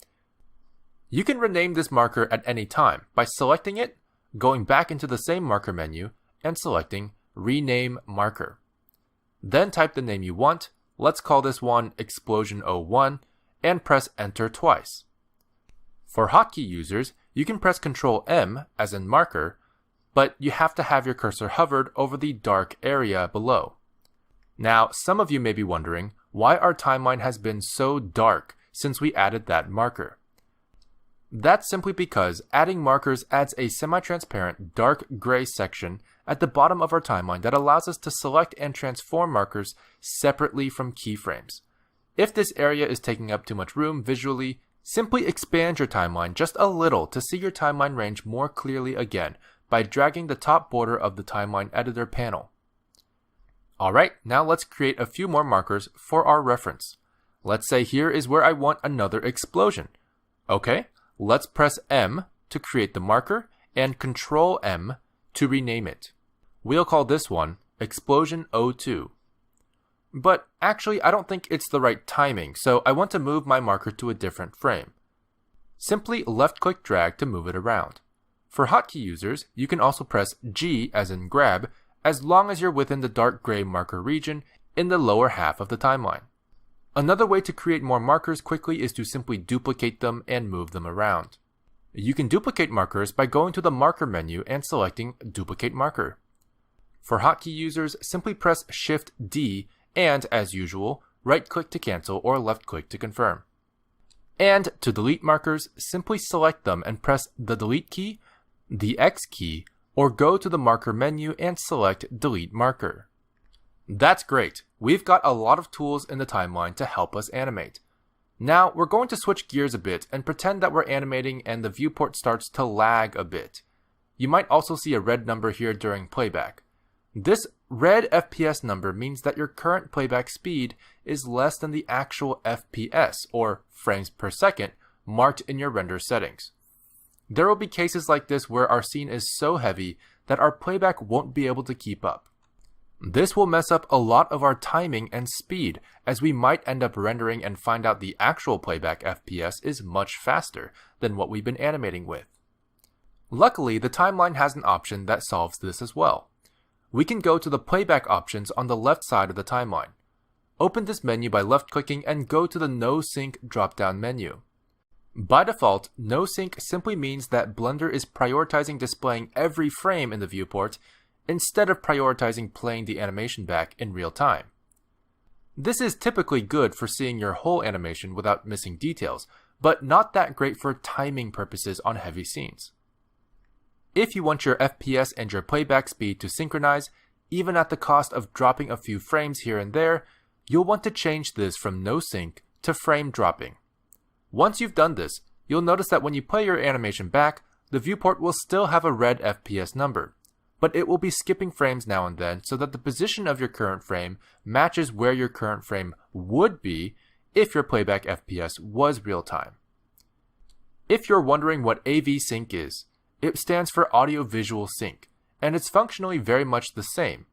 S1: You can rename this marker at any time by selecting it, going back into the same marker menu, and selecting Rename Marker. Then type the name you want, let's call this one Explosion 01, and press Enter twice. For hotkey users, you can press Ctrl M as in marker, but you have to have your cursor hovered over the dark area below. Now, some of you may be wondering why our timeline has been so dark since we added that marker. That's simply because adding markers adds a semi-transparent dark gray section at the bottom of our timeline that allows us to select and transform markers separately from keyframes. If this area is taking up too much room visually, simply expand your timeline just a little to see your timeline range more clearly again by dragging the top border of the timeline editor panel. Alright, now let's create a few more markers for our reference. Let's say here is where I want another explosion. Okay, let's press M to create the marker and Ctrl M to rename it. We'll call this one Explosion 02. But actually, I don't think it's the right timing, so I want to move my marker to a different frame. Simply left-click drag to move it around. For hotkey users, you can also press G as in grab, as long as you're within the dark gray marker region in the lower half of the timeline. Another way to create more markers quickly is to simply duplicate them and move them around. You can duplicate markers by going to the marker menu and selecting Duplicate Marker. For hotkey users, simply press Shift D and, as usual, right-click to cancel or left-click to confirm. And to delete markers, simply select them and press the Delete key, the X key, or go to the marker menu and select Delete Marker. That's great. We've got a lot of tools in the timeline to help us animate. Now we're going to switch gears a bit and pretend that we're animating and the viewport starts to lag a bit. You might also see a red number here during playback. This red FPS number means that your current playback speed is less than the actual FPS, or frames per second, marked in your render settings. There will be cases like this where our scene is so heavy that our playback won't be able to keep up. This will mess up a lot of our timing and speed, as we might end up rendering and find out the actual playback FPS is much faster than what we've been animating with. Luckily, the timeline has an option that solves this as well. We can go to the playback options on the left side of the timeline. Open this menu by left-clicking and go to the No Sync drop-down menu. By default, No Sync simply means that Blender is prioritizing displaying every frame in the viewport instead of prioritizing playing the animation back in real time. This is typically good for seeing your whole animation without missing details, but not that great for timing purposes on heavy scenes. If you want your FPS and your playback speed to synchronize, even at the cost of dropping a few frames here and there, you'll want to change this from No Sync to frame dropping. Once you've done this, you'll notice that when you play your animation back, the viewport will still have a red FPS number, but it will be skipping frames now and then so that the position of your current frame matches where your current frame would be if your playback FPS was real time. If you're wondering what AV Sync is, it stands for Audio Visual Sync, and it's functionally very much the same.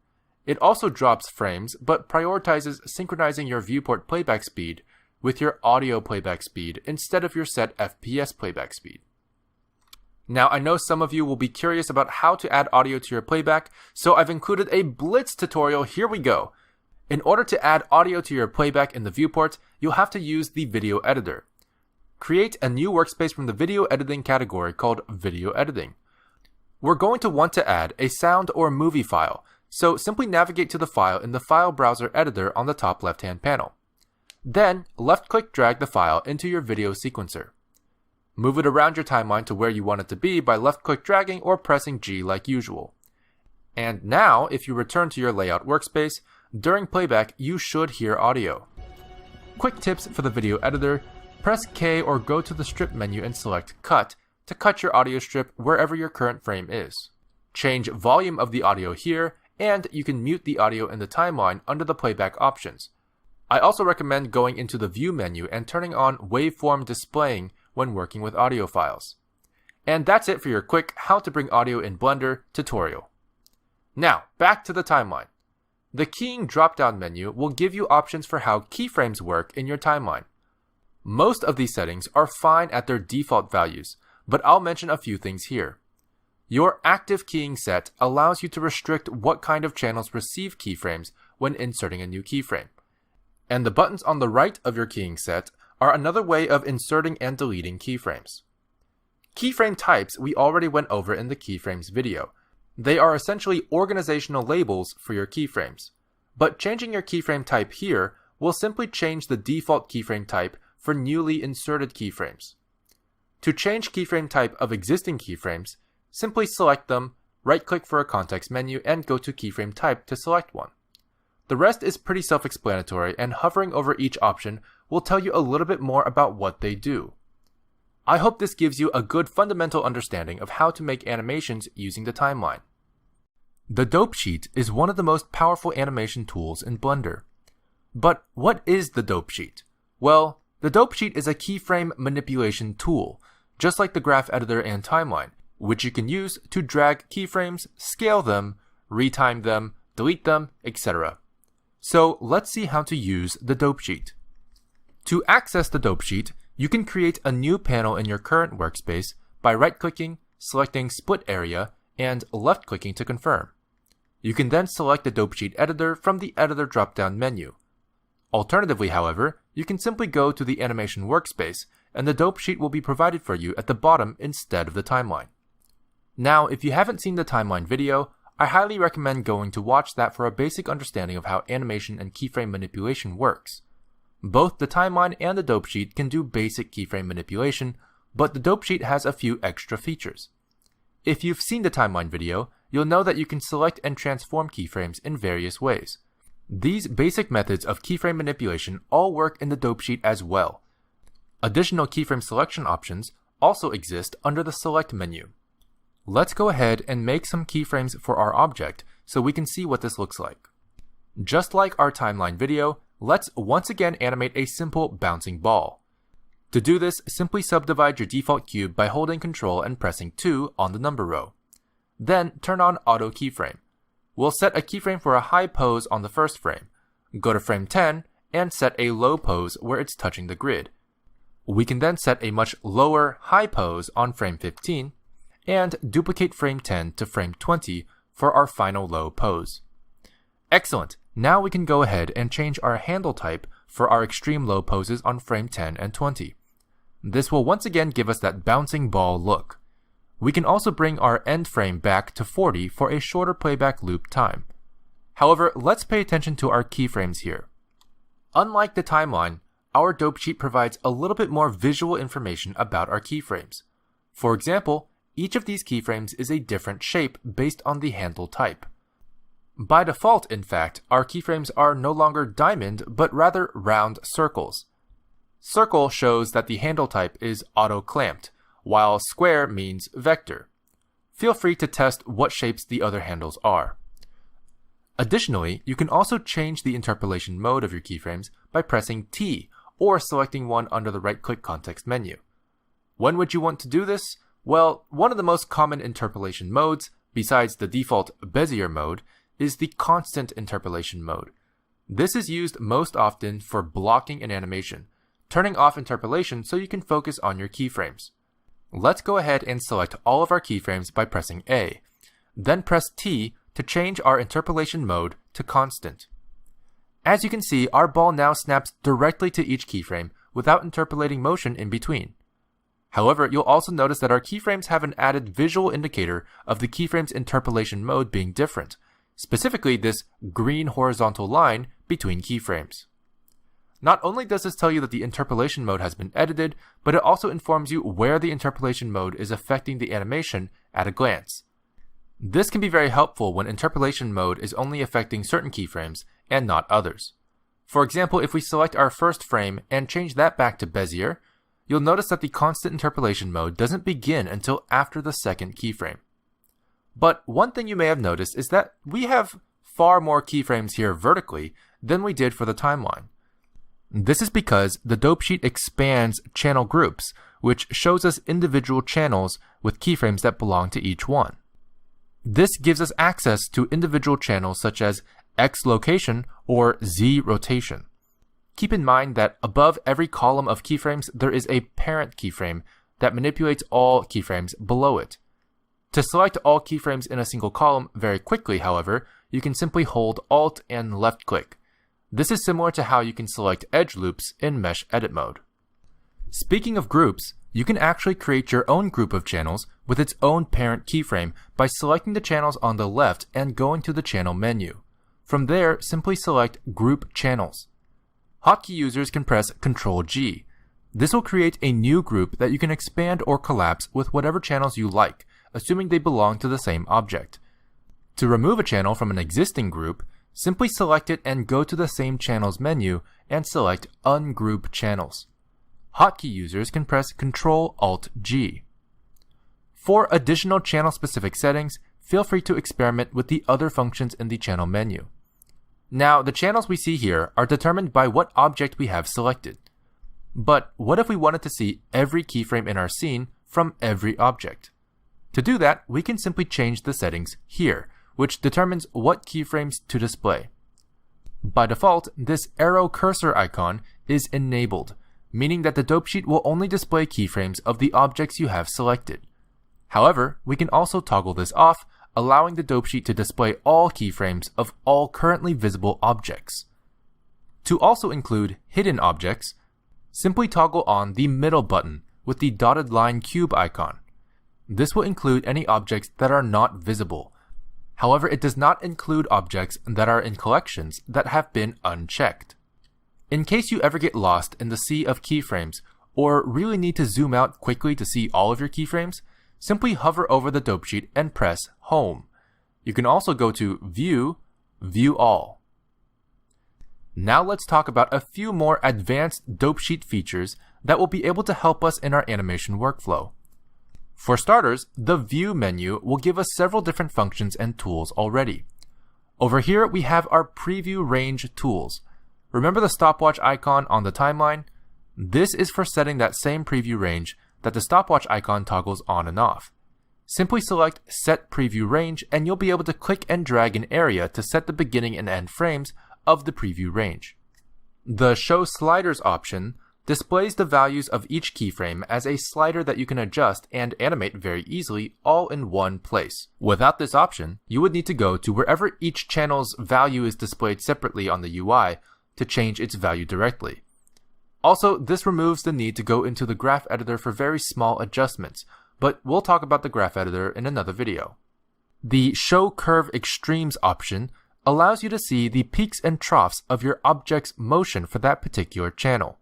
S1: It also drops frames, but prioritizes synchronizing your viewport playback speed with your audio playback speed instead of your set FPS playback speed. Now, I know some of you will be curious about how to add audio to your playback, so I've included a blitz tutorial. Here we go. In order to add audio to your playback in the viewport, you'll have to use the video editor. Create a new workspace from the video editing category called Video Editing. We're going to want to add a sound or movie file, so simply navigate to the file in the File Browser Editor on the top left-hand panel. Then, left-click drag the file into your video sequencer. Move it around your timeline to where you want it to be by left-click dragging or pressing G like usual. And now, if you return to your layout workspace, during playback you should hear audio. Quick tips for the video editor: press K or go to the strip menu and select Cut to cut your audio strip wherever your current frame is. Change volume of the audio here, and you can mute the audio in the timeline under the playback options. I also recommend going into the View menu and turning on Waveform Displaying when working with audio files. And that's it for your quick How to Bring Audio in Blender tutorial. Now, back to the timeline. The Keying drop-down menu will give you options for how keyframes work in your timeline. Most of these settings are fine at their default values, but I'll mention a few things here. Your Active Keying set allows you to restrict what kind of channels receive keyframes when inserting a new keyframe. And the buttons on the right of your keying set are another way of inserting and deleting keyframes. Keyframe types we already went over in the keyframes video. They are essentially organizational labels for your keyframes. But changing your keyframe type here will simply change the default keyframe type for newly inserted keyframes. To change keyframe type of existing keyframes, simply select them, right-click for a context menu, and go to keyframe type to select one. The rest is pretty self-explanatory, and hovering over each option will tell you a little bit more about what they do. I hope this gives you a good fundamental understanding of how to make animations using the timeline. The Dope Sheet is one of the most powerful animation tools in Blender. But what is the Dope Sheet? Well, the Dope Sheet is a keyframe manipulation tool, just like the graph editor and timeline, which you can use to drag keyframes, scale them, retime them, delete them, etc. So let's see how to use the Dope Sheet. To access the Dope Sheet, you can create a new panel in your current workspace by right-clicking, selecting Split Area, and left-clicking to confirm. You can then select the Dope Sheet editor from the Editor drop-down menu. Alternatively, however, you can simply go to the Animation workspace, and the Dope Sheet will be provided for you at the bottom instead of the timeline. Now, if you haven't seen the timeline video, I highly recommend going to watch that for a basic understanding of how animation and keyframe manipulation works. Both the timeline and the Dope Sheet can do basic keyframe manipulation, but the Dope Sheet has a few extra features. If you've seen the timeline video, you'll know that you can select and transform keyframes in various ways. These basic methods of keyframe manipulation all work in the Dope Sheet as well. Additional keyframe selection options also exist under the Select menu. Let's go ahead and make some keyframes for our object so we can see what this looks like. Just like our timeline video, let's once again animate a simple bouncing ball. To do this, simply subdivide your default cube by holding Ctrl and pressing 2 on the number row. Then turn on Auto Keyframe. We'll set a keyframe for a high pose on the first frame. Go to frame 10 and set a low pose where it's touching the grid. We can then set a much lower high pose on frame 15 and duplicate frame 10 to frame 20 for our final low pose. Excellent! Now we can go ahead and change our handle type for our extreme low poses on frame 10 and 20. This will once again give us that bouncing ball look. We can also bring our end frame back to 40 for a shorter playback loop time. However, let's pay attention to our keyframes here. Unlike the timeline, our Dope Sheet provides a little bit more visual information about our keyframes. For example, each of these keyframes is a different shape based on the handle type. By default, in fact, our keyframes are no longer diamond, but rather round circles. Circle shows that the handle type is auto-clamped, while square means vector. Feel free to test what shapes the other handles are. Additionally, you can also change the interpolation mode of your keyframes by pressing T or selecting one under the right-click context menu. When would you want to do this? Well, one of the most common interpolation modes, besides the default Bezier mode, is the constant interpolation mode. This is used most often for blocking an animation, turning off interpolation so you can focus on your keyframes. Let's go ahead and select all of our keyframes by pressing A. Then press T to change our interpolation mode to constant. As you can see, our ball now snaps directly to each keyframe without interpolating motion in between. However, you'll also notice that our keyframes have an added visual indicator of the keyframe's interpolation mode being different, specifically this green horizontal line between keyframes. Not only does this tell you that the interpolation mode has been edited, but it also informs you where the interpolation mode is affecting the animation at a glance. This can be very helpful when interpolation mode is only affecting certain keyframes and not others. For example, if we select our first frame and change that back to Bezier, you'll notice that the constant interpolation mode doesn't begin until after the second keyframe. But one thing you may have noticed is that we have far more keyframes here vertically than we did for the timeline. This is because the dope sheet expands channel groups, which shows us individual channels with keyframes that belong to each one. This gives us access to individual channels such as X location or Z rotation. Keep in mind that above every column of keyframes, there is a parent keyframe that manipulates all keyframes below it. To select all keyframes in a single column very quickly, however, you can simply hold Alt and left click. This is similar to how you can select edge loops in Mesh Edit mode. Speaking of groups, you can actually create your own group of channels with its own parent keyframe by selecting the channels on the left and going to the channel menu. From there, simply select Group Channels. Hotkey users can press Ctrl G. This will create a new group that you can expand or collapse with whatever channels you like, assuming they belong to the same object. To remove a channel from an existing group, simply select it and go to the same channels menu and select Ungroup Channels. Hotkey users can press Ctrl Alt G. For additional channel-specific settings, feel free to experiment with the other functions in the channel menu. Now, the channels we see here are determined by what object we have selected. But what if we wanted to see every keyframe in our scene from every object? To do that, we can simply change the settings here, which determines what keyframes to display. By default, this arrow cursor icon is enabled, meaning that the dope sheet will only display keyframes of the objects you have selected. However, we can also toggle this off, allowing the dope sheet to display all keyframes of all currently visible objects. To also include hidden objects, simply toggle on the middle button with the dotted line cube icon. This will include any objects that are not visible. However, it does not include objects that are in collections that have been unchecked. In case you ever get lost in the sea of keyframes or really need to zoom out quickly to see all of your keyframes, simply hover over the dope sheet and press Home. You can also go to View, View All. Now let's talk about a few more advanced dope sheet features that will be able to help us in our animation workflow. For starters, the View menu will give us several different functions and tools already. Over here, we have our Preview Range tools. Remember the stopwatch icon on the timeline? This is for setting that same preview range that the stopwatch icon toggles on and off. Simply select Set Preview Range and you'll be able to click and drag an area to set the beginning and end frames of the preview range. The Show Sliders option displays the values of each keyframe as a slider that you can adjust and animate very easily all in one place. Without this option, you would need to go to wherever each channel's value is displayed separately on the UI to change its value directly. Also, this removes the need to go into the graph editor for very small adjustments, but we'll talk about the graph editor in another video. The Show Curve Extremes option allows you to see the peaks and troughs of your object's motion for that particular channel.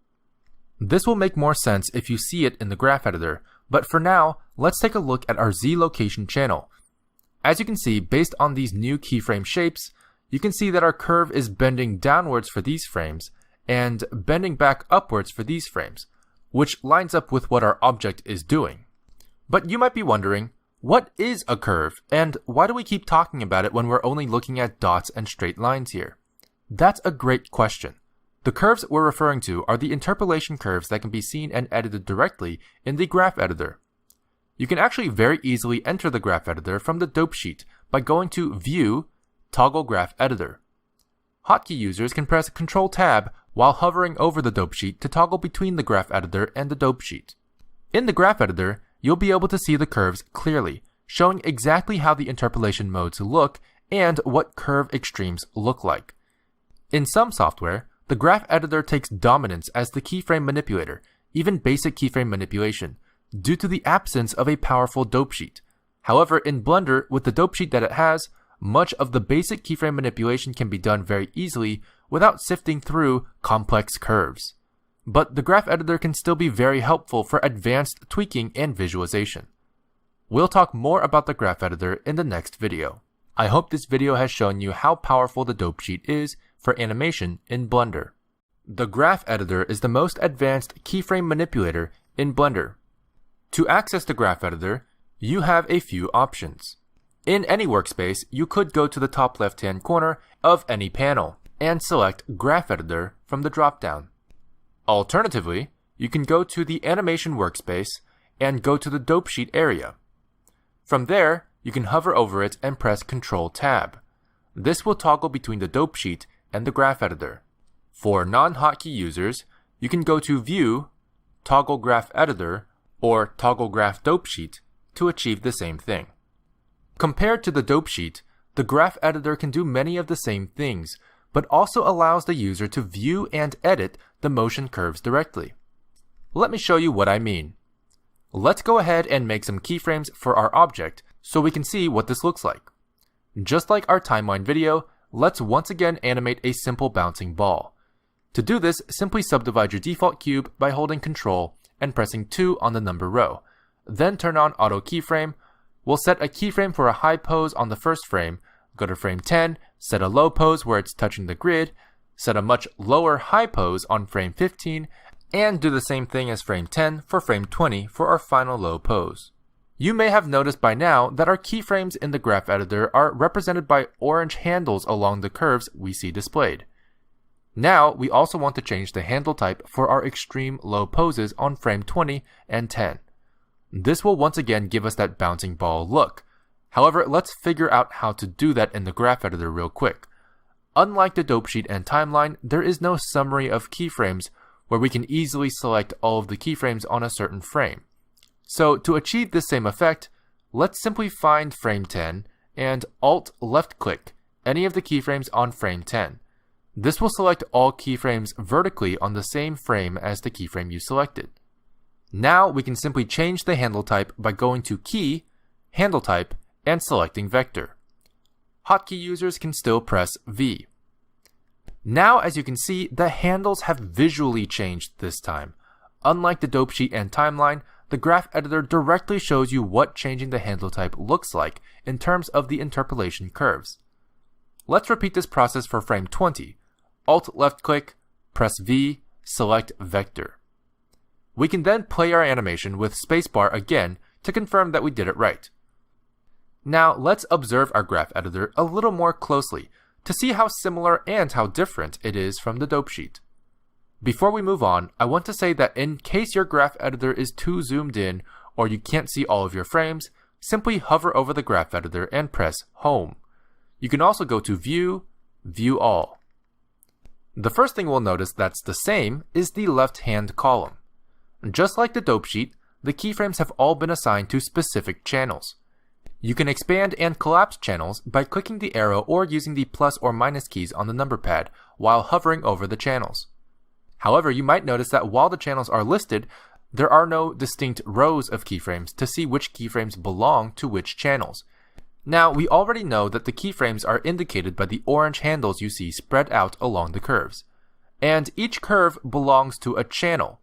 S1: This will make more sense if you see it in the graph editor, but for now, let's take a look at our Z location channel. As you can see, based on these new keyframe shapes, you can see that our curve is bending downwards for these frames and bending back upwards for these frames, which lines up with what our object is doing. But you might be wondering, what is a curve, and why do we keep talking about it when we're only looking at dots and straight lines here? That's a great question. The curves we're referring to are the interpolation curves that can be seen and edited directly in the graph editor. You can actually very easily enter the graph editor from the dope sheet by going to View, Toggle Graph Editor. Hotkey users can press Ctrl Tab while hovering over the dope sheet to toggle between the graph editor and the dope sheet. In the graph editor, you'll be able to see the curves clearly, showing exactly how the interpolation modes look and what curve extremes look like. In some software, the graph editor takes dominance as the keyframe manipulator, even basic keyframe manipulation, due to the absence of a powerful dope sheet. However, in Blender, with the dope sheet that it has, much of the basic keyframe manipulation can be done very easily without sifting through complex curves. But the graph editor can still be very helpful for advanced tweaking and visualization. We'll talk more about the graph editor in the next video. I hope this video has shown you how powerful the dope sheet is for animation in Blender. The graph editor is the most advanced keyframe manipulator in Blender. To access the graph editor, you have a few options. In any workspace, you could go to the top left-hand corner of any panel and select Graph Editor from the drop-down. Alternatively, you can go to the Animation workspace and go to the Dope Sheet area. From there, you can hover over it and press Ctrl-Tab. This will toggle between the Dope Sheet and the Graph Editor. For non-hotkey users, you can go to View, Toggle Graph Editor, or Toggle Graph Dope Sheet to achieve the same thing. Compared to the dope sheet, the graph editor can do many of the same things, but also allows the user to view and edit the motion curves directly. Let me show you what I mean. Let's go ahead and make some keyframes for our object so we can see what this looks like. Just like our timeline video, let's once again animate a simple bouncing ball. To do this, simply subdivide your default cube by holding Ctrl and pressing 2 on the number row. Then turn on Auto Keyframe. We'll set a keyframe for a high pose on the first frame, go to frame 10, set a low pose where it's touching the grid, set a much lower high pose on frame 15, and do the same thing as frame 10 for frame 20 for our final low pose. You may have noticed by now that our keyframes in the graph editor are represented by orange handles along the curves we see displayed. Now we also want to change the handle type for our extreme low poses on frame 20 and 10. This will once again give us that bouncing ball look. However, let's figure out how to do that in the graph editor real quick. Unlike the dope sheet and timeline, there is no summary of keyframes where we can easily select all of the keyframes on a certain frame. So to achieve this same effect, let's simply find frame 10 and Alt left click any of the keyframes on frame 10. This will select all keyframes vertically on the same frame as the keyframe you selected. Now we can simply change the handle type by going to Key, Handle Type, and selecting Vector. Hotkey users can still press V. Now, as you can see, the handles have visually changed this time. Unlike the dope sheet and timeline, the graph editor directly shows you what changing the handle type looks like in terms of the interpolation curves. Let's repeat this process for frame 20. Alt left click, press V, select Vector. We can then play our animation with spacebar again to confirm that we did it right. Now let's observe our graph editor a little more closely to see how similar and how different it is from the dope sheet. Before we move on, I want to say that in case your graph editor is too zoomed in or you can't see all of your frames, simply hover over the graph editor and press Home. You can also go to View, View All. The first thing we'll notice that's the same is the left-hand column. Just like the dope sheet, the keyframes have all been assigned to specific channels. You can expand and collapse channels by clicking the arrow or using the plus or minus keys on the number pad while hovering over the channels. However, you might notice that while the channels are listed, there are no distinct rows of keyframes to see which keyframes belong to which channels. Now, we already know that the keyframes are indicated by the orange handles you see spread out along the curves. And each curve belongs to a channel.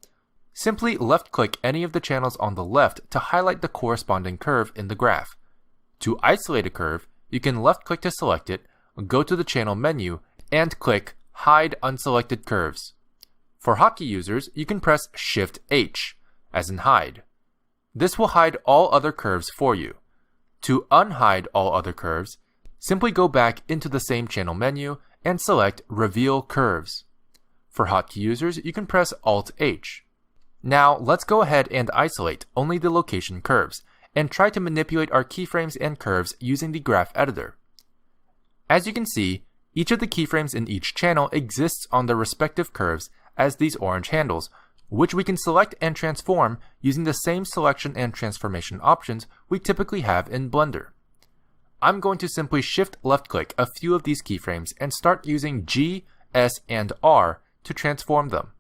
S1: Simply left-click any of the channels on the left to highlight the corresponding curve in the graph. To isolate a curve, you can left-click to select it, go to the channel menu, and click Hide Unselected Curves. For hotkey users, you can press Shift-H, as in hide. This will hide all other curves for you. To unhide all other curves, simply go back into the same channel menu and select Reveal Curves. For hotkey users, you can press Alt-H. Now, let's go ahead and isolate only the location curves, and try to manipulate our keyframes and curves using the graph editor. As you can see, each of the keyframes in each channel exists on their respective curves as these orange handles, which we can select and transform using the same selection and transformation options we typically have in Blender. I'm going to simply shift left click a few of these keyframes and start using G, S, and R to transform them.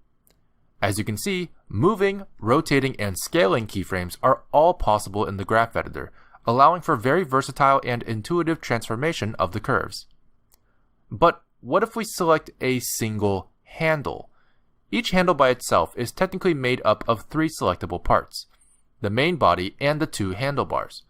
S1: As you can see, moving, rotating, and scaling keyframes are all possible in the graph editor, allowing for very versatile and intuitive transformation of the curves. But what if we select a single handle? Each handle by itself is technically made up of 3 selectable parts: the main body and the 2 handlebars.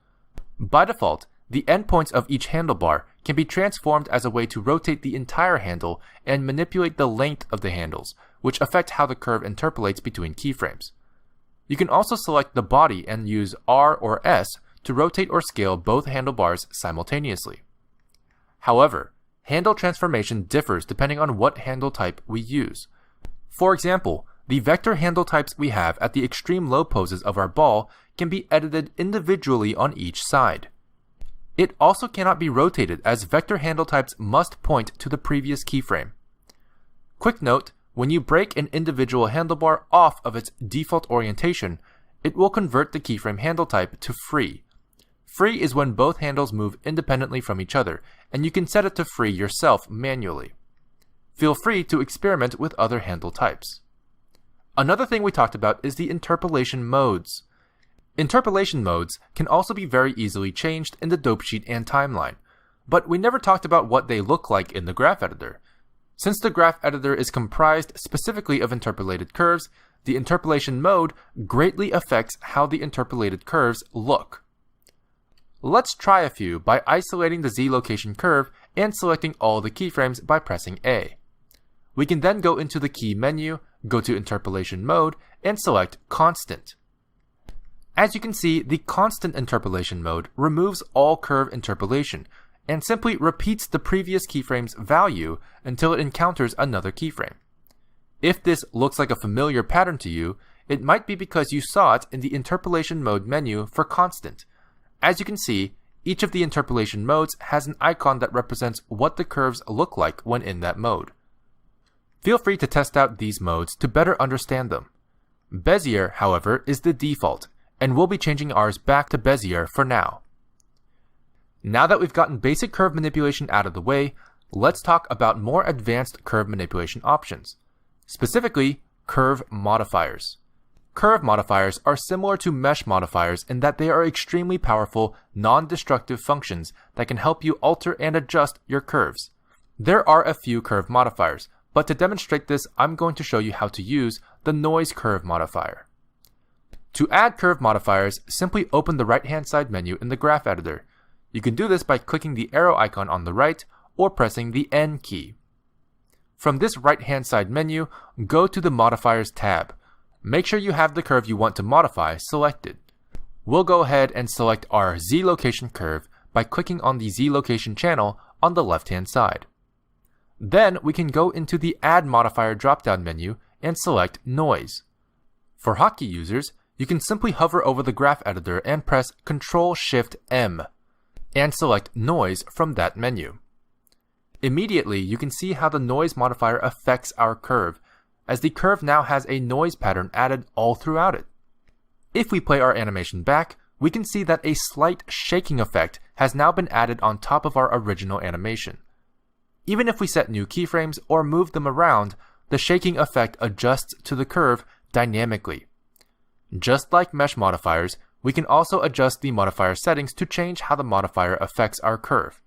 S1: By default, the endpoints of each handlebar can be transformed as a way to rotate the entire handle and manipulate the length of the handles, which affect how the curve interpolates between keyframes. You can also select the body and use R or S to rotate or scale both handlebars simultaneously. However, handle transformation differs depending on what handle type we use. For example, the vector handle types we have at the extreme low poses of our ball can be edited individually on each side. It also cannot be rotated, as vector handle types must point to the previous keyframe. Quick note, when you break an individual handlebar off of its default orientation, it will convert the keyframe handle type to free. Free is when both handles move independently from each other, and you can set it to free yourself manually. Feel free to experiment with other handle types. Another thing we talked about is the interpolation modes. Interpolation modes can also be very easily changed in the dope sheet and timeline, but we never talked about what they look like in the graph editor. Since the graph editor is comprised specifically of interpolated curves, the interpolation mode greatly affects how the interpolated curves look. Let's try a few by isolating the Z location curve and selecting all the keyframes by pressing A. We can then go into the key menu, go to interpolation mode, and select constant. As you can see, the constant interpolation mode removes all curve interpolation and simply repeats the previous keyframe's value until it encounters another keyframe. If this looks like a familiar pattern to you, it might be because you saw it in the interpolation mode menu for constant. As you can see, each of the interpolation modes has an icon that represents what the curves look like when in that mode. Feel free to test out these modes to better understand them. Bezier, however, is the default, and we'll be changing ours back to Bezier for now. Now that we've gotten basic curve manipulation out of the way, let's talk about more advanced curve manipulation options, specifically curve modifiers. Curve modifiers are similar to mesh modifiers in that they are extremely powerful, non-destructive functions that can help you alter and adjust your curves. There are a few curve modifiers, but to demonstrate this, I'm going to show you how to use the noise curve modifier. To add curve modifiers, simply open the right-hand side menu in the graph editor. You can do this by clicking the arrow icon on the right or pressing the N key. From this right-hand side menu, go to the Modifiers tab. Make sure you have the curve you want to modify selected. We'll go ahead and select our Z location curve by clicking on the Z location channel on the left-hand side. Then we can go into the Add Modifier drop-down menu and select Noise. For hotkey users, you can simply hover over the graph editor and press Ctrl-Shift-M and select Noise from that menu. Immediately, you can see how the noise modifier affects our curve, as the curve now has a noise pattern added all throughout it. If we play our animation back, we can see that a slight shaking effect has now been added on top of our original animation. Even if we set new keyframes or move them around, the shaking effect adjusts to the curve dynamically. Just like mesh modifiers, we can also adjust the modifier settings to change how the modifier affects our curve.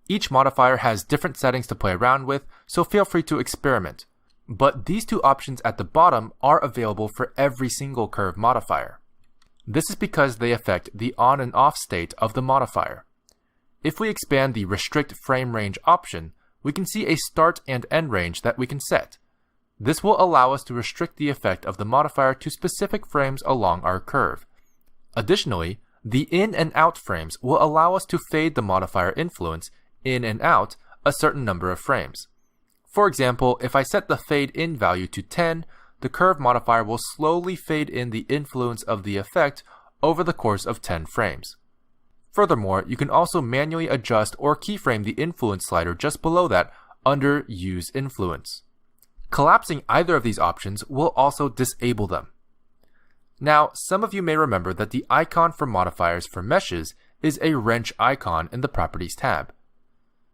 S1: Each modifier has different settings to play around with, so feel free to experiment. But these two options at the bottom are available for every single curve modifier. This is because they affect the on and off state of the modifier. If we expand the Restrict Frame Range option, we can see a start and end range that we can set. This will allow us to restrict the effect of the modifier to specific frames along our curve. Additionally, the in and out frames will allow us to fade the modifier influence in and out a certain number of frames. For example, if I set the fade in value to 10, the curve modifier will slowly fade in the influence of the effect over the course of 10 frames. Furthermore, you can also manually adjust or keyframe the influence slider just below that under Use Influence. Collapsing either of these options will also disable them. Now, some of you may remember that the icon for modifiers for meshes is a wrench icon in the Properties tab.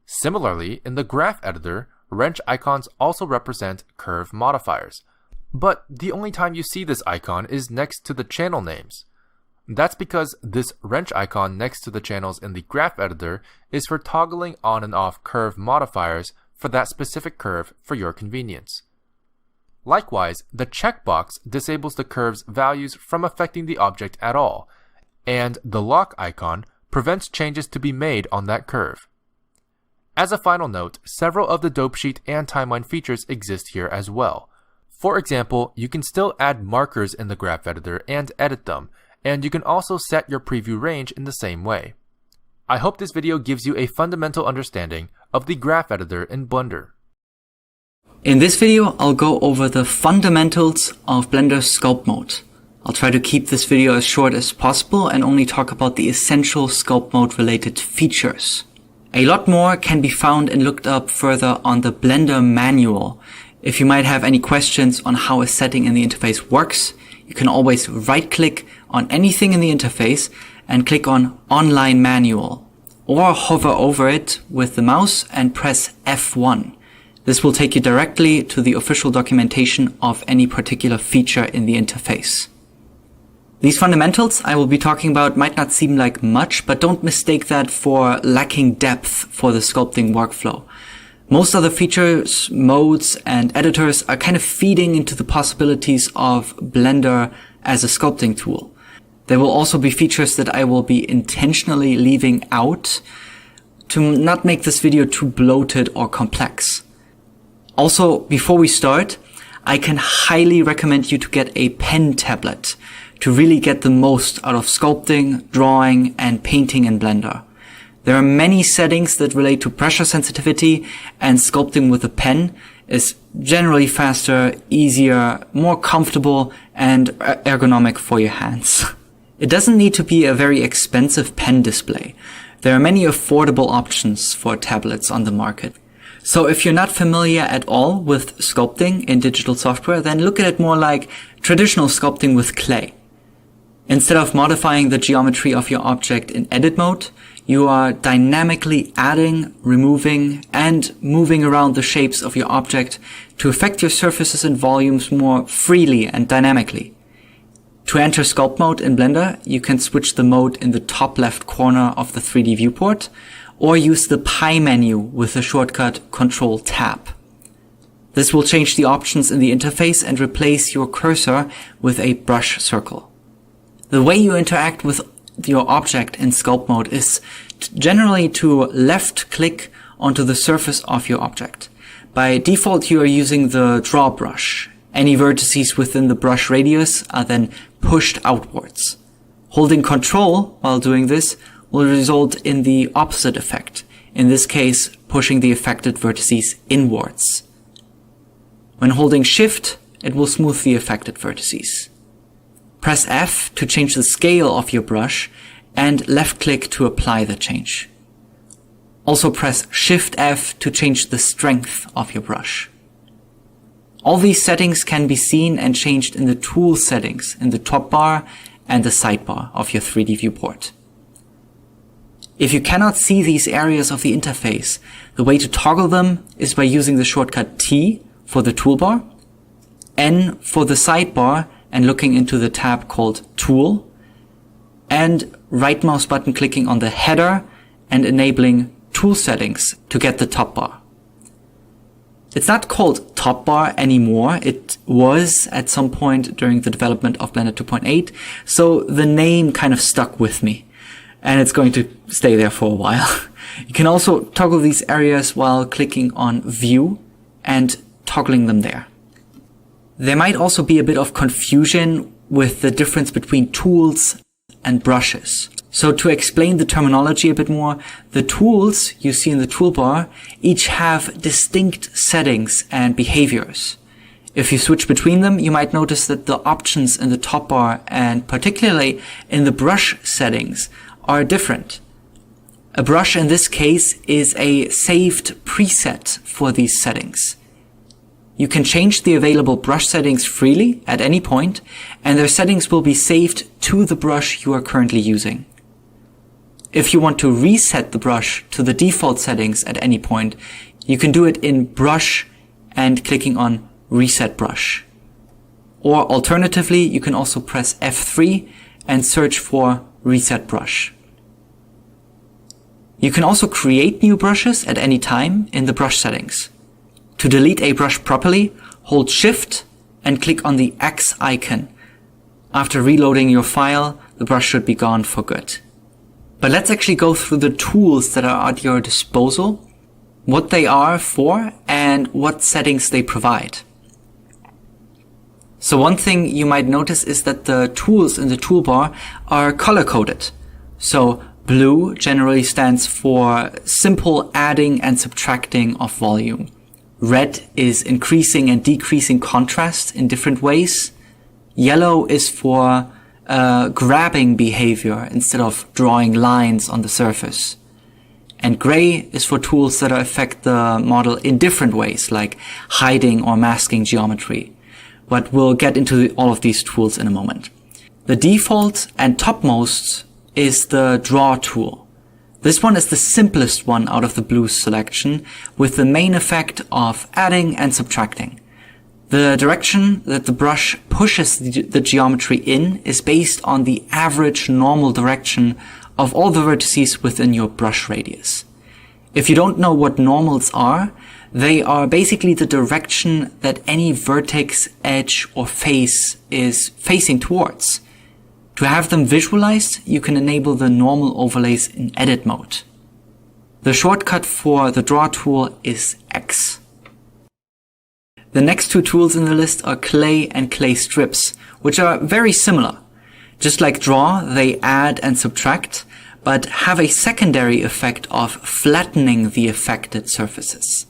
S1: Similarly, in the graph editor, wrench icons also represent curve modifiers, but the only time you see this icon is next to the channel names. That's because this wrench icon next to the channels in the graph editor is for toggling on and off curve modifiers for that specific curve for your convenience. Likewise, the checkbox disables the curve's values from affecting the object at all, and the lock icon prevents changes to be made on that curve. As a final note, several of the dopesheet and timeline features exist here as well. For example, you can still add markers in the graph editor and edit them, and you can also set your preview range in the same way. I hope this video gives you a fundamental understanding of the graph editor in Blender.
S2: In this video, I'll go over the fundamentals of Blender's sculpt mode. I'll try to keep this video as short as possible and only talk about the essential sculpt mode related features. A lot more can be found and looked up further on the Blender manual. If you might have any questions on how a setting in the interface works, you can always right-click on anything in the interface and click on Online Manual, or hover over it with the mouse and press F1. This will take you directly to the official documentation of any particular feature in the interface. These fundamentals I will be talking about might not seem like much, but don't mistake that for lacking depth for the sculpting workflow. Most other features, modes, and editors are kind of feeding into the possibilities of Blender as a sculpting tool. There will also be features that I will be intentionally leaving out to not make this video too bloated or complex. Also, before we start, I can highly recommend you to get a pen tablet to really get the most out of sculpting, drawing, and painting in Blender. There are many settings that relate to pressure sensitivity, and sculpting with a pen is generally faster, easier, more comfortable, and ergonomic for your hands. It doesn't need to be a very expensive pen display. There are many affordable options for tablets on the market. So if you're not familiar at all with sculpting in digital software, then look at it more like traditional sculpting with clay. Instead of modifying the geometry of your object in edit mode, you are dynamically adding, removing, and moving around the shapes of your object to affect your surfaces and volumes more freely and dynamically. To enter sculpt mode in Blender, you can switch the mode in the top left corner of the 3D viewport, or use the pie menu with the shortcut Ctrl-Tab. This will change the options in the interface and replace your cursor with a brush circle. The way you interact with your object in sculpt mode is generally to left click onto the surface of your object. By default, you are using the draw brush. Any vertices within the brush radius are then pushed outwards. Holding Ctrl while doing this will result in the opposite effect, in this case pushing the affected vertices inwards. When holding Shift, it will smooth the affected vertices. Press F to change the scale of your brush and left-click to apply the change. Also press Shift F to change the strength of your brush. All these settings can be seen and changed in the tool settings in the top bar and the sidebar of your 3D viewport. If you cannot see these areas of the interface, the way to toggle them is by using the shortcut T for the toolbar, N for the sidebar and looking into the tab called Tool, and right mouse button clicking on the header and enabling Tool Settings to get the top bar. It's not called top bar anymore. It was at some point during the development of Blender 2.8, so the name kind of stuck with me, and it's going to stay there for a while. You can also toggle these areas while clicking on View and toggling them there. There might also be a bit of confusion with the difference between tools and brushes. So to explain the terminology a bit more, the tools you see in the toolbar each have distinct settings and behaviors. If you switch between them, you might notice that the options in the top bar and particularly in the brush settings are different. A brush in this case is a saved preset for these settings. You can change the available brush settings freely at any point, and their settings will be saved to the brush you are currently using. If you want to reset the brush to the default settings at any point, you can do it in Brush and clicking on Reset Brush. Or alternatively, you can also press F3 and search for Reset Brush. You can also create new brushes at any time in the brush settings. To delete a brush properly, hold Shift and click on the X icon. After reloading your file, the brush should be gone for good. But let's actually go through the tools that are at your disposal, what they are for, and what settings they provide. So one thing you might notice is that the tools in the toolbar are color-coded. So blue generally stands for simple adding and subtracting of volume. Red is increasing and decreasing contrast in different ways. Yellow is for grabbing behavior instead of drawing lines on the surface. And gray is for tools that affect the model in different ways, like hiding or masking geometry. But we'll get into all of these tools in a moment. The default and topmost is the draw tool. This one is the simplest one out of the blue selection, with the main effect of adding and subtracting. The direction that the brush pushes the geometry in is based on the average normal direction of all the vertices within your brush radius. If you don't know what normals are, they are basically the direction that any vertex, edge, or face is facing towards. To have them visualized, you can enable the normal overlays in edit mode. The shortcut for the draw tool is X. The next two tools in the list are clay and clay strips, which are very similar. Just like draw, they add and subtract, but have a secondary effect of flattening the affected surfaces.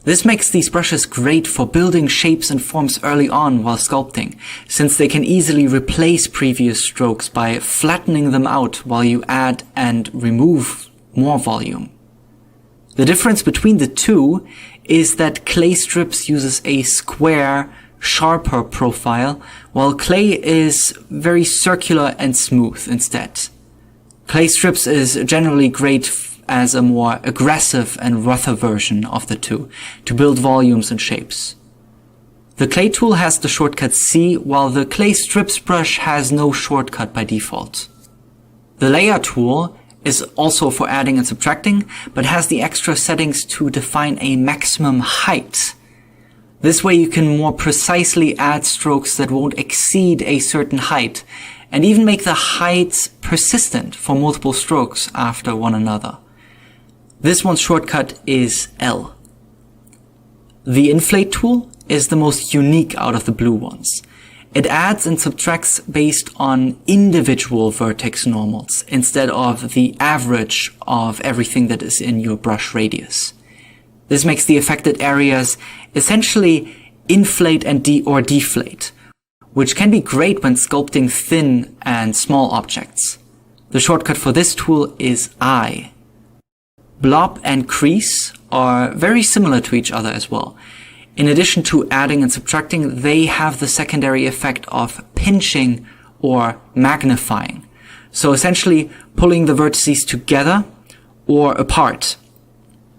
S2: This makes these brushes great for building shapes and forms early on while sculpting, since they can easily replace previous strokes by flattening them out while you add and remove more volume. The difference between the two is that clay strips uses a square, sharper profile, while clay is very circular and smooth instead. Clay strips is generally great as a more aggressive and rougher version of the two, to build volumes and shapes. The clay tool has the shortcut C, while the clay strips brush has no shortcut by default. The layer tool is also for adding and subtracting, but has the extra settings to define a maximum height. This way you can more precisely add strokes that won't exceed a certain height, and even make the height persistent for multiple strokes after one another. This one's shortcut is L. The inflate tool is the most unique out of the blue ones. It adds and subtracts based on individual vertex normals instead of the average of everything that is in your brush radius. This makes the affected areas essentially inflate and or deflate, which can be great when sculpting thin and small objects. The shortcut for this tool is I. Blob and crease are very similar to each other as well. In addition to adding and subtracting, they have the secondary effect of pinching or magnifying. So essentially pulling the vertices together or apart.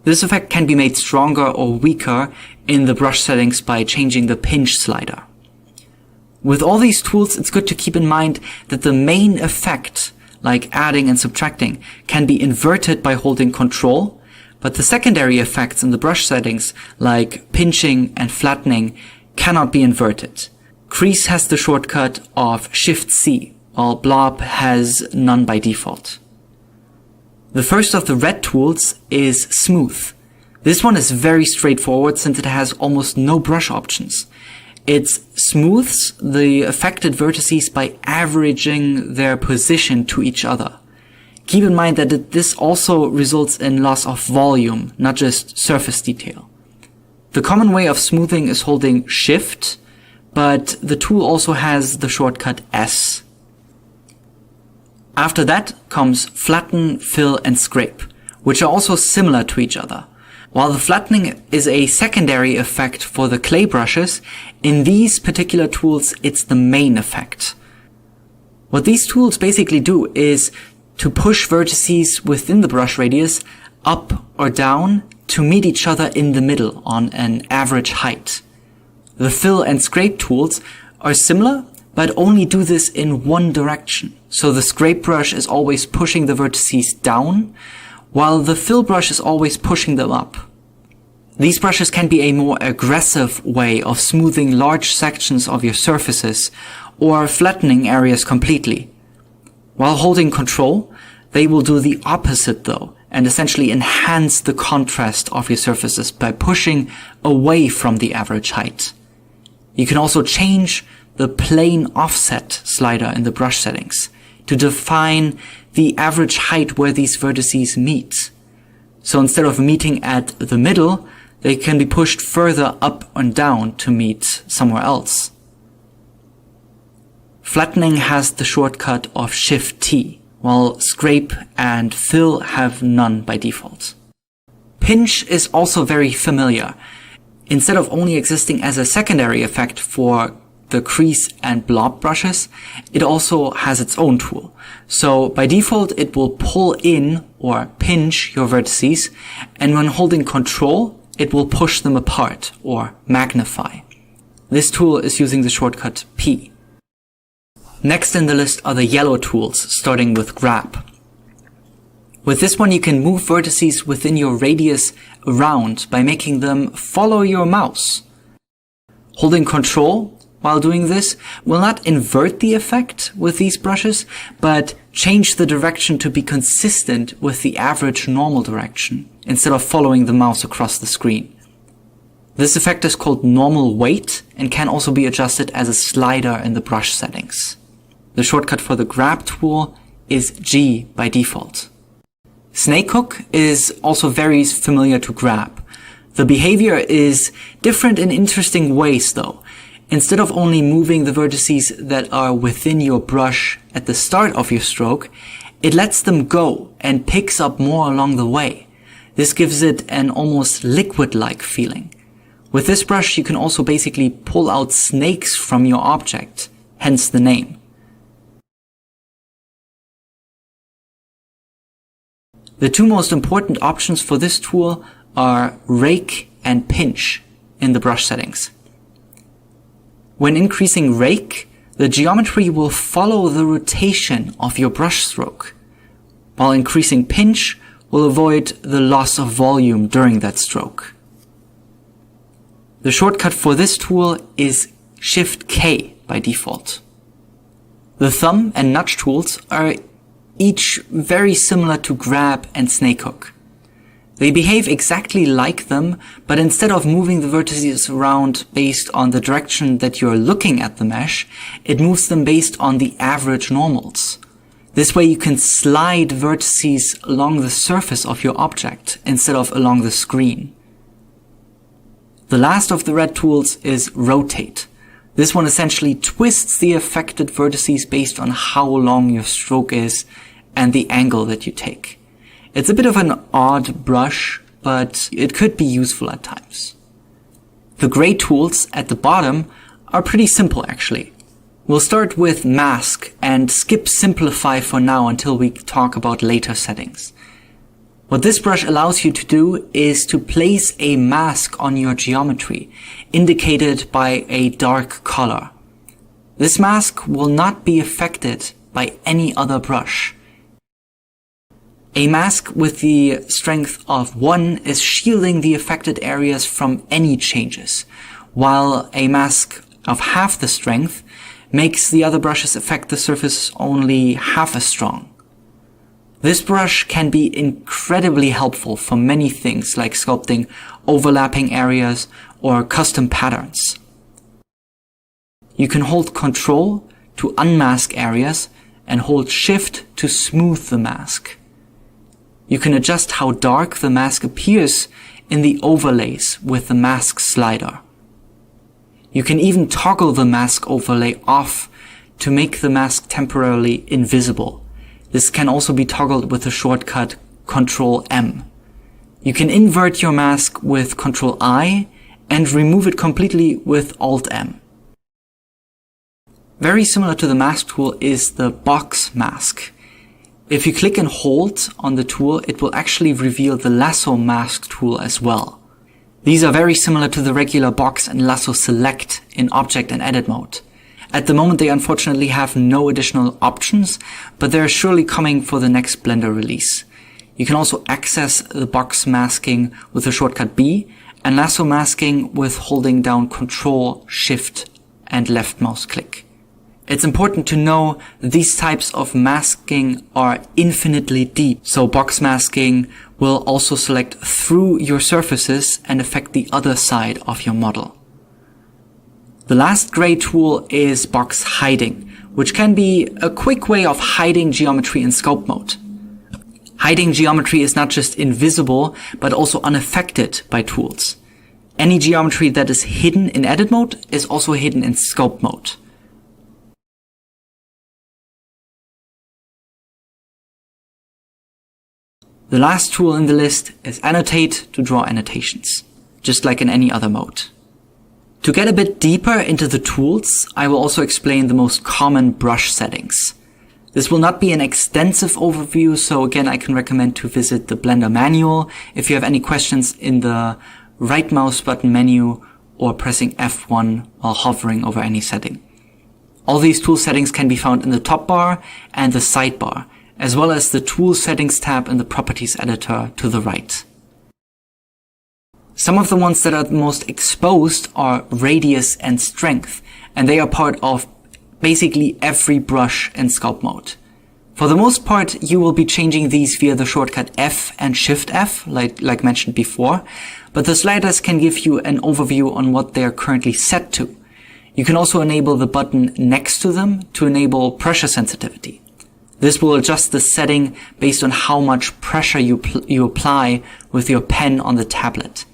S2: This effect can be made stronger or weaker in the brush settings by changing the pinch slider. With all these tools, it's good to keep in mind that the main effect, like adding and subtracting, can be inverted by holding Control, but the secondary effects in the brush settings, like pinching and flattening, cannot be inverted. Crease has the shortcut of Shift-C, while Blob has none by default. The first of the red tools is Smooth. This one is very straightforward since it has almost no brush options. It smooths the affected vertices by averaging their position to each other. Keep in mind that this also results in loss of volume, not just surface detail. The common way of smoothing is holding Shift, but the tool also has the shortcut S. After that comes Flatten, Fill, and Scrape, which are also similar to each other. While the flattening is a secondary effect for the clay brushes, in these particular tools it's the main effect. What these tools basically do is to push vertices within the brush radius up or down to meet each other in the middle on an average height. The fill and scrape tools are similar, but only do this in one direction. So the scrape brush is always pushing the vertices down, while the fill brush is always pushing them up. These brushes can be a more aggressive way of smoothing large sections of your surfaces or flattening areas completely. While holding control, they will do the opposite though, and essentially enhance the contrast of your surfaces by pushing away from the average height. You can also change the plane offset slider in the brush settings to define the average height where these vertices meet. So instead of meeting at the middle, they can be pushed further up and down to meet somewhere else. Flattening has the shortcut of Shift-T, while scrape and fill have none by default. Pinch is also very familiar. Instead of only existing as a secondary effect for the crease and blob brushes, it also has its own tool. So by default, it will pull in or pinch your vertices, and when holding control, it will push them apart or magnify. This tool is using the shortcut P. Next in the list are the yellow tools, starting with grab. With this one, you can move vertices within your radius around by making them follow your mouse. Holding control while doing this will not invert the effect with these brushes, but change the direction to be consistent with the average normal direction, instead of following the mouse across the screen. This effect is called normal weight and can also be adjusted as a slider in the brush settings. The shortcut for the grab tool is G by default. Snake hook is also very familiar to grab. The behavior is different in interesting ways though. Instead of only moving the vertices that are within your brush at the start of your stroke, it lets them go and picks up more along the way. This gives it an almost liquid-like feeling. With this brush, you can also basically pull out snakes from your object, hence the name. The two most important options for this tool are rake and pinch in the brush settings. When increasing rake, the geometry will follow the rotation of your brush stroke, while increasing pinch will avoid the loss of volume during that stroke. The shortcut for this tool is Shift-K by default. The thumb and nudge tools are each very similar to grab and snake hook. They behave exactly like them, but instead of moving the vertices around based on the direction that you're looking at the mesh, it moves them based on the average normals. This way you can slide vertices along the surface of your object instead of along the screen. The last of the red tools is rotate. This one essentially twists the affected vertices based on how long your stroke is and the angle that you take. It's a bit of an odd brush, but it could be useful at times. The gray tools at the bottom are pretty simple actually. We'll start with mask and skip simplify for now until we talk about later settings. What this brush allows you to do is to place a mask on your geometry, indicated by a dark color. This mask will not be affected by any other brush. A mask with the strength of 1 is shielding the affected areas from any changes, while a mask of half the strength makes the other brushes affect the surface only half as strong. This brush can be incredibly helpful for many things like sculpting overlapping areas or custom patterns. You can hold Ctrl to unmask areas and hold Shift to smooth the mask. You can adjust how dark the mask appears in the overlays with the mask slider. You can even toggle the mask overlay off to make the mask temporarily invisible. This can also be toggled with the shortcut Ctrl-M. You can invert your mask with Ctrl I and remove it completely with Alt M. Very similar to the mask tool is the box mask. If you click and hold on the tool, it will actually reveal the lasso mask tool as well. These are very similar to the regular box and lasso select in object and edit mode. At the moment they unfortunately have no additional options, but they're surely coming for the next Blender release. You can also access the box masking with the shortcut B and lasso masking with holding down Ctrl, Shift and left mouse click. It's important to know that these types of masking are infinitely deep, so box masking will also select through your surfaces and affect the other side of your model. The last great tool is box hiding, which can be a quick way of hiding geometry in scope mode. Hiding geometry is not just invisible, but also unaffected by tools. Any geometry that is hidden in edit mode is also hidden in scope mode. The last tool in the list is Annotate to draw annotations, just like in any other mode. To get a bit deeper into the tools, I will also explain the most common brush settings. This will not be an extensive overview, so again I can recommend to visit the Blender manual if you have any questions in the right mouse button menu or pressing F1 while hovering over any setting. All these tool settings can be found in the top bar and the sidebar, as well as the Tool Settings tab in the Properties editor to the right. Some of the ones that are the most exposed are Radius and Strength, and they are part of basically every brush in sculpt mode. For the most part, you will be changing these via the shortcut F and Shift F, like mentioned before, but the sliders can give you an overview on what they are currently set to. You can also enable the button next to them to enable pressure sensitivity. This will adjust the setting based on how much pressure you apply with your pen on the tablet.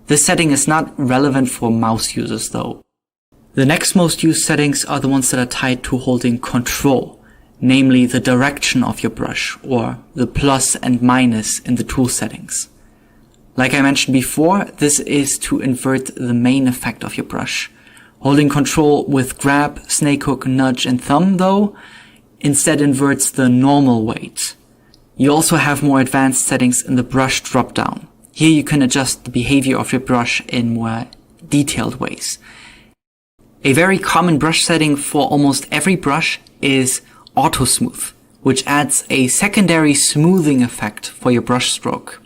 S2: This setting is not relevant for mouse users though. The next most used settings are the ones that are tied to holding Control, namely the direction of your brush or the plus and minus in the tool settings. Like I mentioned before, this is to invert the main effect of your brush. Holding Control with grab, snake hook, nudge and thumb though, instead inverts the normal weight. You also have more advanced settings in the brush drop-down. Here you can adjust the behavior of your brush in more detailed ways. A very common brush setting for almost every brush is Auto Smooth, which adds a secondary smoothing effect for your brush stroke.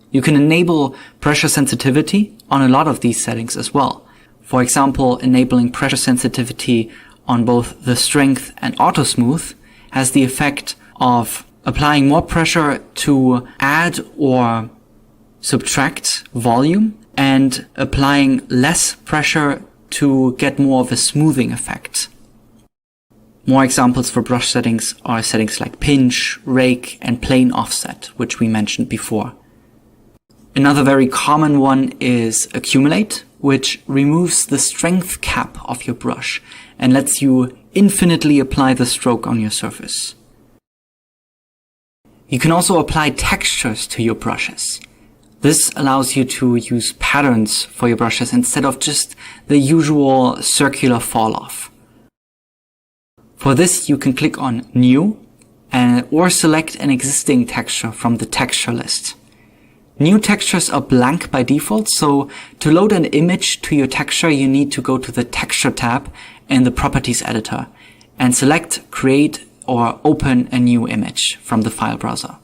S2: You can enable pressure sensitivity on a lot of these settings as well. For example, enabling pressure sensitivity on both the Strength and Auto Smooth has the effect of applying more pressure to add or subtract volume and applying less pressure to get more of a smoothing effect. More examples for brush settings are settings like pinch, rake, and plane offset, which we mentioned before. Another very common one is accumulate, which removes the strength cap of your brush and lets you infinitely apply the stroke on your surface. You can also apply textures to your brushes. This allows you to use patterns for your brushes instead of just the usual circular fall off. For this, you can click on New or select an existing texture from the texture list. New textures are blank by default, so to load an image to your texture, you need to go to the Texture tab in the Properties editor and select Create or Open a new image from the file browser.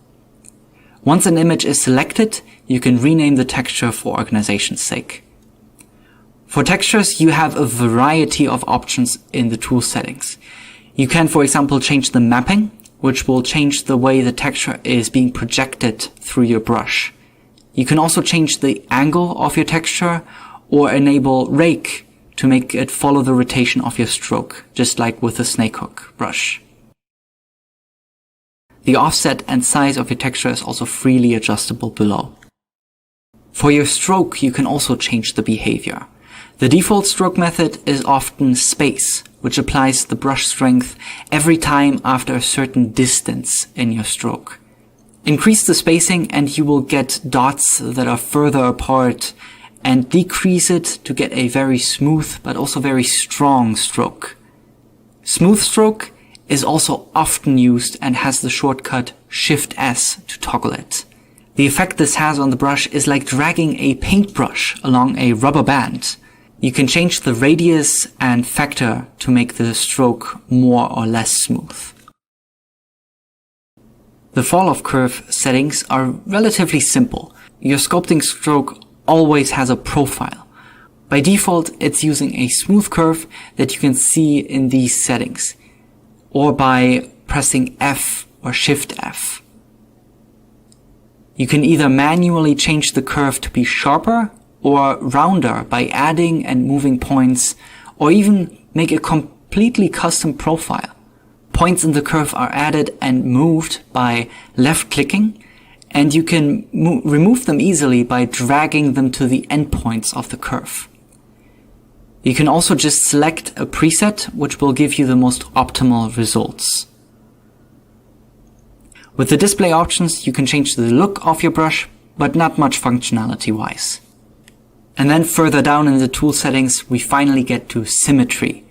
S2: Once an image is selected, you can rename the texture for organization's sake. For textures, you have a variety of options in the tool settings. You can, for example, change the mapping, which will change the way the texture is being projected through your brush. You can also change the angle of your texture or enable rake to make it follow the rotation of your stroke, just like with the snake hook brush. The offset and size of your texture is also freely adjustable below. For your stroke, you can also change the behavior. The default stroke method is often space, which applies the brush strength every time after a certain distance in your stroke. Increase the spacing and you will get dots that are further apart, and decrease it to get a very smooth but also very strong stroke. Smooth stroke is also often used and has the shortcut Shift-S to toggle it. The effect this has on the brush is like dragging a paintbrush along a rubber band. You can change the radius and factor to make the stroke more or less smooth. The fall-off curve settings are relatively simple. Your sculpting stroke always has a profile. By default, it's using a smooth curve that you can see in these settings, or by pressing F or Shift F. You can either manually change the curve to be sharper or rounder by adding and moving points, or even make a completely custom profile. Points in the curve are added and moved by left-clicking, and you can remove them easily by dragging them to the endpoints of the curve. You can also just select a preset, which will give you the most optimal results. With the display options, you can change the look of your brush, but not much functionality-wise. And then further down in the tool settings, we finally get to symmetry.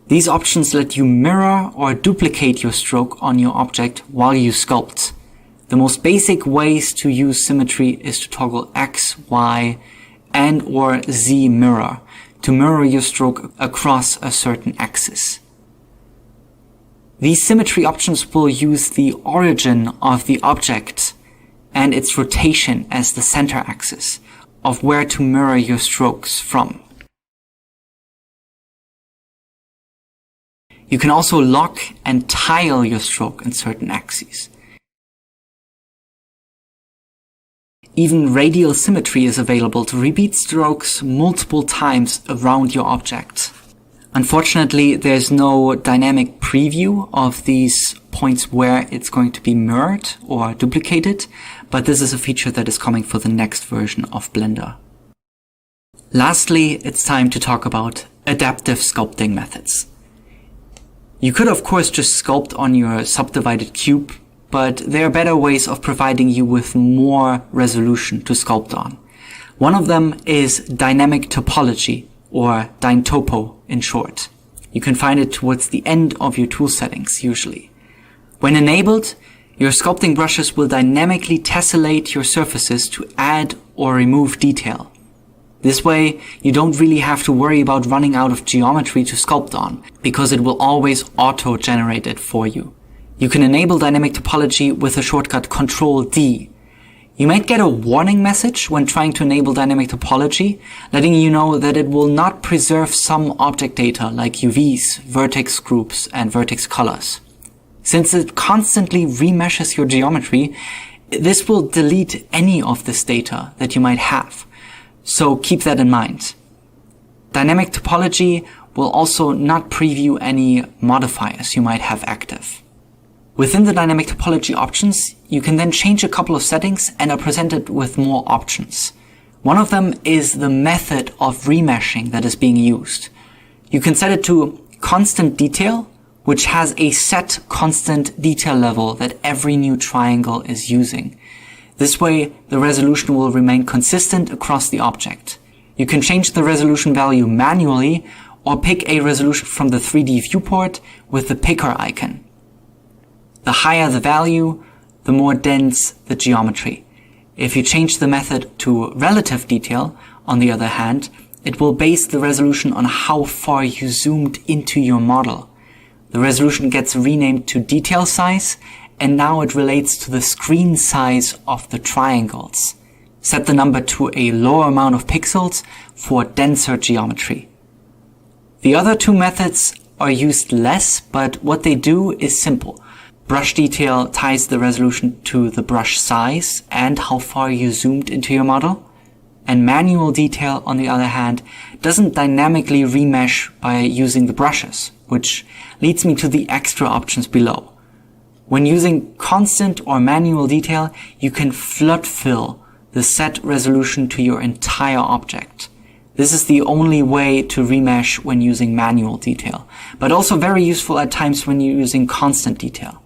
S2: These options let you mirror or duplicate your stroke on your object while you sculpt. The most basic ways to use symmetry is to toggle X, Y, and or Z mirror to mirror your stroke across a certain axis. These symmetry options will use the origin of the object and its rotation as the center axis of where to mirror your strokes from. You can also lock and tile your stroke in certain axes. Even radial symmetry is available to repeat strokes multiple times around your object. Unfortunately, there's no dynamic preview of these points where it's going to be mirrored or duplicated, but this is a feature that is coming for the next version of Blender. Lastly, it's time to talk about adaptive sculpting methods. You could of course just sculpt on your subdivided cube, but there are better ways of providing you with more resolution to sculpt on. One of them is dynamic topology, or DynTopo in short. You can find it towards the end of your tool settings usually. When enabled, your sculpting brushes will dynamically tessellate your surfaces to add or remove detail. This way, you don't really have to worry about running out of geometry to sculpt on, because it will always auto-generate it for you. You can enable dynamic topology with the shortcut Ctrl-D. You might get a warning message when trying to enable dynamic topology, letting you know that it will not preserve some object data like UVs, vertex groups, and vertex colors. Since it constantly remeshes your geometry, this will delete any of this data that you might have. So keep that in mind. Dynamic topology will also not preview any modifiers you might have active. Within the dynamic topology options, you can then change a couple of settings and are presented with more options. One of them is the method of remeshing that is being used. You can set it to constant detail, which has a set constant detail level that every new triangle is using. This way, the resolution will remain consistent across the object. You can change the resolution value manually or pick a resolution from the 3D viewport with the picker icon. The higher the value, the more dense the geometry. If you change the method to relative detail, on the other hand, it will base the resolution on how far you zoomed into your model. The resolution gets renamed to detail size, and now it relates to the screen size of the triangles. Set the number to a lower amount of pixels for denser geometry. The other two methods are used less, but what they do is simple. Brush detail ties the resolution to the brush size and how far you zoomed into your model. And manual detail, on the other hand, doesn't dynamically remesh by using the brushes, which leads me to the extra options below. When using constant or manual detail, you can flood fill the set resolution to your entire object. This is the only way to remesh when using manual detail, but also very useful at times when you're using constant detail.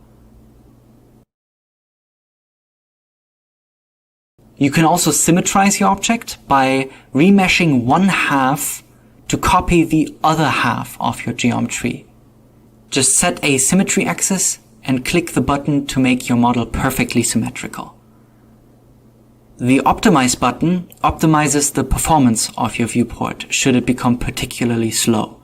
S2: You can also symmetrize your object by remeshing one half to copy the other half of your geometry. Just set a symmetry axis and click the button to make your model perfectly symmetrical. The Optimize button optimizes the performance of your viewport should it become particularly slow.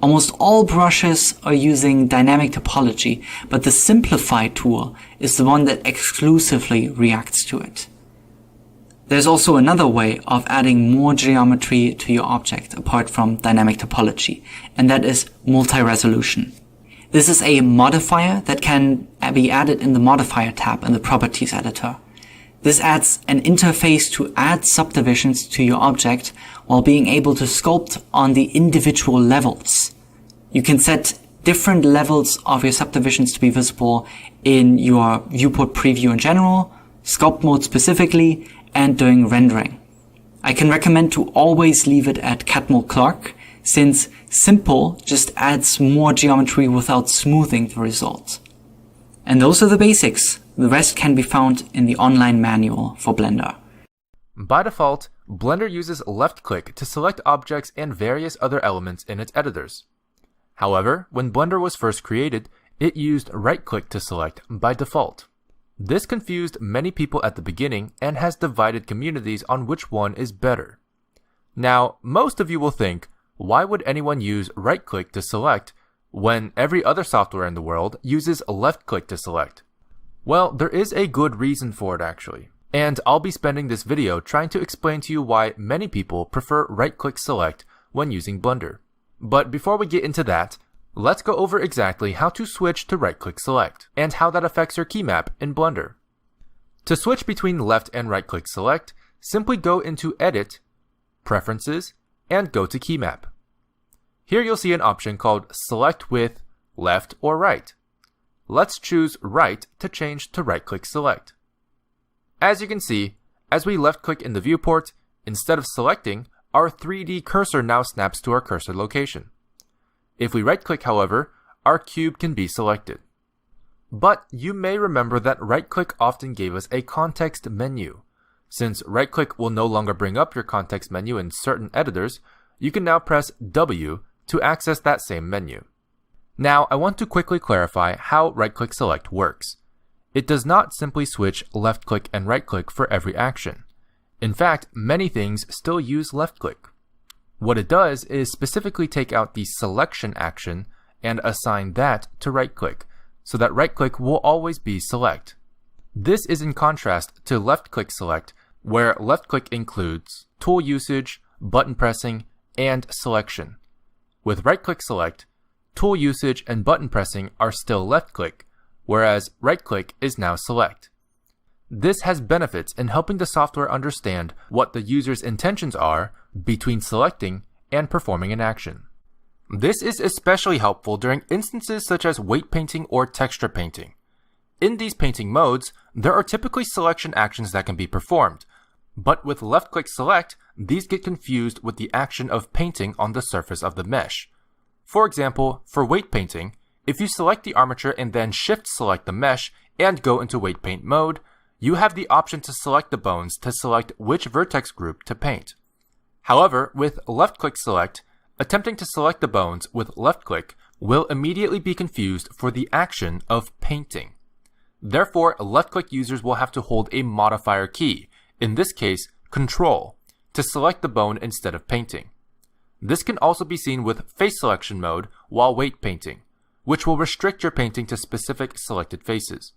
S2: Almost all brushes are using dynamic topology, but the Simplify tool is the one that exclusively reacts to it. There's also another way of adding more geometry to your object apart from dynamic topology, and that is multi-resolution. This is a modifier that can be added in the Modifier tab in the Properties editor. This adds an interface to add subdivisions to your object while being able to sculpt on the individual levels. You can set different levels of your subdivisions to be visible in your viewport preview in general, sculpt mode specifically, and during rendering. I can recommend to always leave it at Catmull Clark, since simple just adds more geometry without smoothing the result. And those are the basics. The rest can be found in the online manual for Blender.
S1: By default, Blender uses left-click to select objects and various other elements in its editors. However, when Blender was first created, it used right-click to select by default. This confused many people at the beginning and has divided communities on which one is better. Now, most of you will think, why would anyone use right-click to select when every other software in the world uses left-click to select? Well, there is a good reason for it actually, and I'll be spending this video trying to explain to you why many people prefer right-click select when using Blender. But before we get into that, let's go over exactly how to switch to right-click select, and how that affects your key map in Blender. To switch between left and right-click select, simply go into Edit, Preferences, and go to Key Map. Here you'll see an option called Select with Left or Right. Let's choose Right to change to right-click select. As you can see, as we left-click in the viewport, instead of selecting, our 3D cursor now snaps to our cursor location. If we right-click, however, our cube can be selected. But you may remember that right-click often gave us a context menu. Since right-click will no longer bring up your context menu in certain editors, you can now press W to access that same menu. Now, I want to quickly clarify how right-click select works. It does not simply switch left-click and right-click for every action. In fact, many things still use left-click. What it does is specifically take out the selection action and assign that to right-click, so that right-click will always be select. This is in contrast to left-click select, where left-click includes tool usage, button pressing, and selection. With right-click select, tool usage and button pressing are still left-click, whereas right-click is now select. This has benefits in helping the software understand what the user's intentions are between selecting and performing an action. This is especially helpful during instances such as weight painting or texture painting. In these painting modes, there are typically selection actions that can be performed, but with left-click select, these get confused with the action of painting on the surface of the mesh. For example, for weight painting, if you select the armature and then shift select the mesh and go into weight paint mode, you have the option to select the bones to select which vertex group to paint. However, with left-click select, attempting to select the bones with left-click will immediately be confused for the action of painting. Therefore, left-click users will have to hold a modifier key, in this case, Control, to select the bone instead of painting. This can also be seen with face selection mode while weight painting, which will restrict your painting to specific selected faces.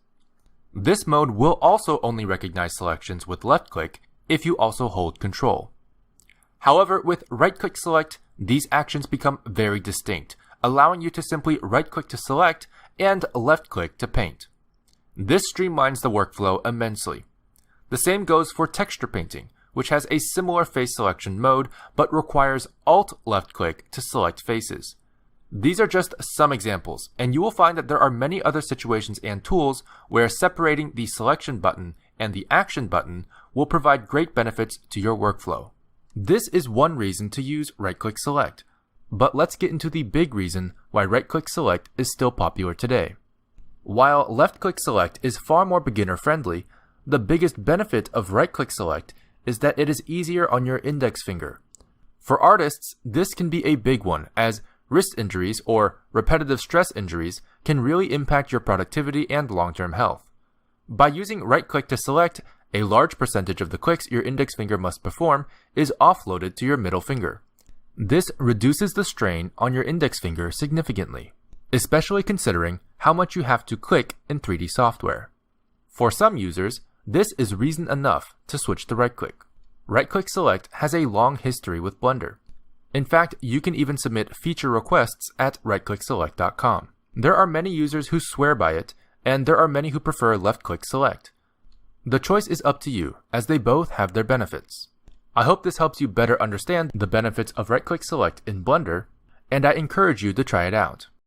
S1: This mode will also only recognize selections with left-click if you also hold Control. However, with right-click select, these actions become very distinct, allowing you to simply right-click to select and left-click to paint. This streamlines the workflow immensely. The same goes for texture painting, which has a similar face selection mode but requires Alt left-click to select faces. These are just some examples, and you will find that there are many other situations and tools where separating the selection button and the action button will provide great benefits to your workflow. This is one reason to use right-click select, but let's get into the big reason why right-click select is still popular today. While left-click select is far more beginner-friendly, The biggest benefit of right-click select is that it is easier on your index finger. For artists, this can be a big one, as wrist injuries or repetitive stress injuries can really impact your productivity and long-term health. By using right-click to select, a large percentage of the clicks your index finger must perform is offloaded to your middle finger. This reduces the strain on your index finger significantly, especially considering how much you have to click in 3D software. For some users, this is reason enough to switch to right-click. Right-click select has a long history with Blender. In fact, you can even submit feature requests at rightclickselect.com. There are many users who swear by it, and there are many who prefer left-click select. The choice is up to you, as they both have their benefits. I hope this helps you better understand the benefits of right-click select in Blender, and I encourage you to try it out.